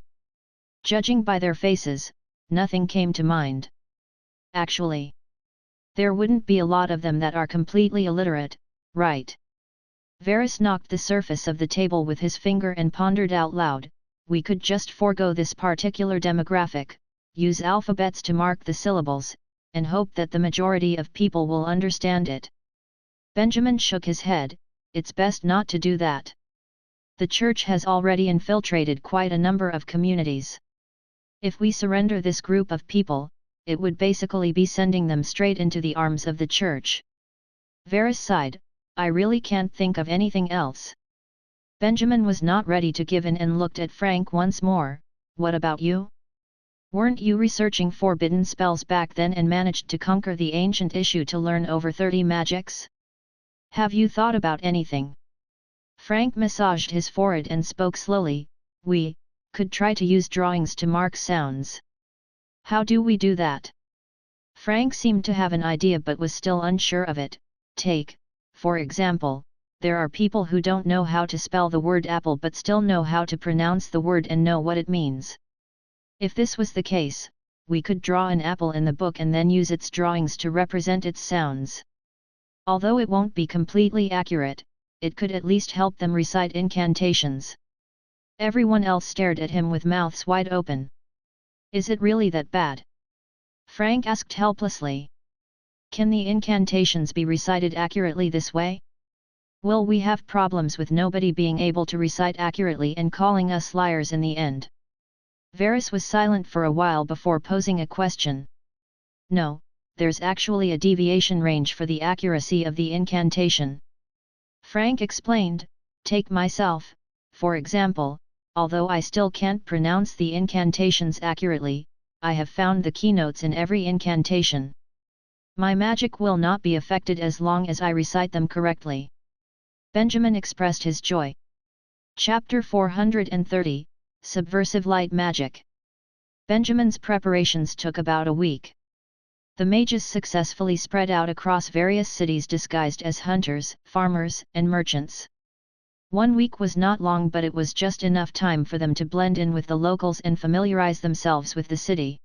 Judging by their faces, nothing came to mind. Actually, there wouldn't be a lot of them that are completely illiterate, right? Varys knocked the surface of the table with his finger and pondered out loud, we could just forego this particular demographic, use alphabets to mark the syllables, and hope that the majority of people will understand it. Benjamin shook his head, it's best not to do that. The church has already infiltrated quite a number of communities. If we surrender this group of people, it would basically be sending them straight into the arms of the church. Varys sighed, I really can't think of anything else. Benjamin was not ready to give in and looked at Frank once more, what about you? Weren't you researching forbidden spells back then and managed to conquer the ancient issue to learn over 30 magics? Have you thought about anything? Frank massaged his forehead and spoke slowly, we could try to use drawings to mark sounds. How do we do that? Frank seemed to have an idea but was still unsure of it. Take, for example, there are people who don't know how to spell the word apple but still know how to pronounce the word and know what it means. If this was the case, we could draw an apple in the book and then use its drawings to represent its sounds. Although it won't be completely accurate, it could at least help them recite incantations. Everyone else stared at him with mouths wide open. Is it really that bad? Frank asked helplessly. Can the incantations be recited accurately this way? Will we have problems with nobody being able to recite accurately and calling us liars in the end? Varys was silent for a while before posing a question. No, there's actually a deviation range for the accuracy of the incantation. Frank explained, take myself, for example, although I still can't pronounce the incantations accurately, I have found the keynotes in every incantation. My magic will not be affected as long as I recite them correctly. Benjamin expressed his joy. Chapter 430, Subversive Light Magic. Benjamin's preparations took about a week. The mages successfully spread out across various cities disguised as hunters, farmers, and merchants. 1 week was not long, but it was just enough time for them to blend in with the locals and familiarize themselves with the city.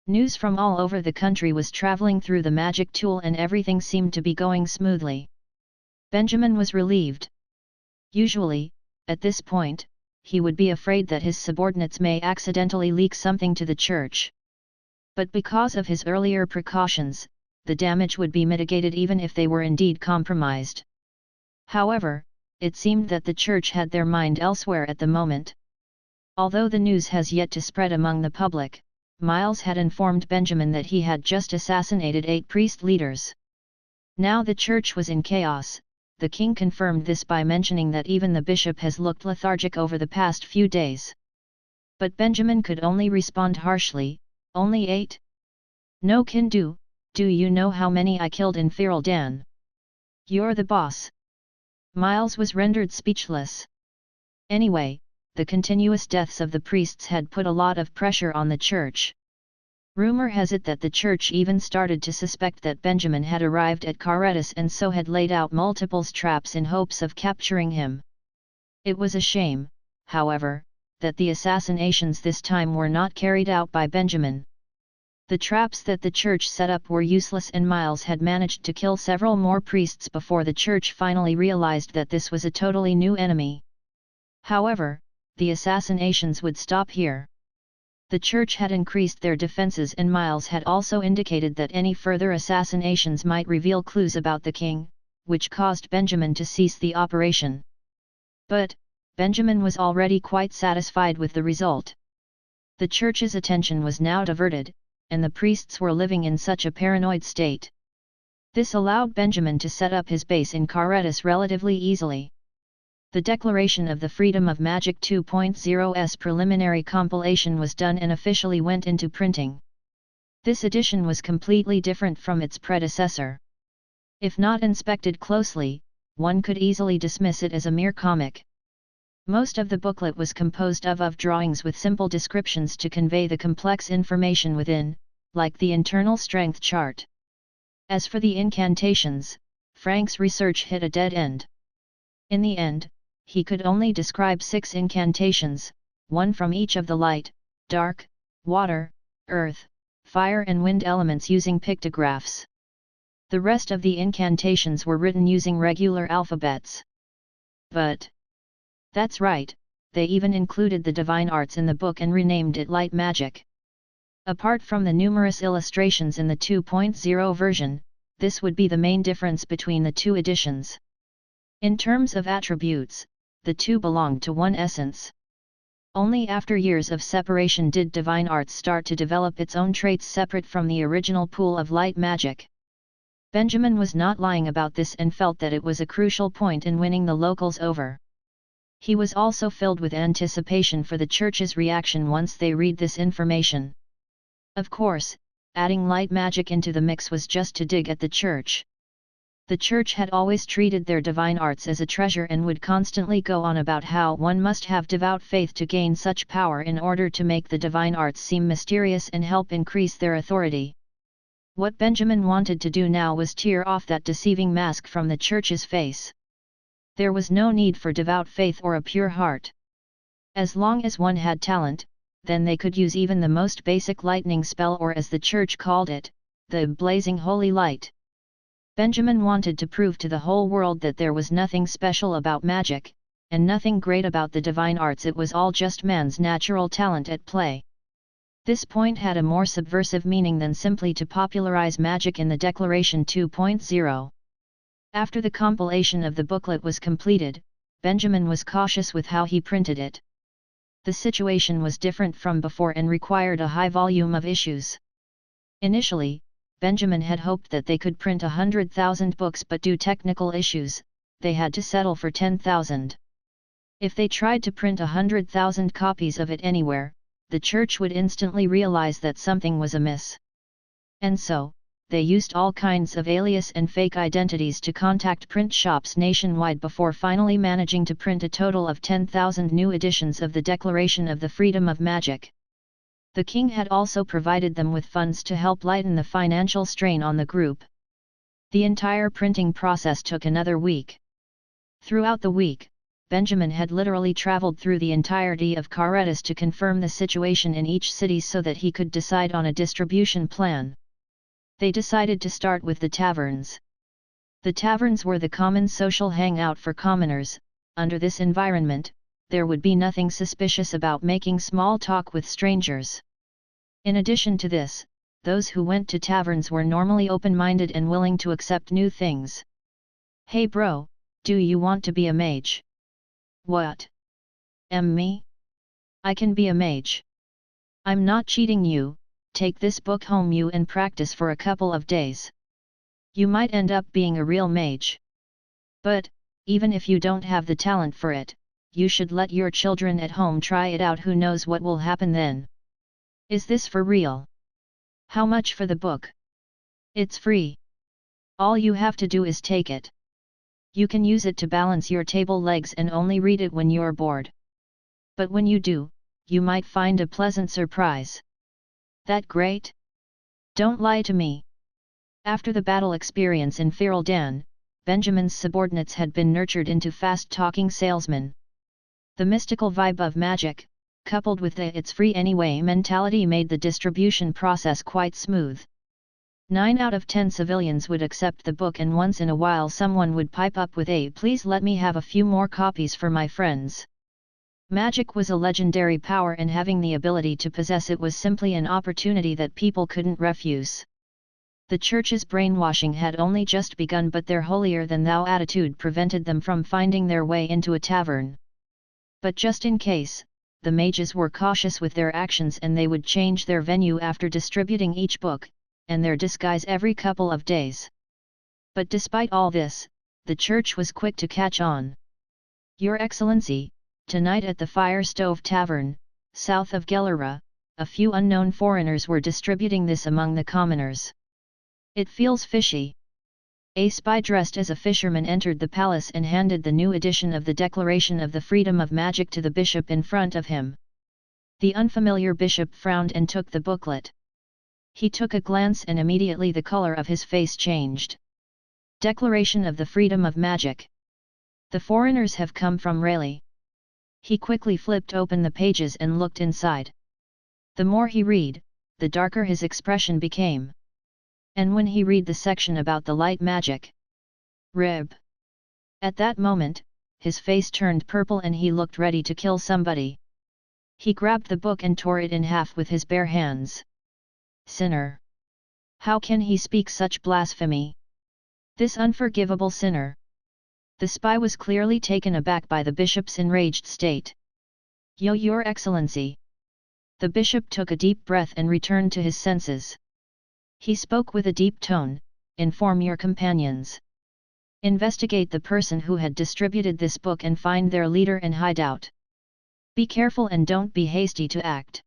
News from all over the country was traveling through the magic tool and everything seemed to be going smoothly. Benjamin was relieved. Usually, at this point, he would be afraid that his subordinates may accidentally leak something to the church. But because of his earlier precautions, the damage would be mitigated even if they were indeed compromised. However, it seemed that the church had their mind elsewhere at the moment. Although the news has yet to spread among the public, Miles had informed Benjamin that he had just assassinated 8 priest leaders. Now the church was in chaos. The king confirmed this by mentioning that even the bishop has looked lethargic over the past few days. But Benjamin could only respond harshly, only 8? No can do you know how many I killed in Feral Dan? You're the boss. Miles was rendered speechless. Anyway, the continuous deaths of the priests had put a lot of pressure on the church. Rumor has it that the church even started to suspect that Benjamin had arrived at Caretus and so had laid out multiple traps in hopes of capturing him. It was a shame, however, that the assassinations this time were not carried out by Benjamin. The traps that the church set up were useless, and Miles had managed to kill several more priests before the church finally realized that this was a totally new enemy. However, the assassinations would stop here. The church had increased their defenses, and Miles had also indicated that any further assassinations might reveal clues about the king, which caused Benjamin to cease the operation. But, Benjamin was already quite satisfied with the result. The church's attention was now diverted, and the priests were living in such a paranoid state. This allowed Benjamin to set up his base in Caretus relatively easily. The Declaration of the Freedom of Magic 2.0's preliminary compilation was done and officially went into printing. This edition was completely different from its predecessor. If not inspected closely, one could easily dismiss it as a mere comic. Most of the booklet was composed of drawings with simple descriptions to convey the complex information within, like the internal strength chart. As for the incantations, Frank's research hit a dead end. In the end, he could only describe 6 incantations, one from each of the light, dark, water, earth, fire and wind elements using pictographs. The rest of the incantations were written using regular alphabets. But that's right, they even included the divine arts in the book and renamed it light magic. Apart from the numerous illustrations in the 2.0 version, this would be the main difference between the two editions. In terms of attributes, the two belonged to one essence. Only after years of separation did divine arts start to develop its own traits separate from the original pool of light magic. Benjamin was not lying about this and felt that it was a crucial point in winning the locals over. He was also filled with anticipation for the church's reaction once they read this information. Of course, adding light magic into the mix was just to dig at the church. The church had always treated their divine arts as a treasure and would constantly go on about how one must have devout faith to gain such power in order to make the divine arts seem mysterious and help increase their authority. What Benjamin wanted to do now was tear off that deceiving mask from the church's face. There was no need for devout faith or a pure heart. As long as one had talent, then they could use even the most basic lightning spell, or as the church called it, the blazing holy light. Benjamin wanted to prove to the whole world that there was nothing special about magic, and nothing great about the divine arts. It was all just man's natural talent at play. This point had a more subversive meaning than simply to popularize magic in the Declaration 2.0. After the compilation of the booklet was completed, Benjamin was cautious with how he printed it. The situation was different from before and required a high volume of issues. Initially, Benjamin had hoped that they could print 100,000 books, but due to technical issues, they had to settle for 10,000. If they tried to print 100,000 copies of it anywhere, the church would instantly realize that something was amiss. And so, they used all kinds of alias and fake identities to contact print shops nationwide before finally managing to print a total of 10,000 new editions of the Declaration of the Freedom of Magic. The king had also provided them with funds to help lighten the financial strain on the group. The entire printing process took another week. Throughout the week, Benjamin had literally traveled through the entirety of Caretus to confirm the situation in each city so that he could decide on a distribution plan. They decided to start with the taverns. The taverns were the common social hangout for commoners. Under this environment, there would be nothing suspicious about making small talk with strangers. In addition to this, those who went to taverns were normally open-minded and willing to accept new things. "Hey bro, do you want to be a mage?" "What? Me? I can be a mage. I'm not cheating you, take this book home you and practice for a couple of days. You might end up being a real mage. But, even if you don't have the talent for it, you should let your children at home try it out. Who knows what will happen then? Is this for real? How much for the book?" "It's free. All you have to do is take it. You can use it to balance your table legs and only read it when you're bored. But when you do, you might find a pleasant surprise." "That great? Don't lie to me." After the battle experience in Fereldan, Benjamin's subordinates had been nurtured into fast-talking salesmen. The mystical vibe of magic, coupled with the "it's free anyway" mentality made the distribution process quite smooth. 9 out of 10 civilians would accept the book, and once in a while someone would pipe up with a "please let me have a few more copies for my friends." Magic was a legendary power, and having the ability to possess it was simply an opportunity that people couldn't refuse. The church's brainwashing had only just begun, but their holier-than-thou attitude prevented them from finding their way into a tavern. But just in case, the mages were cautious with their actions, and they would change their venue after distributing each book, and their disguise every couple of days. But despite all this, the church was quick to catch on. "Your Excellency, tonight at the Fire Stove Tavern, south of Gelera, a few unknown foreigners were distributing this among the commoners. It feels fishy." A spy dressed as a fisherman entered the palace and handed the new edition of the Declaration of the Freedom of Magic to the bishop in front of him. The unfamiliar bishop frowned and took the booklet. He took a glance, and immediately the color of his face changed. Declaration of the Freedom of Magic. The foreigners have come from Rayleigh. He quickly flipped open the pages and looked inside. The more he read, the darker his expression became. And when he read the section about the light magic, Rib. At that moment, his face turned purple and he looked ready to kill somebody. He grabbed the book and tore it in half with his bare hands. Sinner! How can he speak such blasphemy? This unforgivable sinner! The spy was clearly taken aback by the bishop's enraged state. Your Excellency! The bishop took a deep breath and returned to his senses. He spoke with a deep tone, "Inform your companions. Investigate the person who had distributed this book and find their leader and hideout. Be careful and don't be hasty to act.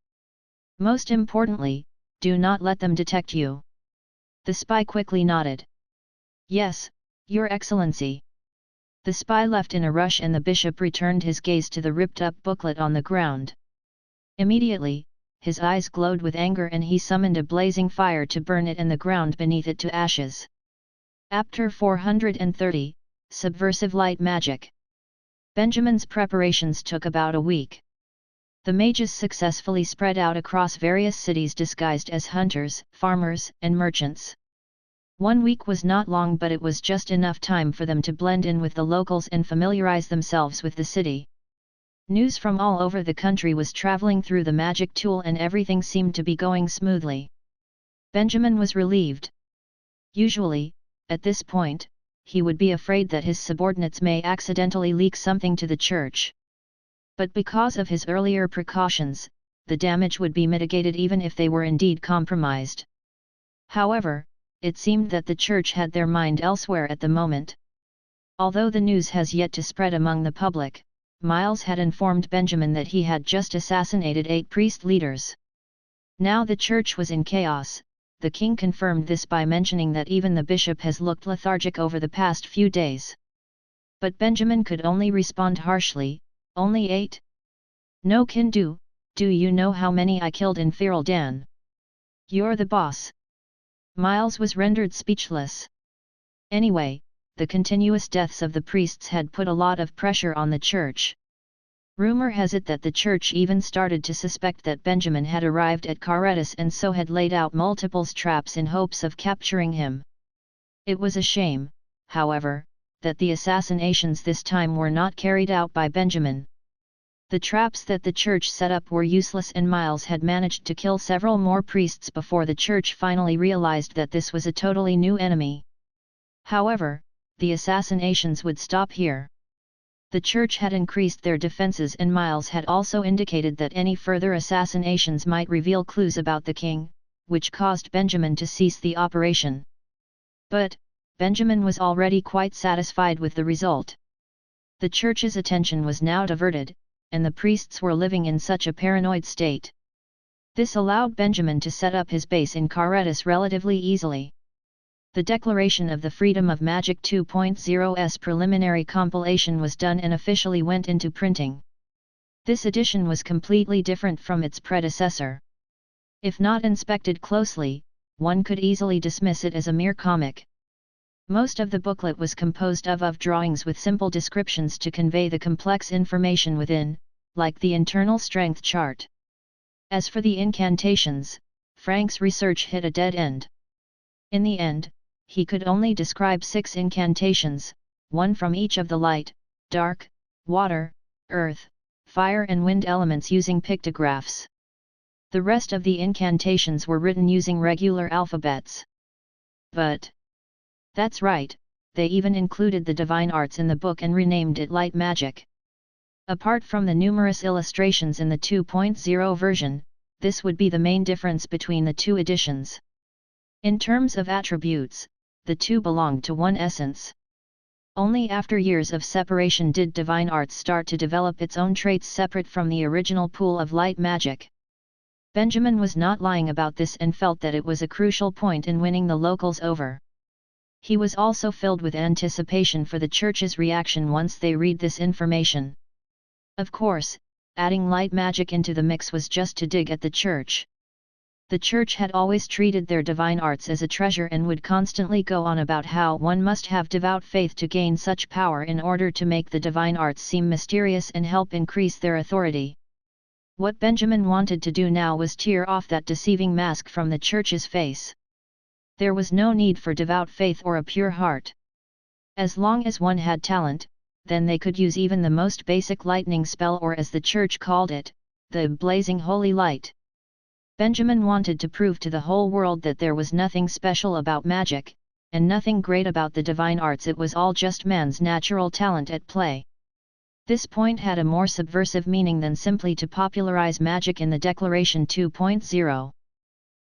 Most importantly, do not let them detect you." The spy quickly nodded. "Yes, Your Excellency." The spy left in a rush, and the bishop returned his gaze to the ripped-up booklet on the ground. Immediately, his eyes glowed with anger and he summoned a blazing fire to burn it and the ground beneath it to ashes. Chapter 430, Subversive Light Magic. Benjamin's preparations took about a week. The mages successfully spread out across various cities disguised as hunters, farmers, and merchants. 1 week was not long, but it was just enough time for them to blend in with the locals and familiarize themselves with the city. News from all over the country was traveling through the magic tool and everything seemed to be going smoothly. Benjamin was relieved. Usually, at this point, he would be afraid that his subordinates may accidentally leak something to the church. But because of his earlier precautions, the damage would be mitigated even if they were indeed compromised. However, it seemed that the church had their mind elsewhere at the moment. Although the news has yet to spread among the public, Miles had informed Benjamin that he had just assassinated 8 priest leaders. Now the church was in chaos. The king confirmed this by mentioning that even the bishop has looked lethargic over the past few days. But Benjamin could only respond harshly, "Only 8? No can do. Do you know how many I killed in Feral Dan? You're the boss." Miles was rendered speechless. Anyway, the continuous deaths of the priests had put a lot of pressure on the church. Rumor has it that the church even started to suspect that Benjamin had arrived at Caretus and so had laid out multiple traps in hopes of capturing him. It was a shame, however, that the assassinations this time were not carried out by Benjamin. The traps that the church set up were useless and Miles had managed to kill several more priests before the church finally realized that this was a totally new enemy. However, the assassinations would stop here. The church had increased their defenses and Miles had also indicated that any further assassinations might reveal clues about the king, which caused Benjamin to cease the operation. But, Benjamin was already quite satisfied with the result. The church's attention was now diverted, and the priests were living in such a paranoid state. This allowed Benjamin to set up his base in Caretus relatively easily. The Declaration of the Freedom of Magic 2.0's preliminary compilation was done and officially went into printing. This edition was completely different from its predecessor. If not inspected closely, one could easily dismiss it as a mere comic. Most of the booklet was composed of drawings with simple descriptions to convey the complex information within, like the internal strength chart. As for the incantations, Frank's research hit a dead end. In the end, he could only describe 6 incantations, one from each of the light, dark, water, earth, fire and wind elements using pictographs. The rest of the incantations were written using regular alphabets. But that's right, they even included the divine arts in the book and renamed it light magic. Apart from the numerous illustrations in the 2.0 version, this would be the main difference between the two editions. In terms of attributes, the two belonged to one essence. Only after years of separation did divine arts start to develop its own traits separate from the original pool of light magic. Benjamin was not lying about this and felt that it was a crucial point in winning the locals over. He was also filled with anticipation for the church's reaction once they read this information. Of course, adding light magic into the mix was just to dig at the church. The church had always treated their divine arts as a treasure and would constantly go on about how one must have devout faith to gain such power in order to make the divine arts seem mysterious and help increase their authority. What Benjamin wanted to do now was tear off that deceiving mask from the church's face. There was no need for devout faith or a pure heart. As long as one had talent, then they could use even the most basic lightning spell, or as the church called it, the blazing holy light. Benjamin wanted to prove to the whole world that there was nothing special about magic, and nothing great about the divine arts. It was all just man's natural talent at play. This point had a more subversive meaning than simply to popularize magic in the Declaration 2.0.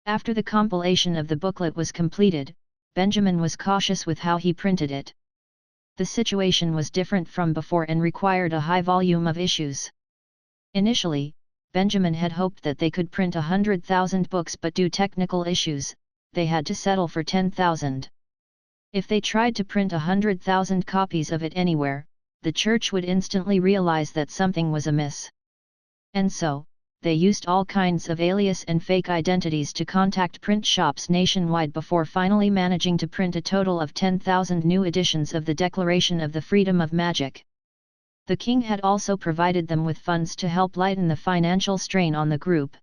After the compilation of the booklet was completed, Benjamin was cautious with how he printed it. The situation was different from before and required a high volume of issues. Initially, Benjamin had hoped that they could print 100,000 books, but due to technical issues, they had to settle for 10,000. If they tried to print 100,000 copies of it anywhere, the church would instantly realize that something was amiss. And so, they used all kinds of alias and fake identities to contact print shops nationwide before finally managing to print a total of 10,000 new editions of the Declaration of the Freedom of Magic. The king had also provided them with funds to help lighten the financial strain on the group.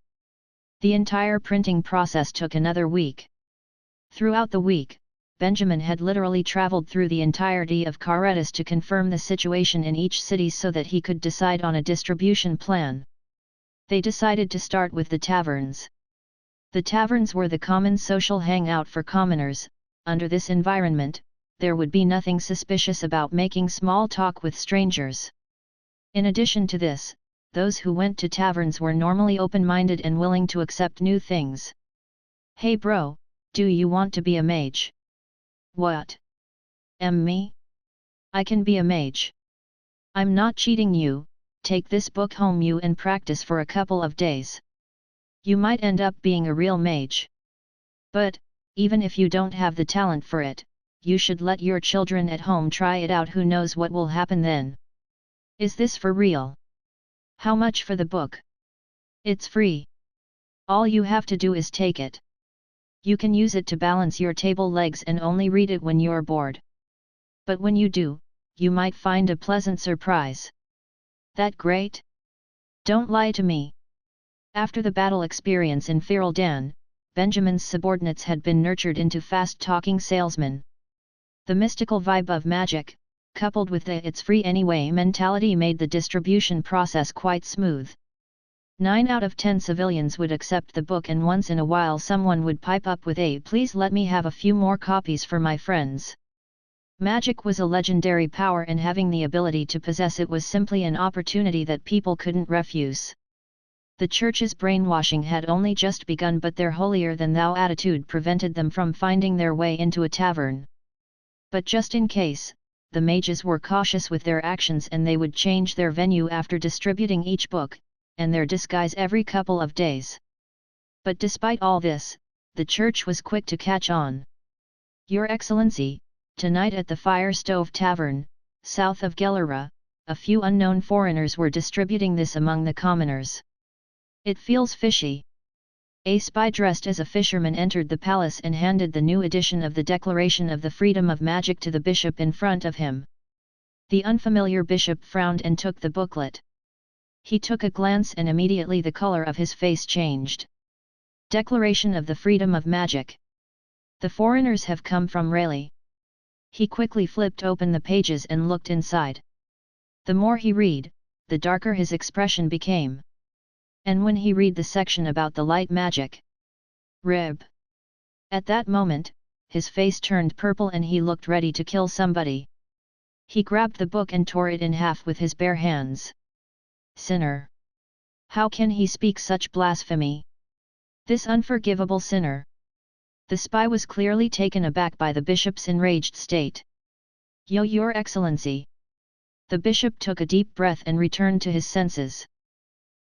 The entire printing process took another week. Throughout the week, Benjamin had literally traveled through the entirety of Caretas to confirm the situation in each city so that he could decide on a distribution plan. They decided to start with the taverns. The taverns were the common social hangout for commoners. Under this environment, there would be nothing suspicious about making small talk with strangers. In addition to this, those who went to taverns were normally open-minded and willing to accept new things. "Hey bro, do you want to be a mage?" "What? Me? I can be a mage. I'm not cheating you. Take this book home you and practice for a couple of days. You might end up being a real mage. But, even if you don't have the talent for it, you should let your children at home try it out. Who knows what will happen then? Is this for real? How much for the book?" "It's free. All you have to do is take it. You can use it to balance your table legs and only read it when you're bored. But when you do, you might find a pleasant surprise." "That great? Don't lie to me." After the battle experience in Feral Dan, Benjamin's subordinates had been nurtured into fast-talking salesmen. The mystical vibe of magic, coupled with the "it's free anyway" mentality, made the distribution process quite smooth. 9 out of 10 civilians would accept the book, and once in a while someone would pipe up with a "please let me have a few more copies for my friends." Magic was a legendary power, and having the ability to possess it was simply an opportunity that people couldn't refuse. The church's brainwashing had only just begun, but their holier-than-thou attitude prevented them from finding their way into a tavern. But just in case, the mages were cautious with their actions, and they would change their venue after distributing each book, and their disguise every couple of days. But despite all this, the church was quick to catch on. "Your Excellency, tonight at the Fire Stove Tavern, south of Gelera, a few unknown foreigners were distributing this among the commoners. It feels fishy." A spy dressed as a fisherman entered the palace and handed the new edition of the Declaration of the Freedom of Magic to the bishop in front of him. The unfamiliar bishop frowned and took the booklet. He took a glance and immediately the color of his face changed. Declaration of the Freedom of Magic. The foreigners have come from Rayleigh. He quickly flipped open the pages and looked inside. The more he read, the darker his expression became. And when he read the section about the light magic. Rib. At that moment, his face turned purple and he looked ready to kill somebody. He grabbed the book and tore it in half with his bare hands. Sinner! How can he speak such blasphemy? This unforgivable sinner! The spy was clearly taken aback by the bishop's enraged state. Your Excellency! The bishop took a deep breath and returned to his senses.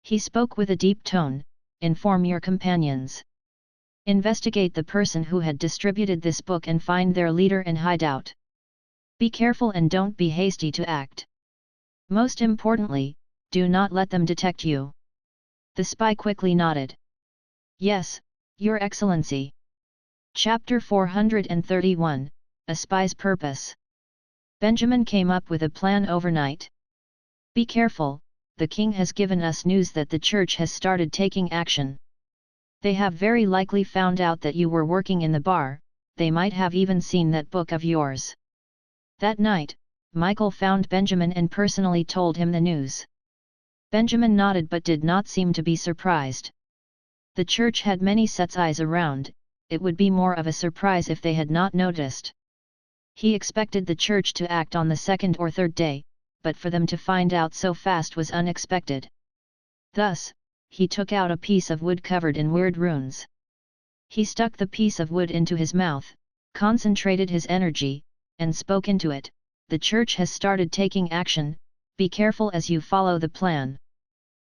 He spoke with a deep tone, inform your companions. Investigate the person who had distributed this book and find their leader and hideout. Be careful and don't be hasty to act. Most importantly, do not let them detect you. The spy quickly nodded. Yes, Your Excellency. Chapter 431, A Spy's Purpose. Benjamin came up with a plan overnight. Be careful, the king has given us news that the church has started taking action. They have very likely found out that you were working in the bar, they might have even seen that book of yours. That night, Michael found Benjamin and personally told him the news. Benjamin nodded but did not seem to be surprised. The church had many sets eyes around, it would be more of a surprise if they had not noticed. He expected the church to act on the second or third day, but for them to find out so fast was unexpected. Thus, he took out a piece of wood covered in weird runes. He stuck the piece of wood into his mouth, concentrated his energy, and spoke into it. The church has started taking action, be careful as you follow the plan.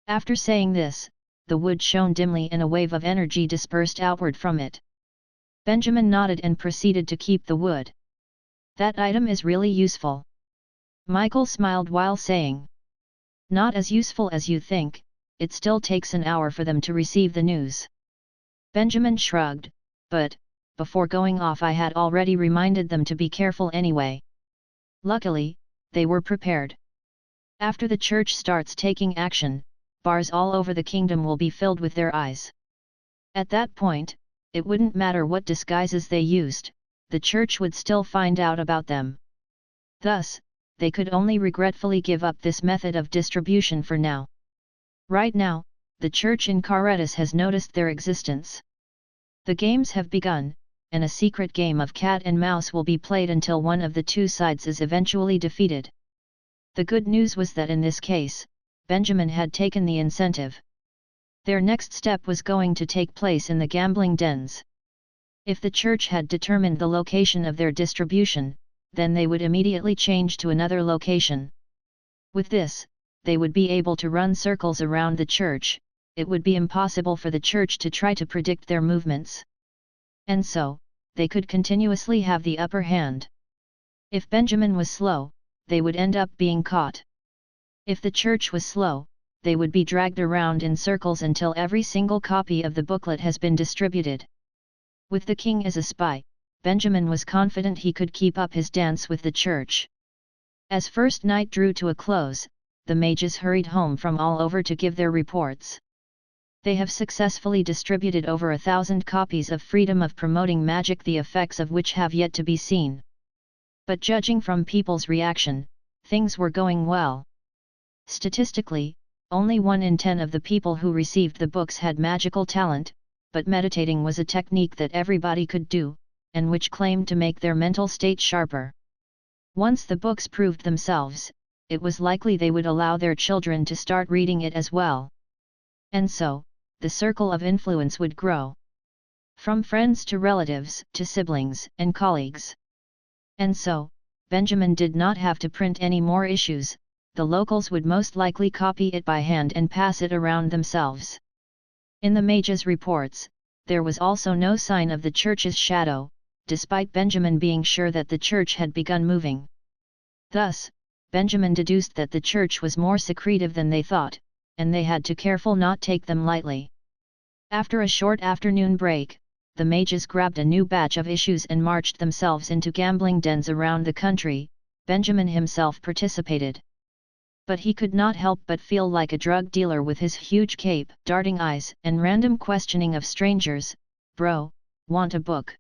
After saying this, the wood shone dimly and a wave of energy dispersed outward from it. Benjamin nodded and proceeded to keep the wood. That item is really useful. Michael smiled while saying. Not as useful as you think, it still takes an hour for them to receive the news. Benjamin shrugged, but, before going off I had already reminded them to be careful anyway. Luckily, they were prepared. After the church starts taking action, bars all over the kingdom will be filled with their eyes. At that point, it wouldn't matter what disguises they used, the church would still find out about them. Thus, they could only regretfully give up this method of distribution for now. Right now, the church in Caretas has noticed their existence. The games have begun, and a secret game of cat and mouse will be played until one of the two sides is eventually defeated. The good news was that in this case, Benjamin had taken the incentive. Their next step was going to take place in the gambling dens. If the church had determined the location of their distribution, then they would immediately change to another location. With this, they would be able to run circles around the church, it would be impossible for the church to try to predict their movements. And so, they could continuously have the upper hand. If Benjamin was slow, they would end up being caught. If the church was slow, they would be dragged around in circles until every single copy of the booklet has been distributed. With the king as a spy, Benjamin was confident he could keep up his dance with the church. As first night drew to a close, the mages hurried home from all over to give their reports. They have successfully distributed over 1,000 copies of Freedom of Promoting Magic, the effects of which have yet to be seen. But judging from people's reaction, things were going well. Statistically, only 1 in 10 of the people who received the books had magical talent, but meditating was a technique that everybody could do, and which claimed to make their mental state sharper. Once the books proved themselves, it was likely they would allow their children to start reading it as well. And so, the circle of influence would grow. From friends to relatives to siblings and colleagues. And so, Benjamin did not have to print any more issues, the locals would most likely copy it by hand and pass it around themselves. In the mages' reports, there was also no sign of the church's shadow, despite Benjamin being sure that the church had begun moving. Thus, Benjamin deduced that the church was more secretive than they thought, and they had to careful not take them lightly. After a short afternoon break, the mages grabbed a new batch of issues and marched themselves into gambling dens around the country. Benjamin himself participated. But he could not help but feel like a drug dealer with his huge cape, darting eyes, and random questioning of strangers. "Bro, want a book?"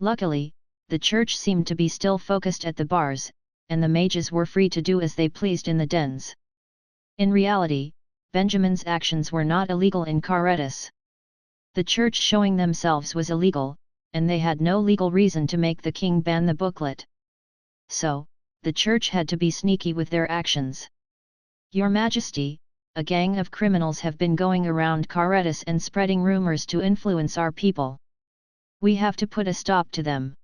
Luckily, the church seemed to be still focused at the bars, and the mages were free to do as they pleased in the dens. In reality, Benjamin's actions were not illegal in Caretus. The church showing themselves was illegal, and they had no legal reason to make the king ban the booklet. So, the church had to be sneaky with their actions. "Your Majesty, a gang of criminals have been going around Caretus and spreading rumors to influence our people. We have to put a stop to them."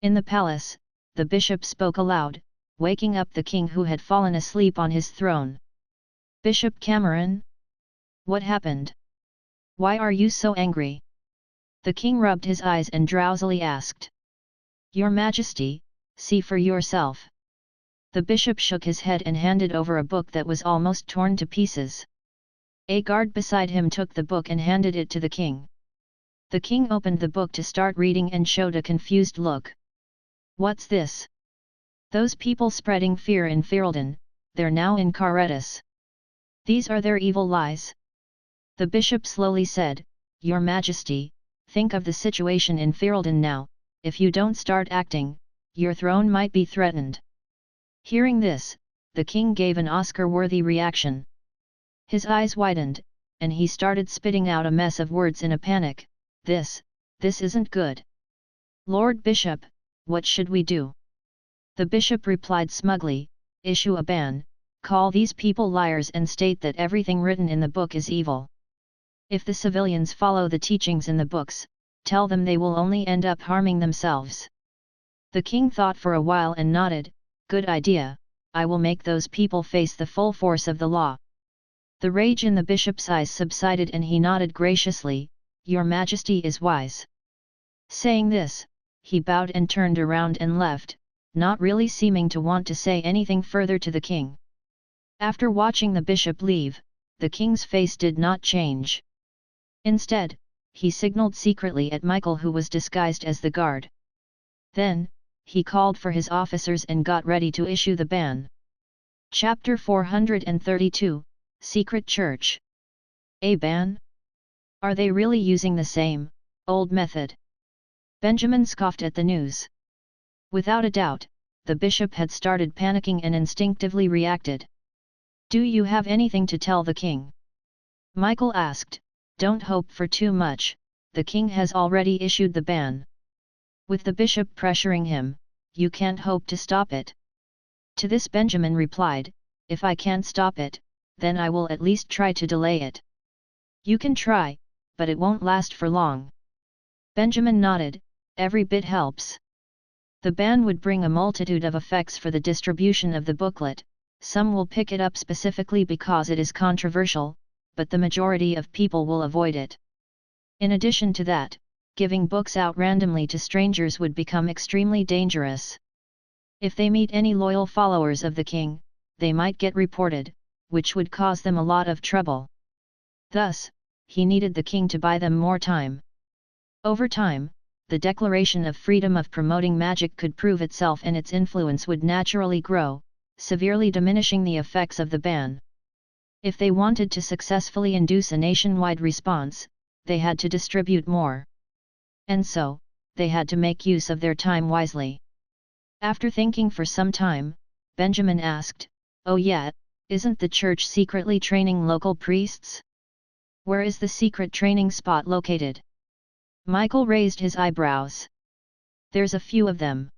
In the palace, the bishop spoke aloud, waking up the king who had fallen asleep on his throne. "Bishop Cameron? What happened? Why are you so angry?" The king rubbed his eyes and drowsily asked. "Your Majesty, see for yourself." The bishop shook his head and handed over a book that was almost torn to pieces. A guard beside him took the book and handed it to the king. The king opened the book to start reading and showed a confused look. "What's this? Those people spreading fear in Ferelden, they're now in Caretus. These are their evil lies?" The bishop slowly said, "Your Majesty, think of the situation in Ferelden now. If you don't start acting, your throne might be threatened." Hearing this, the king gave an Oscar-worthy reaction. His eyes widened, and he started spitting out a mess of words in a panic. This isn't good. "Lord Bishop, what should we do?" The bishop replied smugly, "Issue a ban, call these people liars and state that everything written in the book is evil. If the civilians follow the teachings in the books, tell them they will only end up harming themselves." The king thought for a while and nodded, "Good idea, I will make those people face the full force of the law." The rage in the bishop's eyes subsided and he nodded graciously, "Your Majesty is wise." Saying this, he bowed and turned around and left, not really seeming to want to say anything further to the king. After watching the bishop leave, the king's face did not change. Instead, he signaled secretly at Michael, who was disguised as the guard. Then, he called for his officers and got ready to issue the ban. Chapter 432, Secret Church. A ban? Are they really using the same, old method? Benjamin scoffed at the news. Without a doubt, the bishop had started panicking and instinctively reacted. "Do you have anything to tell the king?" Michael asked. "Don't hope for too much, the king has already issued the ban. With the bishop pressuring him, you can't hope to stop it." To this Benjamin replied, "If I can't stop it, then I will at least try to delay it." "You can try, but it won't last for long." Benjamin nodded, "Every bit helps." The ban would bring a multitude of effects for the distribution of the booklet. Some will pick it up specifically because it is controversial, but the majority of people will avoid it. In addition to that, giving books out randomly to strangers would become extremely dangerous. If they meet any loyal followers of the king, they might get reported, which would cause them a lot of trouble. Thus, he needed the king to buy them more time. Over time, the declaration of freedom of promoting magic could prove itself and its influence would naturally grow, severely diminishing the effects of the ban. If they wanted to successfully induce a nationwide response, they had to distribute more. And so, they had to make use of their time wisely. After thinking for some time, Benjamin asked, "Oh yeah, isn't the church secretly training local priests? Where is the secret training spot located?" Michael raised his eyebrows. "There's a few of them."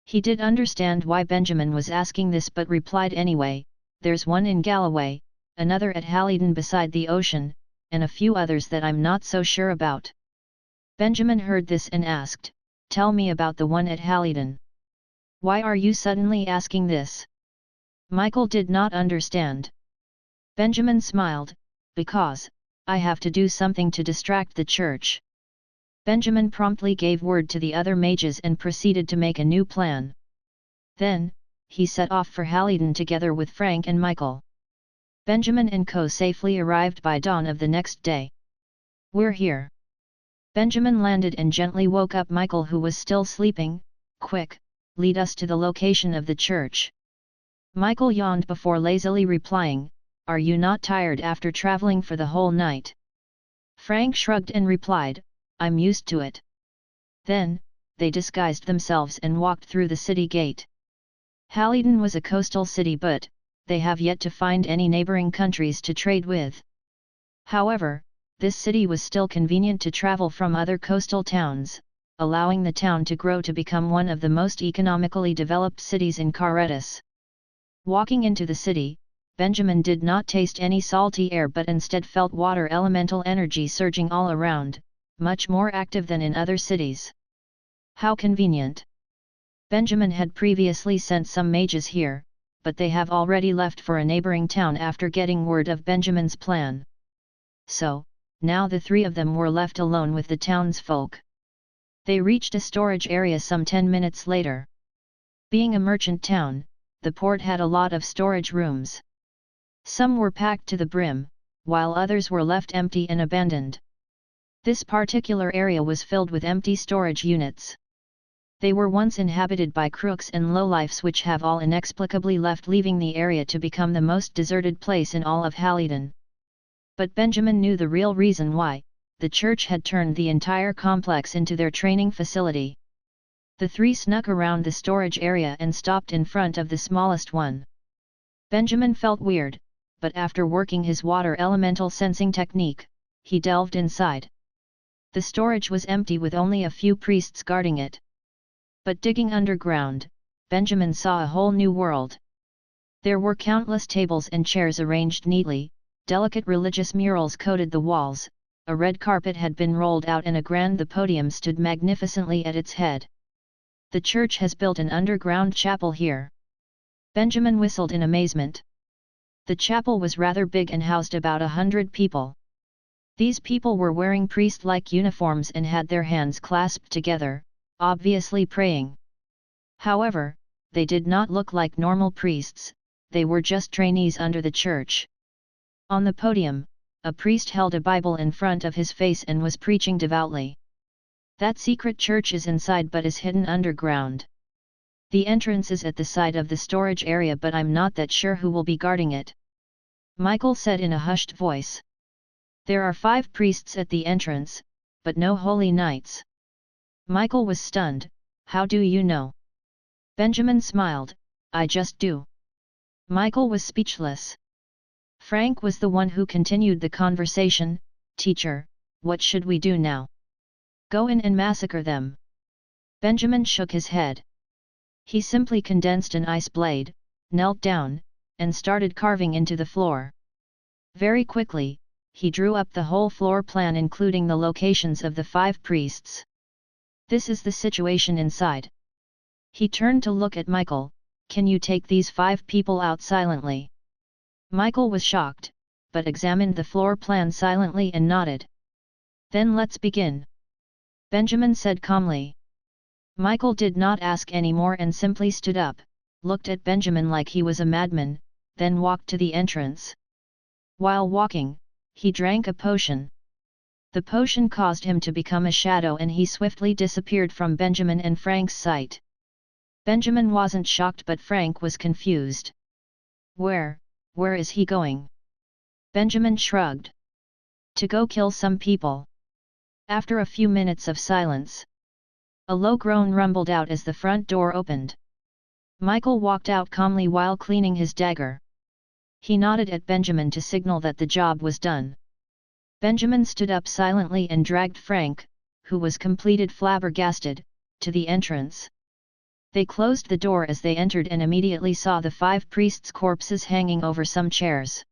He did understand why Benjamin was asking this but replied anyway, "There's one in Galloway, another at Halidon beside the ocean, and a few others that I'm not so sure about." Benjamin heard this and asked, "Tell me about the one at Halidon. Why are you suddenly asking this?" Michael did not understand. Benjamin smiled, "Because, I have to do something to distract the church." Benjamin promptly gave word to the other mages and proceeded to make a new plan. Then, he set off for Halidon together with Frank and Michael. Benjamin and co safely arrived by dawn of the next day. "We're here." Benjamin landed and gently woke up Michael, who was still sleeping. "Quick, lead us to the location of the church." Michael yawned before lazily replying, "Are you not tired after traveling for the whole night?" Frank shrugged and replied, "I'm used to it." Then, they disguised themselves and walked through the city gate. Halidon was a coastal city, but they have yet to find any neighboring countries to trade with. However, this city was still convenient to travel from other coastal towns, allowing the town to grow to become one of the most economically developed cities in Caretus. Walking into the city, Benjamin did not taste any salty air but instead felt water elemental energy surging all around, much more active than in other cities. How convenient! Benjamin had previously sent some mages here, but they have already left for a neighboring town after getting word of Benjamin's plan. So, now the three of them were left alone with the townsfolk. They reached a storage area some 10 minutes later. Being a merchant town, the port had a lot of storage rooms. Some were packed to the brim, while others were left empty and abandoned. This particular area was filled with empty storage units. They were once inhabited by crooks and lowlifes which have all inexplicably left, leaving the area to become the most deserted place in all of Halidon. But Benjamin knew the real reason why: the church had turned the entire complex into their training facility. The three snuck around the storage area and stopped in front of the smallest one. Benjamin felt weird, but after working his water elemental sensing technique, he delved inside. The storage was empty with only a few priests guarding it. But digging underground, Benjamin saw a whole new world. There were countless tables and chairs arranged neatly, delicate religious murals coated the walls, a red carpet had been rolled out and a grand podium stood magnificently at its head. The church has built an underground chapel here. Benjamin whistled in amazement. The chapel was rather big and housed about 100 people. These people were wearing priest-like uniforms and had their hands clasped together, obviously praying. However, they did not look like normal priests, they were just trainees under the church. On the podium, a priest held a Bible in front of his face and was preaching devoutly. That secret church is inside but is hidden underground. The entrance is at the side of the storage area, but I'm not that sure who will be guarding it. Michael said in a hushed voice. There are 5 priests at the entrance, but no holy knights. Michael was stunned. How do you know? Benjamin smiled. I just do. Michael was speechless. Frank was the one who continued the conversation. Teacher, what should we do now? Go in and massacre them. Benjamin shook his head. He simply condensed an ice blade, knelt down, and started carving into the floor. Very quickly, he drew up the whole floor plan including the locations of the 5 priests. This is the situation inside. He turned to look at Michael. Can you take these 5 people out silently? Michael was shocked, but examined the floor plan silently and nodded. Then let's begin. Benjamin said calmly. Michael did not ask any more and simply stood up, looked at Benjamin like he was a madman, then walked to the entrance. While walking, he drank a potion. The potion caused him to become a shadow and he swiftly disappeared from Benjamin and Frank's sight. Benjamin wasn't shocked but Frank was confused. Where is he going? Benjamin shrugged. To go kill some people. After a few minutes of silence, a low groan rumbled out as the front door opened. Michael walked out calmly while cleaning his dagger. He nodded at Benjamin to signal that the job was done. Benjamin stood up silently and dragged Frank, who was completed flabbergasted, to the entrance. They closed the door as they entered and immediately saw the 5 priests' corpses hanging over some chairs.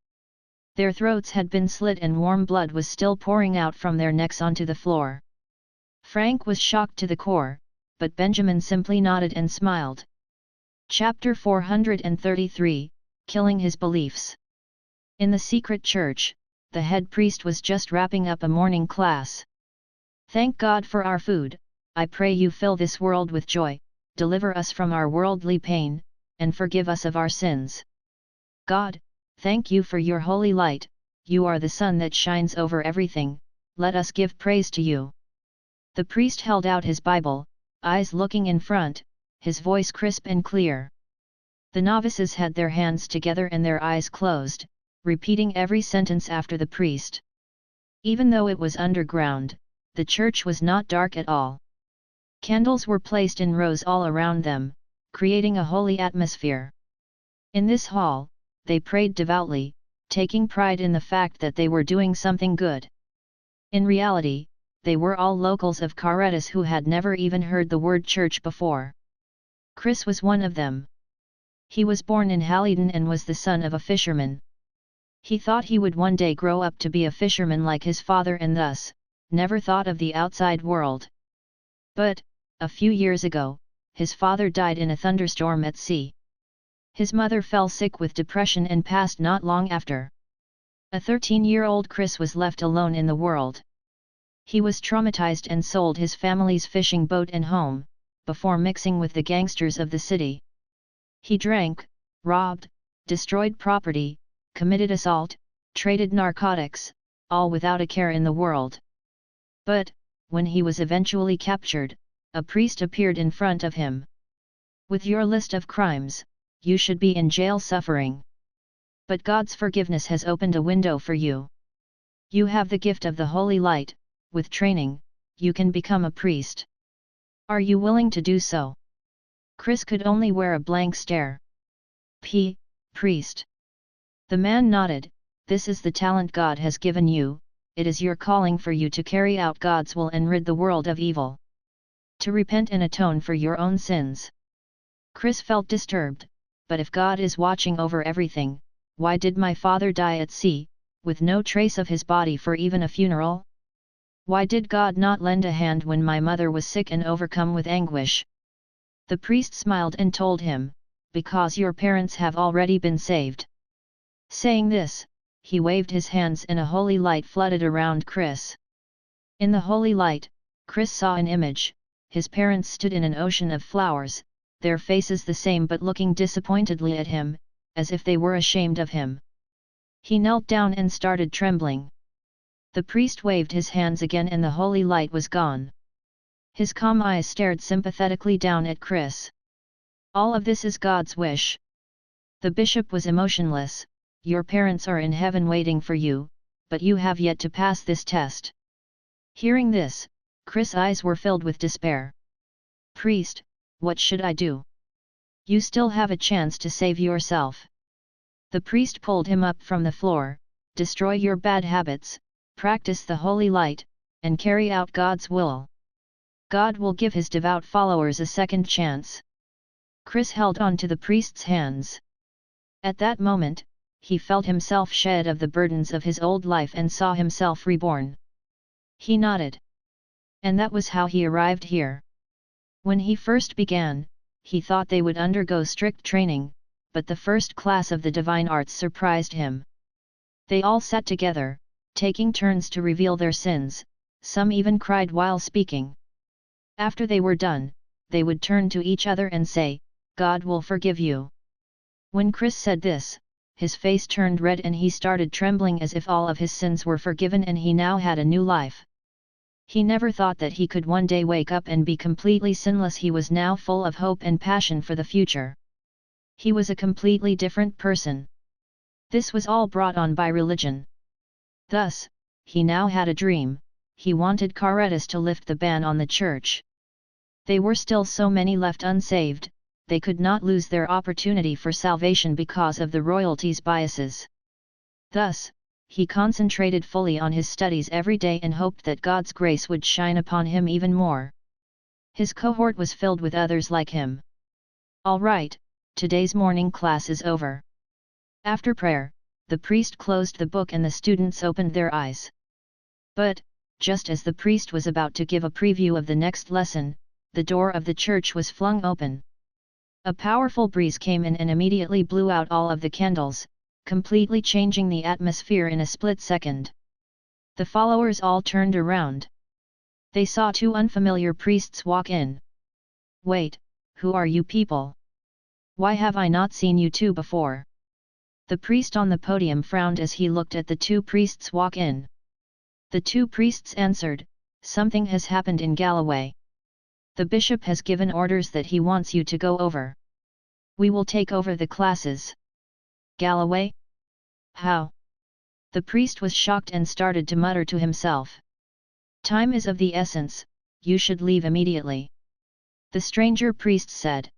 Their throats had been slit and warm blood was still pouring out from their necks onto the floor. Frank was shocked to the core, but Benjamin simply nodded and smiled. Chapter 433, Killing His Beliefs. In the secret church, the head priest was just wrapping up a morning class. Thank God for our food, I pray you fill this world with joy, deliver us from our worldly pain, and forgive us of our sins. God, thank you for your holy light, you are the sun that shines over everything, let us give praise to you. The priest held out his Bible, eyes looking in front, his voice crisp and clear. The novices had their hands together and their eyes closed, repeating every sentence after the priest. Even though it was underground, the church was not dark at all. Candles were placed in rows all around them, creating a holy atmosphere. In this hall, they prayed devoutly, taking pride in the fact that they were doing something good. In reality, they were all locals of Karetas who had never even heard the word church before. Chris was one of them. He was born in Halidon and was the son of a fisherman. He thought he would one day grow up to be a fisherman like his father and thus, never thought of the outside world. But, a few years ago, his father died in a thunderstorm at sea. His mother fell sick with depression and passed not long after. A 13-year-old Chris was left alone in the world. He was traumatized and sold his family's fishing boat and home, before mixing with the gangsters of the city. He drank, robbed, destroyed property, committed assault, traded narcotics, all without a care in the world. But, when he was eventually captured, a priest appeared in front of him. With your list of crimes, you should be in jail suffering. But God's forgiveness has opened a window for you. You have the gift of the holy light, with training, you can become a priest. Are you willing to do so? Chris could only wear a blank stare. Priest. The man nodded, this is the talent God has given you, it is your calling for you to carry out God's will and rid the world of evil. To repent and atone for your own sins. Chris felt disturbed, but if God is watching over everything, why did my father die at sea, with no trace of his body for even a funeral? Why did God not lend a hand when my mother was sick and overcome with anguish? The priest smiled and told him, because your parents have already been saved. Saying this, he waved his hands and a holy light flooded around Chris. In the holy light, Chris saw an image. His parents stood in an ocean of flowers, their faces the same but looking disappointedly at him, as if they were ashamed of him. He knelt down and started trembling. The priest waved his hands again and the holy light was gone. His calm eyes stared sympathetically down at Chris. All of this is God's wish. The bishop was emotionless, your parents are in heaven waiting for you, but you have yet to pass this test. Hearing this, Chris' eyes were filled with despair. Priest, what should I do? You still have a chance to save yourself. The priest pulled him up from the floor, destroy your bad habits, practice the holy light, and carry out God's will. God will give his devout followers a second chance. Chris held on to the priest's hands. At that moment, he felt himself shed of the burdens of his old life and saw himself reborn. He nodded. And that was how he arrived here. When he first began, he thought they would undergo strict training, but the first class of the divine arts surprised him. They all sat together, taking turns to reveal their sins, some even cried while speaking. After they were done, they would turn to each other and say, God will forgive you. When Chris said this, his face turned red and he started trembling as if all of his sins were forgiven and he now had a new life. He never thought that he could one day wake up and be completely sinless. He was now full of hope and passion for the future. He was a completely different person. This was all brought on by religion. Thus, he now had a dream. He wanted Karetas to lift the ban on the church. They were still so many left unsaved, they could not lose their opportunity for salvation because of the royalty's biases. Thus, he concentrated fully on his studies every day and hoped that God's grace would shine upon him even more. His cohort was filled with others like him. All right, today's morning class is over. After prayer, the priest closed the book and the students opened their eyes. But, just as the priest was about to give a preview of the next lesson, the door of the church was flung open. A powerful breeze came in and immediately blew out all of the candles, completely changing the atmosphere in a split second. The followers all turned around. They saw two unfamiliar priests walk in. Wait, who are you people? Why have I not seen you two before? The priest on the podium frowned as he looked at the two priests walk in. The two priests answered, something has happened in Galloway. The bishop has given orders that he wants you to go over. We will take over the classes. Galloway? How? The priest was shocked and started to mutter to himself. Time is of the essence, you should leave immediately. The stranger priest said.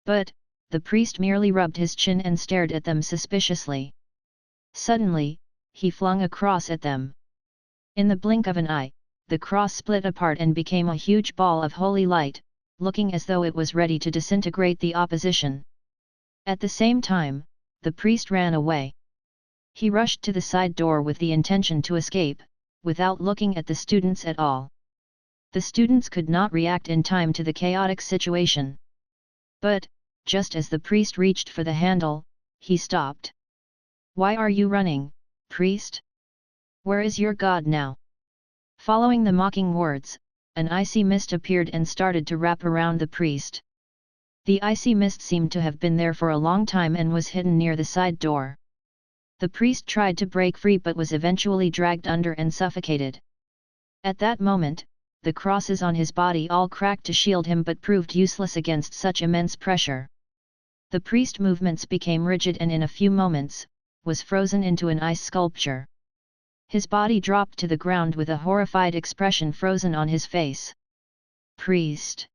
But, the priest merely rubbed his chin and stared at them suspiciously. Suddenly, he flung a cross at them. In the blink of an eye, the cross split apart and became a huge ball of holy light, looking as though it was ready to disintegrate the opposition. At the same time, the priest ran away. He rushed to the side door with the intention to escape, without looking at the students at all. The students could not react in time to the chaotic situation. But, just as the priest reached for the handle, he stopped. Why are you running, priest? Where is your god now? Following the mocking words, an icy mist appeared and started to wrap around the priest. The icy mist seemed to have been there for a long time and was hidden near the side door. The priest tried to break free but was eventually dragged under and suffocated. At that moment, the crosses on his body all cracked to shield him but proved useless against such immense pressure. The priest's movements became rigid and in a few moments, was frozen into an ice sculpture. His body dropped to the ground with a horrified expression frozen on his face. Priest!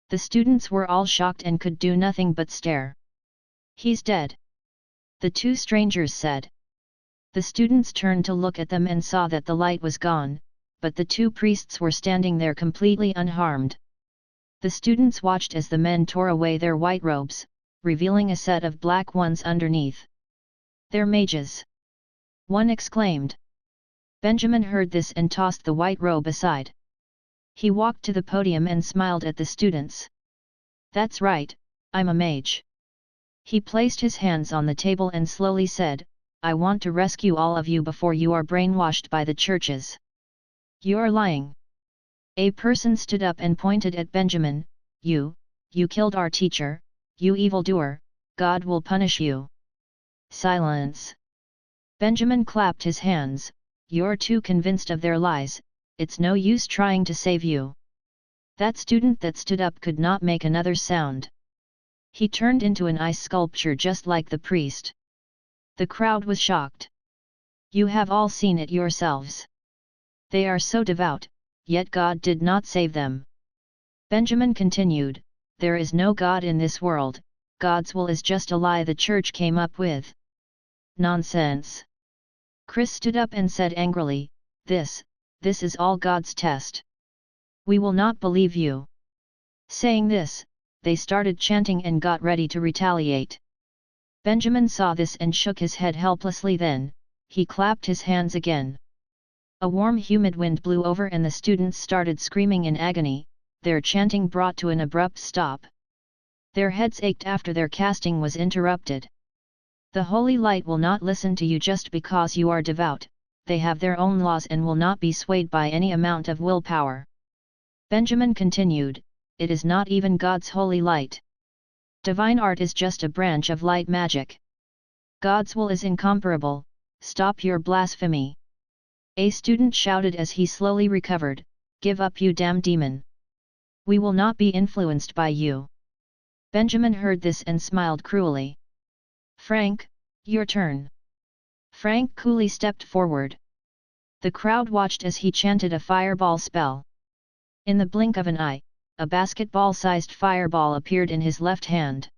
The students were all shocked and could do nothing but stare. He's dead. The two strangers said. The students turned to look at them and saw that the light was gone, but the two priests were standing there completely unharmed. The students watched as the men tore away their white robes, revealing a set of black ones underneath. They're mages! One exclaimed. Benjamin heard this and tossed the white robe aside. He walked to the podium and smiled at the students. That's right, I'm a mage. He placed his hands on the table and slowly said, I want to rescue all of you before you are brainwashed by the churches. You're lying. A person stood up and pointed at Benjamin. You killed our teacher, you evildoer, God will punish you. Silence. Benjamin clapped his hands. You're too convinced of their lies, it's no use trying to save you. That student that stood up could not make another sound. He turned into an ice sculpture just like the priest. The crowd was shocked. You have all seen it yourselves. They are so devout, yet God did not save them. Benjamin continued, there is no God in this world, God's will is just a lie the church came up with. Nonsense. Chris stood up and said angrily, this is all God's test. We will not believe you. Saying this, they started chanting and got ready to retaliate. Benjamin saw this and shook his head helplessly. Then, he clapped his hands again. A warm humid wind blew over and the students started screaming in agony, their chanting brought to an abrupt stop. Their heads ached after their casting was interrupted. The holy light will not listen to you just because you are devout, they have their own laws and will not be swayed by any amount of willpower. Benjamin continued, it is not even God's holy light. Divine art is just a branch of light magic. God's will is incomparable, stop your blasphemy. A student shouted as he slowly recovered, give up you damn demon. We will not be influenced by you. Benjamin heard this and smiled cruelly. Frank, your turn. Frank coolly stepped forward. The crowd watched as he chanted a fireball spell. In the blink of an eye, a basketball-sized fireball appeared in his left hand.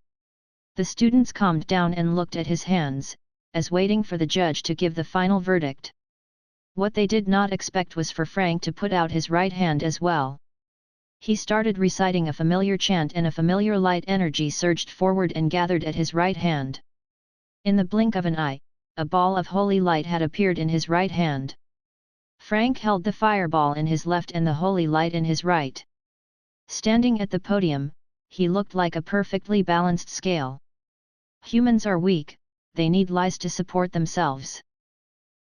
The students calmed down and looked at his hands, as waiting for the judge to give the final verdict. What they did not expect was for Frank to put out his right hand as well. He started reciting a familiar chant and a familiar light energy surged forward and gathered at his right hand. In the blink of an eye, a ball of holy light had appeared in his right hand. Frank held the fireball in his left and the holy light in his right. Standing at the podium, he looked like a perfectly balanced scale. Humans are weak, they need lies to support themselves.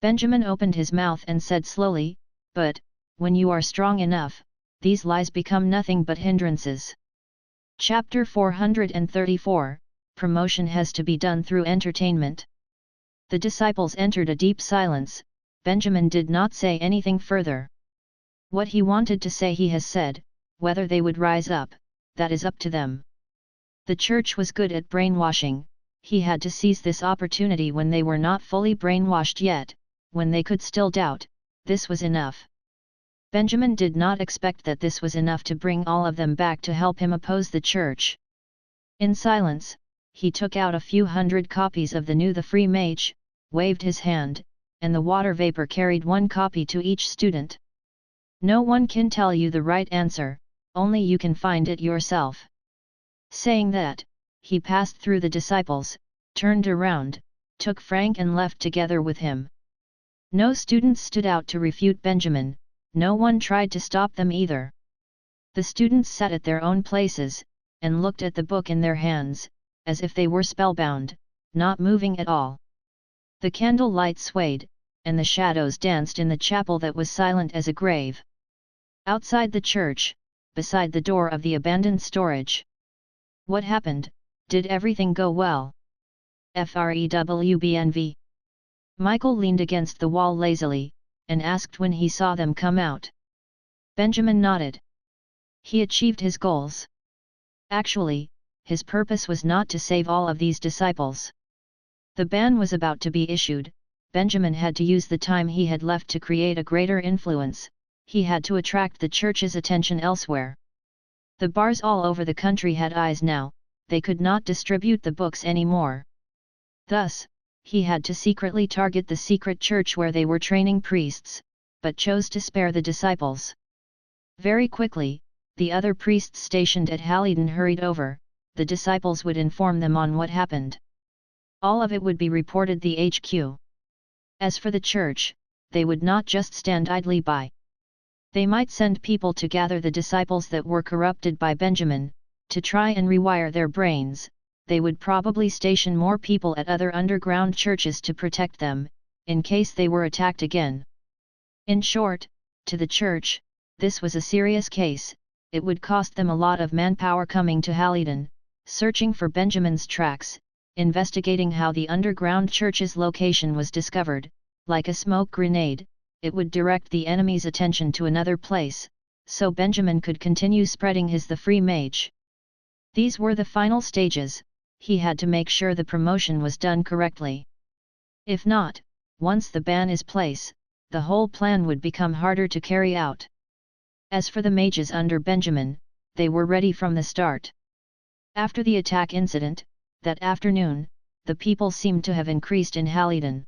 Benjamin opened his mouth and said slowly, but, when you are strong enough, these lies become nothing but hindrances. Chapter 434, Promotion has to be done through entertainment. The disciples entered a deep silence. Benjamin did not say anything further. What he wanted to say he has said, whether they would rise up, that is up to them. The church was good at brainwashing. He had to seize this opportunity when they were not fully brainwashed yet, when they could still doubt. This was enough. Benjamin did not expect that this was enough to bring all of them back to help him oppose the church. In silence, he took out a few hundred copies of the Free Mage, waved his hand, and the water vapor carried one copy to each student. No one can tell you the right answer, only you can find it yourself. Saying that, he passed through the disciples, turned around, took Frank and left together with him. No students stood out to refute Benjamin, no one tried to stop them either. The students sat at their own places, and looked at the book in their hands, as if they were spellbound, not moving at all. The candle light swayed, and the shadows danced in the chapel that was silent as a grave. Outside the church, beside the door of the abandoned storage. What happened? Did everything go well? FREWBNV. Michael leaned against the wall lazily, and asked when he saw them come out. Benjamin nodded. He achieved his goals. Actually, his purpose was not to save all of these disciples. The ban was about to be issued. Benjamin had to use the time he had left to create a greater influence. He had to attract the church's attention elsewhere. The bars all over the country had eyes now, they could not distribute the books anymore. Thus, he had to secretly target the secret church where they were training priests, but chose to spare the disciples. Very quickly, the other priests stationed at Halidon hurried over. The disciples would inform them on what happened. All of it would be reported the HQ. As for the church, they would not just stand idly by. They might send people to gather the disciples that were corrupted by Benjamin, to try and rewire their brains. They would probably station more people at other underground churches to protect them, in case they were attacked again. In short, to the church, this was a serious case. It would cost them a lot of manpower coming to Halidon, searching for Benjamin's tracks, investigating how the underground church's location was discovered. Like a smoke grenade, it would direct the enemy's attention to another place, so Benjamin could continue spreading the Free Mage. These were the final stages. He had to make sure the promotion was done correctly. If not, once the ban is placed, the whole plan would become harder to carry out. As for the mages under Benjamin, they were ready from the start. After the attack incident, that afternoon, the people seemed to have increased in Halidon.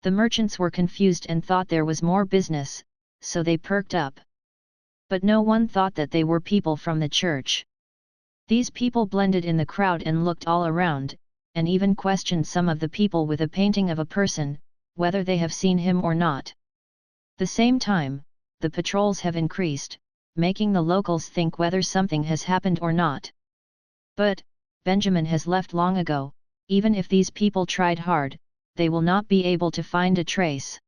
The merchants were confused and thought there was more business, so they perked up. But no one thought that they were people from the church. These people blended in the crowd and looked all around, and even questioned some of the people with a painting of a person, whether they have seen him or not. The same time, the patrols have increased, making the locals think whether something has happened or not. But, Benjamin has left long ago. Even if these people tried hard, they will not be able to find a trace.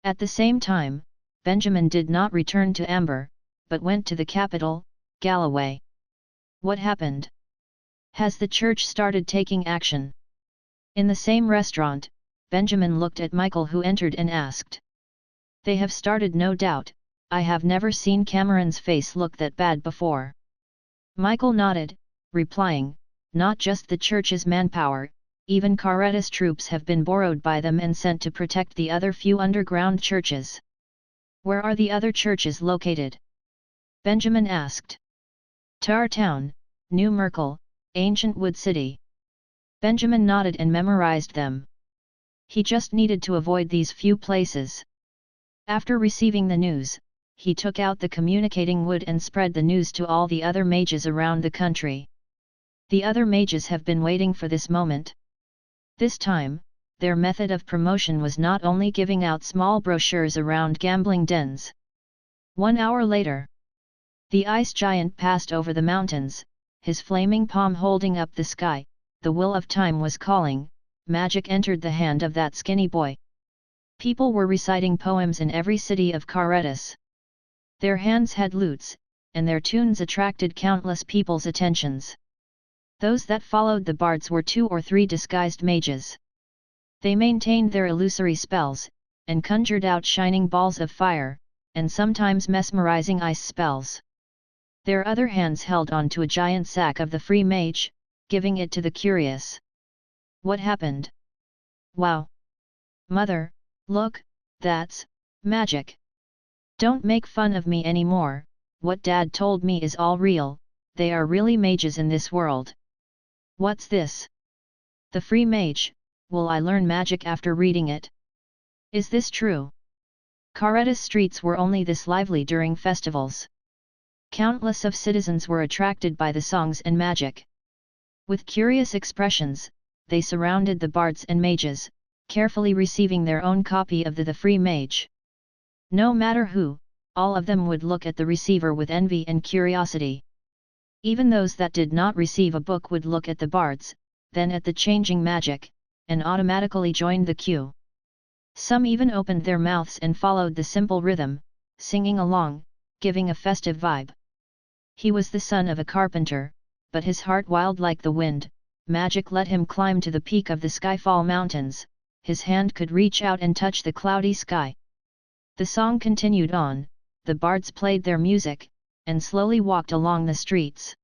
At the same time, Benjamin did not return to Amber, but went to the capital, Galloway. What happened? Has the church started taking action? In the same restaurant, Benjamin looked at Michael, who entered, and asked. They have started, no doubt. I have never seen Cameron's face look that bad before. Michael nodded, replying, not just the church's manpower, even Karetta's troops have been borrowed by them and sent to protect the other few underground churches. Where are the other churches located? Benjamin asked. Tar Town, New Merkel, Ancient Wood City. Benjamin nodded and memorized them. He just needed to avoid these few places. After receiving the news, he took out the communicating wood and spread the news to all the other mages around the country. The other mages have been waiting for this moment. This time, their method of promotion was not only giving out small brochures around gambling dens. 1 hour later, the ice giant passed over the mountains, his flaming palm holding up the sky. The will of time was calling. Magic entered the hand of that skinny boy. People were reciting poems in every city of Karetas. Their hands had lutes, and their tunes attracted countless people's attentions. Those that followed the bards were 2 or 3 disguised mages. They maintained their illusory spells, and conjured out shining balls of fire, and sometimes mesmerizing ice spells. Their other hands held on to a giant sack of the free mage, giving it to the curious. What happened? Wow! Mother, look, that's magic! Don't make fun of me anymore, what Dad told me is all real, they are really mages in this world. What's this? The free mage, will I learn magic after reading it? Is this true? Karetta's streets were only this lively during festivals. Countless of citizens were attracted by the songs and magic. With curious expressions, they surrounded the bards and mages, carefully receiving their own copy of the free mage. No matter who, all of them would look at the receiver with envy and curiosity. Even those that did not receive a book would look at the bards, then at the changing magic, and automatically joined the queue. Some even opened their mouths and followed the simple rhythm, singing along, giving a festive vibe. He was the son of a carpenter, but his heart wild like the wind, magic let him climb to the peak of the Skyfall Mountains, his hand could reach out and touch the cloudy sky. The song continued on, the bards played their music, and slowly walked along the streets.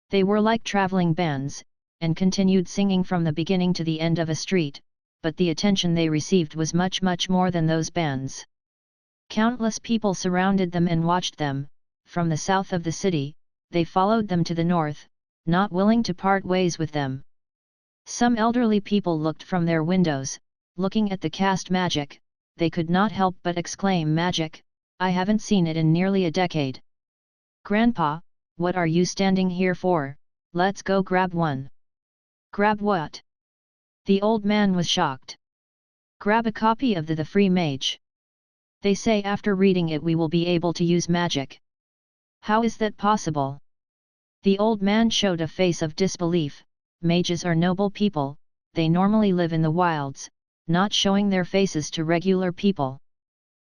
They were like traveling bands, and continued singing from the beginning to the end of a street, but the attention they received was much more than those bands. Countless people surrounded them and watched them. From the south of the city, they followed them to the north, not willing to part ways with them. Some elderly people looked from their windows, looking at the cast magic, they could not help but exclaim, "Magic, I haven't seen it in nearly a decade." "Grandpa, what are you standing here for? Let's go grab one." "Grab what?" The old man was shocked. "Grab a copy of the free mage. They say after reading it we will be able to use magic." "How is that possible?" The old man showed a face of disbelief. "Mages are noble people, they normally live in the wilds, not showing their faces to regular people.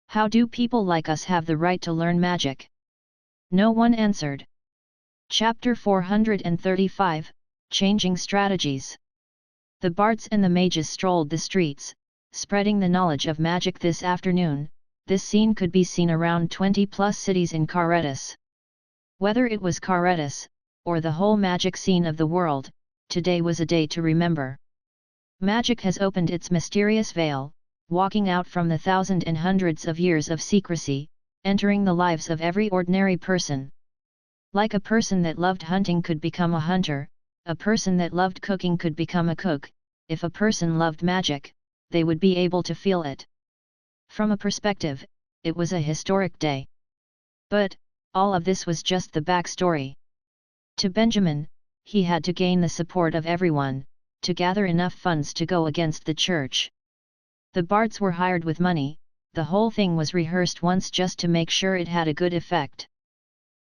How do people like us have the right to learn magic?" No one answered. Chapter 435, Changing Strategies. The bards and the mages strolled the streets, spreading the knowledge of magic this afternoon. This scene could be seen around 20+ cities in Karetas. Whether it was Karetas, or the whole magic scene of the world, today was a day to remember. Magic has opened its mysterious veil, walking out from the thousands and hundreds of years of secrecy, entering the lives of every ordinary person. Like a person that loved hunting could become a hunter, a person that loved cooking could become a cook, if a person loved magic, they would be able to feel it. From a perspective, it was a historic day. But, all of this was just the backstory. To Benjamin, he had to gain the support of everyone, to gather enough funds to go against the church. The bards were hired with money, the whole thing was rehearsed once just to make sure it had a good effect.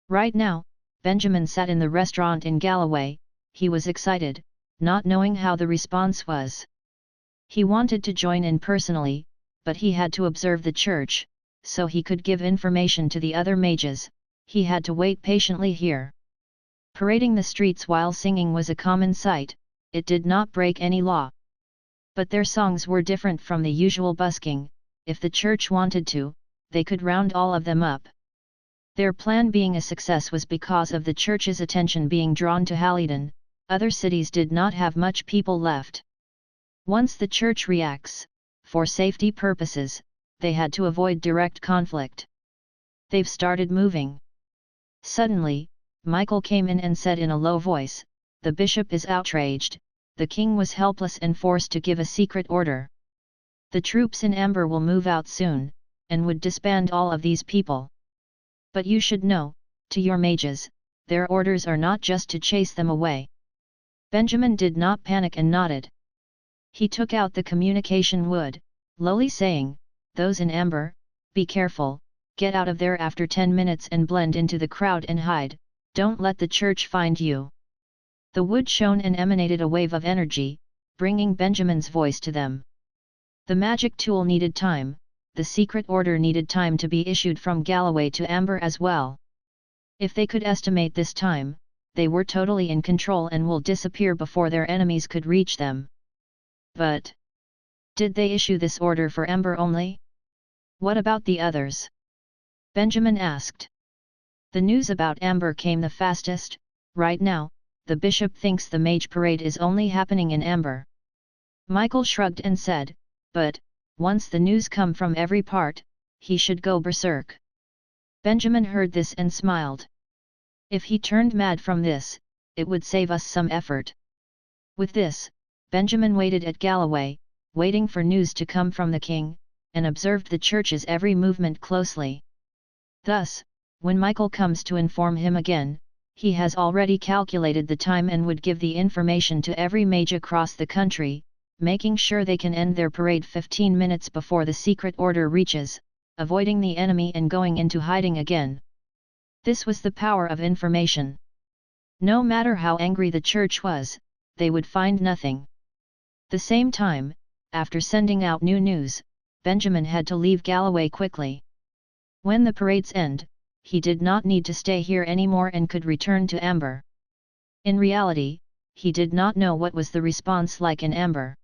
Right now, Benjamin sat in the restaurant in Galloway, he was excited, not knowing how the response was. He wanted to join in personally, but he had to observe the church, so he could give information to the other mages. He had to wait patiently here. Parading the streets while singing was a common sight, it did not break any law. But their songs were different from the usual busking. If the church wanted to, they could round all of them up. Their plan being a success was because of the church's attention being drawn to Halidon. Other cities did not have much people left. Once the church reacts, for safety purposes, they had to avoid direct conflict. They've started moving. Suddenly, Michael came in and said in a low voice, "The bishop is outraged, the king was helpless and forced to give a secret order. The troops in Amber will move out soon, and would disband all of these people. But you should know, to your mages, their orders are not just to chase them away." Benjamin did not panic and nodded. He took out the communication wood, lowly saying, "Those in Amber, be careful, get out of there after 10 minutes and blend into the crowd and hide, don't let the church find you." The wood shone and emanated a wave of energy, bringing Benjamin's voice to them. The magic tool needed time, the secret order needed time to be issued from Galloway to Amber as well. If they could estimate this time, they were totally in control and will disappear before their enemies could reach them. But did they issue this order for Amber only? What about the others? Benjamin asked. The news about Amber came the fastest. Right now, the bishop thinks the mage parade is only happening in Amber. Michael shrugged and said, but, once the news come from every part, he should go berserk. Benjamin heard this and smiled. If he turned mad from this, it would save us some effort. With this, Benjamin waited at Galloway, waiting for news to come from the king, and observed the church's every movement closely. Thus, when Michael comes to inform him again, he has already calculated the time and would give the information to every mage across the country, making sure they can end their parade 15 minutes before the secret order reaches, avoiding the enemy and going into hiding again. This was the power of information. No matter how angry the church was, they would find nothing. The same time, after sending out new news, Benjamin had to leave Galloway quickly. When the parades end, he did not need to stay here anymore and could return to Amber. In reality, he did not know what was the response like in Amber.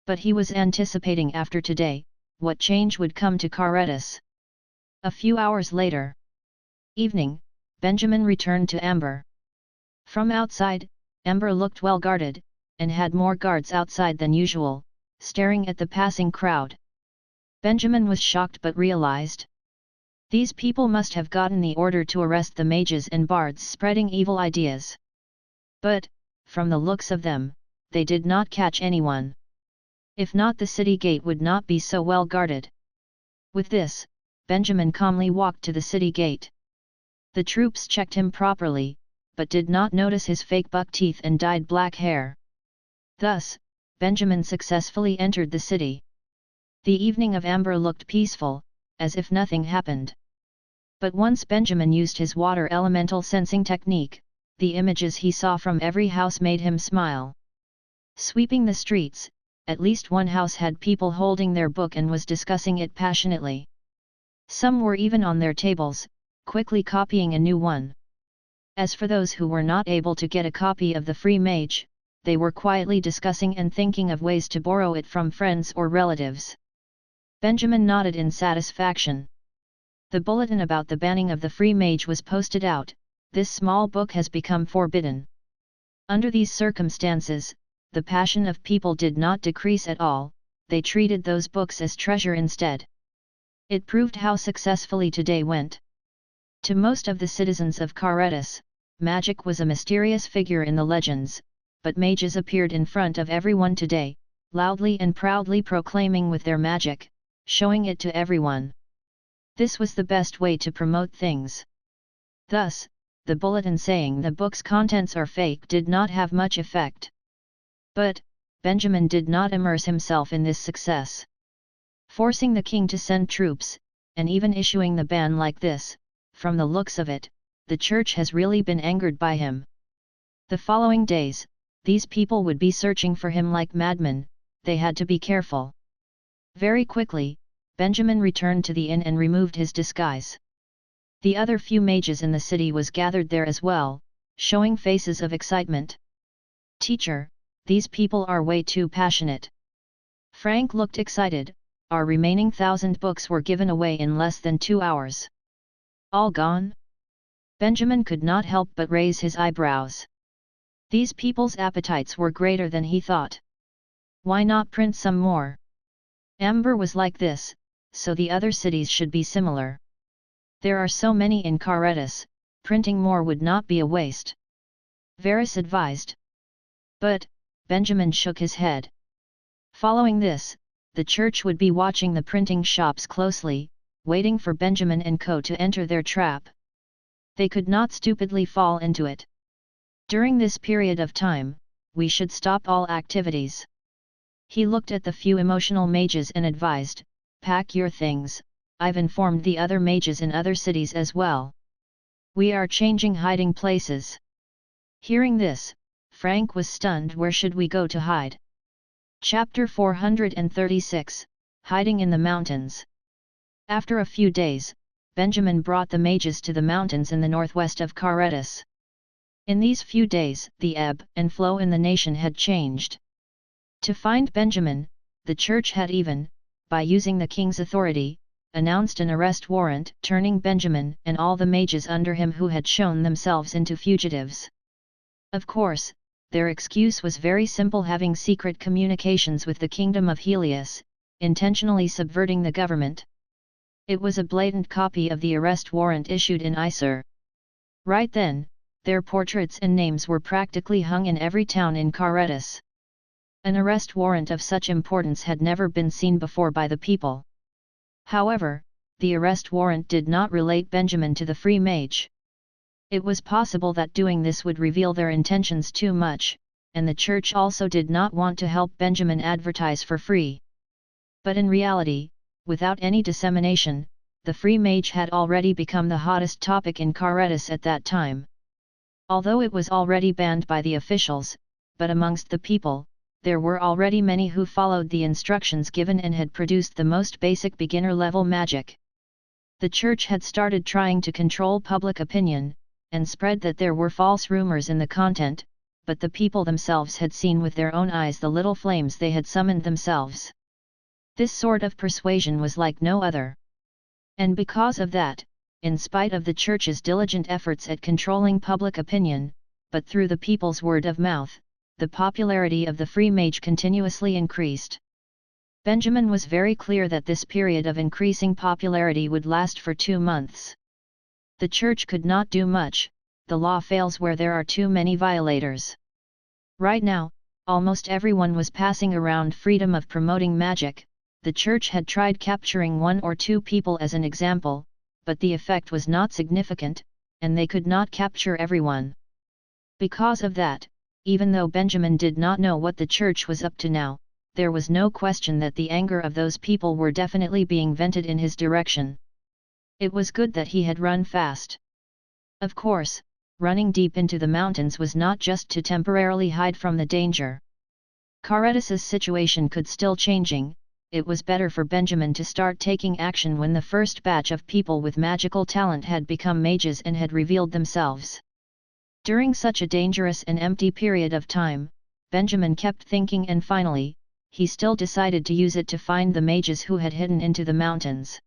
But he was anticipating after today, what change would come to Carretas. A few hours later. Evening, Benjamin returned to Amber. From outside, Amber looked well guarded, and had more guards outside than usual, staring at the passing crowd. Benjamin was shocked but realized. These people must have gotten the order to arrest the mages and bards spreading evil ideas. But, from the looks of them, they did not catch anyone. If not, the city gate would not be so well guarded. With this, Benjamin calmly walked to the city gate. The troops checked him properly, but did not notice his fake buck teeth and dyed black hair. Thus, Benjamin successfully entered the city. The evening of Amber looked peaceful, as if nothing happened. But once Benjamin used his water elemental sensing technique, the images he saw from every house made him smile. Sweeping the streets, at least one house had people holding their book and was discussing it passionately. Some were even on their tables, quickly copying a new one. As for those who were not able to get a copy of the free mage, they were quietly discussing and thinking of ways to borrow it from friends or relatives. Benjamin nodded in satisfaction. The bulletin about the banning of the free mage was posted out. This small book has become forbidden. Under these circumstances, the passion of people did not decrease at all, they treated those books as treasure instead. It proved how successfully today went. To most of the citizens of Carretas, magic was a mysterious figure in the legends, but mages appeared in front of everyone today, loudly and proudly proclaiming with their magic, showing it to everyone. This was the best way to promote things. Thus, the bulletin saying the book's contents are fake did not have much effect. But, Benjamin did not immerse himself in this success. Forcing the king to send troops, and even issuing the ban like this, from the looks of it, the church has really been angered by him. The following days, these people would be searching for him like madmen, they had to be careful. Very quickly, Benjamin returned to the inn and removed his disguise. The other few mages in the city was gathered there as well, showing faces of excitement. "Teacher, these people are way too passionate." Frank looked excited. "Our remaining 1,000 books were given away in less than 2 hours. All gone?" Benjamin could not help but raise his eyebrows. These people's appetites were greater than he thought. Why not print some more? Amber was like this, so the other cities should be similar. There are so many in Carretas, printing more would not be a waste. Varus advised. But, Benjamin shook his head. Following this, the church would be watching the printing shops closely, waiting for Benjamin and Co. to enter their trap. They could not stupidly fall into it. During this period of time, we should stop all activities. He looked at the few emotional mages and advised, "Pack your things, I've informed the other mages in other cities as well. We are changing hiding places." Hearing this, Frank was stunned. Where should we go to hide? Chapter 436, Hiding in the Mountains. After a few days, Benjamin brought the mages to the mountains in the northwest of Carretas. In these few days, the ebb and flow in the nation had changed. To find Benjamin, the church had even, by using the king's authority, announced an arrest warrant, turning Benjamin and all the mages under him who had shown themselves into fugitives. Of course, their excuse was very simple: having secret communications with the Kingdom of Helius, intentionally subverting the government. It was a blatant copy of the arrest warrant issued in Isar. Right then, their portraits and names were practically hung in every town in Karetas. An arrest warrant of such importance had never been seen before by the people. However, the arrest warrant did not relate Benjamin to the free mage. It was possible that doing this would reveal their intentions too much, and the church also did not want to help Benjamin advertise for free. But in reality, without any dissemination, the free mage had already become the hottest topic in Karetas at that time. Although it was already banned by the officials, but amongst the people, there were already many who followed the instructions given and had produced the most basic beginner-level magic. The church had started trying to control public opinion, and spread that there were false rumors in the content, but the people themselves had seen with their own eyes the little flames they had summoned themselves. This sort of persuasion was like no other. And because of that, in spite of the church's diligent efforts at controlling public opinion, but through the people's word of mouth, the popularity of the free mage continuously increased. Benjamin was very clear that this period of increasing popularity would last for 2 months. The church could not do much, the law fails where there are too many violators. Right now, almost everyone was passing around freedom of promoting magic. The church had tried capturing 1 or 2 people as an example, but the effect was not significant, and they could not capture everyone. Because of that, even though Benjamin did not know what the church was up to now, there was no question that the anger of those people were definitely being vented in his direction. It was good that he had run fast. Of course, running deep into the mountains was not just to temporarily hide from the danger. Karetas's situation could still changing. It was better for Benjamin to start taking action when the first batch of people with magical talent had become mages and had revealed themselves. During such a dangerous and empty period of time, Benjamin kept thinking, and finally, he still decided to use it to find the mages who had hidden into the mountains.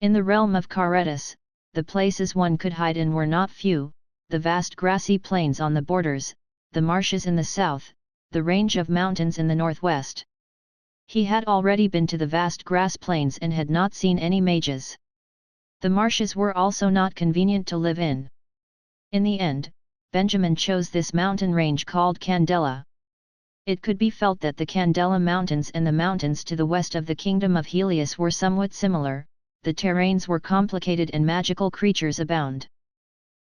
In the realm of Karetas, the places one could hide in were not few: the vast grassy plains on the borders, the marshes in the south, the range of mountains in the northwest. He had already been to the vast grass plains and had not seen any mages. The marshes were also not convenient to live in. In the end, Benjamin chose this mountain range called Candela. It could be felt that the Candela Mountains and the mountains to the west of the Kingdom of Helius were somewhat similar. The terrains were complicated and magical creatures abound.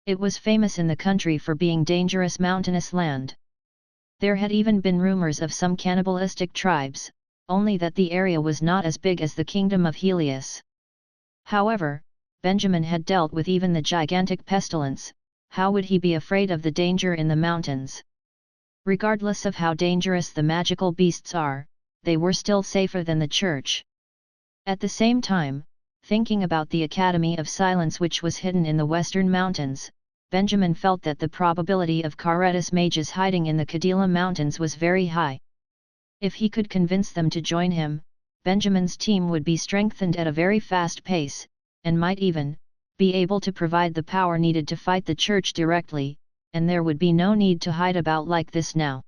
It was famous in the country for being dangerous mountainous land. There had even been rumors of some cannibalistic tribes, only that the area was not as big as the Kingdom of Helius. However, Benjamin had dealt with even the gigantic pestilence. How would he be afraid of the danger in the mountains? Regardless of how dangerous the magical beasts are, they were still safer than the church. At the same time, thinking about the Academy of Silence which was hidden in the western mountains, Benjamin felt that the probability of Karetas mages hiding in the Kadila Mountains was very high. If he could convince them to join him, Benjamin's team would be strengthened at a very fast pace, and might even be able to provide the power needed to fight the church directly, and there would be no need to hide about like this now.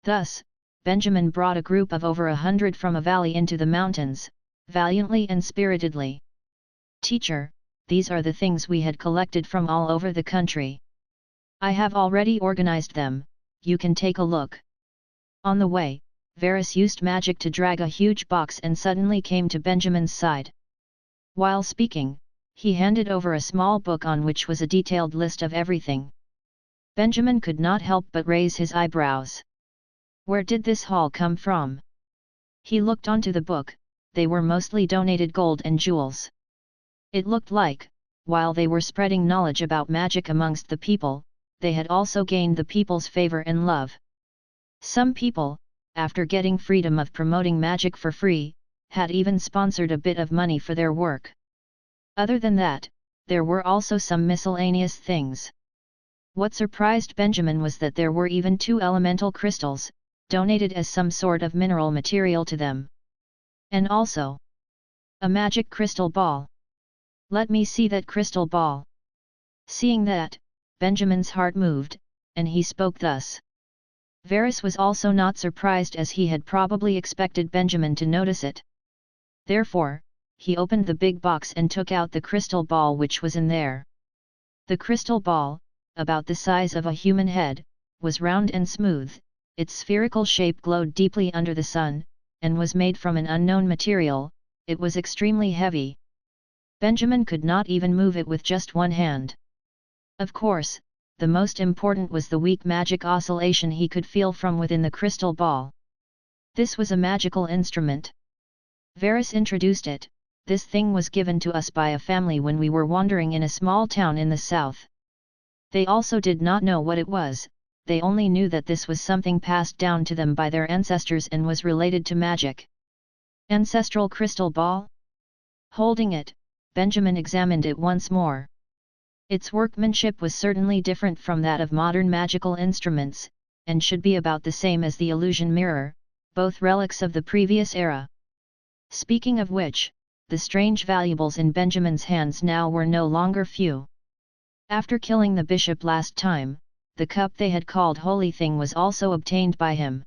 Thus, Benjamin brought a group of over 100 from a valley into the mountains, valiantly and spiritedly. "Teacher, these are the things we had collected from all over the country. I have already organized them, you can take a look." On the way, Varus used magic to drag a huge box and suddenly came to Benjamin's side. While speaking, he handed over a small book on which was a detailed list of everything. Benjamin could not help but raise his eyebrows. Where did this haul come from? He looked onto the book. They were mostly donated gold and jewels. It looked like, while they were spreading knowledge about magic amongst the people, they had also gained the people's favor and love. Some people, after getting freedom of promoting magic for free, had even sponsored a bit of money for their work. Other than that, there were also some miscellaneous things. What surprised Benjamin was that there were even 2 elemental crystals, donated as some sort of mineral material to them. And also, A magic crystal ball. Let me see that crystal ball. Seeing that, Benjamin's heart moved, and he spoke thus. Varus was also not surprised, as he had probably expected Benjamin to notice it. Therefore, he opened the big box and took out the crystal ball which was in there. The crystal ball, about the size of a human head, was round and smooth, its spherical shape glowed deeply under the sun, and was made from an unknown material. It was extremely heavy. Benjamin could not even move it with just one hand. Of course, the most important was the weak magic oscillation he could feel from within the crystal ball. This was a magical instrument. Varus introduced it. This thing was given to us by a family when we were wandering in a small town in the south. They also did not know what it was, they only knew that this was something passed down to them by their ancestors and was related to magic. Ancestral crystal ball? Holding it, Benjamin examined it once more. Its workmanship was certainly different from that of modern magical instruments, and should be about the same as the illusion mirror, both relics of the previous era. Speaking of which, the strange valuables in Benjamin's hands now were no longer few. After killing the bishop last time, the cup they had called Holy Thing was also obtained by him.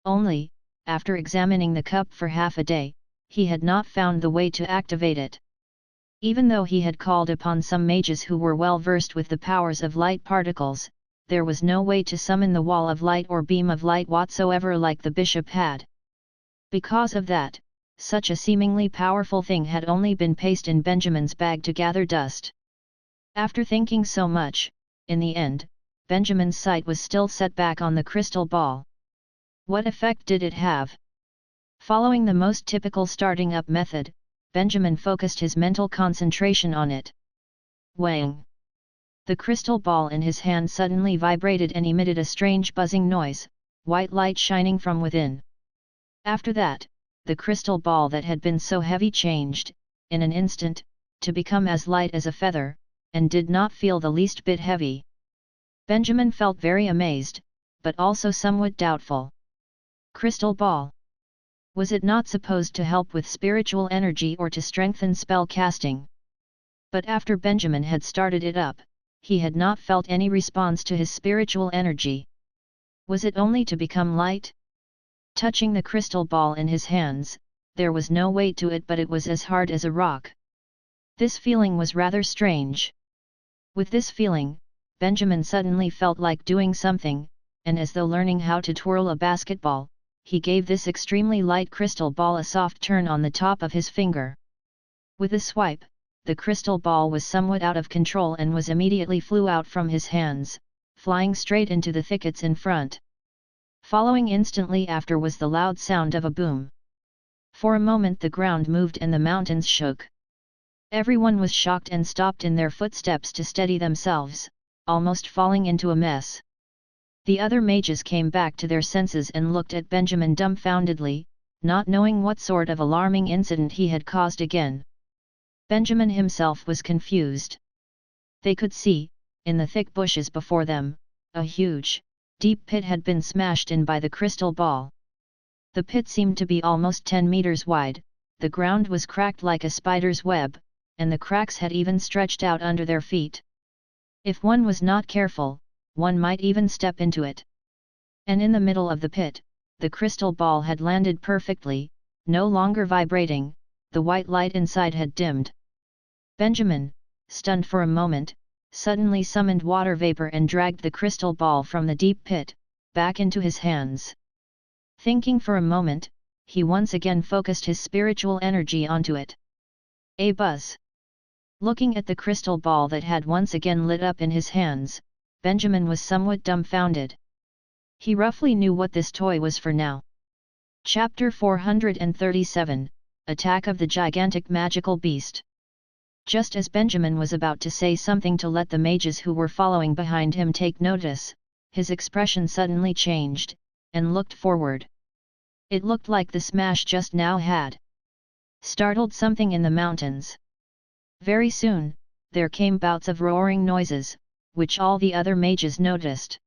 Only, after examining the cup for half a day, he had not found the way to activate it. Even though he had called upon some mages who were well versed with the powers of light particles, there was no way to summon the wall of light or beam of light whatsoever like the bishop had. Because of that, such a seemingly powerful thing had only been pasted in Benjamin's bag to gather dust. After thinking so much, in the end, Benjamin's sight was still set back on the crystal ball. What effect did it have? Following the most typical starting up method, Benjamin focused his mental concentration on it. Whang! The crystal ball in his hand suddenly vibrated and emitted a strange buzzing noise, white light shining from within. After that, the crystal ball that had been so heavy changed, in an instant, to become as light as a feather, and did not feel the least bit heavy. Benjamin felt very amazed, but also somewhat doubtful. Crystal ball. Was it not supposed to help with spiritual energy or to strengthen spell casting? But after Benjamin had started it up, he had not felt any response to his spiritual energy. Was it only to become light? Touching the crystal ball in his hands, there was no weight to it, but it was as hard as a rock. This feeling was rather strange. With this feeling, Benjamin suddenly felt like doing something, and as though learning how to twirl a basketball, he gave this extremely light crystal ball a soft turn on the top of his finger. With a swipe, the crystal ball was somewhat out of control and was immediately flew out from his hands, flying straight into the thickets in front. Following instantly after was the loud sound of a boom. For a moment the ground moved and the mountains shook. Everyone was shocked and stopped in their footsteps to steady themselves, almost falling into a mess. The other mages came back to their senses and looked at Benjamin dumbfoundedly, not knowing what sort of alarming incident he had caused again. Benjamin himself was confused. They could see, in the thick bushes before them, a huge, deep pit had been smashed in by the crystal ball. The pit seemed to be almost 10 meters wide, the ground was cracked like a spider's web, and the cracks had even stretched out under their feet. If one was not careful, one might even step into it. And in the middle of the pit, the crystal ball had landed perfectly, no longer vibrating, the white light inside had dimmed. Benjamin, stunned for a moment, suddenly summoned water vapor and dragged the crystal ball from the deep pit, back into his hands. Thinking for a moment, he once again focused his spiritual energy onto it. A buzz. Looking at the crystal ball that had once again lit up in his hands, Benjamin was somewhat dumbfounded. He roughly knew what this toy was for now. Chapter 437, Attack of the Gigantic Magical Beast. Just as Benjamin was about to say something to let the mages who were following behind him take notice, his expression suddenly changed, and looked forward. It looked like the smash just now had startled something in the mountains. Very soon, there came bouts of roaring noises, which all the other mages noticed.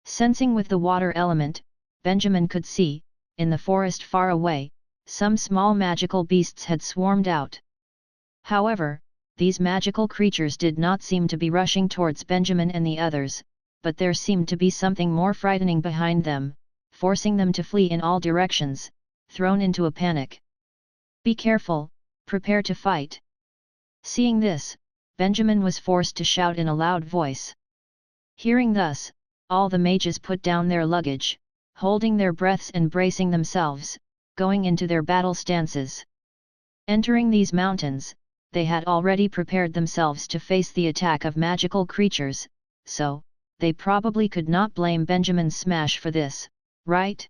Sensing with the water element, Benjamin could see, in the forest far away, some small magical beasts had swarmed out. However, these magical creatures did not seem to be rushing towards Benjamin and the others, but there seemed to be something more frightening behind them, forcing them to flee in all directions, thrown into a panic. "Be careful, prepare to fight." Seeing this, Benjamin was forced to shout in a loud voice. Hearing thus, all the mages put down their luggage, holding their breaths and bracing themselves, going into their battle stances. Entering these mountains, they had already prepared themselves to face the attack of magical creatures, so, they probably could not blame Benjamin's smash for this, right?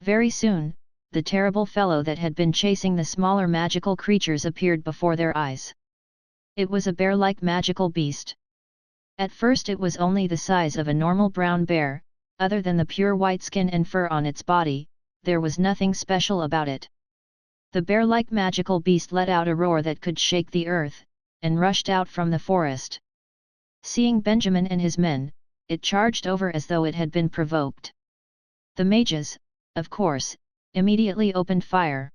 Very soon, the terrible fellow that had been chasing the smaller magical creatures appeared before their eyes. It was a bear-like magical beast. At first it was only the size of a normal brown bear, other than the pure white skin and fur on its body, there was nothing special about it. The bear-like magical beast let out a roar that could shake the earth, and rushed out from the forest. Seeing Benjamin and his men, it charged over as though it had been provoked. The mages, of course, immediately opened fire.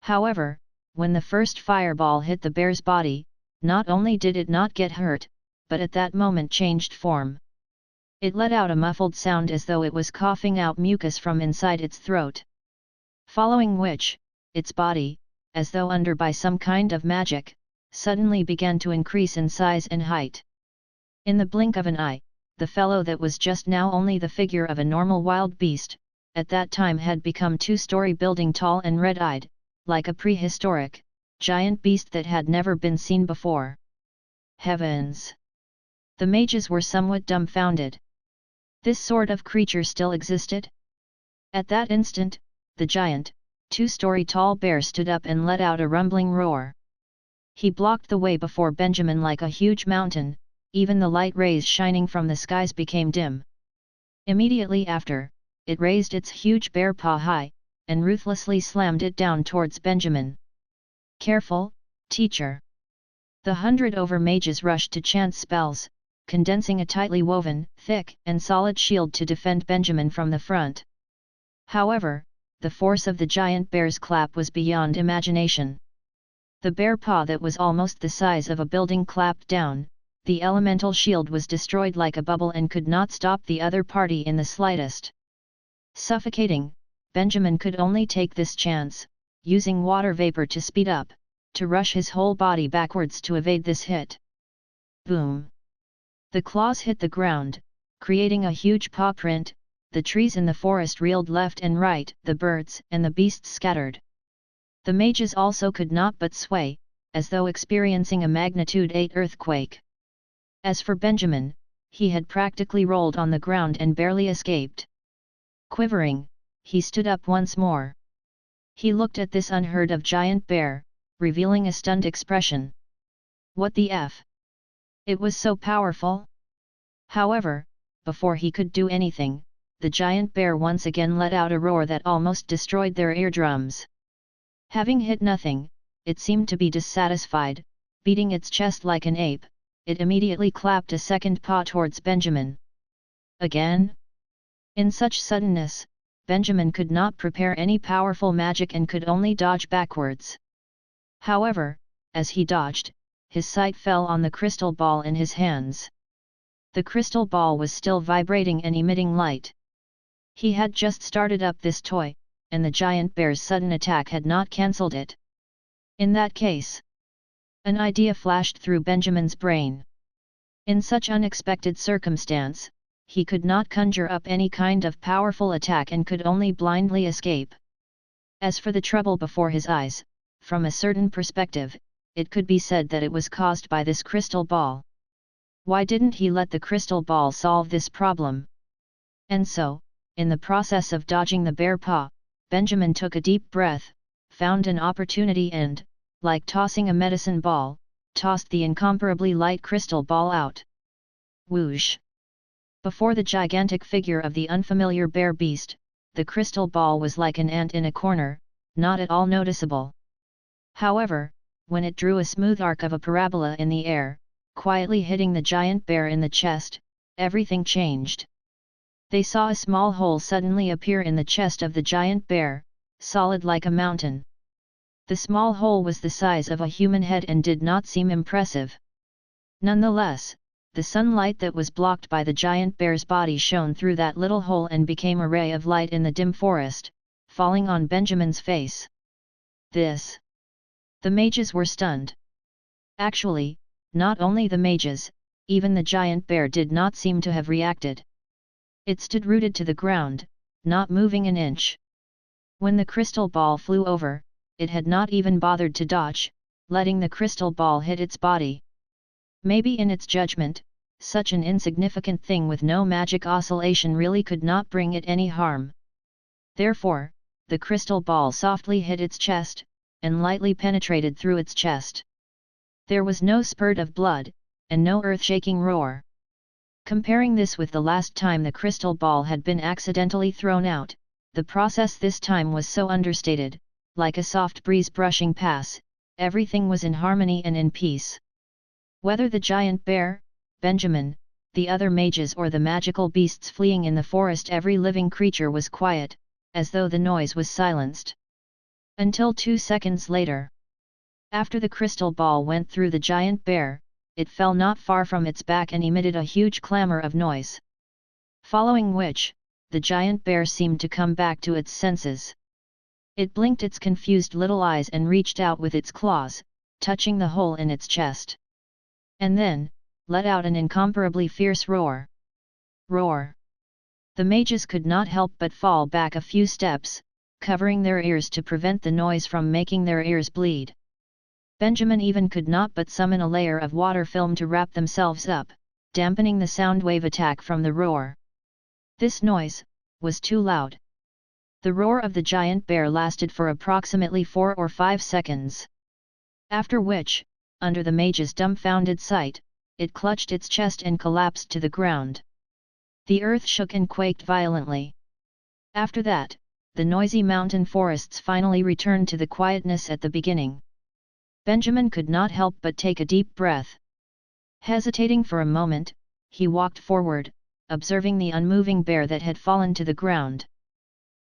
However, when the first fireball hit the bear's body, not only did it not get hurt, but at that moment changed form. It let out a muffled sound as though it was coughing out mucus from inside its throat. Following which, its body, as though under by some kind of magic, suddenly began to increase in size and height. In the blink of an eye, the fellow that was just now only the figure of a normal wild beast, at that time had become 2-story building tall and red-eyed, like a prehistoric, giant beast that had never been seen before. Heavens! The mages were somewhat dumbfounded. This sort of creature still existed? At that instant, the giant, 2-story tall bear stood up and let out a rumbling roar. He blocked the way before Benjamin like a huge mountain, even the light rays shining from the skies became dim. Immediately after, it raised its huge bear paw high, and ruthlessly slammed it down towards Benjamin. "Careful, teacher!" The 100 over mages rushed to chant spells, condensing a tightly woven, thick and solid shield to defend Benjamin from the front. However, the force of the giant bear's clap was beyond imagination. The bear paw that was almost the size of a building clapped down, the elemental shield was destroyed like a bubble and could not stop the other party in the slightest. Suffocating, Benjamin could only take this chance, using water vapor to speed up, to rush his whole body backwards to evade this hit. Boom! The claws hit the ground, creating a huge paw print. The trees in the forest reeled left and right, the birds and the beasts scattered. The mages also could not but sway, as though experiencing a magnitude 8 earthquake. As for Benjamin, he had practically rolled on the ground and barely escaped. Quivering, he stood up once more. He looked at this unheard of giant bear, revealing a stunned expression. What the F? It was so powerful? However, before he could do anything, the giant bear once again let out a roar that almost destroyed their eardrums. Having hit nothing, it seemed to be dissatisfied, beating its chest like an ape. It immediately clapped a second paw towards Benjamin. Again? In such suddenness, Benjamin could not prepare any powerful magic and could only dodge backwards. However, as he dodged, his sight fell on the crystal ball in his hands. The crystal ball was still vibrating and emitting light. He had just started up this toy, and the giant bear's sudden attack had not cancelled it. In that case, an idea flashed through Benjamin's brain. In such unexpected circumstance, he could not conjure up any kind of powerful attack and could only blindly escape. As for the trouble before his eyes, from a certain perspective, it could be said that it was caused by this crystal ball. Why didn't he let the crystal ball solve this problem? And so, in the process of dodging the bear paw, Benjamin took a deep breath, found an opportunity and, like tossing a medicine ball, tossed the incomparably light crystal ball out. Whoosh! Before the gigantic figure of the unfamiliar bear beast, the crystal ball was like an ant in a corner, not at all noticeable. However, when it drew a smooth arc of a parabola in the air, quietly hitting the giant bear in the chest, everything changed. They saw a small hole suddenly appear in the chest of the giant bear, solid like a mountain. The small hole was the size of a human head and did not seem impressive. Nonetheless, the sunlight that was blocked by the giant bear's body shone through that little hole and became a ray of light in the dim forest, falling on Benjamin's face. This. The mages were stunned. Actually, not only the mages, even the giant bear did not seem to have reacted. It stood rooted to the ground, not moving an inch. When the crystal ball flew over, it had not even bothered to dodge, letting the crystal ball hit its body. Maybe in its judgment, such an insignificant thing with no magic oscillation really could not bring it any harm. Therefore, the crystal ball softly hit its chest, and lightly penetrated through its chest. There was no spurt of blood, and no earth-shaking roar. Comparing this with the last time the crystal ball had been accidentally thrown out, the process this time was so understated, like a soft breeze brushing past, everything was in harmony and in peace. Whether the giant bear, Benjamin, the other mages or the magical beasts fleeing in the forest, every living creature was quiet, as though the noise was silenced. Until 2 seconds later. After the crystal ball went through the giant bear, it fell not far from its back and emitted a huge clamor of noise. Following which, the giant bear seemed to come back to its senses. It blinked its confused little eyes and reached out with its claws, touching the hole in its chest. And then, let out an incomparably fierce roar. Roar! The mages could not help but fall back a few steps, covering their ears to prevent the noise from making their ears bleed. Benjamin even could not but summon a layer of water film to wrap themselves up, dampening the sound wave attack from the roar. This noise was too loud. The roar of the giant bear lasted for approximately 4 or 5 seconds. After which, under the mage's dumbfounded sight, it clutched its chest and collapsed to the ground. The earth shook and quaked violently. After that, the noisy mountain forests finally returned to the quietness at the beginning. Benjamin could not help but take a deep breath. Hesitating for a moment, he walked forward, observing the unmoving bear that had fallen to the ground.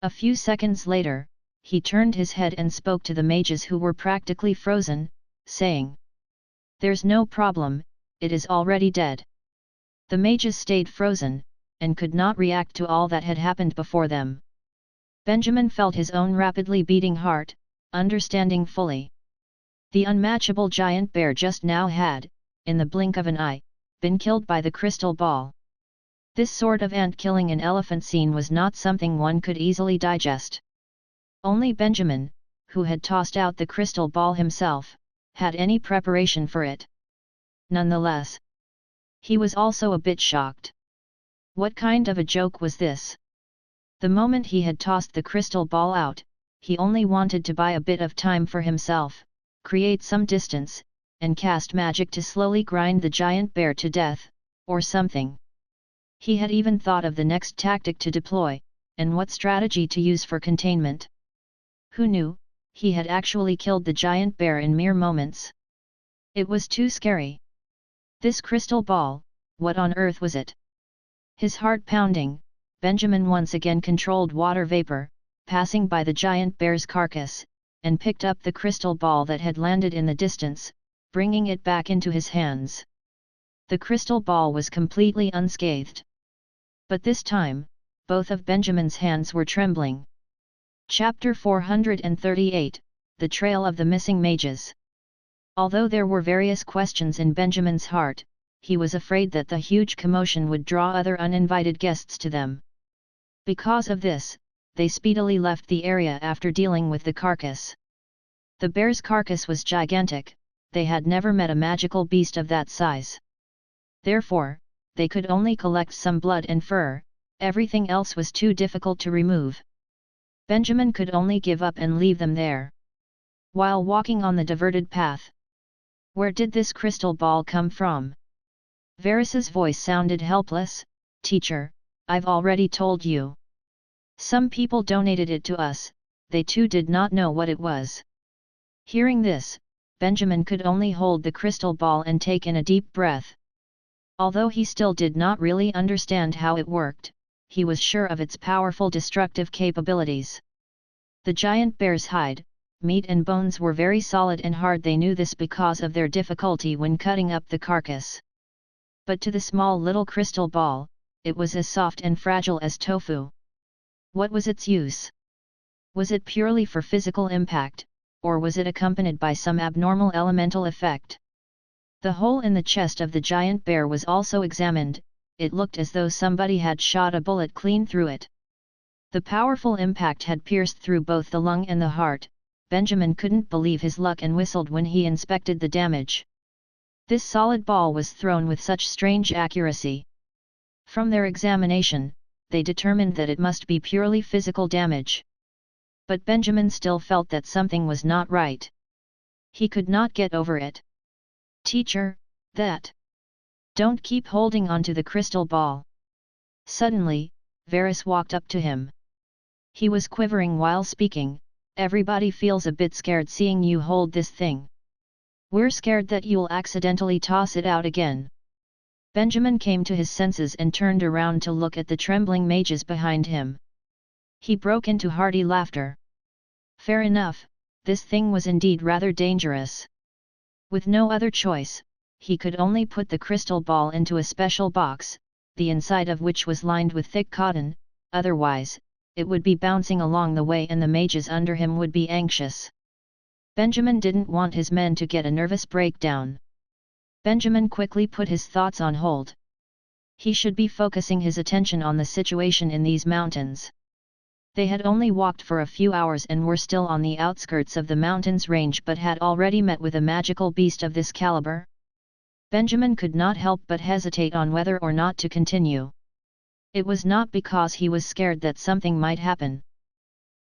A few seconds later, he turned his head and spoke to the mages who were practically frozen, saying, "There's no problem, it is already dead." The mages stayed frozen, and could not react to all that had happened before them. Benjamin felt his own rapidly beating heart, understanding fully. The unmatchable giant bear just now had, in the blink of an eye, been killed by the crystal ball. This sort of ant-killing an elephant scene was not something one could easily digest. Only Benjamin, who had tossed out the crystal ball himself, had any preparation for it. Nonetheless, he was also a bit shocked. What kind of a joke was this? The moment he had tossed the crystal ball out, he only wanted to buy a bit of time for himself, create some distance, and cast magic to slowly grind the giant bear to death, or something. He had even thought of the next tactic to deploy, and what strategy to use for containment. Who knew, he had actually killed the giant bear in mere moments. It was too scary. This crystal ball, what on earth was it? His heart pounding, Benjamin once again controlled water vapor, passing by the giant bear's carcass, and picked up the crystal ball that had landed in the distance, bringing it back into his hands. The crystal ball was completely unscathed. But this time, both of Benjamin's hands were trembling. Chapter 438, The Trail of the Missing Mages. Although there were various questions in Benjamin's heart, he was afraid that the huge commotion would draw other uninvited guests to them. Because of this, they speedily left the area after dealing with the carcass. The bear's carcass was gigantic, they had never met a magical beast of that size. Therefore, they could only collect some blood and fur, everything else was too difficult to remove. Benjamin could only give up and leave them there. While walking on the diverted path, where did this crystal ball come from? Varys's voice sounded helpless. "Teacher, I've already told you. Some people donated it to us, they too did not know what it was." Hearing this, Benjamin could only hold the crystal ball and take in a deep breath. Although he still did not really understand how it worked, he was sure of its powerful destructive capabilities. The giant bear's hide, meat and bones were very solid and hard. They knew this because of their difficulty when cutting up the carcass. But to the small little crystal ball, it was as soft and fragile as tofu. What was its use? Was it purely for physical impact, or was it accompanied by some abnormal elemental effect? The hole in the chest of the giant bear was also examined. It looked as though somebody had shot a bullet clean through it. The powerful impact had pierced through both the lung and the heart. Benjamin couldn't believe his luck and whistled when he inspected the damage. This solid ball was thrown with such strange accuracy. From their examination, they determined that it must be purely physical damage. But Benjamin still felt that something was not right. He could not get over it. "Teacher, that. Don't keep holding on to the crystal ball." Suddenly, Varus walked up to him. He was quivering while speaking. "Everybody feels a bit scared seeing you hold this thing. We're scared that you'll accidentally toss it out again." Benjamin came to his senses and turned around to look at the trembling mages behind him. He broke into hearty laughter. Fair enough, this thing was indeed rather dangerous. With no other choice, he could only put the crystal ball into a special box, the inside of which was lined with thick cotton. Otherwise, it would be bouncing along the way and the mages under him would be anxious. Benjamin didn't want his men to get a nervous breakdown. Benjamin quickly put his thoughts on hold. He should be focusing his attention on the situation in these mountains. They had only walked for a few hours and were still on the outskirts of the mountains range but had already met with a magical beast of this caliber. Benjamin could not help but hesitate on whether or not to continue. It was not because he was scared that something might happen.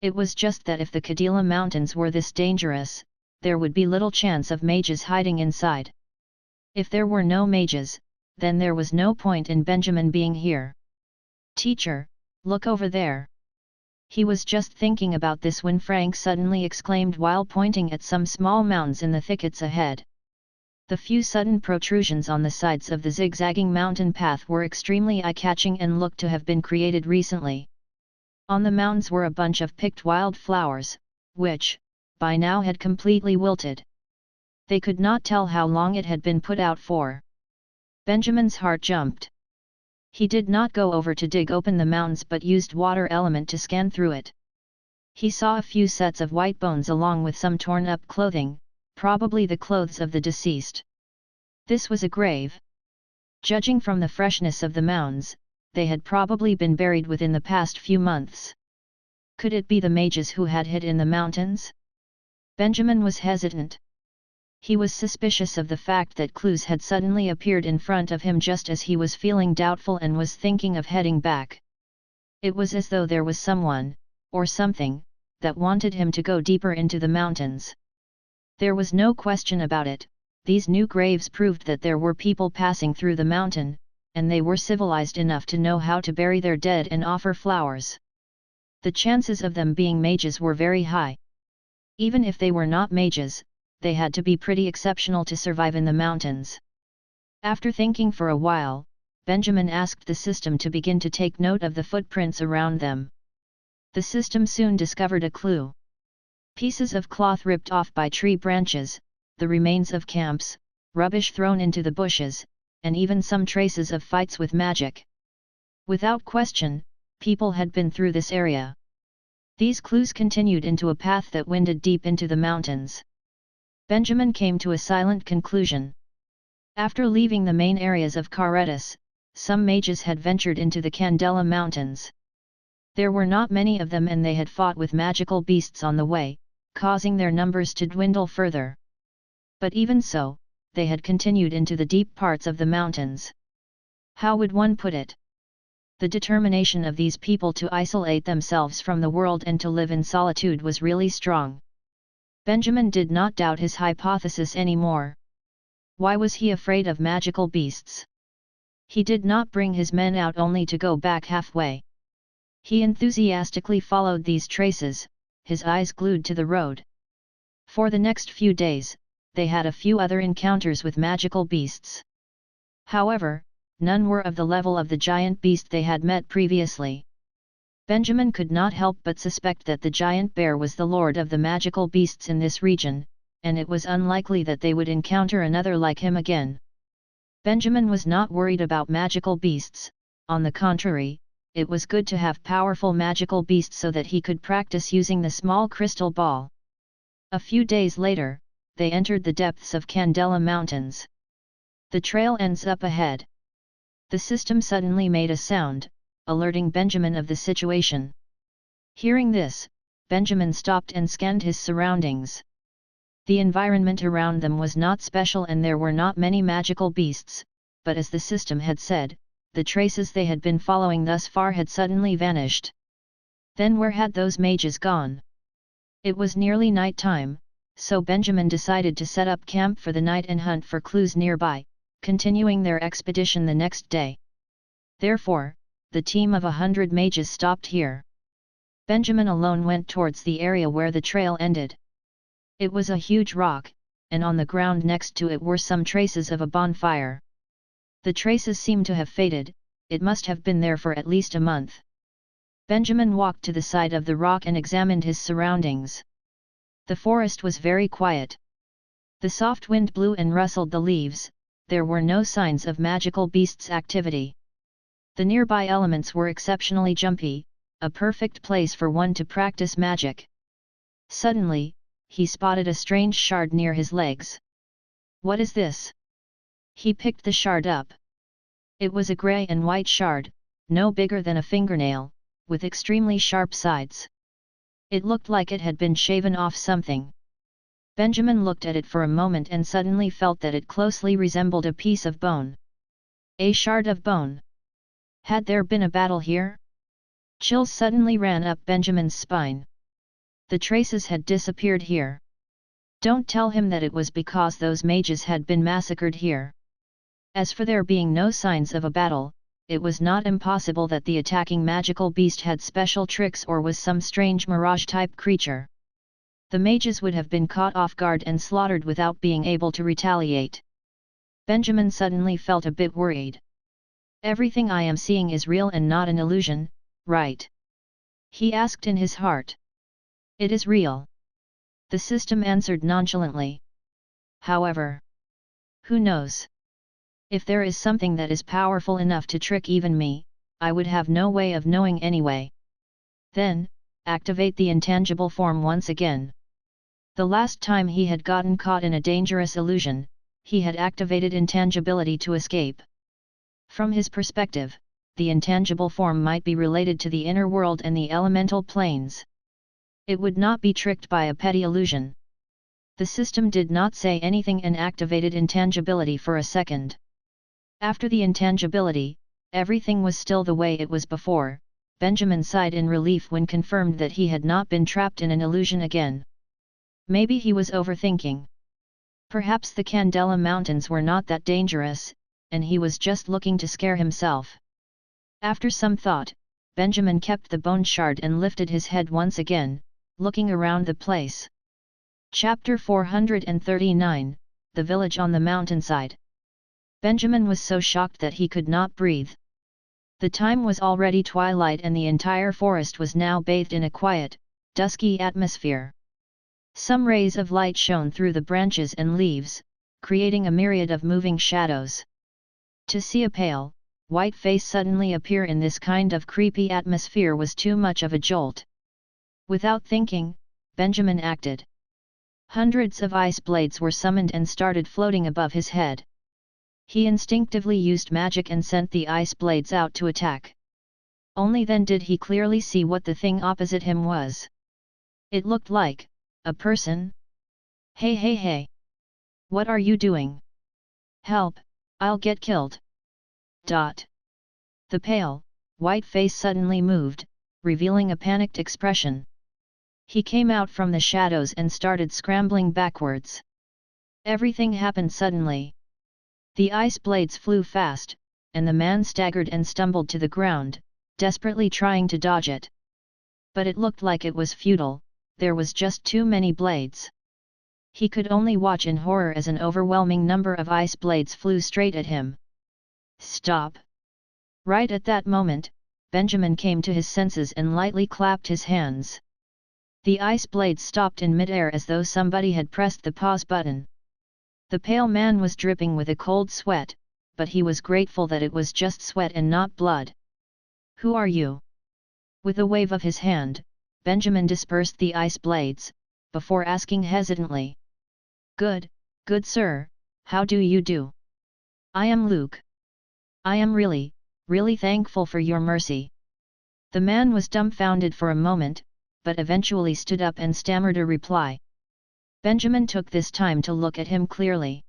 It was just that if the Kadila Mountains were this dangerous, there would be little chance of mages hiding inside. If there were no mages, then there was no point in Benjamin being here. "Teacher, look over there." He was just thinking about this when Frank suddenly exclaimed while pointing at some small mounds in the thickets ahead. The few sudden protrusions on the sides of the zigzagging mountain path were extremely eye-catching and looked to have been created recently. On the mounds were a bunch of picked wild flowers, which, by now had completely wilted. They could not tell how long it had been put out for. Benjamin's heart jumped. He did not go over to dig open the mounds but used water element to scan through it. He saw a few sets of white bones along with some torn-up clothing, probably the clothes of the deceased. This was a grave. Judging from the freshness of the mounds, they had probably been buried within the past few months. Could it be the mages who had hid in the mountains? Benjamin was hesitant. He was suspicious of the fact that clues had suddenly appeared in front of him just as he was feeling doubtful and was thinking of heading back. It was as though there was someone, or something, that wanted him to go deeper into the mountains. There was no question about it, these new graves proved that there were people passing through the mountain, and they were civilized enough to know how to bury their dead and offer flowers. The chances of them being mages were very high. Even if they were not mages, they had to be pretty exceptional to survive in the mountains. After thinking for a while, Benjamin asked the system to begin to take note of the footprints around them. The system soon discovered a clue. Pieces of cloth ripped off by tree branches, the remains of camps, rubbish thrown into the bushes, and even some traces of fights with magic. Without question, people had been through this area. These clues continued into a path that winded deep into the mountains. Benjamin came to a silent conclusion. After leaving the main areas of Caretas, some mages had ventured into the Candela Mountains. There were not many of them and they had fought with magical beasts on the way, causing their numbers to dwindle further. But even so, they had continued into the deep parts of the mountains. How would one put it? The determination of these people to isolate themselves from the world and to live in solitude was really strong. Benjamin did not doubt his hypothesis anymore. Why was he afraid of magical beasts? He did not bring his men out only to go back halfway. He enthusiastically followed these traces, his eyes glued to the road. For the next few days, they had a few other encounters with magical beasts. However, none were of the level of the giant beast they had met previously. Benjamin could not help but suspect that the giant bear was the lord of the magical beasts in this region, and it was unlikely that they would encounter another like him again. Benjamin was not worried about magical beasts, on the contrary, it was good to have powerful magical beasts so that he could practice using the small crystal ball. A few days later, they entered the depths of Candela Mountains. The trail ends up ahead. The system suddenly made a sound, alerting Benjamin of the situation. Hearing this, Benjamin stopped and scanned his surroundings. The environment around them was not special and there were not many magical beasts, but as the system had said, the traces they had been following thus far had suddenly vanished. Then where had those mages gone? It was nearly night time, so Benjamin decided to set up camp for the night and hunt for clues nearby, continuing their expedition the next day. Therefore, the team of 100 mages stopped here. Benjamin alone went towards the area where the trail ended. It was a huge rock, and on the ground next to it were some traces of a bonfire. The traces seemed to have faded, it must have been there for at least a month. Benjamin walked to the side of the rock and examined his surroundings. The forest was very quiet. The soft wind blew and rustled the leaves, there were no signs of magical beasts' activity. The nearby elements were exceptionally jumpy, a perfect place for one to practice magic. Suddenly, he spotted a strange shard near his legs. What is this? He picked the shard up. It was a grey and white shard, no bigger than a fingernail, with extremely sharp sides. It looked like it had been shaven off something. Benjamin looked at it for a moment and suddenly felt that it closely resembled a piece of bone. A shard of bone. Had there been a battle here? Chills suddenly ran up Benjamin's spine. The traces had disappeared here. Don't tell him that it was because those mages had been massacred here. As for there being no signs of a battle, it was not impossible that the attacking magical beast had special tricks or was some strange mirage-type creature. The mages would have been caught off guard and slaughtered without being able to retaliate. Benjamin suddenly felt a bit worried. Everything I am seeing is real and not an illusion, right? He asked in his heart. It is real. The system answered nonchalantly. However, who knows? If there is something that is powerful enough to trick even me, I would have no way of knowing anyway. Then, activate the intangible form once again. The last time he had gotten caught in a dangerous illusion, he had activated intangibility to escape. From his perspective, the intangible form might be related to the inner world and the elemental planes. It would not be tricked by a petty illusion. The system did not say anything and activated intangibility for a second. After the intangibility, everything was still the way it was before. Benjamin sighed in relief when confirmed that he had not been trapped in an illusion again. Maybe he was overthinking. Perhaps the Candela Mountains were not that dangerous, and he was just looking to scare himself. After some thought, Benjamin kept the bone shard and lifted his head once again, looking around the place. Chapter 439, The Village on the Mountainside. Benjamin was so shocked that he could not breathe. The time was already twilight and the entire forest was now bathed in a quiet, dusky atmosphere. Some rays of light shone through the branches and leaves, creating a myriad of moving shadows. To see a pale, white face suddenly appear in this kind of creepy atmosphere was too much of a jolt. Without thinking, Benjamin acted. Hundreds of ice blades were summoned and started floating above his head. He instinctively used magic and sent the ice blades out to attack. Only then did he clearly see what the thing opposite him was. It looked like a person. Hey hey hey! What are you doing? Help, I'll get killed! The pale, white face suddenly moved, revealing a panicked expression. He came out from the shadows and started scrambling backwards. Everything happened suddenly. The ice blades flew fast, and the man staggered and stumbled to the ground, desperately trying to dodge it. But it looked like it was futile, there was just too many blades. He could only watch in horror as an overwhelming number of ice blades flew straight at him. Stop! Right at that moment, Benjamin came to his senses and lightly clapped his hands. The ice blades stopped in midair as though somebody had pressed the pause button. The pale man was dripping with a cold sweat, but he was grateful that it was just sweat and not blood. "Who are you?" With a wave of his hand, Benjamin dispersed the ice blades, before asking hesitantly. Good sir, how do you do? I am Luke. I am really thankful for your mercy." The man was dumbfounded for a moment, but eventually stood up and stammered a reply. Benjamin took this time to look at him clearly.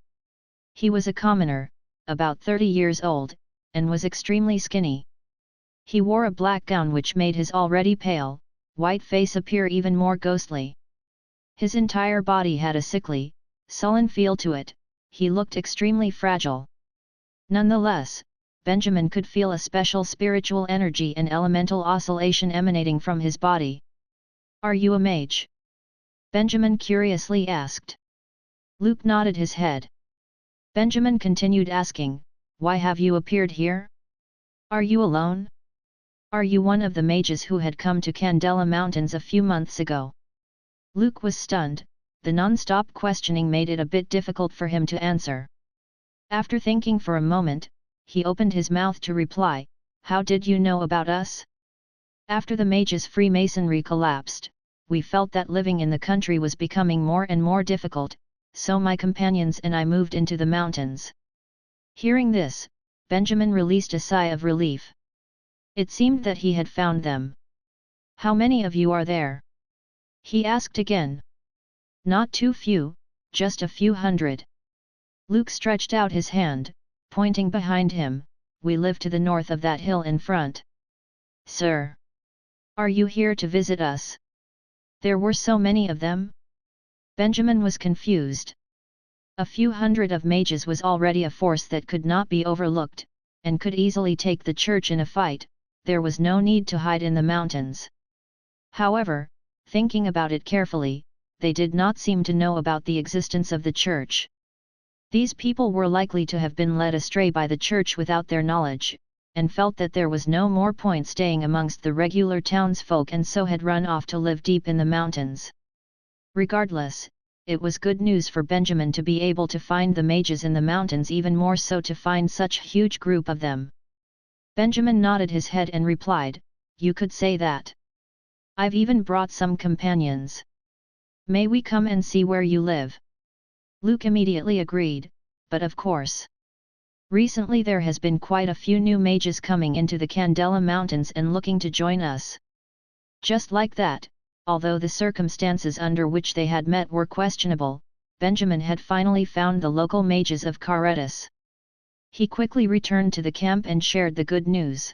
He was a commoner, about 30 years old, and was extremely skinny. He wore a black gown which made his already pale, white face appear even more ghostly. His entire body had a sickly, sullen feel to it. He looked extremely fragile. Nonetheless, Benjamin could feel a special spiritual energy and elemental oscillation emanating from his body. "Are you a mage?" Benjamin curiously asked. Luke nodded his head. Benjamin continued asking, "Why have you appeared here? Are you alone? Are you one of the mages who had come to Candela Mountains a few months ago?" Luke was stunned. The non-stop questioning made it a bit difficult for him to answer. After thinking for a moment, he opened his mouth to reply, "How did you know about us?" "After the mages' Freemasonry collapsed, we felt that living in the country was becoming more and more difficult, so my companions and I moved into the mountains." Hearing this, Benjamin released a sigh of relief. It seemed that he had found them. "How many of you are there?" he asked again. "Not too few, just a few hundred." Luke stretched out his hand, pointing behind him. "We live to the north of that hill in front." "Sir, are you here to visit us?" There were so many of them? Benjamin was confused. A few hundred of mages was already a force that could not be overlooked, and could easily take the church in a fight. There was no need to hide in the mountains. However, thinking about it carefully, they did not seem to know about the existence of the church. These people were likely to have been led astray by the church without their knowledge, and felt that there was no more point staying amongst the regular townsfolk and so had run off to live deep in the mountains. Regardless, it was good news for Benjamin to be able to find the mages in the mountains, even more so to find such a huge group of them. Benjamin nodded his head and replied, "You could say that. I've even brought some companions. May we come and see where you live?" Luke immediately agreed, but of course. Recently there has been quite a few new mages coming into the Candela Mountains and looking to join us. Just like that, although the circumstances under which they had met were questionable, Benjamin had finally found the local mages of Caretas. He quickly returned to the camp and shared the good news.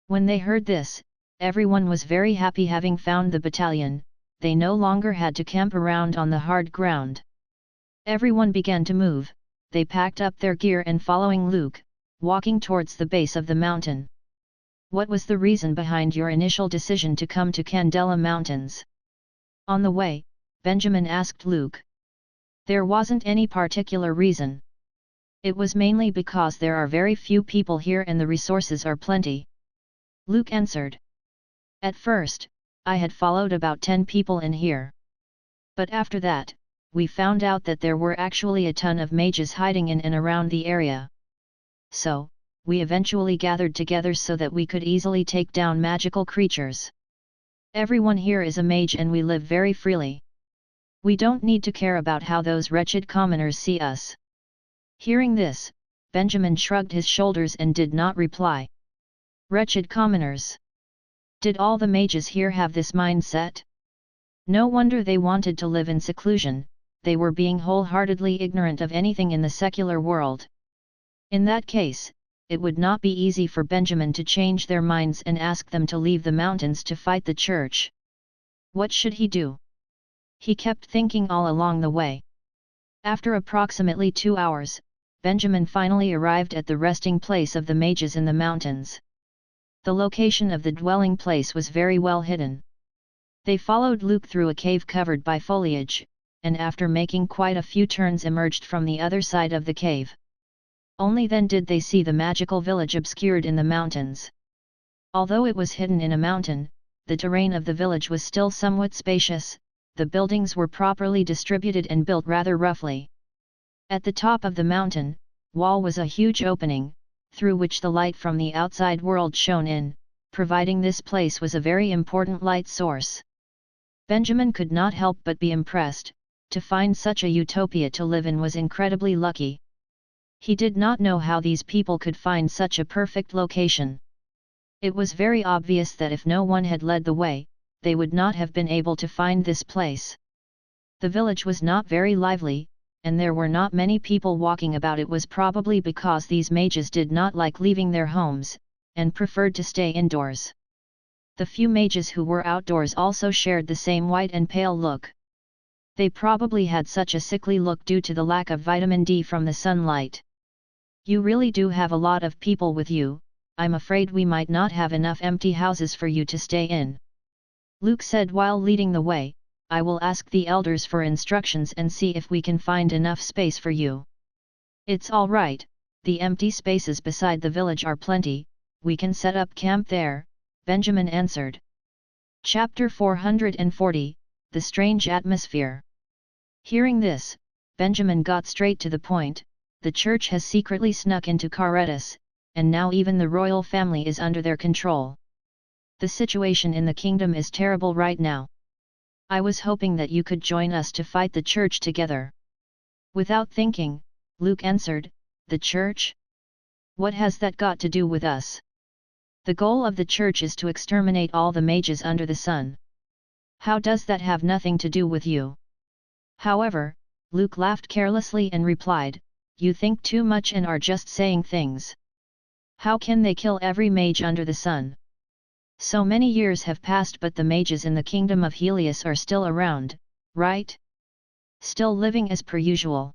When they heard this, everyone was very happy. Having found the battalion, they no longer had to camp around on the hard ground. Everyone began to move. They packed up their gear and following Luke, walking towards the base of the mountain. "What was the reason behind your initial decision to come to Candela Mountains?" On the way, Benjamin asked Luke. "There wasn't any particular reason. It was mainly because there are very few people here and the resources are plenty," Luke answered. "At first, I had followed about 10 people in here. But after that, we found out that there were actually a ton of mages hiding in and around the area. So, we eventually gathered together so that we could easily take down magical creatures. Everyone here is a mage and we live very freely. We don't need to care about how those wretched commoners see us." Hearing this, Benjamin shrugged his shoulders and did not reply. Wretched commoners. Did all the mages here have this mindset? No wonder they wanted to live in seclusion. They were being wholeheartedly ignorant of anything in the secular world. In that case, it would not be easy for Benjamin to change their minds and ask them to leave the mountains to fight the church. What should he do? He kept thinking all along the way. After approximately 2 hours, Benjamin finally arrived at the resting place of the mages in the mountains. The location of the dwelling place was very well hidden. They followed Luke through a cave covered by foliage, and after making quite a few turns emerged from the other side of the cave. Only then did they see the magical village obscured in the mountains. Although it was hidden in a mountain, the terrain of the village was still somewhat spacious, the buildings were properly distributed and built rather roughly. At the top of the mountain wall was a huge opening, through which the light from the outside world shone in, providing this place was a very important light source. Benjamin could not help but be impressed. To find such a utopia to live in was incredibly lucky. He did not know how these people could find such a perfect location. It was very obvious that if no one had led the way, they would not have been able to find this place. The village was not very lively, and there were not many people walking about. It was probably because these mages did not like leaving their homes, and preferred to stay indoors. The few mages who were outdoors also shared the same white and pale look. They probably had such a sickly look due to the lack of vitamin D from the sunlight. You really do have a lot of people with you. I'm afraid we might not have enough empty houses for you to stay in. Luke said while leading the way, I will ask the elders for instructions and see if we can find enough space for you. It's all right, the empty spaces beside the village are plenty, we can set up camp there, Benjamin answered. Chapter 440, The Strange Atmosphere. Hearing this, Benjamin got straight to the point. The church has secretly snuck into Caretas, and now even the royal family is under their control. The situation in the kingdom is terrible right now. I was hoping that you could join us to fight the church together. Without thinking, Luke answered, the church? What has that got to do with us? The goal of the church is to exterminate all the mages under the sun. How does that have nothing to do with you? However, Luke laughed carelessly and replied, you think too much and are just saying things. How can they kill every mage under the sun? So many years have passed, but the mages in the Kingdom of Helius are still around, right? Still living as per usual.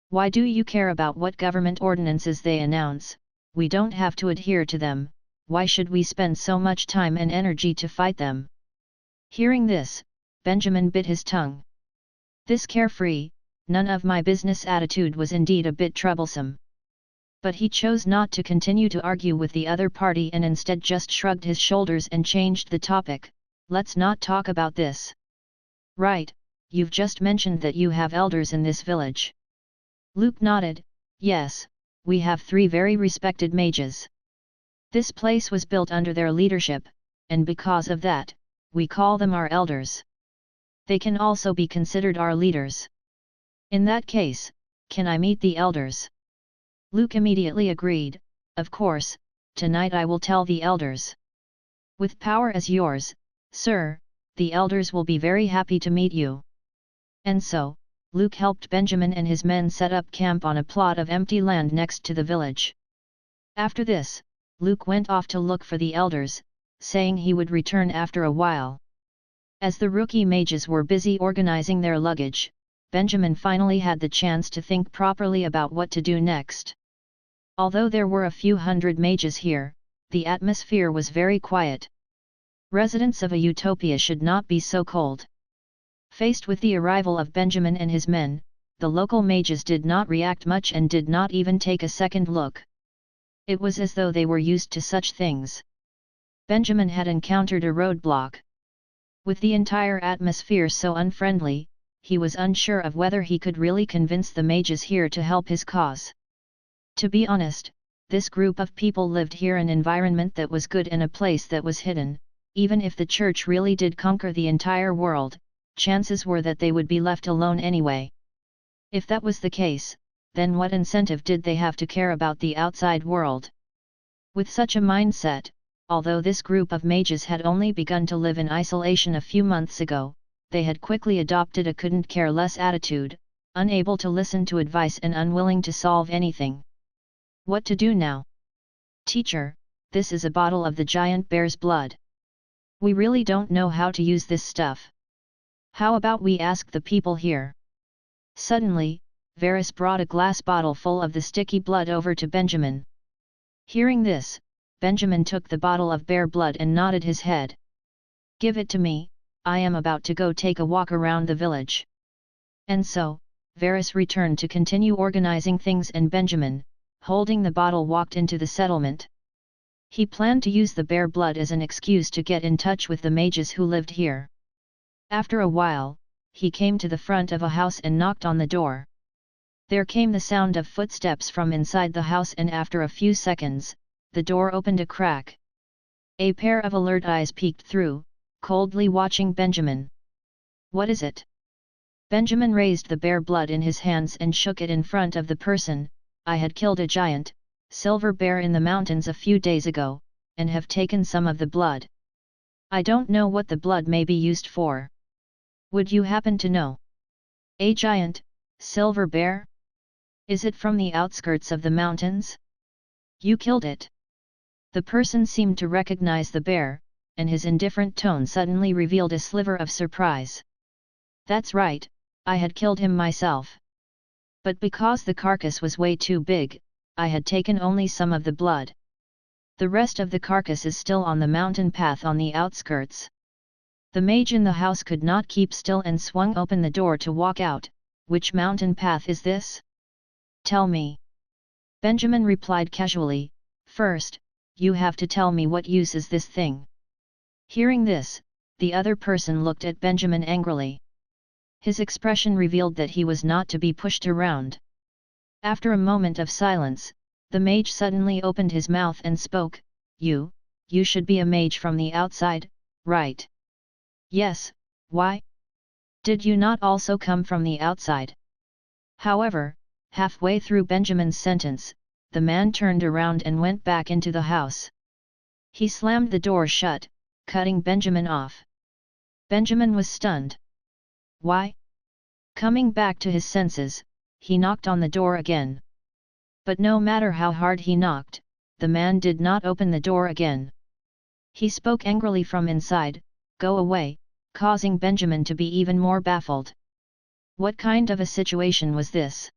Why do you care about what government ordinances they announce? We don't have to adhere to them. Why should we spend so much time and energy to fight them? Hearing this, Benjamin bit his tongue. This carefree, none of my business attitude was indeed a bit troublesome. But he chose not to continue to argue with the other party and instead just shrugged his shoulders and changed the topic. Let's not talk about this. Right, you've just mentioned that you have elders in this village. Luke nodded, yes, we have 3 very respected mages. This place was built under their leadership, and because of that, we call them our elders. They can also be considered our leaders. In that case, can I meet the elders? Luke immediately agreed, of course, tonight I will tell the elders. With power as yours, sir, the elders will be very happy to meet you. And so, Luke helped Benjamin and his men set up camp on a plot of empty land next to the village. After this, Luke went off to look for the elders, saying he would return after a while. As the rookie mages were busy organizing their luggage, Benjamin finally had the chance to think properly about what to do next. Although there were a few hundred mages here, the atmosphere was very quiet. Residents of a utopia should not be so cold. Faced with the arrival of Benjamin and his men, the local mages did not react much and did not even take a second look. It was as though they were used to such things. Benjamin had encountered a roadblock. With the entire atmosphere so unfriendly, he was unsure of whether he could really convince the mages here to help his cause. To be honest, this group of people lived here in an environment that was good and a place that was hidden. Even if the church really did conquer the entire world, chances were that they would be left alone anyway. If that was the case, then what incentive did they have to care about the outside world? With such a mindset, although this group of mages had only begun to live in isolation a few months ago, they had quickly adopted a couldn't-care-less attitude, unable to listen to advice and unwilling to solve anything. What to do now? Teacher, this is a bottle of the giant bear's blood. We really don't know how to use this stuff. How about we ask the people here? Suddenly, Varus brought a glass bottle full of the sticky blood over to Benjamin. Hearing this, Benjamin took the bottle of bear blood and nodded his head. Give it to me, I am about to go take a walk around the village. And so, Varus returned to continue organizing things and Benjamin, holding the bottle, walked into the settlement. He planned to use the bear blood as an excuse to get in touch with the mages who lived here. After a while, he came to the front of a house and knocked on the door. There came the sound of footsteps from inside the house, and after a few seconds, the door opened a crack. A pair of alert eyes peeked through, coldly watching Benjamin. "What is it?" Benjamin raised the bear blood in his hands and shook it in front of the person. "I had killed a giant, silver bear in the mountains a few days ago, and have taken some of the blood. I don't know what the blood may be used for. Would you happen to know?" "A giant, silver bear? Is it from the outskirts of the mountains? You killed it?" The person seemed to recognize the bear, and his indifferent tone suddenly revealed a sliver of surprise. "That's right, I had killed him myself. But because the carcass was way too big, I had taken only some of the blood. The rest of the carcass is still on the mountain path on the outskirts." The mage in the house could not keep still and swung open the door to walk out. "Which mountain path is this? Tell me." Benjamin replied casually, "First, you have to tell me what use is this thing." Hearing this, the other person looked at Benjamin angrily. His expression revealed that he was not to be pushed around. After a moment of silence, the mage suddenly opened his mouth and spoke. You should be a mage from the outside, right?" "Yes, why? Did you not also come from the outside?" However, halfway through Benjamin's sentence, the man turned around and went back into the house. He slammed the door shut, cutting Benjamin off. Benjamin was stunned. Why? Coming back to his senses, he knocked on the door again. But no matter how hard he knocked, the man did not open the door again. He spoke angrily from inside, "Go away," causing Benjamin to be even more baffled. What kind of a situation was this?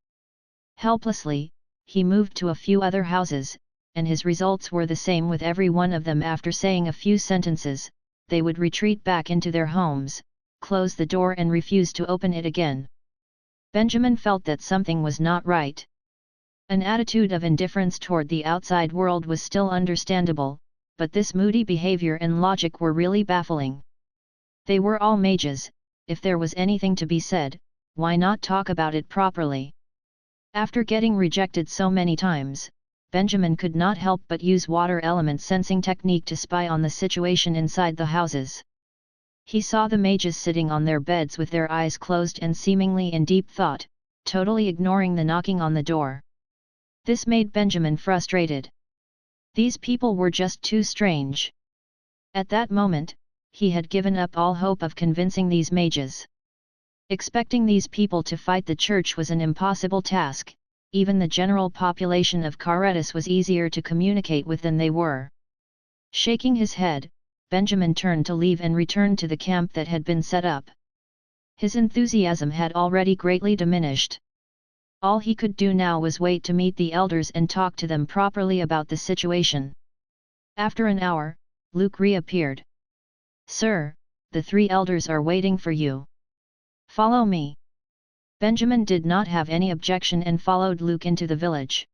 Helplessly, he moved to a few other houses, and his results were the same with every one of them. After saying a few sentences, they would retreat back into their homes, close the door and refuse to open it again. Benjamin felt that something was not right. An attitude of indifference toward the outside world was still understandable, but this moody behavior and logic were really baffling. They were all mages. If there was anything to be said, why not talk about it properly? After getting rejected so many times, Benjamin could not help but use water element sensing technique to spy on the situation inside the houses. He saw the mages sitting on their beds with their eyes closed and seemingly in deep thought, totally ignoring the knocking on the door. This made Benjamin frustrated. These people were just too strange. At that moment, he had given up all hope of convincing these mages. Expecting these people to fight the church was an impossible task. Even the general population of Caretus was easier to communicate with than they were. Shaking his head, Benjamin turned to leave and returned to the camp that had been set up. His enthusiasm had already greatly diminished. All he could do now was wait to meet the elders and talk to them properly about the situation. After an hour, Luke reappeared. "Sir, the 3 elders are waiting for you. Follow me." Benjamin did not have any objection and followed Luke into the village.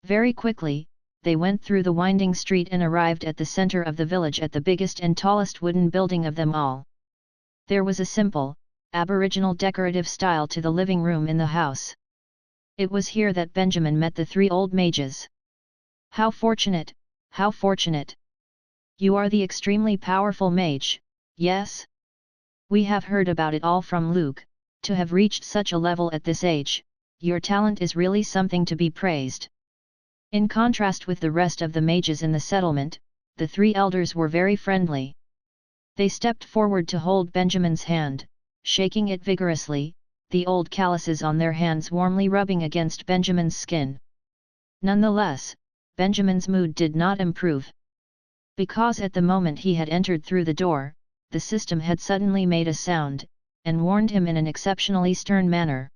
Very quickly, they went through the winding street and arrived at the center of the village at the biggest and tallest wooden building of them all. There was a simple, aboriginal decorative style to the living room in the house. It was here that Benjamin met the 3 old mages. "How fortunate, how fortunate! You are the extremely powerful mage, yes? We have heard about it all from Luke. To have reached such a level at this age, your talent is really something to be praised." In contrast with the rest of the mages in the settlement, the 3 elders were very friendly. They stepped forward to hold Benjamin's hand, shaking it vigorously, the old calluses on their hands warmly rubbing against Benjamin's skin. Nonetheless, Benjamin's mood did not improve. Because at the moment he had entered through the door, the system had suddenly made a sound, and warned him in an exceptionally stern manner.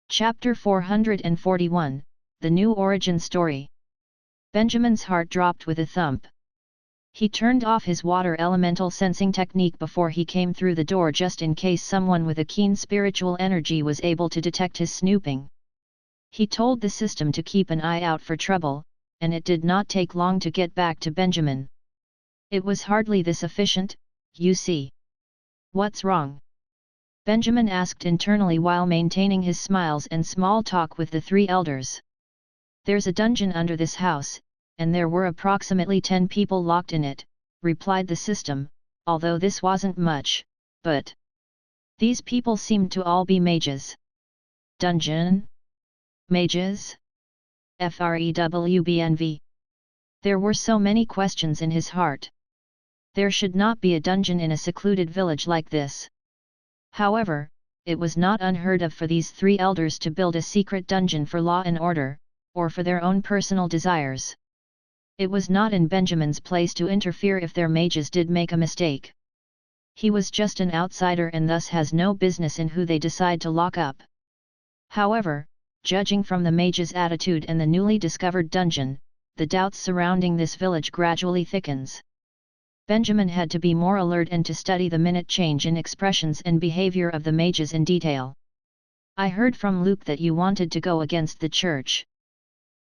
Chapter 441, The New Origin Story. Benjamin's heart dropped with a thump. He turned off his water elemental sensing technique before he came through the door just in case someone with a keen spiritual energy was able to detect his snooping. He told the system to keep an eye out for trouble, and it did not take long to get back to Benjamin. It was hardly this efficient, you see. What's wrong? Benjamin asked internally while maintaining his smiles and small talk with the three elders. There's a dungeon under this house, and there were approximately 10 people locked in it, replied the system, although this wasn't much, but these people seemed to all be mages. Dungeon? Mages? FREWBNV. There were so many questions in his heart. There should not be a dungeon in a secluded village like this. However, it was not unheard of for these three elders to build a secret dungeon for law and order, or for their own personal desires. It was not in Benjamin's place to interfere if their mages did make a mistake. He was just an outsider and thus has no business in who they decide to lock up. However, judging from the mage's attitude and the newly discovered dungeon, the doubts surrounding this village gradually thickens. Benjamin had to be more alert and to study the minute change in expressions and behavior of the mages in detail. I heard from Luke that you wanted to go against the church.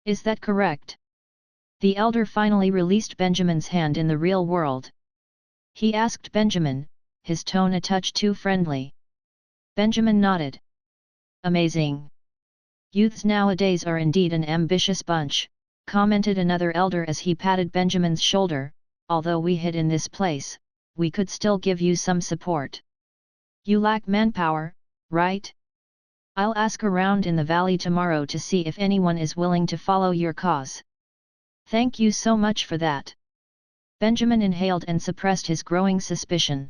Is that correct? The elder finally released Benjamin's hand in the real world. He asked Benjamin, his tone a touch too friendly. Benjamin nodded. Amazing. Youths nowadays are indeed an ambitious bunch, commented another elder as he patted Benjamin's shoulder. Although we hid in this place, we could still give you some support. You lack manpower, right? I'll ask around in the valley tomorrow to see if anyone is willing to follow your cause. Thank you so much for that. Benjamin inhaled and suppressed his growing suspicion.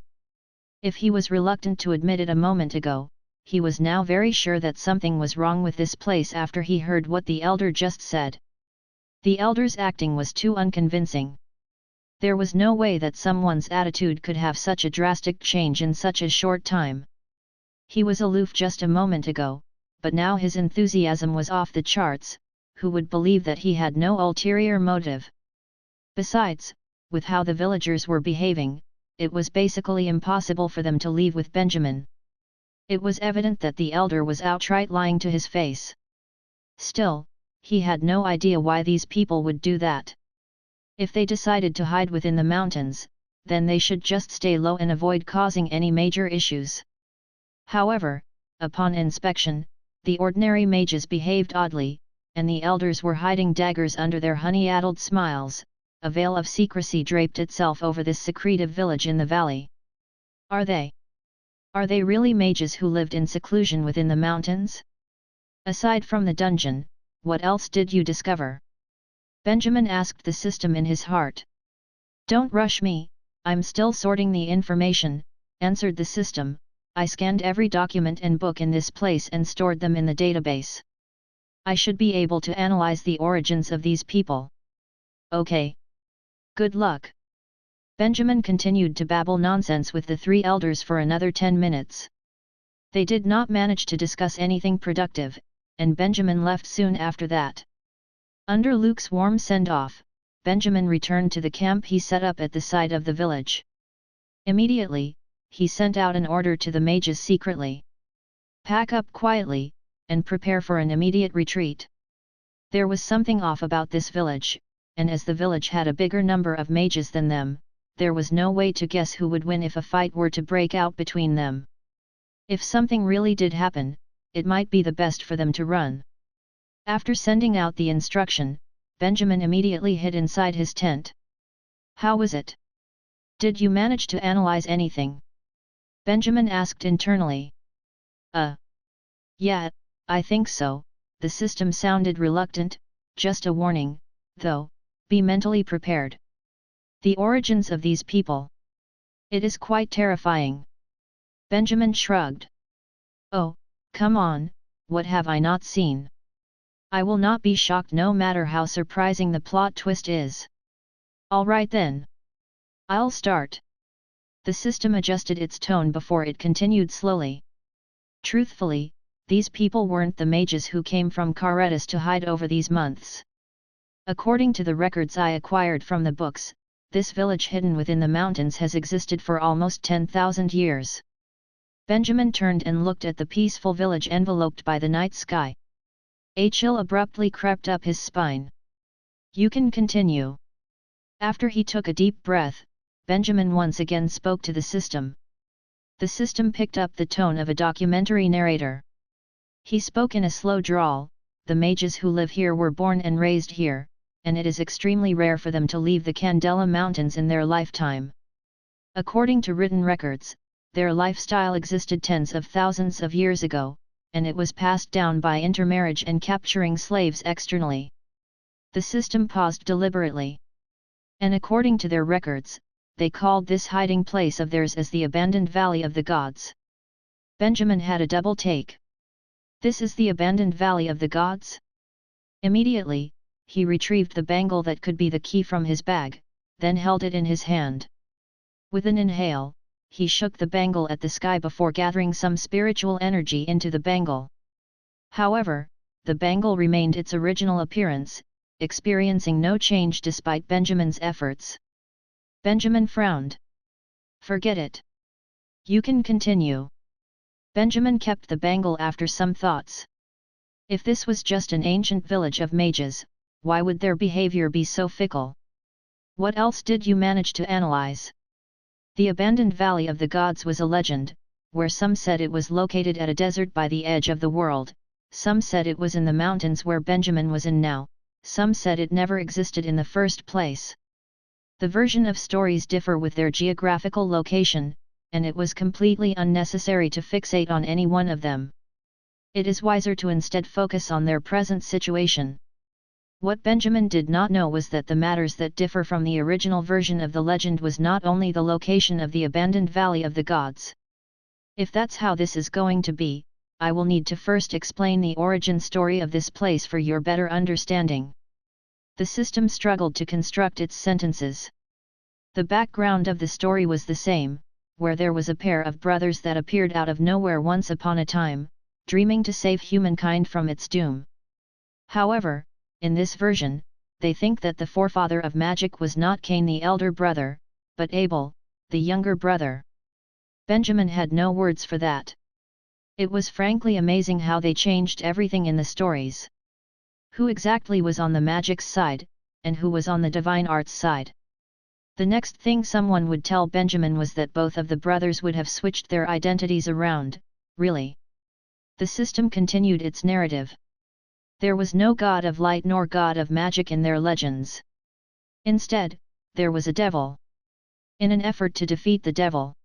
If he was reluctant to admit it a moment ago, he was now very sure that something was wrong with this place after he heard what the elder just said. The elder's acting was too unconvincing. There was no way that someone's attitude could have such a drastic change in such a short time. He was aloof just a moment ago, but now his enthusiasm was off the charts. Who would believe that he had no ulterior motive? Besides, with how the villagers were behaving, it was basically impossible for them to leave with Benjamin. It was evident that the elder was outright lying to his face. Still, he had no idea why these people would do that. If they decided to hide within the mountains, then they should just stay low and avoid causing any major issues. However, upon inspection, the ordinary mages behaved oddly, and the elders were hiding daggers under their honey-addled smiles. A veil of secrecy draped itself over this secretive village in the valley. Are they really mages who lived in seclusion within the mountains? Aside from the dungeon, what else did you discover? Benjamin asked the system in his heart. Don't rush me, I'm still sorting the information, answered the system. I scanned every document and book in this place and stored them in the database. I should be able to analyze the origins of these people. Okay. Good luck. Benjamin continued to babble nonsense with the three elders for another 10 minutes. They did not manage to discuss anything productive, and Benjamin left soon after that. Under Luke's warm send-off, Benjamin returned to the camp he set up at the side of the village. Immediately, he sent out an order to the mages secretly. Pack up quietly, and prepare for an immediate retreat. There was something off about this village, and as the village had a bigger number of mages than them, there was no way to guess who would win if a fight were to break out between them. If something really did happen, it might be the best for them to run. After sending out the instruction, Benjamin immediately hid inside his tent. How was it? Did you manage to analyze anything? Benjamin asked internally. Yeah, I think so, the system sounded reluctant. Just a warning, though, be mentally prepared. The origins of these people. It is quite terrifying. Benjamin shrugged. Oh, come on, what have I not seen? I will not be shocked no matter how surprising the plot twist is. Alright then. I'll start. The system adjusted its tone before it continued slowly. Truthfully, these people weren't the mages who came from Karetas to hide over these months. According to the records I acquired from the books, this village hidden within the mountains has existed for almost 10,000 years. Benjamin turned and looked at the peaceful village enveloped by the night sky. A chill abruptly crept up his spine. You can continue. After he took a deep breath, Benjamin once again spoke to the system. The system picked up the tone of a documentary narrator. He spoke in a slow drawl. The mages who live here were born and raised here, and it is extremely rare for them to leave the Candela Mountains in their lifetime. According to written records, their lifestyle existed tens of thousands of years ago, and it was passed down by intermarriage and capturing slaves externally. The system paused deliberately. And according to their records, they called this hiding place of theirs as the abandoned Valley of the Gods. Benjamin had a double take. This is the abandoned Valley of the Gods? Immediately, he retrieved the bangle that could be the key from his bag, then held it in his hand. With an inhale, he shook the bangle at the sky before gathering some spiritual energy into the bangle. However, the bangle remained its original appearance, experiencing no change despite Benjamin's efforts. Benjamin frowned. Forget it. You can continue. Benjamin kept the bangle after some thoughts. If this was just an ancient village of mages, why would their behavior be so fickle? What else did you manage to analyze? The abandoned Valley of the Gods was a legend, where some said it was located at a desert by the edge of the world, some said it was in the mountains where Benjamin was in now, some said it never existed in the first place. The version of stories differ with their geographical location, and it was completely unnecessary to fixate on any one of them. It is wiser to instead focus on their present situation. What Benjamin did not know was that the matters that differ from the original version of the legend was not only the location of the abandoned Valley of the Gods. If that's how this is going to be, I will need to first explain the origin story of this place for your better understanding. The system struggled to construct its sentences. The background of the story was the same, where there was a pair of brothers that appeared out of nowhere once upon a time, dreaming to save humankind from its doom. However, in this version, they think that the forefather of magic was not Cain the elder brother, but Abel, the younger brother. Benjamin had no words for that. It was frankly amazing how they changed everything in the stories. Who exactly was on the magic's side, and who was on the divine arts side? The next thing someone would tell Benjamin was that both of the brothers would have switched their identities around. Really? The system continued its narrative. There was no god of light nor god of magic in their legends. Instead, there was a devil. In an effort to defeat the devil,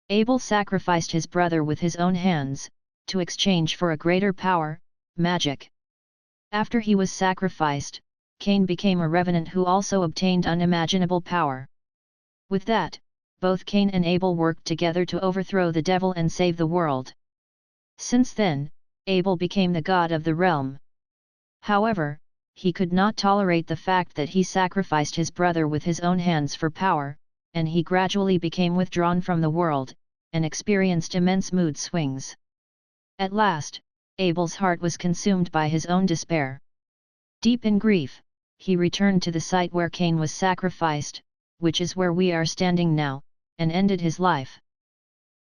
Abel sacrificed his brother with his own hands, to exchange for a greater power, magic. After he was sacrificed, Cain became a revenant who also obtained unimaginable power. With that, both Cain and Abel worked together to overthrow the devil and save the world. Since then, Abel became the god of the realm. However, he could not tolerate the fact that he sacrificed his brother with his own hands for power, and he gradually became withdrawn from the world, and experienced immense mood swings. At last, Abel's heart was consumed by his own despair. Deep in grief, he returned to the site where Cain was sacrificed, which is where we are standing now, and ended his life.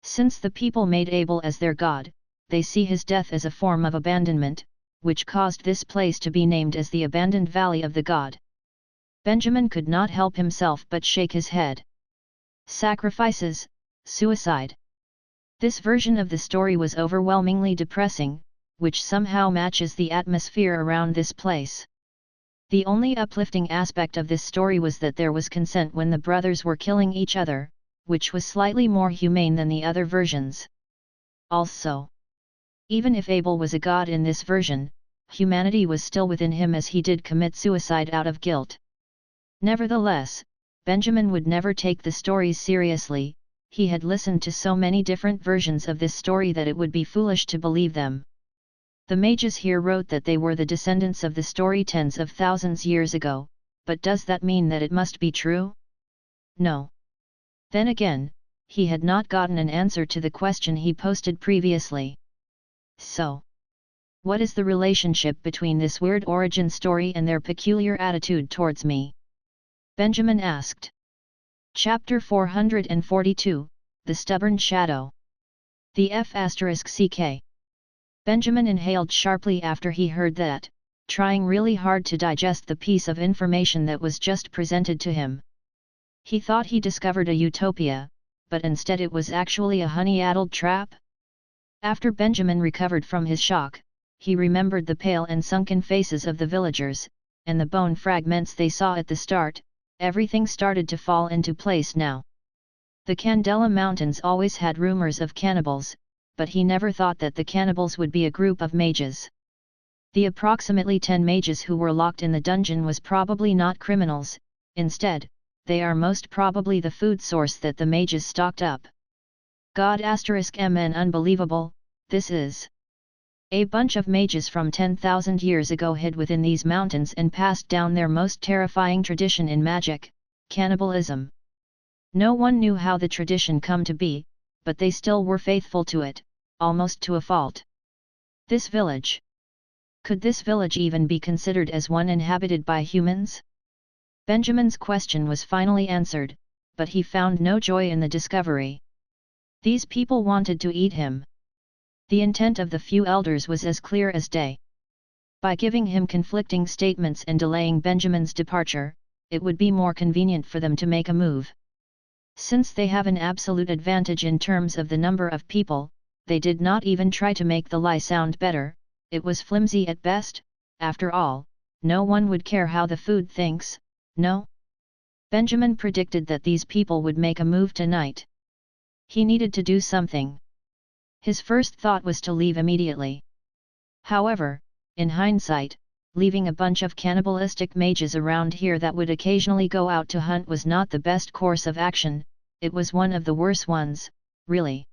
Since the people made Abel as their god, they see his death as a form of abandonment, which caused this place to be named as the abandoned Valley of the God. Benjamin could not help himself but shake his head. Sacrifices, suicide. This version of the story was overwhelmingly depressing, which somehow matches the atmosphere around this place. The only uplifting aspect of this story was that there was consent when the brothers were killing each other, which was slightly more humane than the other versions. Also, even if Abel was a god in this version, humanity was still within him as he did commit suicide out of guilt. Nevertheless, Benjamin would never take the stories seriously. He had listened to so many different versions of this story that it would be foolish to believe them. The mages here wrote that they were the descendants of the story tens of thousands years ago, but does that mean that it must be true? No. Then again, he had not gotten an answer to the question he posted previously. So, what is the relationship between this weird origin story and their peculiar attitude towards me? Benjamin asked. Chapter 442, The Stubborn Shadow. The F***ck. Benjamin inhaled sharply after he heard that, trying really hard to digest the piece of information that was just presented to him. He thought he discovered a utopia, but instead it was actually a honey-addled trap. After Benjamin recovered from his shock, he remembered the pale and sunken faces of the villagers, and the bone fragments they saw at the start. Everything started to fall into place now. The Candela Mountains always had rumors of cannibals, but he never thought that the cannibals would be a group of mages. The approximately 10 mages who were locked in the dungeon was probably not criminals, instead, they are most probably the food source that the mages stocked up. God *mn unbelievable, this is. A bunch of mages from 10,000 years ago hid within these mountains and passed down their most terrifying tradition in magic, cannibalism. No one knew how the tradition come to be, but they still were faithful to it, almost to a fault. This village. Could this village even be considered as one inhabited by humans? Benjamin's question was finally answered, but he found no joy in the discovery. These people wanted to eat him. The intent of the few elders was as clear as day. By giving him conflicting statements and delaying Benjamin's departure, it would be more convenient for them to make a move. Since they have an absolute advantage in terms of the number of people, they did not even try to make the lie sound better. It was flimsy at best. After all, no one would care how the food thinks, no? Benjamin predicted that these people would make a move tonight. He needed to do something. His first thought was to leave immediately. However, in hindsight, leaving a bunch of cannibalistic mages around here that would occasionally go out to hunt was not the best course of action, it was one of the worst ones, really.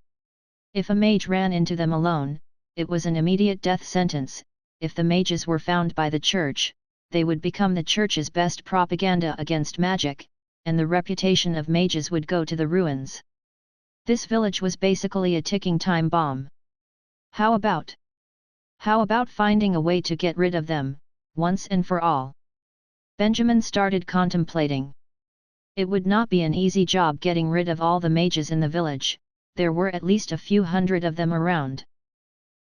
If a mage ran into them alone, it was an immediate death sentence. If the mages were found by the church, they would become the church's best propaganda against magic, and the reputation of mages would go to the ruins. This village was basically a ticking time bomb. How about finding a way to get rid of them, once and for all? Benjamin started contemplating. It would not be an easy job getting rid of all the mages in the village. There were at least a few hundred of them around.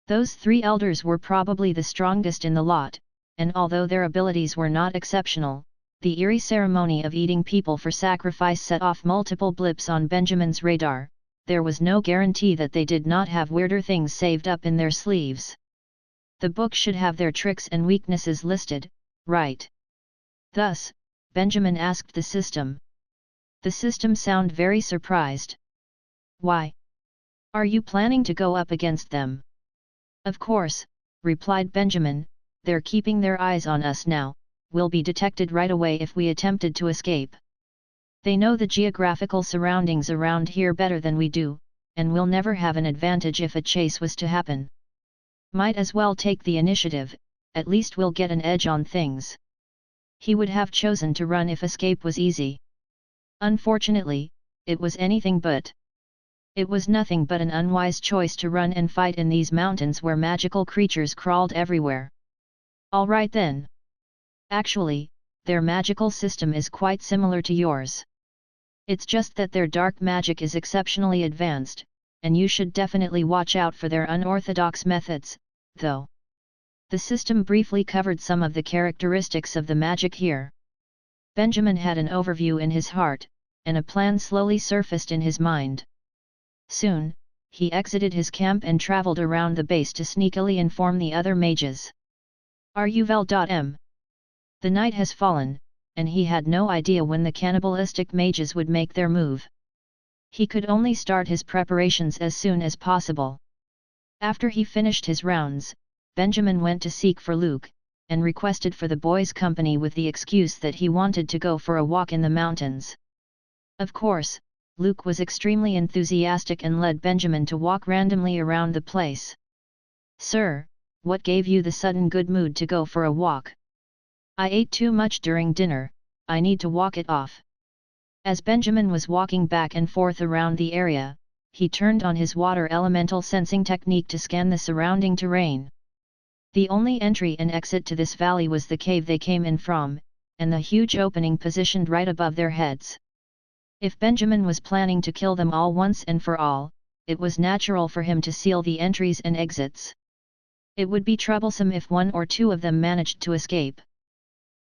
Those 3 elders were probably the strongest in the lot, and although their abilities were not exceptional, the eerie ceremony of eating people for sacrifice set off multiple blips on Benjamin's radar. There was no guarantee that they did not have weirder things saved up in their sleeves. The book should have their tricks and weaknesses listed, right? Thus, Benjamin asked the system. The system sounded very surprised. Why? Are you planning to go up against them? Of course, replied Benjamin, they're keeping their eyes on us now. We'll be detected right away if we attempted to escape. They know the geographical surroundings around here better than we do, and we'll never have an advantage if a chase was to happen. Might as well take the initiative, at least we'll get an edge on things. He would have chosen to run if escape was easy. Unfortunately, it was anything but. It was nothing but an unwise choice to run and fight in these mountains where magical creatures crawled everywhere. All right then. Actually, their magical system is quite similar to yours. It's just that their dark magic is exceptionally advanced, and you should definitely watch out for their unorthodox methods, though. The system briefly covered some of the characteristics of the magic here. Benjamin had an overview in his heart, and a plan slowly surfaced in his mind. Soon, he exited his camp and traveled around the base to sneakily inform the other mages. Ruvel.m. The night has fallen, and he had no idea when the cannibalistic mages would make their move. He could only start his preparations as soon as possible. After he finished his rounds, Benjamin went to seek for Luke, and requested for the boy's company with the excuse that he wanted to go for a walk in the mountains. Of course, Luke was extremely enthusiastic and led Benjamin to walk randomly around the place. "Sir, what gave you the sudden good mood to go for a walk?" "I ate too much during dinner, I need to walk it off." As Benjamin was walking back and forth around the area, he turned on his water elemental sensing technique to scan the surrounding terrain. The only entry and exit to this valley was the cave they came in from, and the huge opening positioned right above their heads. If Benjamin was planning to kill them all once and for all, it was natural for him to seal the entries and exits. It would be troublesome if one or two of them managed to escape.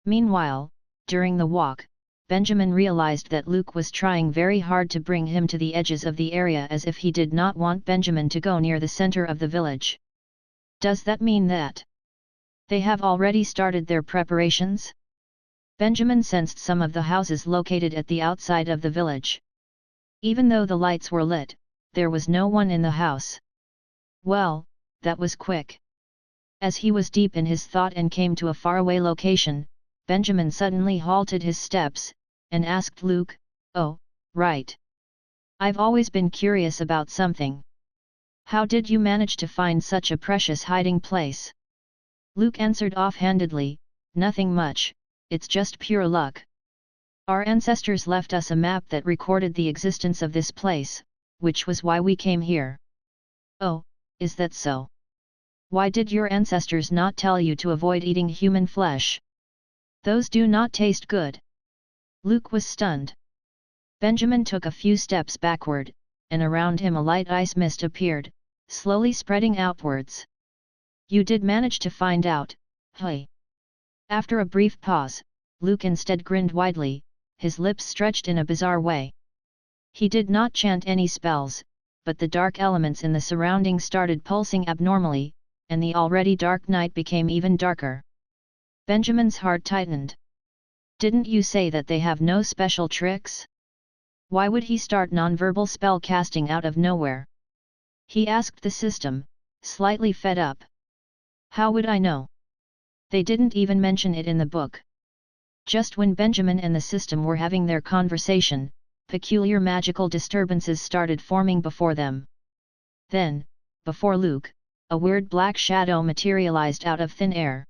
Meanwhile, during the walk, Benjamin realized that Luke was trying very hard to bring him to the edges of the area as if he did not want Benjamin to go near the center of the village. Does that mean that they have already started their preparations? Benjamin sensed some of the houses located at the outside of the village. Even though the lights were lit, there was no one in the house. Well, that was quick. As he was deep in his thought and came to a faraway location, Benjamin suddenly halted his steps, and asked Luke, "Oh, right. I've always been curious about something. How did you manage to find such a precious hiding place?" Luke answered offhandedly, "Nothing much, it's just pure luck. Our ancestors left us a map that recorded the existence of this place, which was why we came here." "Oh, is that so? Why did your ancestors not tell you to avoid eating human flesh? Those do not taste good." Luke was stunned. Benjamin took a few steps backward, and around him a light ice mist appeared, slowly spreading outwards. "You did manage to find out, hey?" After a brief pause, Luke instead grinned widely, his lips stretched in a bizarre way. He did not chant any spells, but the dark elements in the surroundings started pulsing abnormally, and the already dark night became even darker. Benjamin's heart tightened. "Didn't you say that they have no special tricks? Why would he start non-verbal spell casting out of nowhere?" he asked the system, slightly fed up. "How would I know? They didn't even mention it in the book." Just when Benjamin and the system were having their conversation, peculiar magical disturbances started forming before them. Then, before Luke, a weird black shadow materialized out of thin air.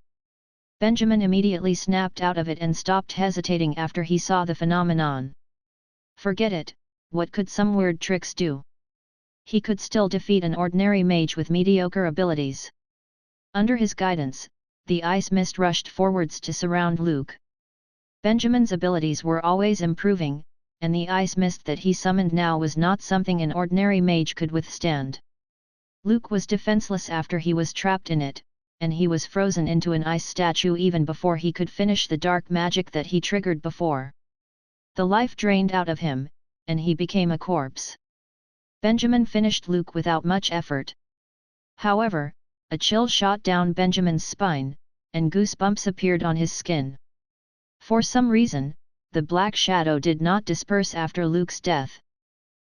Benjamin immediately snapped out of it and stopped hesitating after he saw the phenomenon. Forget it, what could some weird tricks do? He could still defeat an ordinary mage with mediocre abilities. Under his guidance, the ice mist rushed forwards to surround Luke. Benjamin's abilities were always improving, and the ice mist that he summoned now was not something an ordinary mage could withstand. Luke was defenseless after he was trapped in it, and he was frozen into an ice statue even before he could finish the dark magic that he triggered before. The life drained out of him, and he became a corpse. Benjamin finished Luke without much effort. However, a chill shot down Benjamin's spine, and goosebumps appeared on his skin. For some reason, the black shadow did not disperse after Luke's death.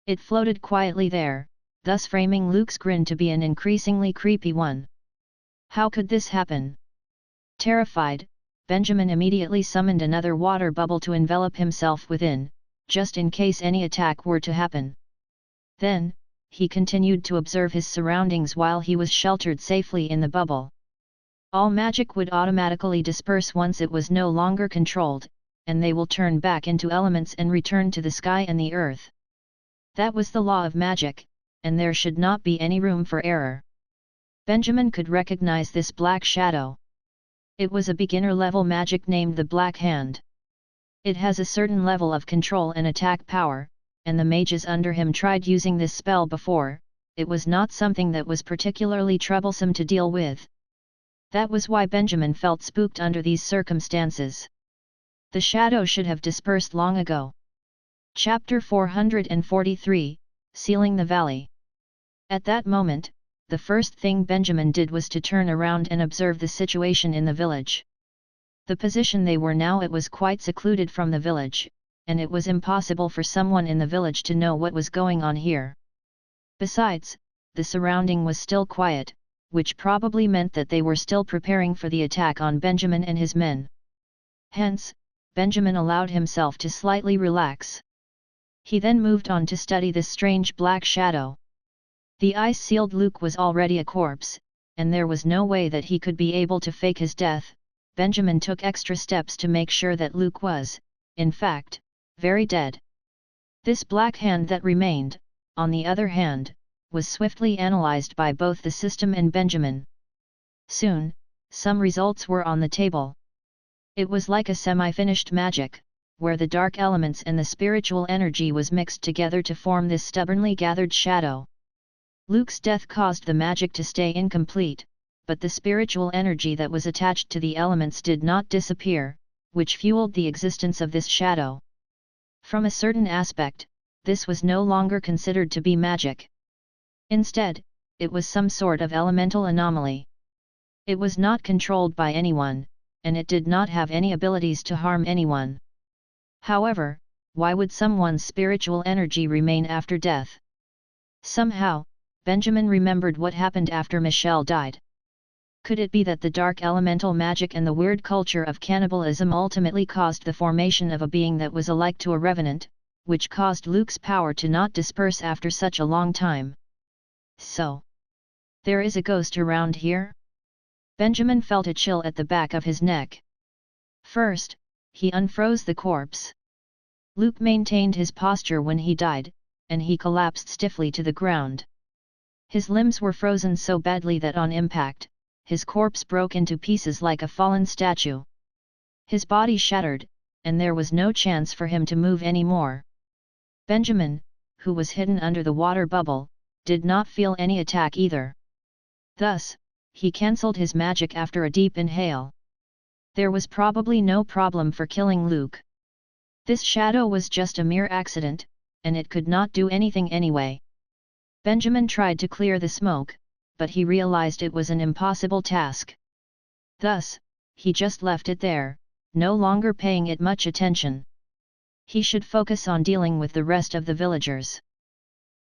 It floated quietly there, thus framing Luke's grin to be an increasingly creepy one. How could this happen? Terrified, Benjamin immediately summoned another water bubble to envelop himself within, just in case any attack were to happen. Then, he continued to observe his surroundings while he was sheltered safely in the bubble. All magic would automatically disperse once it was no longer controlled, and they will turn back into elements and return to the sky and the earth. That was the law of magic, and there should not be any room for error. Benjamin could recognize this black shadow. It was a beginner-level magic named the Black Hand. It has a certain level of control and attack power, and the mages under him tried using this spell before. It was not something that was particularly troublesome to deal with. That was why Benjamin felt spooked under these circumstances. The shadow should have dispersed long ago. Chapter 443, Sealing the Valley. At that moment, the first thing Benjamin did was to turn around and observe the situation in the village. The position they were now at was quite secluded from the village, and it was impossible for someone in the village to know what was going on here. Besides, the surrounding was still quiet, which probably meant that they were still preparing for the attack on Benjamin and his men. Hence, Benjamin allowed himself to slightly relax. He then moved on to study this strange black shadow. The ice-sealed Luke was already a corpse, and there was no way that he could be able to fake his death. Benjamin took extra steps to make sure that Luke was, in fact, very dead. This black hand that remained, on the other hand, was swiftly analyzed by both the system and Benjamin. Soon, some results were on the table. It was like a semi-finished magic, where the dark elements and the spiritual energy was mixed together to form this stubbornly gathered shadow. Luke's death caused the magic to stay incomplete, but the spiritual energy that was attached to the elements did not disappear, which fueled the existence of this shadow. From a certain aspect, this was no longer considered to be magic. Instead, it was some sort of elemental anomaly. It was not controlled by anyone, and it did not have any abilities to harm anyone. However, why would someone's spiritual energy remain after death? Somehow, Benjamin remembered what happened after Michelle died. Could it be that the dark elemental magic and the weird culture of cannibalism ultimately caused the formation of a being that was alike to a revenant, which caused Luke's power to not disperse after such a long time? So, there is a ghost around here? Benjamin felt a chill at the back of his neck. First, he unfroze the corpse. Luke maintained his posture when he died, and he collapsed stiffly to the ground. His limbs were frozen so badly that on impact, his corpse broke into pieces like a fallen statue. His body shattered, and there was no chance for him to move anymore. Benjamin, who was hidden under the water bubble, did not feel any attack either. Thus, he cancelled his magic after a deep inhale. There was probably no problem for killing Luke. This shadow was just a mere accident, and it could not do anything anyway. Benjamin tried to clear the smoke, but he realized it was an impossible task. Thus, he just left it there, no longer paying it much attention. He should focus on dealing with the rest of the villagers.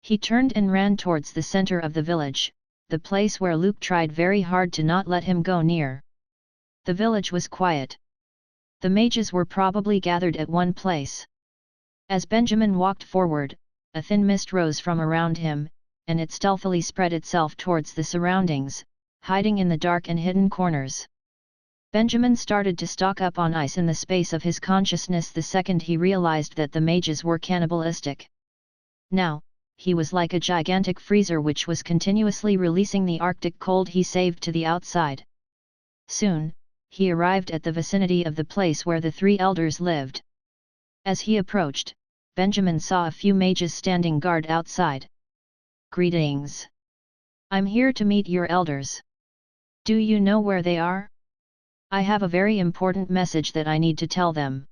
He turned and ran towards the center of the village, the place where Luke tried very hard to not let him go near. The village was quiet. The mages were probably gathered at one place. As Benjamin walked forward, a thin mist rose from around him, and it stealthily spread itself towards the surroundings, hiding in the dark and hidden corners. Benjamin started to stock up on ice in the space of his consciousness the second he realized that the mages were cannibalistic. Now, he was like a gigantic freezer which was continuously releasing the Arctic cold he saved to the outside. Soon, he arrived at the vicinity of the place where the three elders lived. As he approached, Benjamin saw a few mages standing guard outside. "Greetings. I'm here to meet your elders. Do you know where they are? I have a very important message that I need to tell them,"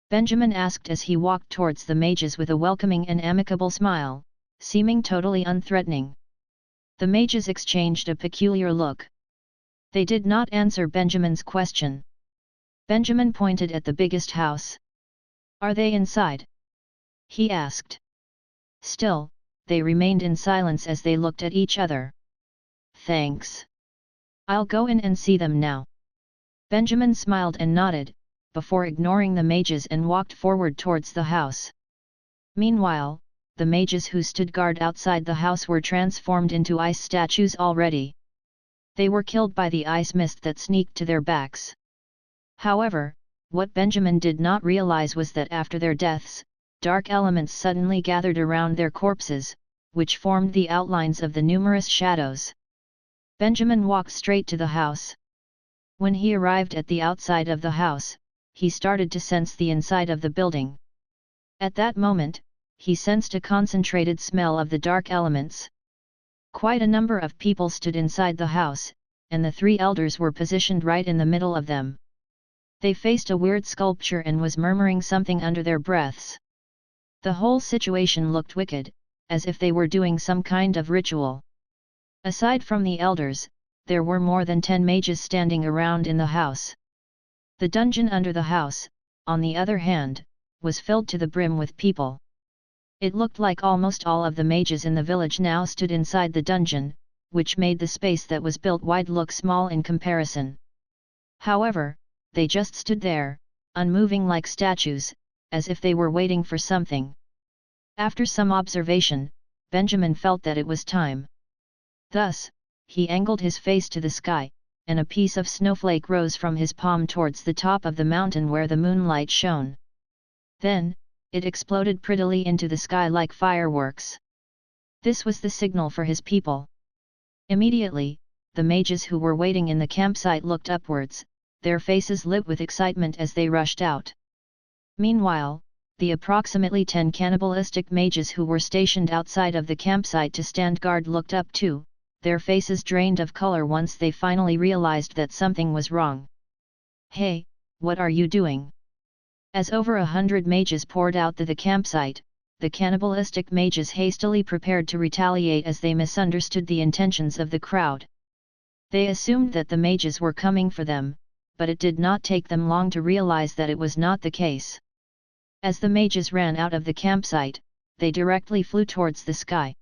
Benjamin asked as he walked towards the mages with a welcoming and amicable smile, seeming totally unthreatening. The mages exchanged a peculiar look. They did not answer Benjamin's question. Benjamin pointed at the biggest house. "Are they inside?" he asked. Still, they remained in silence as they looked at each other. "Thanks. I'll go in and see them now." Benjamin smiled and nodded, before ignoring the mages and walked forward towards the house. Meanwhile, the mages who stood guard outside the house were transformed into ice statues already. They were killed by the ice mist that sneaked to their backs. However, what Benjamin did not realize was that after their deaths, dark elements suddenly gathered around their corpses, which formed the outlines of the numerous shadows. Benjamin walked straight to the house. When he arrived at the outside of the house, he started to sense the inside of the building. At that moment, he sensed a concentrated smell of the dark elements. Quite a number of people stood inside the house, and the three elders were positioned right in the middle of them. They faced a weird sculpture and was murmuring something under their breaths. The whole situation looked wicked, as if they were doing some kind of ritual. Aside from the elders, there were more than 10 mages standing around in the house. The dungeon under the house, on the other hand, was filled to the brim with people. It looked like almost all of the mages in the village now stood inside the dungeon, which made the space that was built wide look small in comparison. However, they just stood there, unmoving like statues, as if they were waiting for something. After some observation, Benjamin felt that it was time. Thus, he angled his face to the sky, and a piece of snowflake rose from his palm towards the top of the mountain where the moonlight shone. Then, it exploded prettily into the sky like fireworks. This was the signal for his people. Immediately, the mages who were waiting in the campsite looked upwards, their faces lit with excitement as they rushed out. Meanwhile, the approximately 10 cannibalistic mages who were stationed outside of the campsite to stand guard looked up too, their faces drained of color once they finally realized that something was wrong. "Hey, what are you doing?" As over 100 mages poured out the campsite, the cannibalistic mages hastily prepared to retaliate as they misunderstood the intentions of the crowd. They assumed that the mages were coming for them, but it did not take them long to realize that it was not the case. As the mages ran out of the campsite, they directly flew towards the sky.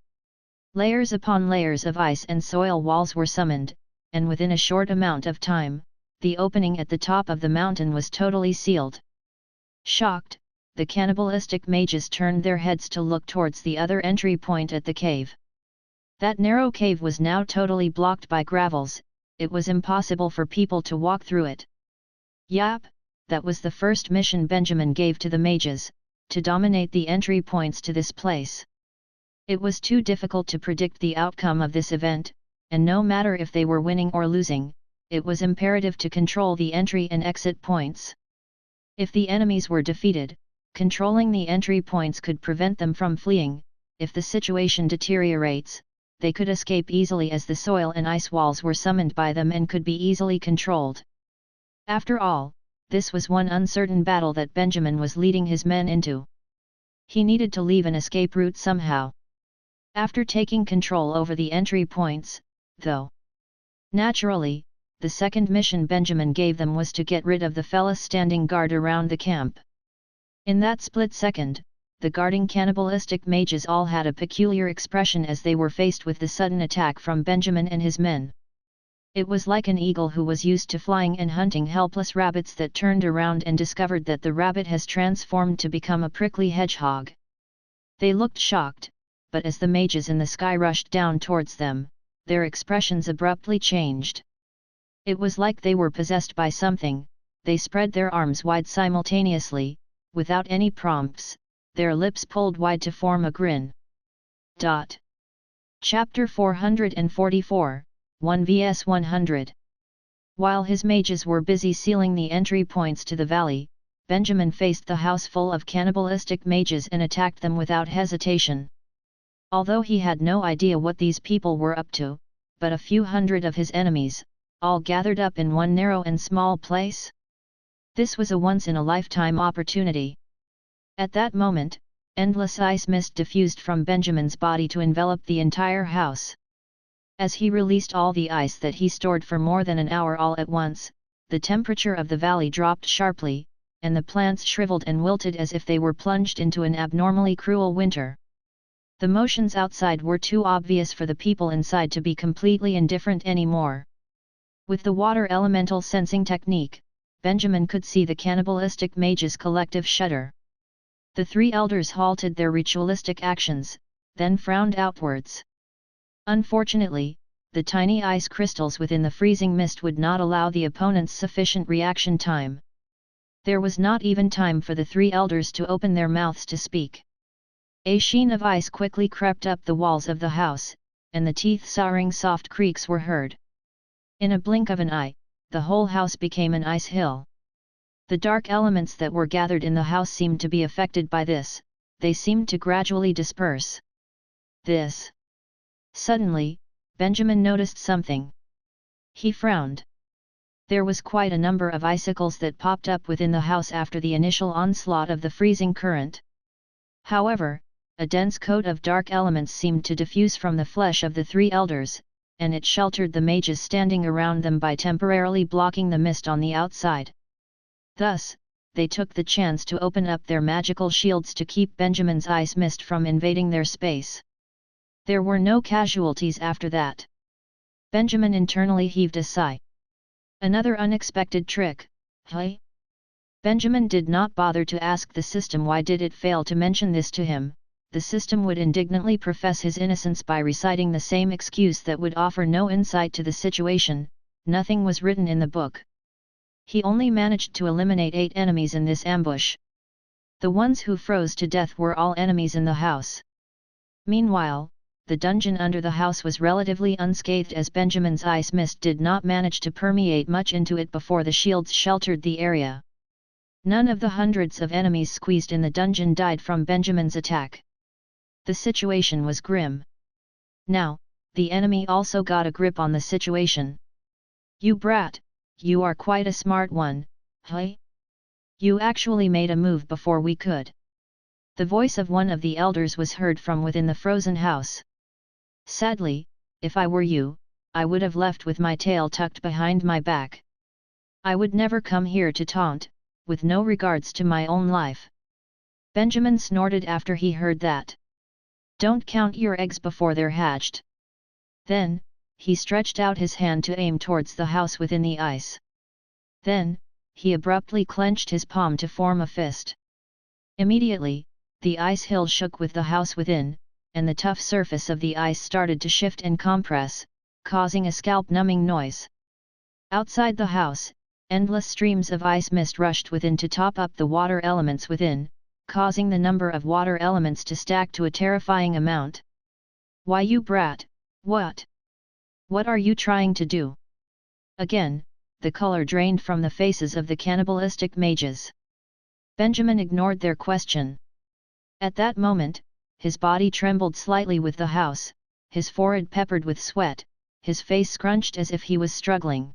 Layers upon layers of ice and soil walls were summoned, and within a short amount of time, the opening at the top of the mountain was totally sealed. Shocked, the cannibalistic mages turned their heads to look towards the other entry point at the cave. That narrow cave was now totally blocked by gravels. It was impossible for people to walk through it. Yap, that was the first mission Benjamin gave to the mages, to dominate the entry points to this place. It was too difficult to predict the outcome of this event, and no matter if they were winning or losing, it was imperative to control the entry and exit points. If the enemies were defeated, controlling the entry points could prevent them from fleeing. If the situation deteriorates, they could escape easily as the soil and ice walls were summoned by them and could be easily controlled. After all, this was one uncertain battle that Benjamin was leading his men into. He needed to leave an escape route somehow. After taking control over the entry points, though, naturally, the second mission Benjamin gave them was to get rid of the fellas standing guard around the camp. In that split second, the guarding cannibalistic mages all had a peculiar expression as they were faced with the sudden attack from Benjamin and his men. It was like an eagle who was used to flying and hunting helpless rabbits that turned around and discovered that the rabbit has transformed to become a prickly hedgehog. They looked shocked, but as the mages in the sky rushed down towards them, their expressions abruptly changed. It was like they were possessed by something. They spread their arms wide simultaneously, without any prompts, their lips pulled wide to form a grin. Chapter 444, 1 vs 100. While his mages were busy sealing the entry points to the valley, Benjamin faced the house full of cannibalistic mages and attacked them without hesitation. Although he had no idea what these people were up to, but a few hundred of his enemies, all gathered up in one narrow and small place? This was a once-in-a-lifetime opportunity. At that moment, endless ice mist diffused from Benjamin's body to envelop the entire house. As he released all the ice that he stored for more than an hour all at once, the temperature of the valley dropped sharply, and the plants shriveled and wilted as if they were plunged into an abnormally cruel winter. The motions outside were too obvious for the people inside to be completely indifferent anymore. With the water elemental sensing technique, Benjamin could see the cannibalistic mages' collective shudder. The three elders halted their ritualistic actions, then frowned outwards. Unfortunately, the tiny ice crystals within the freezing mist would not allow the opponents sufficient reaction time. There was not even time for the three elders to open their mouths to speak. A sheen of ice quickly crept up the walls of the house, and the teeth-sawing soft creaks were heard. In a blink of an eye, the whole house became an ice hill. The dark elements that were gathered in the house seemed to be affected by this. They seemed to gradually disperse. Suddenly, Benjamin noticed something. He frowned. There was quite a number of icicles that popped up within the house after the initial onslaught of the freezing current. However, a dense coat of dark elements seemed to diffuse from the flesh of the three elders, and it sheltered the mages standing around them by temporarily blocking the mist on the outside. Thus, they took the chance to open up their magical shields to keep Benjamin's ice mist from invading their space. There were no casualties after that. Benjamin internally heaved a sigh. Another unexpected trick, hey? Benjamin did not bother to ask the system why did it fail to mention this to him. The system would indignantly profess his innocence by reciting the same excuse that would offer no insight to the situation. Nothing was written in the book. He only managed to eliminate 8 enemies in this ambush. The ones who froze to death were all enemies in the house. Meanwhile, the dungeon under the house was relatively unscathed as Benjamin's ice mist did not manage to permeate much into it before the shields sheltered the area. None of the hundreds of enemies squeezed in the dungeon died from Benjamin's attack. The situation was grim. Now, the enemy also got a grip on the situation. "You brat, you are quite a smart one, hey? You actually made a move before we could." The voice of one of the elders was heard from within the frozen house. "Sadly, if I were you, I would have left with my tail tucked behind my back. I would never come here to taunt, with no regards to my own life." Benjamin snorted after he heard that. "Don't count your eggs before they're hatched." Then, he stretched out his hand to aim towards the house within the ice. Then, he abruptly clenched his palm to form a fist. Immediately, the ice hill shook with the house within, and the tough surface of the ice started to shift and compress, causing a scalp-numbing noise. Outside the house, endless streams of ice mist rushed within to top up the water elements within, causing the number of water elements to stack to a terrifying amount. "Why, you brat, what? What are you trying to do?" Again, the color drained from the faces of the cannibalistic mages. Benjamin ignored their question. At that moment, his body trembled slightly with the house, his forehead peppered with sweat, his face scrunched as if he was struggling.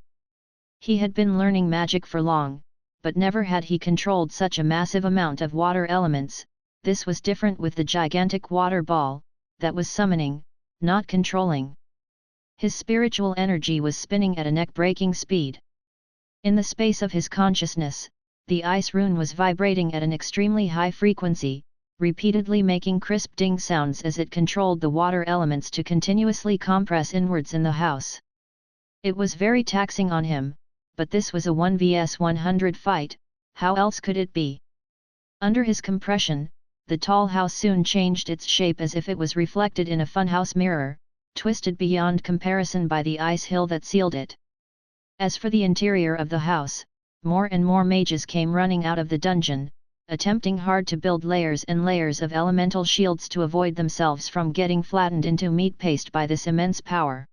He had been learning magic for long, but never had he controlled such a massive amount of water elements. This was different with the gigantic water ball, that was summoning, not controlling. His spiritual energy was spinning at a neck-breaking speed. In the space of his consciousness, the ice rune was vibrating at an extremely high frequency, repeatedly making crisp ding sounds as it controlled the water elements to continuously compress inwards in the house. It was very taxing on him, but this was a 1 vs 100 fight, how else could it be? Under his compression, the tall house soon changed its shape as if it was reflected in a funhouse mirror, twisted beyond comparison by the ice hill that sealed it. As for the interior of the house, more and more mages came running out of the dungeon, attempting hard to build layers and layers of elemental shields to avoid themselves from getting flattened into meat paste by this immense power.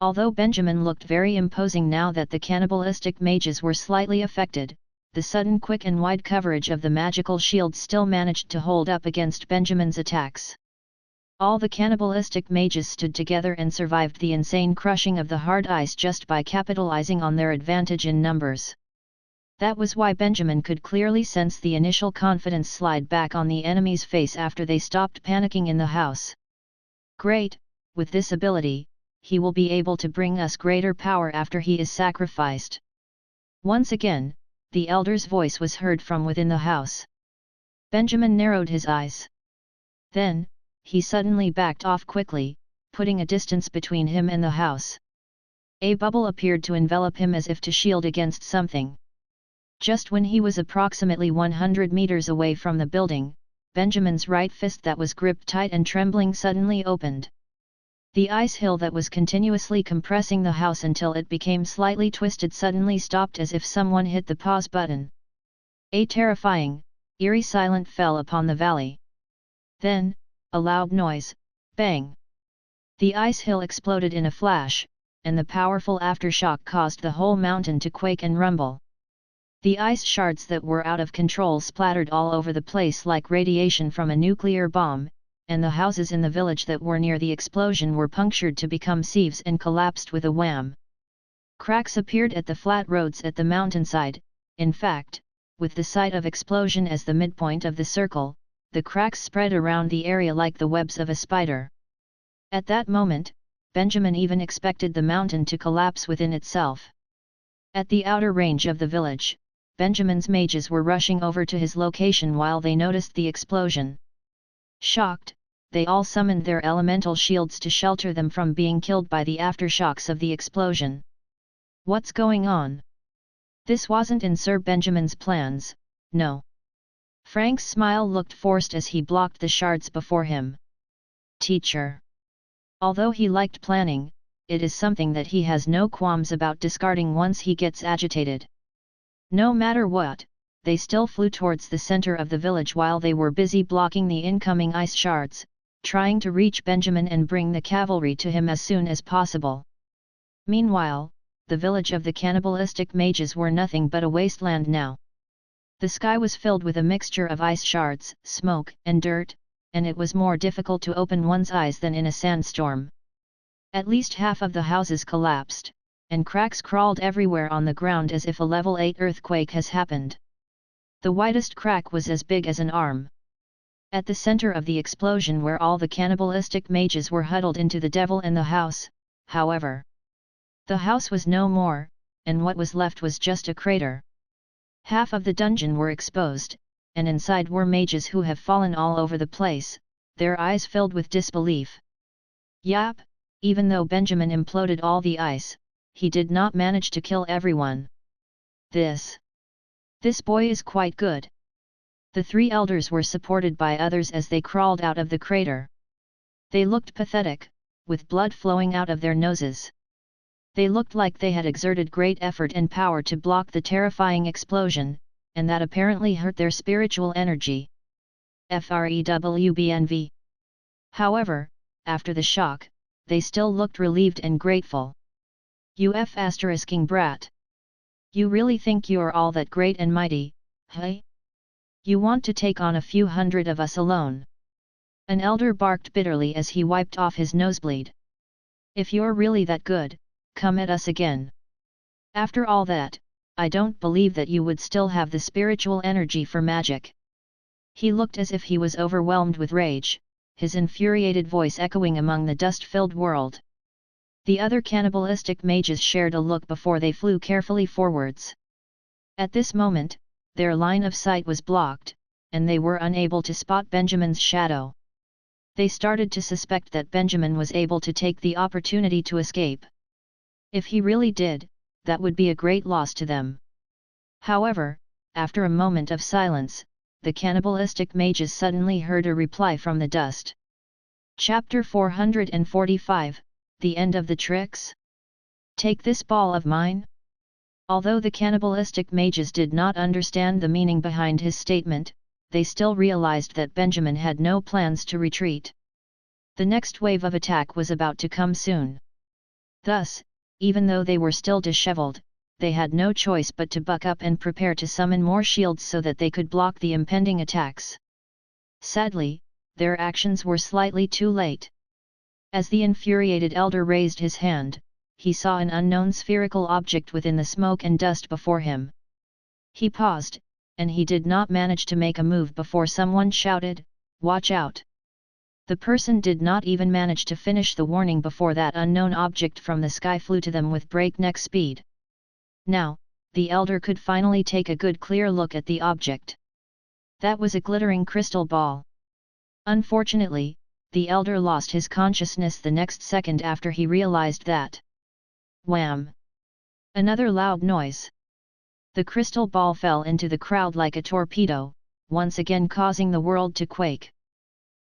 Although Benjamin looked very imposing now that the cannibalistic mages were slightly affected, the sudden quick and wide coverage of the magical shields still managed to hold up against Benjamin's attacks. All the cannibalistic mages stood together and survived the insane crushing of the hard ice just by capitalizing on their advantage in numbers. That was why Benjamin could clearly sense the initial confidence slide back on the enemy's face after they stopped panicking in the house. Great, with this ability, he will be able to bring us greater power after he is sacrificed. Once again, the elder's voice was heard from within the house. Benjamin narrowed his eyes. Then, he suddenly backed off quickly, putting a distance between him and the house. A bubble appeared to envelop him as if to shield against something. Just when he was approximately 100 meters away from the building, Benjamin's right fist that was gripped tight and trembling suddenly opened. The ice hill that was continuously compressing the house until it became slightly twisted suddenly stopped as if someone hit the pause button. A terrifying, eerie silence fell upon the valley. Then, a loud noise, bang! The ice hill exploded in a flash, and the powerful aftershock caused the whole mountain to quake and rumble. The ice shards that were out of control splattered all over the place like radiation from a nuclear bomb, and the houses in the village that were near the explosion were punctured to become sieves and collapsed with a wham. Cracks appeared at the flat roads at the mountainside. In fact, with the site of explosion as the midpoint of the circle, the cracks spread around the area like the webs of a spider. At that moment, Benjamin even expected the mountain to collapse within itself. At the outer range of the village, Benjamin's mages were rushing over to his location while they noticed the explosion. Shocked, they all summoned their elemental shields to shelter them from being killed by the aftershocks of the explosion. What's going on? This wasn't in Sir Benjamin's plans, no. Frank's smile looked forced as he blocked the shards before him. Teacher. Although he liked planning, it is something that he has no qualms about discarding once he gets agitated. No matter what, they still flew towards the center of the village while they were busy blocking the incoming ice shards, trying to reach Benjamin and bring the cavalry to him as soon as possible. Meanwhile, the village of the cannibalistic mages were nothing but a wasteland now. The sky was filled with a mixture of ice shards, smoke, and dirt, and it was more difficult to open one's eyes than in a sandstorm. At least half of the houses collapsed, and cracks crawled everywhere on the ground as if a level 8 earthquake has happened. The widest crack was as big as an arm. At the center of the explosion where all the cannibalistic mages were huddled into the devil and the house, however. The house was no more, and what was left was just a crater. Half of the dungeon were exposed, and inside were mages who have fallen all over the place, their eyes filled with disbelief. Yap, even though Benjamin imploded all the ice, he did not manage to kill everyone. This boy is quite good. The 3 elders were supported by others as they crawled out of the crater. They looked pathetic, with blood flowing out of their noses. They looked like they had exerted great effort and power to block the terrifying explosion, and that apparently hurt their spiritual energy. FREWBNV. However, after the shock, they still looked relieved and grateful. King brat. You really think you're all that great and mighty, hey? You want to take on a few hundred of us alone? An elder barked bitterly as he wiped off his nosebleed. If you're really that good, come at us again. After all that, I don't believe that you would still have the spiritual energy for magic. He looked as if he was overwhelmed with rage, his infuriated voice echoing among the dust-filled world. The other cannibalistic mages shared a look before they flew carefully forwards. At this moment, their line of sight was blocked, and they were unable to spot Benjamin's shadow. They started to suspect that Benjamin was able to take the opportunity to escape. If he really did, that would be a great loss to them. However, after a moment of silence, the cannibalistic mages suddenly heard a reply from the dust. Chapter 445, The End of the Tricks? Take this ball of mine? Although the cannibalistic mages did not understand the meaning behind his statement, they still realized that Benjamin had no plans to retreat. The next wave of attack was about to come soon. Thus, even though they were still disheveled, they had no choice but to buck up and prepare to summon more shields so that they could block the impending attacks. Sadly, their actions were slightly too late. As the infuriated elder raised his hand, he saw an unknown spherical object within the smoke and dust before him. He paused, and he did not manage to make a move before someone shouted, "Watch out!" The person did not even manage to finish the warning before that unknown object from the sky flew to them with breakneck speed. Now, the elder could finally take a good clear look at the object. That was a glittering crystal ball. Unfortunately, the elder lost his consciousness the next second after he realized that. Wham! Another loud noise. The crystal ball fell into the crowd like a torpedo, once again causing the world to quake.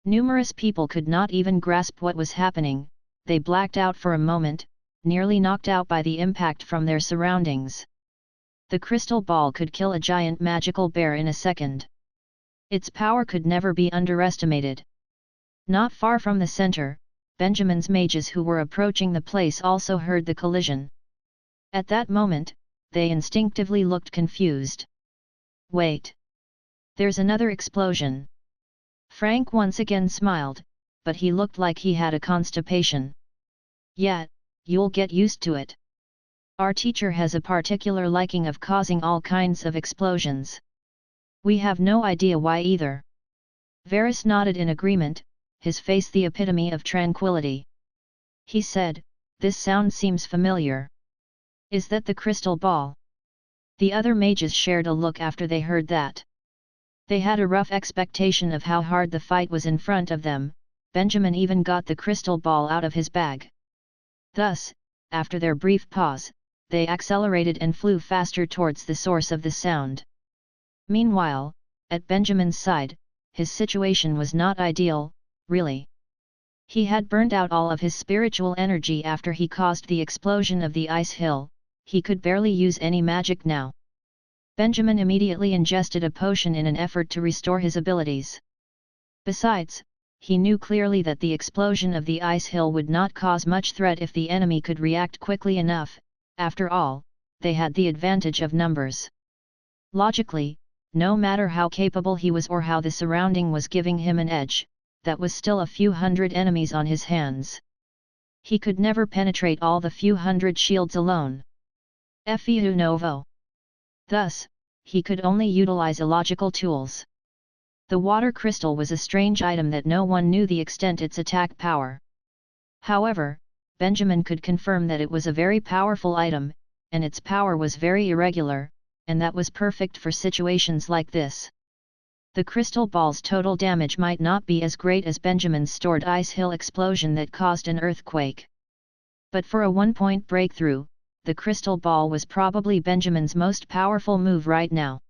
Numerous people could not even grasp what was happening, they blacked out for a moment, nearly knocked out by the impact from their surroundings. The crystal ball could kill a giant magical bear in a second. Its power could never be underestimated. Not far from the center, Benjamin's mages who were approaching the place also heard the collision. At that moment, they instinctively looked confused. Wait! There's another explosion. Frank once again smiled, but he looked like he had a constipation. Yeah, you'll get used to it. Our teacher has a particular liking of causing all kinds of explosions. We have no idea why either. Varus nodded in agreement, his face the epitome of tranquility. He said, "This sound seems familiar. Is that the crystal ball?" The other mages shared a look after they heard that. They had a rough expectation of how hard the fight was in front of them. Benjamin even got the crystal ball out of his bag. Thus, after their brief pause, they accelerated and flew faster towards the source of the sound. Meanwhile, at Benjamin's side, his situation was not ideal, really. He had burned out all of his spiritual energy after he caused the explosion of the ice hill. He could barely use any magic now. Benjamin immediately ingested a potion in an effort to restore his abilities. Besides, he knew clearly that the explosion of the ice hill would not cause much threat if the enemy could react quickly enough. After all, they had the advantage of numbers. Logically, no matter how capable he was or how the surrounding was giving him an edge, that was still a few hundred enemies on his hands. He could never penetrate all the few hundred shields alone. Feu novo. Thus, he could only utilize illogical tools. The water crystal was a strange item that no one knew the extent its attack power. However, Benjamin could confirm that it was a very powerful item, and its power was very irregular, and that was perfect for situations like this. The crystal ball's total damage might not be as great as Benjamin's stored ice hill explosion that caused an earthquake. But for a one-point breakthrough, the crystal ball was probably Benjamin's most powerful move right now.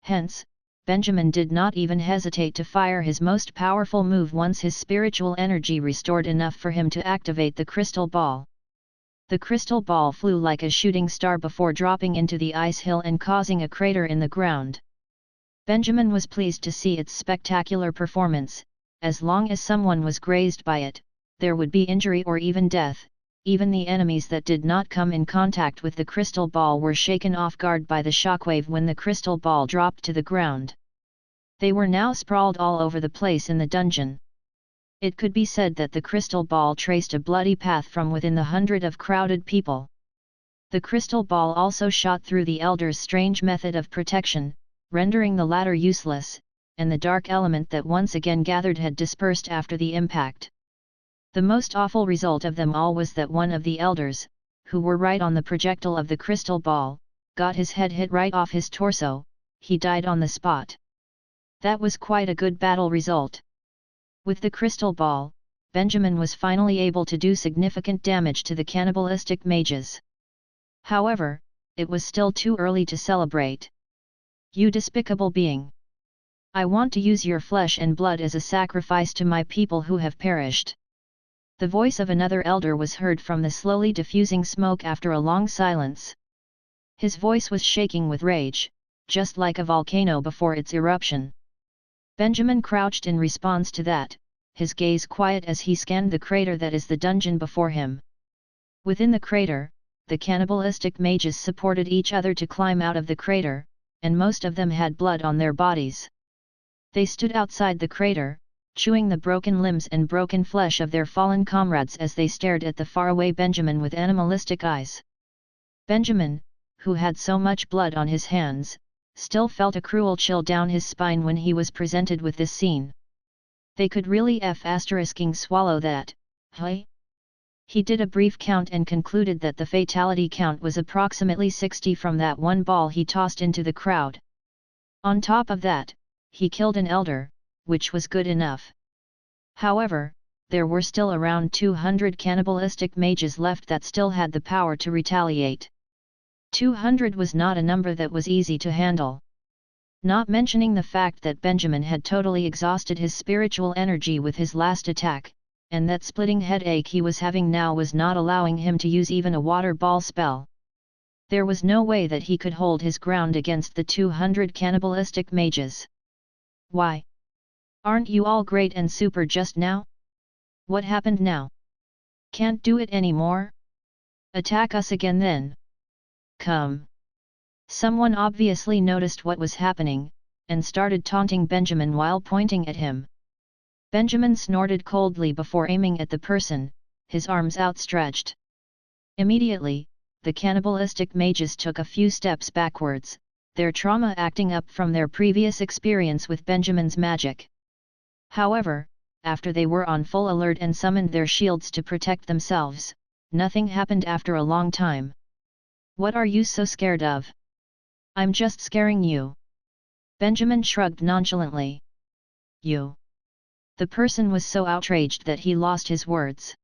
Hence, Benjamin did not even hesitate to fire his most powerful move once his spiritual energy restored enough for him to activate the crystal ball. The crystal ball flew like a shooting star before dropping into the ice hill and causing a crater in the ground. Benjamin was pleased to see its spectacular performance. As long as someone was grazed by it, there would be injury or even death. Even the enemies that did not come in contact with the crystal ball were shaken off guard by the shockwave when the crystal ball dropped to the ground. They were now sprawled all over the place in the dungeon. It could be said that the crystal ball traced a bloody path from within the hundred of crowded people. The crystal ball also shot through the elders' strange method of protection, rendering the latter useless, and the dark element that once again gathered had dispersed after the impact. The most awful result of them all was that one of the elders, who were right on the projectile of the crystal ball, got his head hit right off his torso. He died on the spot. That was quite a good battle result. With the crystal ball, Benjamin was finally able to do significant damage to the cannibalistic mages. However, it was still too early to celebrate. You despicable being! I want to use your flesh and blood as a sacrifice to my people who have perished. The voice of another elder was heard from the slowly diffusing smoke after a long silence. His voice was shaking with rage, just like a volcano before its eruption. Benjamin crouched in response to that, his gaze quiet as he scanned the crater that is the dungeon before him. Within the crater, the cannibalistic mages supported each other to climb out of the crater, and most of them had blood on their bodies. They stood outside the crater, chewing the broken limbs and broken flesh of their fallen comrades as they stared at the faraway Benjamin with animalistic eyes. Benjamin, who had so much blood on his hands, still felt a cruel chill down his spine when he was presented with this scene. They could really swallow that, huh? He did a brief count and concluded that the fatality count was approximately 60 from that one ball he tossed into the crowd. On top of that, he killed an elder, which was good enough. However, there were still around 200 cannibalistic mages left that still had the power to retaliate. 200 was not a number that was easy to handle. Not mentioning the fact that Benjamin had totally exhausted his spiritual energy with his last attack, and that splitting headache he was having now was not allowing him to use even a water ball spell. There was no way that he could hold his ground against the 200 cannibalistic mages. Why? Aren't you all great and super just now? What happened now? Can't do it anymore? Attack us again then. Come. Someone obviously noticed what was happening, and started taunting Benjamin while pointing at him. Benjamin snorted coldly before aiming at the person, his arms outstretched. Immediately, the cannibalistic mages took a few steps backwards, their trauma acting up from their previous experience with Benjamin's magic. However, after they were on full alert and summoned their shields to protect themselves, nothing happened after a long time. What are you so scared of? I'm just scaring you. Benjamin shrugged nonchalantly. You. The person was so outraged that he lost his words.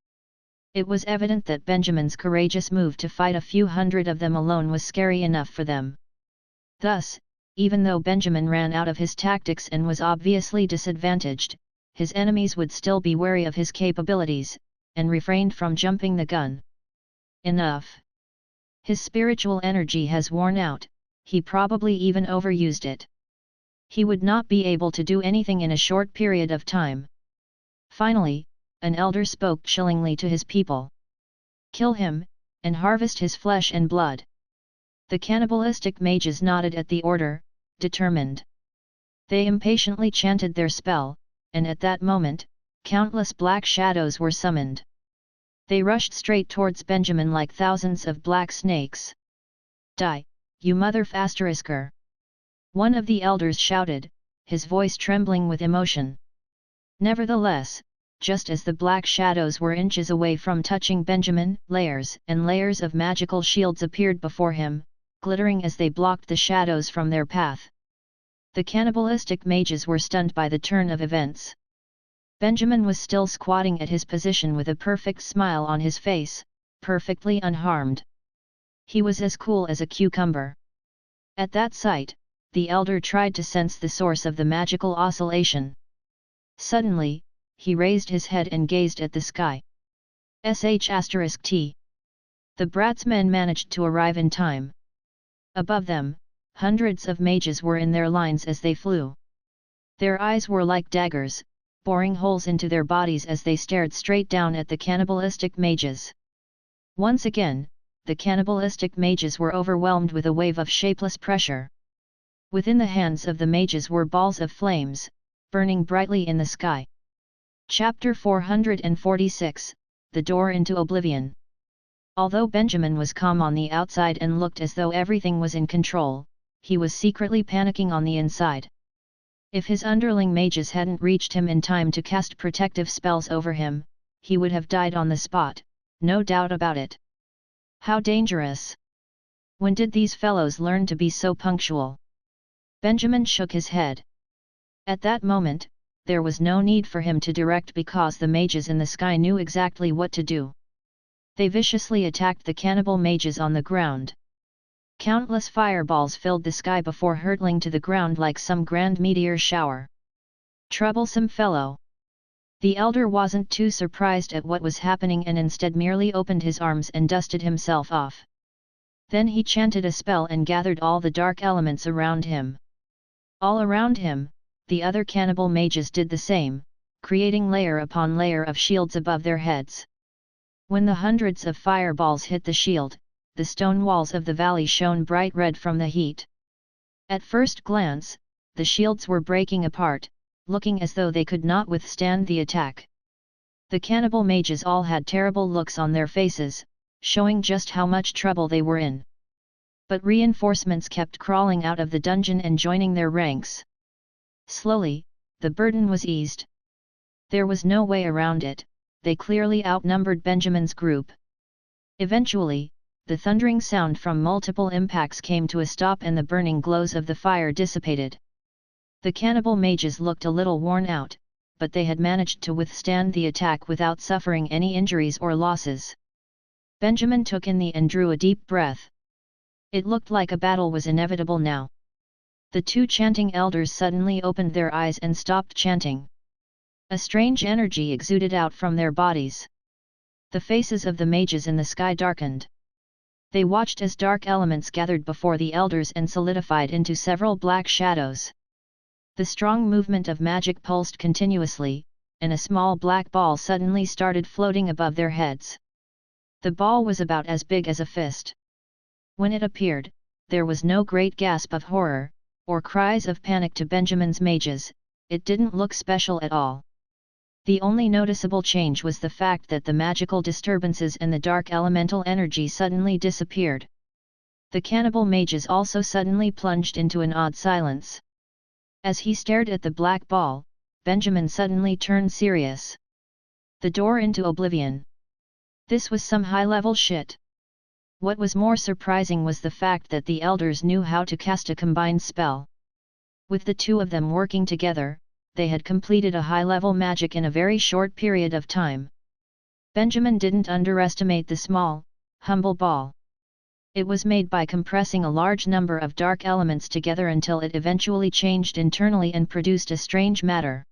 It was evident that Benjamin's courageous move to fight a few hundred of them alone was scary enough for them. Thus, even though Benjamin ran out of his tactics and was obviously disadvantaged, his enemies would still be wary of his capabilities, and refrained from jumping the gun. Enough. His spiritual energy has worn out, he probably even overused it. He would not be able to do anything in a short period of time. Finally, an elder spoke chillingly to his people. Kill him, and harvest his flesh and blood. The cannibalistic mages nodded at the order, determined. They impatiently chanted their spell, and at that moment, countless black shadows were summoned. They rushed straight towards Benjamin like thousands of black snakes. "Die, you mother-f***er!" One of the elders shouted, his voice trembling with emotion. Nevertheless, just as the black shadows were inches away from touching Benjamin, layers and layers of magical shields appeared before him, glittering as they blocked the shadows from their path. The cannibalistic mages were stunned by the turn of events. Benjamin was still squatting at his position with a perfect smile on his face, perfectly unharmed. He was as cool as a cucumber. At that sight, the elder tried to sense the source of the magical oscillation. Suddenly, he raised his head and gazed at the sky. **T. The Brat's men managed to arrive in time. Above them, hundreds of mages were in their lines as they flew. Their eyes were like daggers, boring holes into their bodies as they stared straight down at the cannibalistic mages. Once again, the cannibalistic mages were overwhelmed with a wave of shapeless pressure. Within the hands of the mages were balls of flames, burning brightly in the sky. Chapter 446, The Door into Oblivion. Although Benjamin was calm on the outside and looked as though everything was in control, he was secretly panicking on the inside. If his underling mages hadn't reached him in time to cast protective spells over him, he would have died on the spot, no doubt about it. How dangerous! When did these fellows learn to be so punctual? Benjamin shook his head. At that moment, there was no need for him to direct because the mages in the sky knew exactly what to do. They viciously attacked the cannibal mages on the ground. Countless fireballs filled the sky before hurtling to the ground like some grand meteor shower. Troublesome fellow! The elder wasn't too surprised at what was happening and instead merely opened his arms and dusted himself off. Then he chanted a spell and gathered all the dark elements around him. All around him, the other cannibal mages did the same, creating layer upon layer of shields above their heads. When the hundreds of fireballs hit the shield, the stone walls of the valley shone bright red from the heat. At first glance, the shields were breaking apart, looking as though they could not withstand the attack. The cannibal mages all had terrible looks on their faces, showing just how much trouble they were in. But reinforcements kept crawling out of the dungeon and joining their ranks. Slowly, the burden was eased. There was no way around it, they clearly outnumbered Benjamin's group. Eventually, the thundering sound from multiple impacts came to a stop and the burning glows of the fire dissipated. The cannibal mages looked a little worn out, but they had managed to withstand the attack without suffering any injuries or losses. Benjamin took in the and drew a deep breath. It looked like a battle was inevitable now. The two chanting elders suddenly opened their eyes and stopped chanting. A strange energy exuded out from their bodies. The faces of the mages in the sky darkened. They watched as dark elements gathered before the elders and solidified into several black shadows. The strong movement of magic pulsed continuously, and a small black ball suddenly started floating above their heads. The ball was about as big as a fist. When it appeared, there was no great gasp of horror, or cries of panic to Benjamin's mages. It didn't look special at all. The only noticeable change was the fact that the magical disturbances and the dark elemental energy suddenly disappeared. The cannibal mages also suddenly plunged into an odd silence. As he stared at the black ball, Benjamin suddenly turned serious. The door into oblivion. This was some high-level shit. What was more surprising was the fact that the elders knew how to cast a combined spell. With the two of them working together, they had completed a high-level magic in a very short period of time. Benjamin didn't underestimate the small, humble ball. It was made by compressing a large number of dark elements together until it eventually changed internally and produced a strange matter.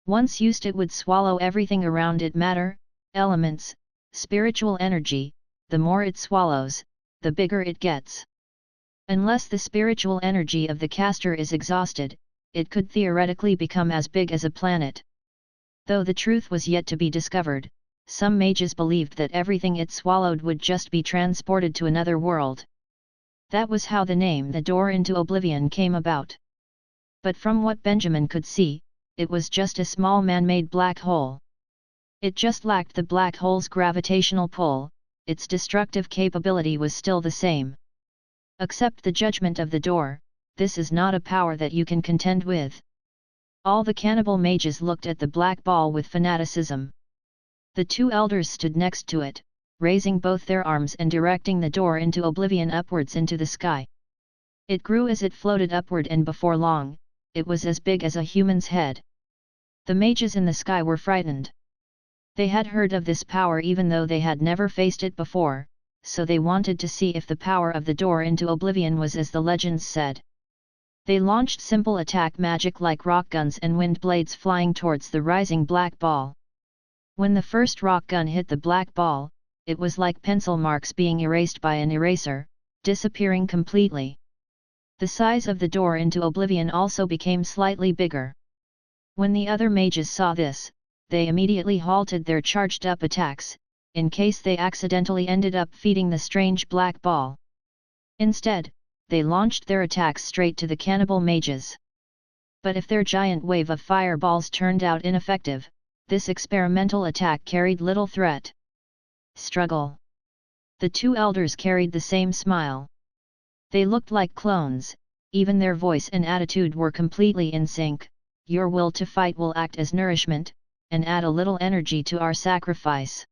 Once used, it would swallow everything around it: matter, elements, spiritual energy. The more it swallows, the bigger it gets. Unless the spiritual energy of the caster is exhausted, it could theoretically become as big as a planet. Though the truth was yet to be discovered, some mages believed that everything it swallowed would just be transported to another world. That was how the name The Door into Oblivion came about. But from what Benjamin could see, it was just a small man-made black hole. It just lacked the black hole's gravitational pull, its destructive capability was still the same. Accept the judgment of the door, this is not a power that you can contend with. All the cannibal mages looked at the black ball with fanaticism. The two elders stood next to it, raising both their arms and directing the door into oblivion upwards into the sky. It grew as it floated upward, and before long, it was as big as a human's head. The mages in the sky were frightened. They had heard of this power even though they had never faced it before, so they wanted to see if the power of the door into oblivion was as the legends said. They launched simple attack magic like rock guns and wind blades flying towards the rising black ball. When the first rock gun hit the black ball, it was like pencil marks being erased by an eraser, disappearing completely. The size of the door into oblivion also became slightly bigger. When the other mages saw this, they immediately halted their charged-up attacks, in case they accidentally ended up feeding the strange black ball. Instead, they launched their attacks straight to the cannibal mages. But if their giant wave of fireballs turned out ineffective, this experimental attack carried little threat. Struggle. The two elders carried the same smile. They looked like clones, even their voice and attitude were completely in sync. Your will to fight will act as nourishment, and add a little energy to our sacrifice.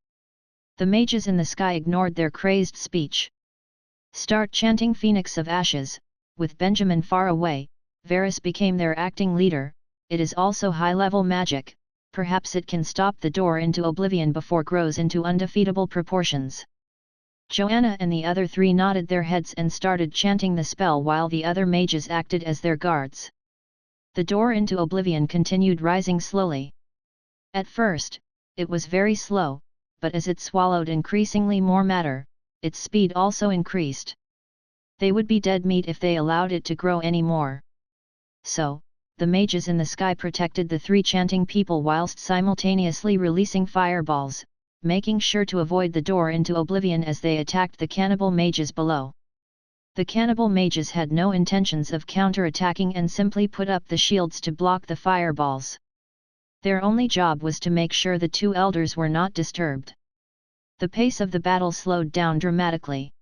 The mages in the sky ignored their crazed speech. Start chanting Phoenix of Ashes. With Benjamin far away, Varus became their acting leader. It is also high-level magic, perhaps it can stop the door into oblivion before it grows into undefeatable proportions. Joanna and the other three nodded their heads and started chanting the spell while the other mages acted as their guards. The door into oblivion continued rising slowly. At first, it was very slow, but as it swallowed increasingly more matter, its speed also increased. They would be dead meat if they allowed it to grow any more. So, the mages in the sky protected the three chanting people whilst simultaneously releasing fireballs, making sure to avoid the door into oblivion as they attacked the cannibal mages below. The cannibal mages had no intentions of counter-attacking and simply put up the shields to block the fireballs. Their only job was to make sure the two elders were not disturbed. The pace of the battle slowed down dramatically.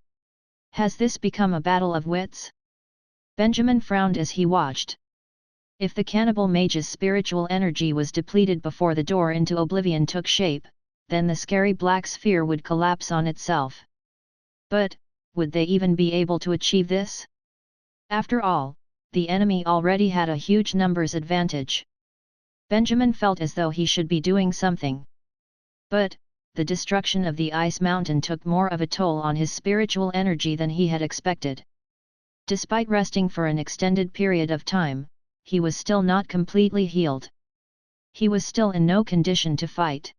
Has this become a battle of wits? Benjamin frowned as he watched. If the cannibal mage's spiritual energy was depleted before the door into oblivion took shape, then the scary black sphere would collapse on itself. But, would they even be able to achieve this? After all, the enemy already had a huge numbers advantage. Benjamin felt as though he should be doing something. But, the destruction of the ice mountain took more of a toll on his spiritual energy than he had expected. Despite resting for an extended period of time, he was still not completely healed. He was still in no condition to fight.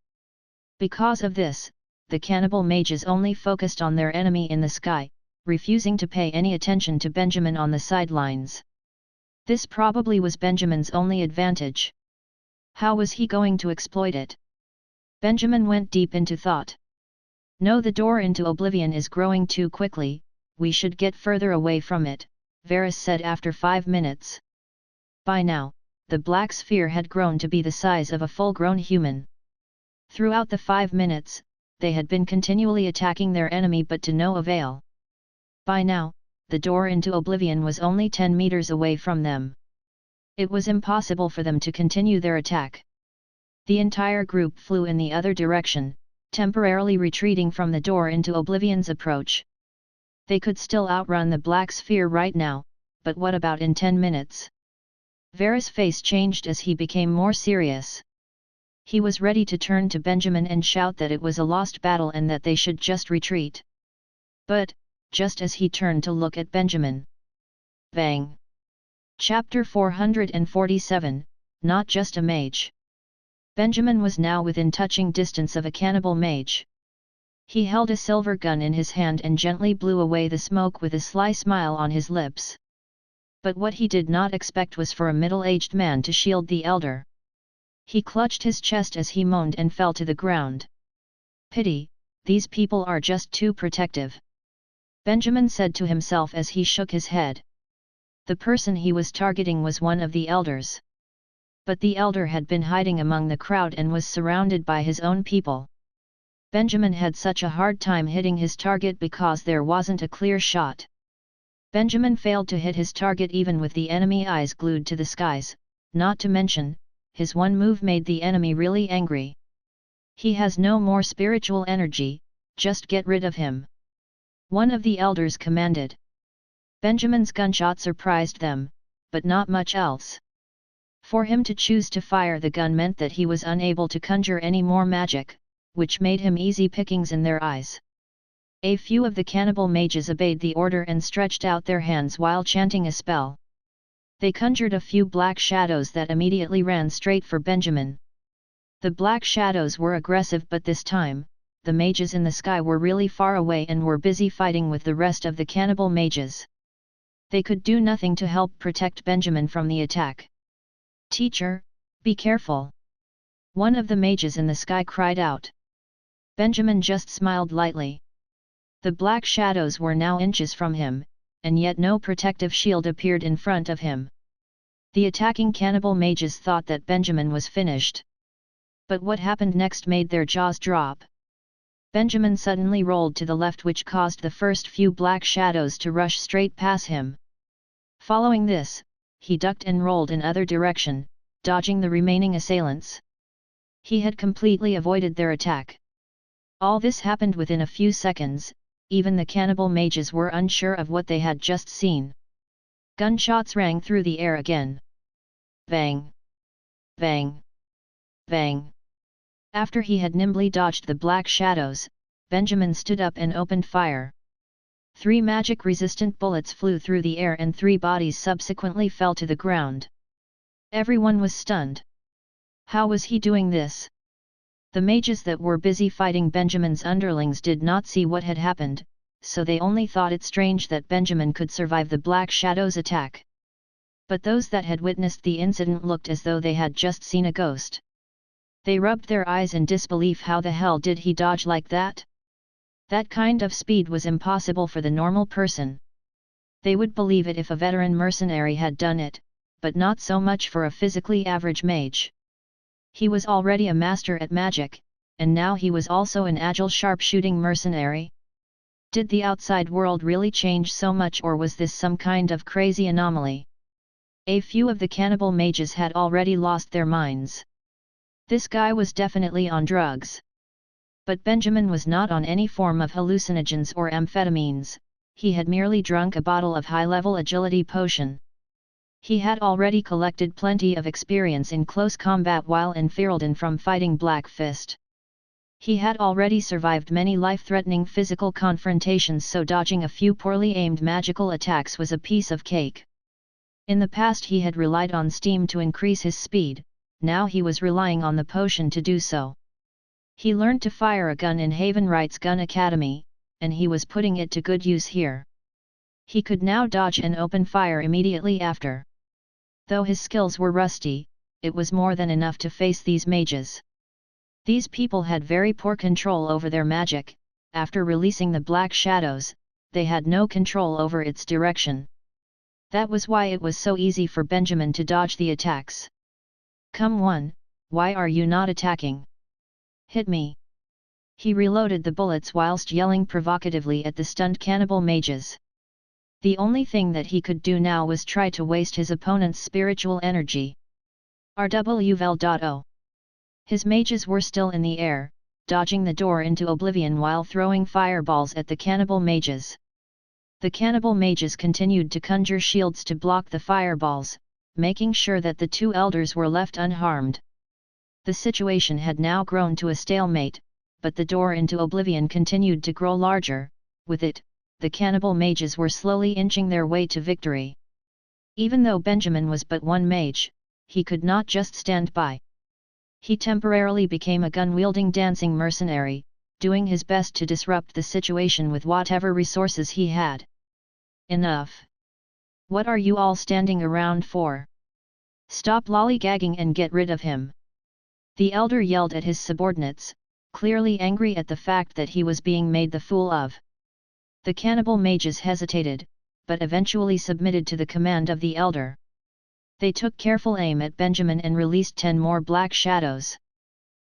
Because of this, the cannibal mages only focused on their enemy in the sky, refusing to pay any attention to Benjamin on the sidelines. This probably was Benjamin's only advantage. How was he going to exploit it? Benjamin went deep into thought. No, the door into oblivion is growing too quickly, we should get further away from it, Varus said after 5 minutes. By now, the black sphere had grown to be the size of a full-grown human. Throughout the 5 minutes, they had been continually attacking their enemy but to no avail. By now, the door into oblivion was only 10 meters away from them. It was impossible for them to continue their attack. The entire group flew in the other direction, temporarily retreating from the door into oblivion's approach. They could still outrun the black sphere right now, but what about in 10 minutes? Varus' face changed as he became more serious. He was ready to turn to Benjamin and shout that it was a lost battle and that they should just retreat. But, just as he turned to look at Benjamin. Bang! Chapter 447, Not Just a Mage. Benjamin was now within touching distance of a cannibal mage. He held a silver gun in his hand and gently blew away the smoke with a sly smile on his lips. But what he did not expect was for a middle-aged man to shield the elder. He clutched his chest as he moaned and fell to the ground. Pity, these people are just too protective. Benjamin said to himself as he shook his head. The person he was targeting was one of the elders. But the elder had been hiding among the crowd and was surrounded by his own people. Benjamin had such a hard time hitting his target because there wasn't a clear shot. Benjamin failed to hit his target even with the enemy eyes glued to the skies, not to mention, his one move made the enemy really angry. He has no more spiritual energy, just get rid of him. One of the elders commanded. Benjamin's gunshot surprised them, but not much else. For him to choose to fire the gun meant that he was unable to conjure any more magic, which made him easy pickings in their eyes. A few of the cannibal mages obeyed the order and stretched out their hands while chanting a spell. They conjured a few black shadows that immediately ran straight for Benjamin. The black shadows were aggressive, but this time, the mages in the sky were really far away and were busy fighting with the rest of the cannibal mages. They could do nothing to help protect Benjamin from the attack. "Teacher, be careful!" one of the mages in the sky cried out. Benjamin just smiled lightly. The black shadows were now inches from him, and yet no protective shield appeared in front of him. The attacking cannibal mages thought that Benjamin was finished. But what happened next made their jaws drop. Benjamin suddenly rolled to the left, which caused the first few black shadows to rush straight past him. Following this, he ducked and rolled in other direction, dodging the remaining assailants. He had completely avoided their attack. All this happened within a few seconds. Even the cannibal mages were unsure of what they had just seen. Gunshots rang through the air again. Bang! Bang! Bang! After he had nimbly dodged the black shadows, Benjamin stood up and opened fire. 3 magic-resistant bullets flew through the air and 3 bodies subsequently fell to the ground. Everyone was stunned. How was he doing this? The mages that were busy fighting Benjamin's underlings did not see what had happened, so they only thought it strange that Benjamin could survive the Black Shadow's attack. But those that had witnessed the incident looked as though they had just seen a ghost. They rubbed their eyes in disbelief. How the hell did he dodge like that? That kind of speed was impossible for the normal person. They would believe it if a veteran mercenary had done it, but not so much for a physically average mage. He was already a master at magic, and now he was also an agile sharpshooting mercenary. Did the outside world really change so much, or was this some kind of crazy anomaly? A few of the cannibal mages had already lost their minds. This guy was definitely on drugs. But Benjamin was not on any form of hallucinogens or amphetamines, he had merely drunk a bottle of high-level agility potion. He had already collected plenty of experience in close combat while in Ferelden from fighting Black Fist. He had already survived many life-threatening physical confrontations, so dodging a few poorly aimed magical attacks was a piece of cake. In the past he had relied on steam to increase his speed, now he was relying on the potion to do so. He learned to fire a gun in Havenwright's Gun Academy, and he was putting it to good use here. He could now dodge and open fire immediately after. Though his skills were rusty, it was more than enough to face these mages. These people had very poor control over their magic. After releasing the Black Shadows, they had no control over its direction. That was why it was so easy for Benjamin to dodge the attacks. "Come on, why are you not attacking? Hit me!" He reloaded the bullets whilst yelling provocatively at the stunned cannibal mages. The only thing that he could do now was try to waste his opponent's spiritual energy. RWVEL.O. His mages were still in the air, dodging the door into oblivion while throwing fireballs at the cannibal mages. The cannibal mages continued to conjure shields to block the fireballs, making sure that the 2 elders were left unharmed. The situation had now grown to a stalemate, but the door into oblivion continued to grow larger. With it, the cannibal mages were slowly inching their way to victory. Even though Benjamin was but one mage, he could not just stand by. He temporarily became a gun-wielding dancing mercenary, doing his best to disrupt the situation with whatever resources he had. "Enough! What are you all standing around for? Stop lollygagging and get rid of him!" The elder yelled at his subordinates, clearly angry at the fact that he was being made the fool of. The cannibal mages hesitated, but eventually submitted to the command of the elder. They took careful aim at Benjamin and released 10 more black shadows.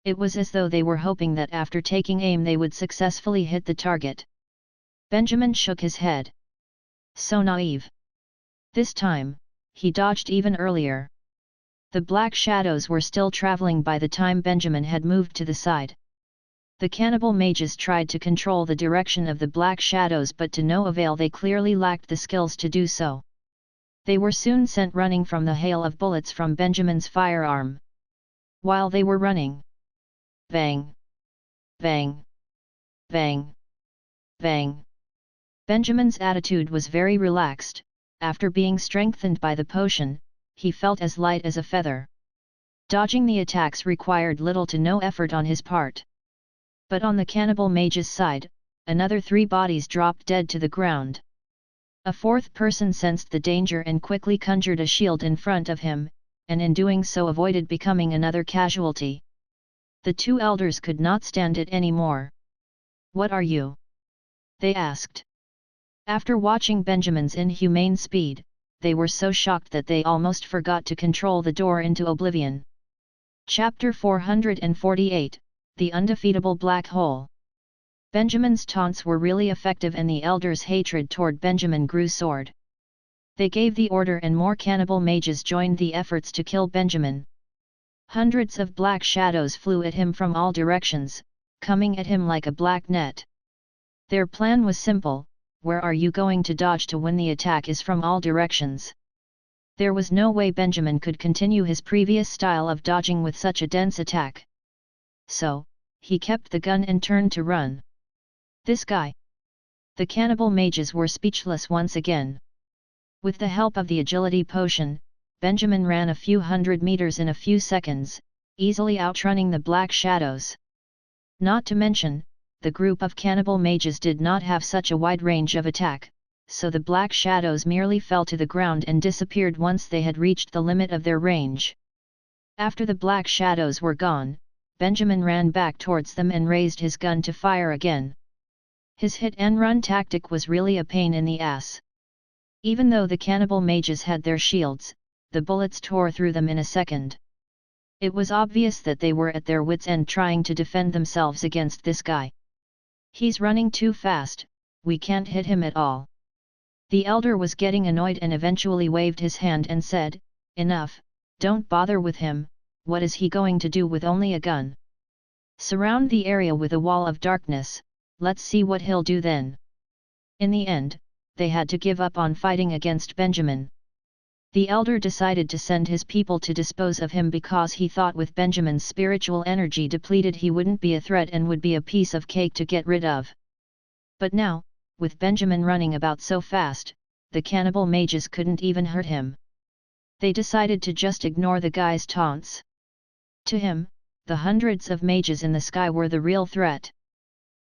It was as though they were hoping that after taking aim they would successfully hit the target. Benjamin shook his head. So naive. This time, he dodged even earlier. The black shadows were still traveling by the time Benjamin had moved to the side. The cannibal mages tried to control the direction of the black shadows, but to no avail. They clearly lacked the skills to do so. They were soon sent running from the hail of bullets from Benjamin's firearm. While they were running, bang! Bang! Bang! Bang! Benjamin's attitude was very relaxed. After being strengthened by the potion, he felt as light as a feather. Dodging the attacks required little to no effort on his part. But on the cannibal mage's side, another 3 bodies dropped dead to the ground. A 4th person sensed the danger and quickly conjured a shield in front of him, and in doing so avoided becoming another casualty. The 2 elders could not stand it anymore. "What are you?" they asked. After watching Benjamin's inhumane speed, they were so shocked that they almost forgot to control the door into oblivion. Chapter 448, The Undefeatable Black Hole. Benjamin's taunts were really effective and the elders' hatred toward Benjamin grew soared. They gave the order and more cannibal mages joined the efforts to kill Benjamin. Hundreds of black shadows flew at him from all directions, coming at him like a black net. Their plan was simple: where are you going to dodge to when the attack is from all directions? There was no way Benjamin could continue his previous style of dodging with such a dense attack. So, he kept the gun and turned to run. This guy! The cannibal mages were speechless once again. With the help of the agility potion, Benjamin ran a few hundred meters in a few seconds, easily outrunning the black shadows. Not to mention, the group of cannibal mages did not have such a wide range of attack, so the black shadows merely fell to the ground and disappeared once they had reached the limit of their range. After the black shadows were gone, Benjamin ran back towards them and raised his gun to fire again. His hit-and-run tactic was really a pain in the ass. Even though the cannibal mages had their shields, the bullets tore through them in a second. It was obvious that they were at their wits' end trying to defend themselves against this guy. "He's running too fast, we can't hit him at all." The elder was getting annoyed and eventually waved his hand and said, "Enough, don't bother with him, what is he going to do with only a gun? Surround the area with a wall of darkness, let's see what he'll do then." In the end, they had to give up on fighting against Benjamin. The elder decided to send his people to dispose of him because he thought with Benjamin's spiritual energy depleted he wouldn't be a threat and would be a piece of cake to get rid of. But now, with Benjamin running about so fast, the cannibal mages couldn't even hurt him. They decided to just ignore the guy's taunts. To him, the hundreds of mages in the sky were the real threat.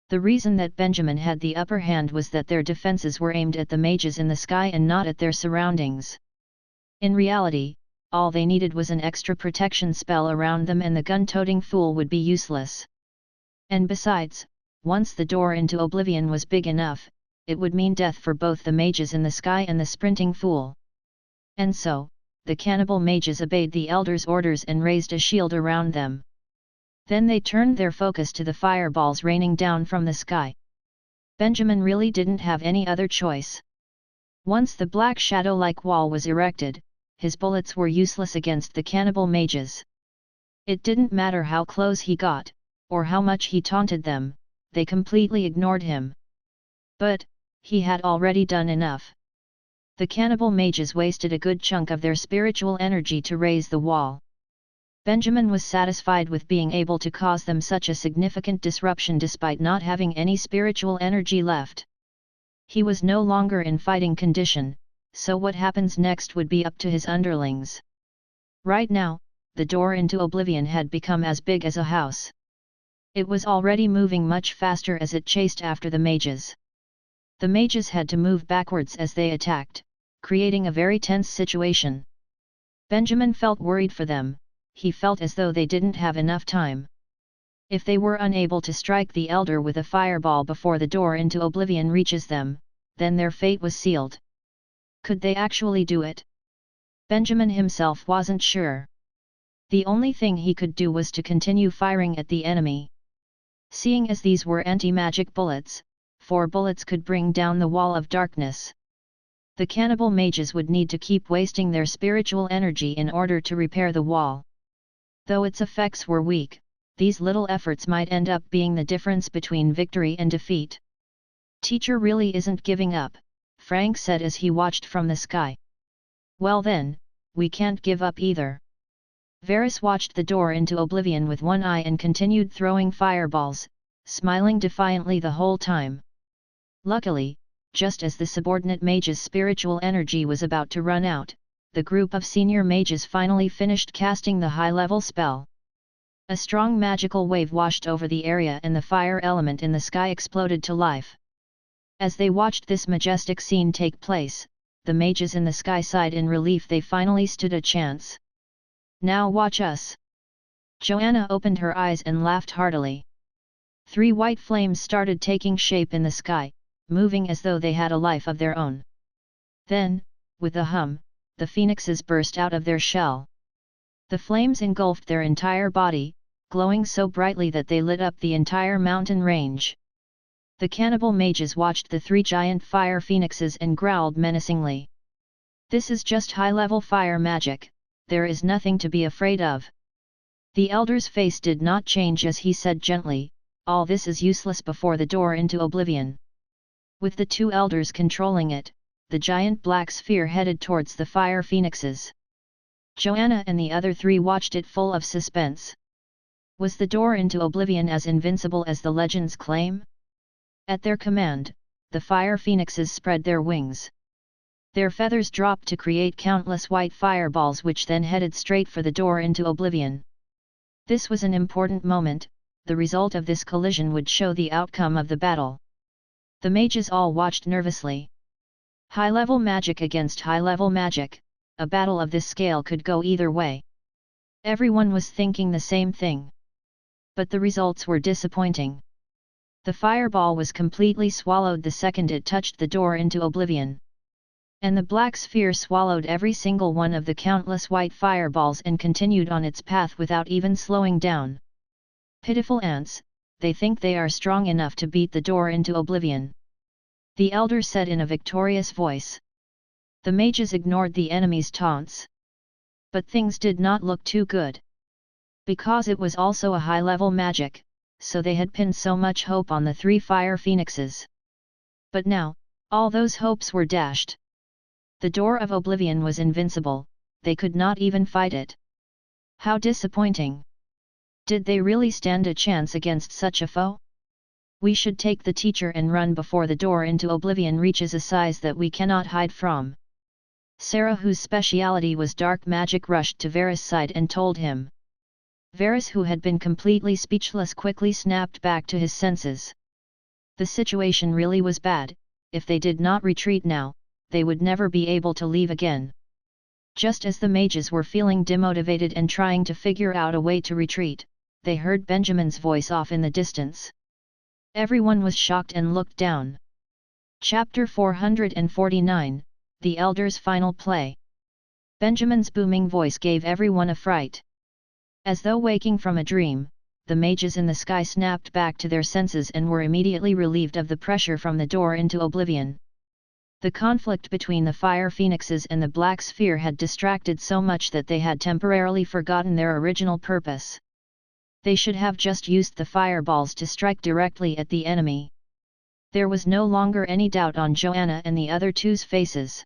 The reason that Benjamin had the upper hand was that their defenses were aimed at the mages in the sky and not at their surroundings. In reality, all they needed was an extra protection spell around them and the gun-toting fool would be useless. And besides, once the door into oblivion was big enough, it would mean death for both the mages in the sky and the sprinting fool. And so, the cannibal mages obeyed the elder's orders and raised a shield around them. Then they turned their focus to the fireballs raining down from the sky. Benjamin really didn't have any other choice. Once the black shadow-like wall was erected, his bullets were useless against the cannibal mages. It didn't matter how close he got, or how much he taunted them, they completely ignored him. But, he had already done enough. The cannibal mages wasted a good chunk of their spiritual energy to raise the wall. Benjamin was satisfied with being able to cause them such a significant disruption despite not having any spiritual energy left. He was no longer in fighting condition, so what happens next would be up to his underlings. Right now, the door into oblivion had become as big as a house. It was already moving much faster as it chased after the mages. The mages had to move backwards as they attacked, creating a very tense situation. Benjamin felt worried for them, he felt as though they didn't have enough time. If they were unable to strike the elder with a fireball before the door into oblivion reaches them, then their fate was sealed. Could they actually do it? Benjamin himself wasn't sure. The only thing he could do was to continue firing at the enemy. Seeing as these were anti-magic bullets, 4 bullets could bring down the wall of darkness. The cannibal mages would need to keep wasting their spiritual energy in order to repair the wall. Though its effects were weak, these little efforts might end up being the difference between victory and defeat. Teacher really isn't giving up, Frank said as he watched from the sky. Well then, we can't give up either. Varys watched the door into oblivion with one eye and continued throwing fireballs, smiling defiantly the whole time. Luckily, just as the subordinate mage's spiritual energy was about to run out, the group of senior mages finally finished casting the high-level spell. A strong magical wave washed over the area and the fire element in the sky exploded to life. As they watched this majestic scene take place, the mages in the sky sighed in relief. They finally stood a chance. Now watch us! Joanna opened her eyes and laughed heartily. 3 white flames started taking shape in the sky, moving as though they had a life of their own. Then, with a hum, the phoenixes burst out of their shell. The flames engulfed their entire body, glowing so brightly that they lit up the entire mountain range. The cannibal mages watched the 3 giant fire phoenixes and growled menacingly. This is just high-level fire magic. There is nothing to be afraid of. The elder's face did not change as he said gently, all this is useless before the door into oblivion. With the 2 elders controlling it, the giant black sphere headed towards the fire phoenixes. Joanna and the other 3 watched it full of suspense. Was the door into oblivion as invincible as the legends claim? At their command, the fire phoenixes spread their wings. Their feathers dropped to create countless white fireballs which then headed straight for the door into oblivion. This was an important moment. The result of this collision would show the outcome of the battle. The mages all watched nervously. High-level magic against high-level magic, a battle of this scale could go either way. Everyone was thinking the same thing. But the results were disappointing. The fireball was completely swallowed the second it touched the door into oblivion. And the black sphere swallowed every single one of the countless white fireballs and continued on its path without even slowing down. Pitiful ants, they think they are strong enough to beat the door into oblivion. The elder said in a victorious voice. The mages ignored the enemy's taunts. But things did not look too good. Because it was also a high-level magic, so they had pinned so much hope on the 3 fire phoenixes. But now, all those hopes were dashed. The door of oblivion was invincible, they could not even fight it. How disappointing! Did they really stand a chance against such a foe? We should take the teacher and run before the door into oblivion reaches a size that we cannot hide from. Sarah, whose speciality was dark magic, rushed to Varys' side and told him. Varys, who had been completely speechless, quickly snapped back to his senses. The situation really was bad. If they did not retreat now, they would never be able to leave again. Just as the mages were feeling demotivated and trying to figure out a way to retreat, they heard Benjamin's voice off in the distance. Everyone was shocked and looked down. Chapter 449, The Elder's Final Play. Benjamin's booming voice gave everyone a fright. As though waking from a dream, the mages in the sky snapped back to their senses and were immediately relieved of the pressure from the door into oblivion. The conflict between the fire phoenixes and the black sphere had distracted so much that they had temporarily forgotten their original purpose. They should have just used the fireballs to strike directly at the enemy. There was no longer any doubt on Joanna and the other 2's faces.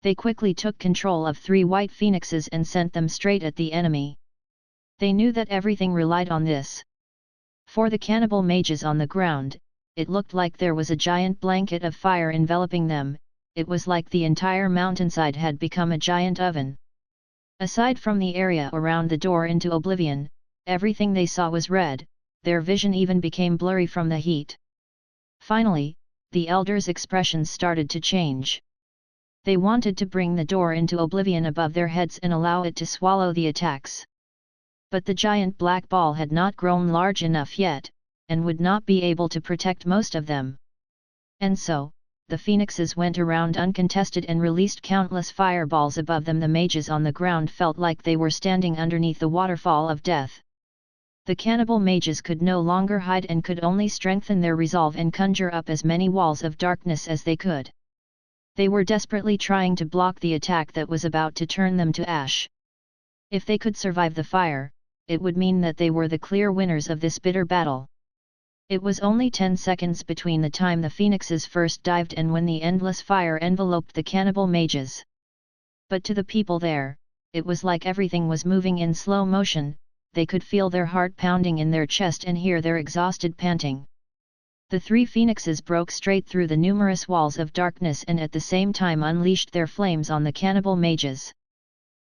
They quickly took control of 3 white phoenixes and sent them straight at the enemy. They knew that everything relied on this. For the cannibal mages on the ground, it looked like there was a giant blanket of fire enveloping them. It was like the entire mountainside had become a giant oven. Aside from the area around the door into oblivion, everything they saw was red, their vision even became blurry from the heat. Finally, the elders' expressions started to change. They wanted to bring the door into oblivion above their heads and allow it to swallow the attacks. But the giant black ball had not grown large enough yet, and would not be able to protect most of them. And so, the phoenixes went around uncontested and released countless fireballs above them. The mages on the ground felt like they were standing underneath the waterfall of death. The cannibal mages could no longer hide and could only strengthen their resolve and conjure up as many walls of darkness as they could. They were desperately trying to block the attack that was about to turn them to ash. If they could survive the fire, it would mean that they were the clear winners of this bitter battle. It was only 10 seconds between the time the phoenixes first dived and when the endless fire enveloped the cannibal mages. But to the people there, it was like everything was moving in slow motion. They could feel their heart pounding in their chest and hear their exhausted panting. The three phoenixes broke straight through the numerous walls of darkness and at the same time unleashed their flames on the cannibal mages.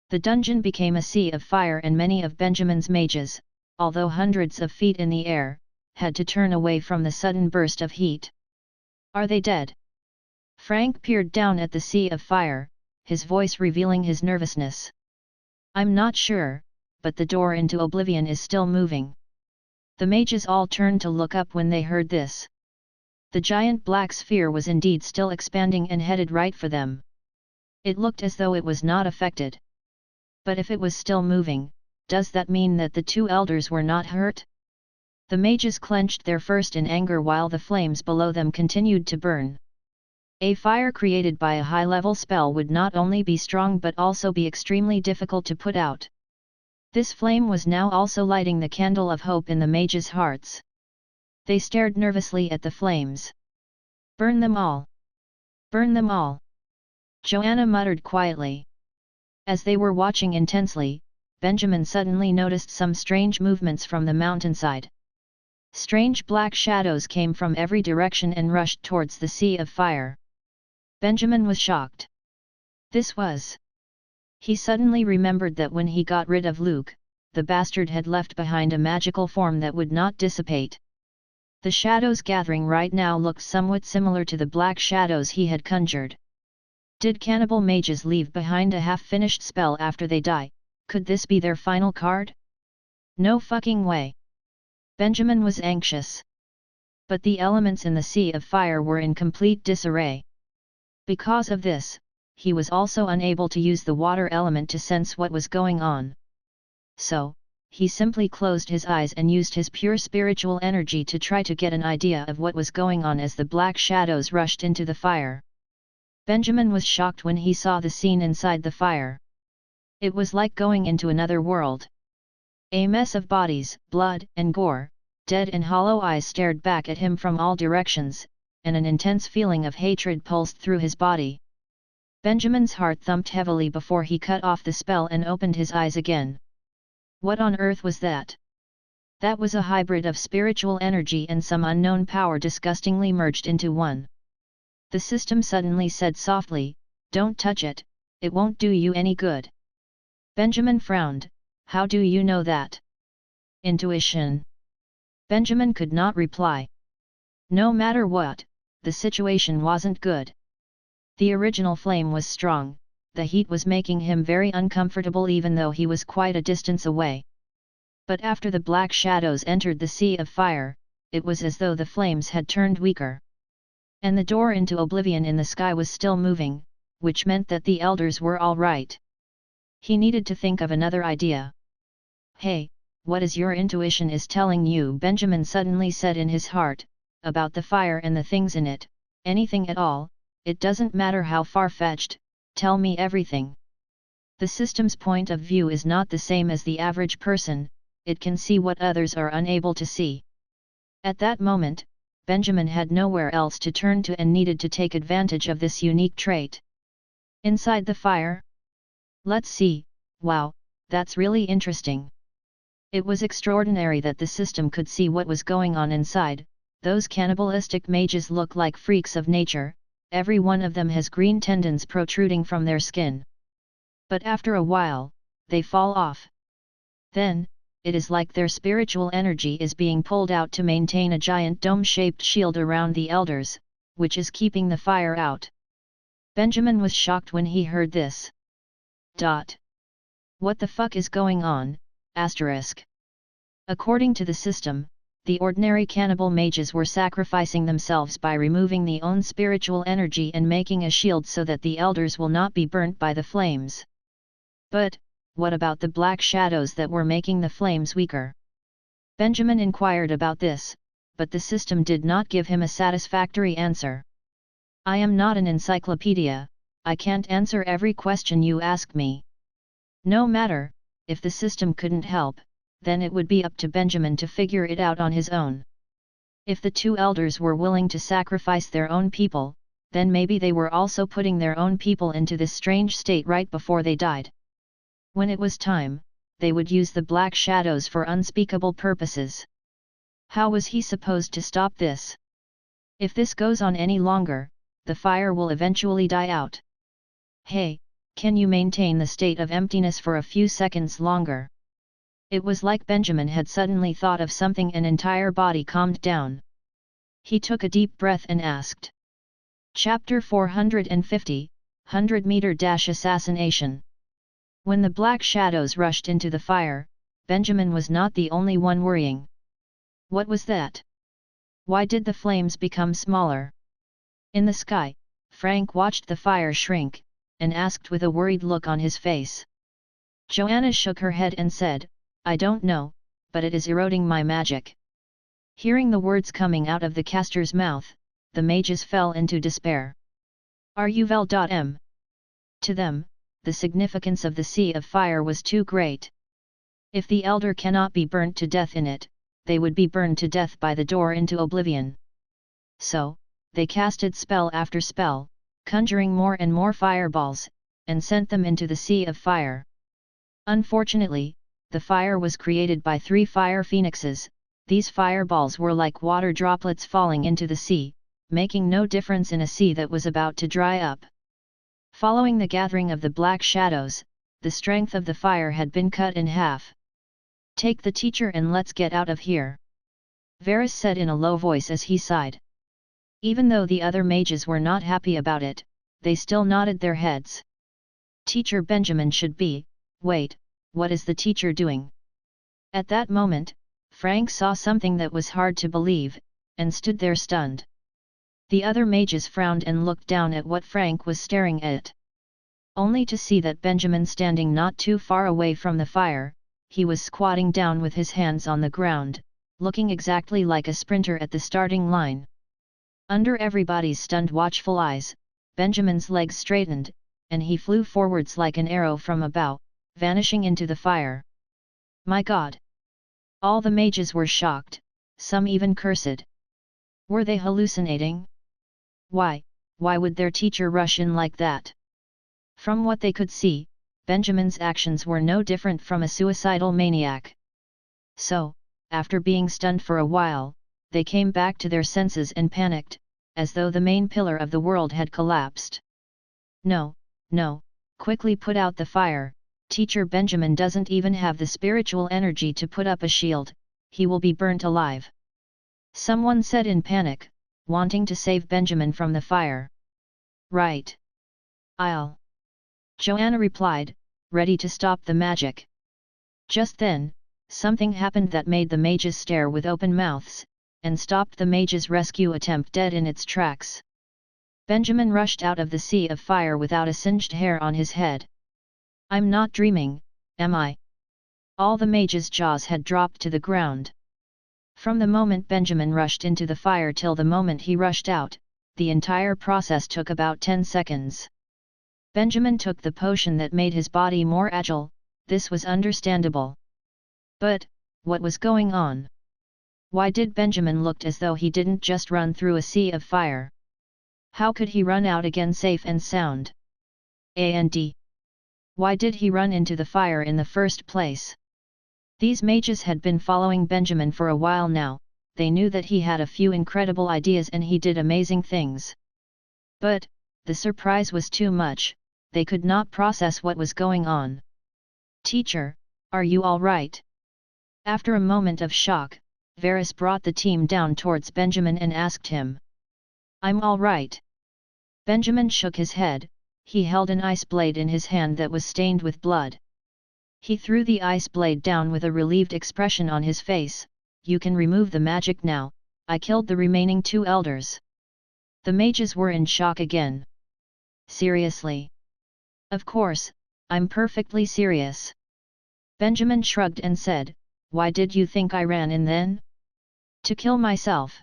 The dungeon became a sea of fire and many of Benjamin's mages, although hundreds of feet in the air, had to turn away from the sudden burst of heat. Are they dead? Frank peered down at the sea of fire, his voice revealing his nervousness. I'm not sure, but the door into oblivion is still moving. The mages all turned to look up when they heard this. The giant black sphere was indeed still expanding and headed right for them. It looked as though it was not affected. But if it was still moving, does that mean that the two elders were not hurt? The mages clenched their fists in anger while the flames below them continued to burn. A fire created by a high-level spell would not only be strong but also be extremely difficult to put out. This flame was now also lighting the candle of hope in the mages' hearts. They stared nervously at the flames. Burn them all! Burn them all! Joanna muttered quietly. As they were watching intensely, Benjamin suddenly noticed some strange movements from the mountainside. Strange black shadows came from every direction and rushed towards the sea of fire. Benjamin was shocked. This was... He suddenly remembered that when he got rid of Luke, the bastard had left behind a magical form that would not dissipate. The shadows gathering right now looked somewhat similar to the black shadows he had conjured. Did cannibal mages leave behind a half-finished spell after they die? Could this be their final card? No fucking way. Benjamin was anxious. But the elements in the sea of fire were in complete disarray. Because of this, he was also unable to use the water element to sense what was going on. So, he simply closed his eyes and used his pure spiritual energy to try to get an idea of what was going on as the black shadows rushed into the fire. Benjamin was shocked when he saw the scene inside the fire. It was like going into another world. A mess of bodies, blood, and gore, dead and hollow eyes stared back at him from all directions, and an intense feeling of hatred pulsed through his body. Benjamin's heart thumped heavily before he cut off the spell and opened his eyes again. What on earth was that? That was a hybrid of spiritual energy and some unknown power disgustingly merged into one. The system suddenly said softly, "Don't touch it, it won't do you any good." Benjamin frowned. How do you know that? Intuition. Benjamin could not reply. No matter what, the situation wasn't good. The original flame was strong, the heat was making him very uncomfortable even though he was quite a distance away. But after the black shadows entered the sea of fire, it was as though the flames had turned weaker. And the door into oblivion in the sky was still moving, which meant that the elders were all right. He needed to think of another idea. Hey, what is your intuition is telling you? Benjamin suddenly said in his heart, about the fire and the things in it, anything at all, it doesn't matter how far-fetched, tell me everything. The system's point of view is not the same as the average person, it can see what others are unable to see. At that moment, Benjamin had nowhere else to turn to and needed to take advantage of this unique trait. Inside the fire? Let's see, wow, that's really interesting. It was extraordinary that the system could see what was going on inside. Those cannibalistic mages look like freaks of nature, every one of them has green tendons protruding from their skin. But after a while, they fall off. Then, it is like their spiritual energy is being pulled out to maintain a giant dome-shaped shield around the elders, which is keeping the fire out. Benjamin was shocked when he heard this. What the fuck is going on? Asterisk. According to the system, the ordinary cannibal mages were sacrificing themselves by removing the own spiritual energy and making a shield so that the elders will not be burnt by the flames. But, what about the black shadows that were making the flames weaker? Benjamin inquired about this, but the system did not give him a satisfactory answer. I am not an encyclopedia, I can't answer every question you ask me. No matter, if the system couldn't help, then it would be up to Benjamin to figure it out on his own. If the two elders were willing to sacrifice their own people, then maybe they were also putting their own people into this strange state right before they died. When it was time, they would use the black shadows for unspeakable purposes. How was he supposed to stop this? If this goes on any longer, the fire will eventually die out. Hey, can you maintain the state of emptiness for a few seconds longer? It was like Benjamin had suddenly thought of something, and entire body calmed down. He took a deep breath and asked. Chapter 450, 100-meter assassination. When the black shadows rushed into the fire, Benjamin was not the only one worrying. What was that? Why did the flames become smaller? In the sky, Frank watched the fire shrink, and asked with a worried look on his face. Joanna shook her head and said, I don't know, but it is eroding my magic. Hearing the words coming out of the caster's mouth, the mages fell into despair. Ruvel.m. To them, the significance of the sea of fire was too great. If the elder cannot be burnt to death in it, they would be burned to death by the door into oblivion. So, they casted spell after spell, conjuring more and more fireballs, and sent them into the sea of fire. Unfortunately, the fire was created by 3 fire phoenixes. These fireballs were like water droplets falling into the sea, making no difference in a sea that was about to dry up. Following the gathering of the black shadows, the strength of the fire had been cut in half. Take the teacher and let's get out of here, Varus said in a low voice as he sighed. Even though the other mages were not happy about it, they still nodded their heads. Teacher Benjamin should be, wait, what is the teacher doing? At that moment, Frank saw something that was hard to believe, and stood there stunned. The other mages frowned and looked down at what Frank was staring at. Only to see that Benjamin standing not too far away from the fire, he was squatting down with his hands on the ground, looking exactly like a sprinter at the starting line. Under everybody's stunned watchful eyes, Benjamin's legs straightened, and he flew forwards like an arrow from a bow, vanishing into the fire. My God! All the mages were shocked, some even cursed. Were they hallucinating? Why would their teacher rush in like that? From what they could see, Benjamin's actions were no different from a suicidal maniac. So, after being stunned for a while, they came back to their senses and panicked, as though the main pillar of the world had collapsed. No, quickly put out the fire, Teacher Benjamin doesn't even have the spiritual energy to put up a shield, he will be burnt alive. Someone said in panic, wanting to save Benjamin from the fire. Right. I'll. Joanna replied, ready to stop the magic. Just then, something happened that made the mages stare with open mouths, and stopped the mages' rescue attempt dead in its tracks. Benjamin rushed out of the sea of fire without a singed hair on his head. I'm not dreaming, am I? All the mages' jaws had dropped to the ground. From the moment Benjamin rushed into the fire till the moment he rushed out, the entire process took about 10 seconds. Benjamin took the potion that made his body more agile, this was understandable. But, what was going on? Why did Benjamin look as though he didn't just run through a sea of fire? How could he run out again safe and sound? And why did he run into the fire in the first place? These mages had been following Benjamin for a while now, they knew that he had a few incredible ideas and he did amazing things. But, the surprise was too much, they could not process what was going on. Teacher, are you all right? After a moment of shock, Varus brought the team down towards Benjamin and asked him. I'm all right. Benjamin shook his head, he held an ice blade in his hand that was stained with blood. He threw the ice blade down with a relieved expression on his face, you can remove the magic now, I killed the remaining 2 elders. The mages were in shock again. Seriously? Of course, I'm perfectly serious. Benjamin shrugged and said, why did you think I ran in then? To kill myself.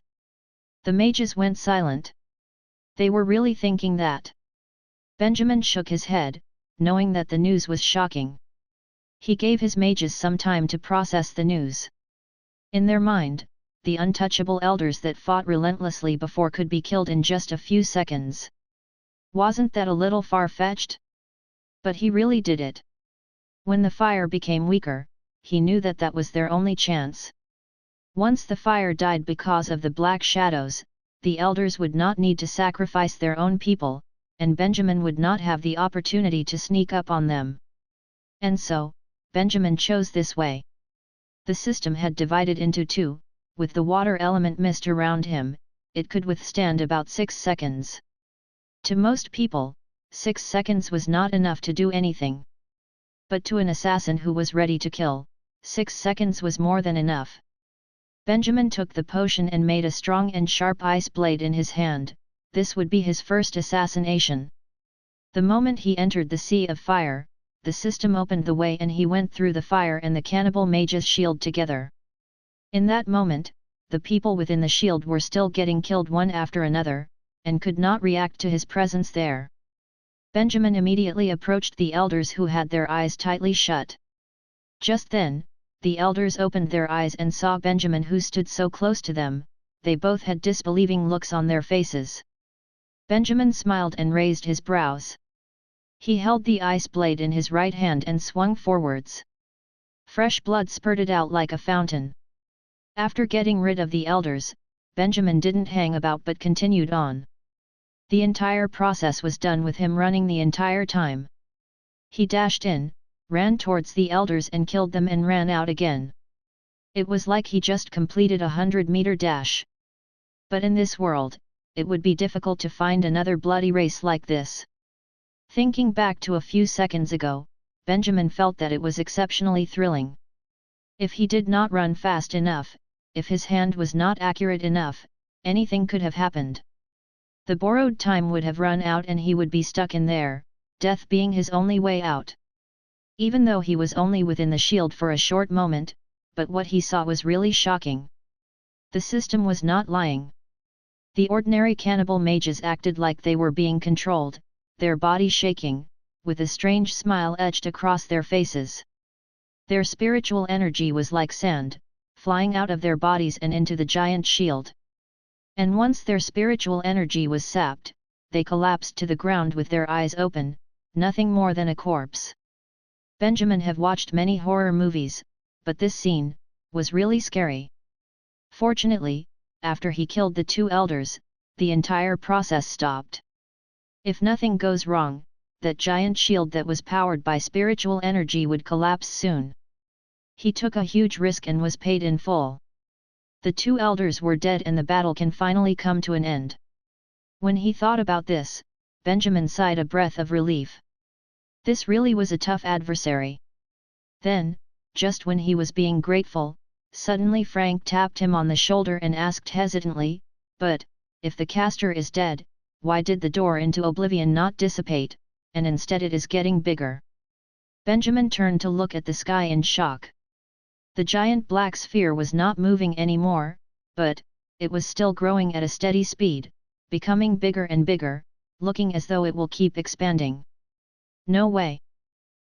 The mages went silent. They were really thinking that. Benjamin shook his head, knowing that the news was shocking. He gave his mages some time to process the news. In their mind, the untouchable elders that fought relentlessly before could be killed in just a few seconds. Wasn't that a little far-fetched? But he really did it. When the fire became weaker, he knew that that was their only chance. Once the fire died because of the black shadows, the elders would not need to sacrifice their own people, and Benjamin would not have the opportunity to sneak up on them. And so, Benjamin chose this way. The system had divided into 2, with the water element mist around him, it could withstand about 6 seconds. To most people, 6 seconds was not enough to do anything. But to an assassin who was ready to kill, 6 seconds was more than enough. Benjamin took the potion and made a strong and sharp ice blade in his hand. This would be his first assassination. The moment he entered the sea of fire, the system opened the way and he went through the fire and the cannibal mage's shield together. In that moment, the people within the shield were still getting killed one after another, and could not react to his presence there. Benjamin immediately approached the elders who had their eyes tightly shut. Just then, the elders opened their eyes and saw Benjamin who stood so close to them. They both had disbelieving looks on their faces. Benjamin smiled and raised his brows. He held the ice blade in his right hand and swung forwards. Fresh blood spurted out like a fountain. After getting rid of the elders, Benjamin didn't hang about but continued on. The entire process was done with him running the entire time. He dashed in, ran towards the elders and killed them and ran out again. It was like he just completed a 100-meter dash. But in this world, it would be difficult to find another bloody race like this. Thinking back to a few seconds ago, Benjamin felt that it was exceptionally thrilling. If he did not run fast enough, if his hand was not accurate enough, anything could have happened. The borrowed time would have run out and he would be stuck in there, death being his only way out. Even though he was only within the shield for a short moment, but what he saw was really shocking. The system was not lying. The ordinary cannibal mages acted like they were being controlled, their body shaking, with a strange smile etched across their faces. Their spiritual energy was like sand, flying out of their bodies and into the giant shield. And once their spiritual energy was sapped, they collapsed to the ground with their eyes open, nothing more than a corpse. Benjamin had watched many horror movies, but this scene was really scary. Fortunately, after he killed the 2 elders, the entire process stopped. If nothing goes wrong, that giant shield that was powered by spiritual energy would collapse soon. He took a huge risk and was paid in full. The 2 elders were dead and the battle can finally come to an end. When he thought about this, Benjamin sighed a breath of relief. This really was a tough adversary. Then, just when he was being grateful, suddenly Frank tapped him on the shoulder and asked hesitantly, "But, if the caster is dead, why did the door into oblivion not dissipate, and instead it is getting bigger?" Benjamin turned to look at the sky in shock. The giant black sphere was not moving anymore, but it was still growing at a steady speed, becoming bigger and bigger, looking as though it will keep expanding. No way!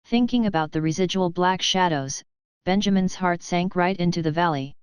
Thinking about the residual black shadows, Benjamin's heart sank right into the valley.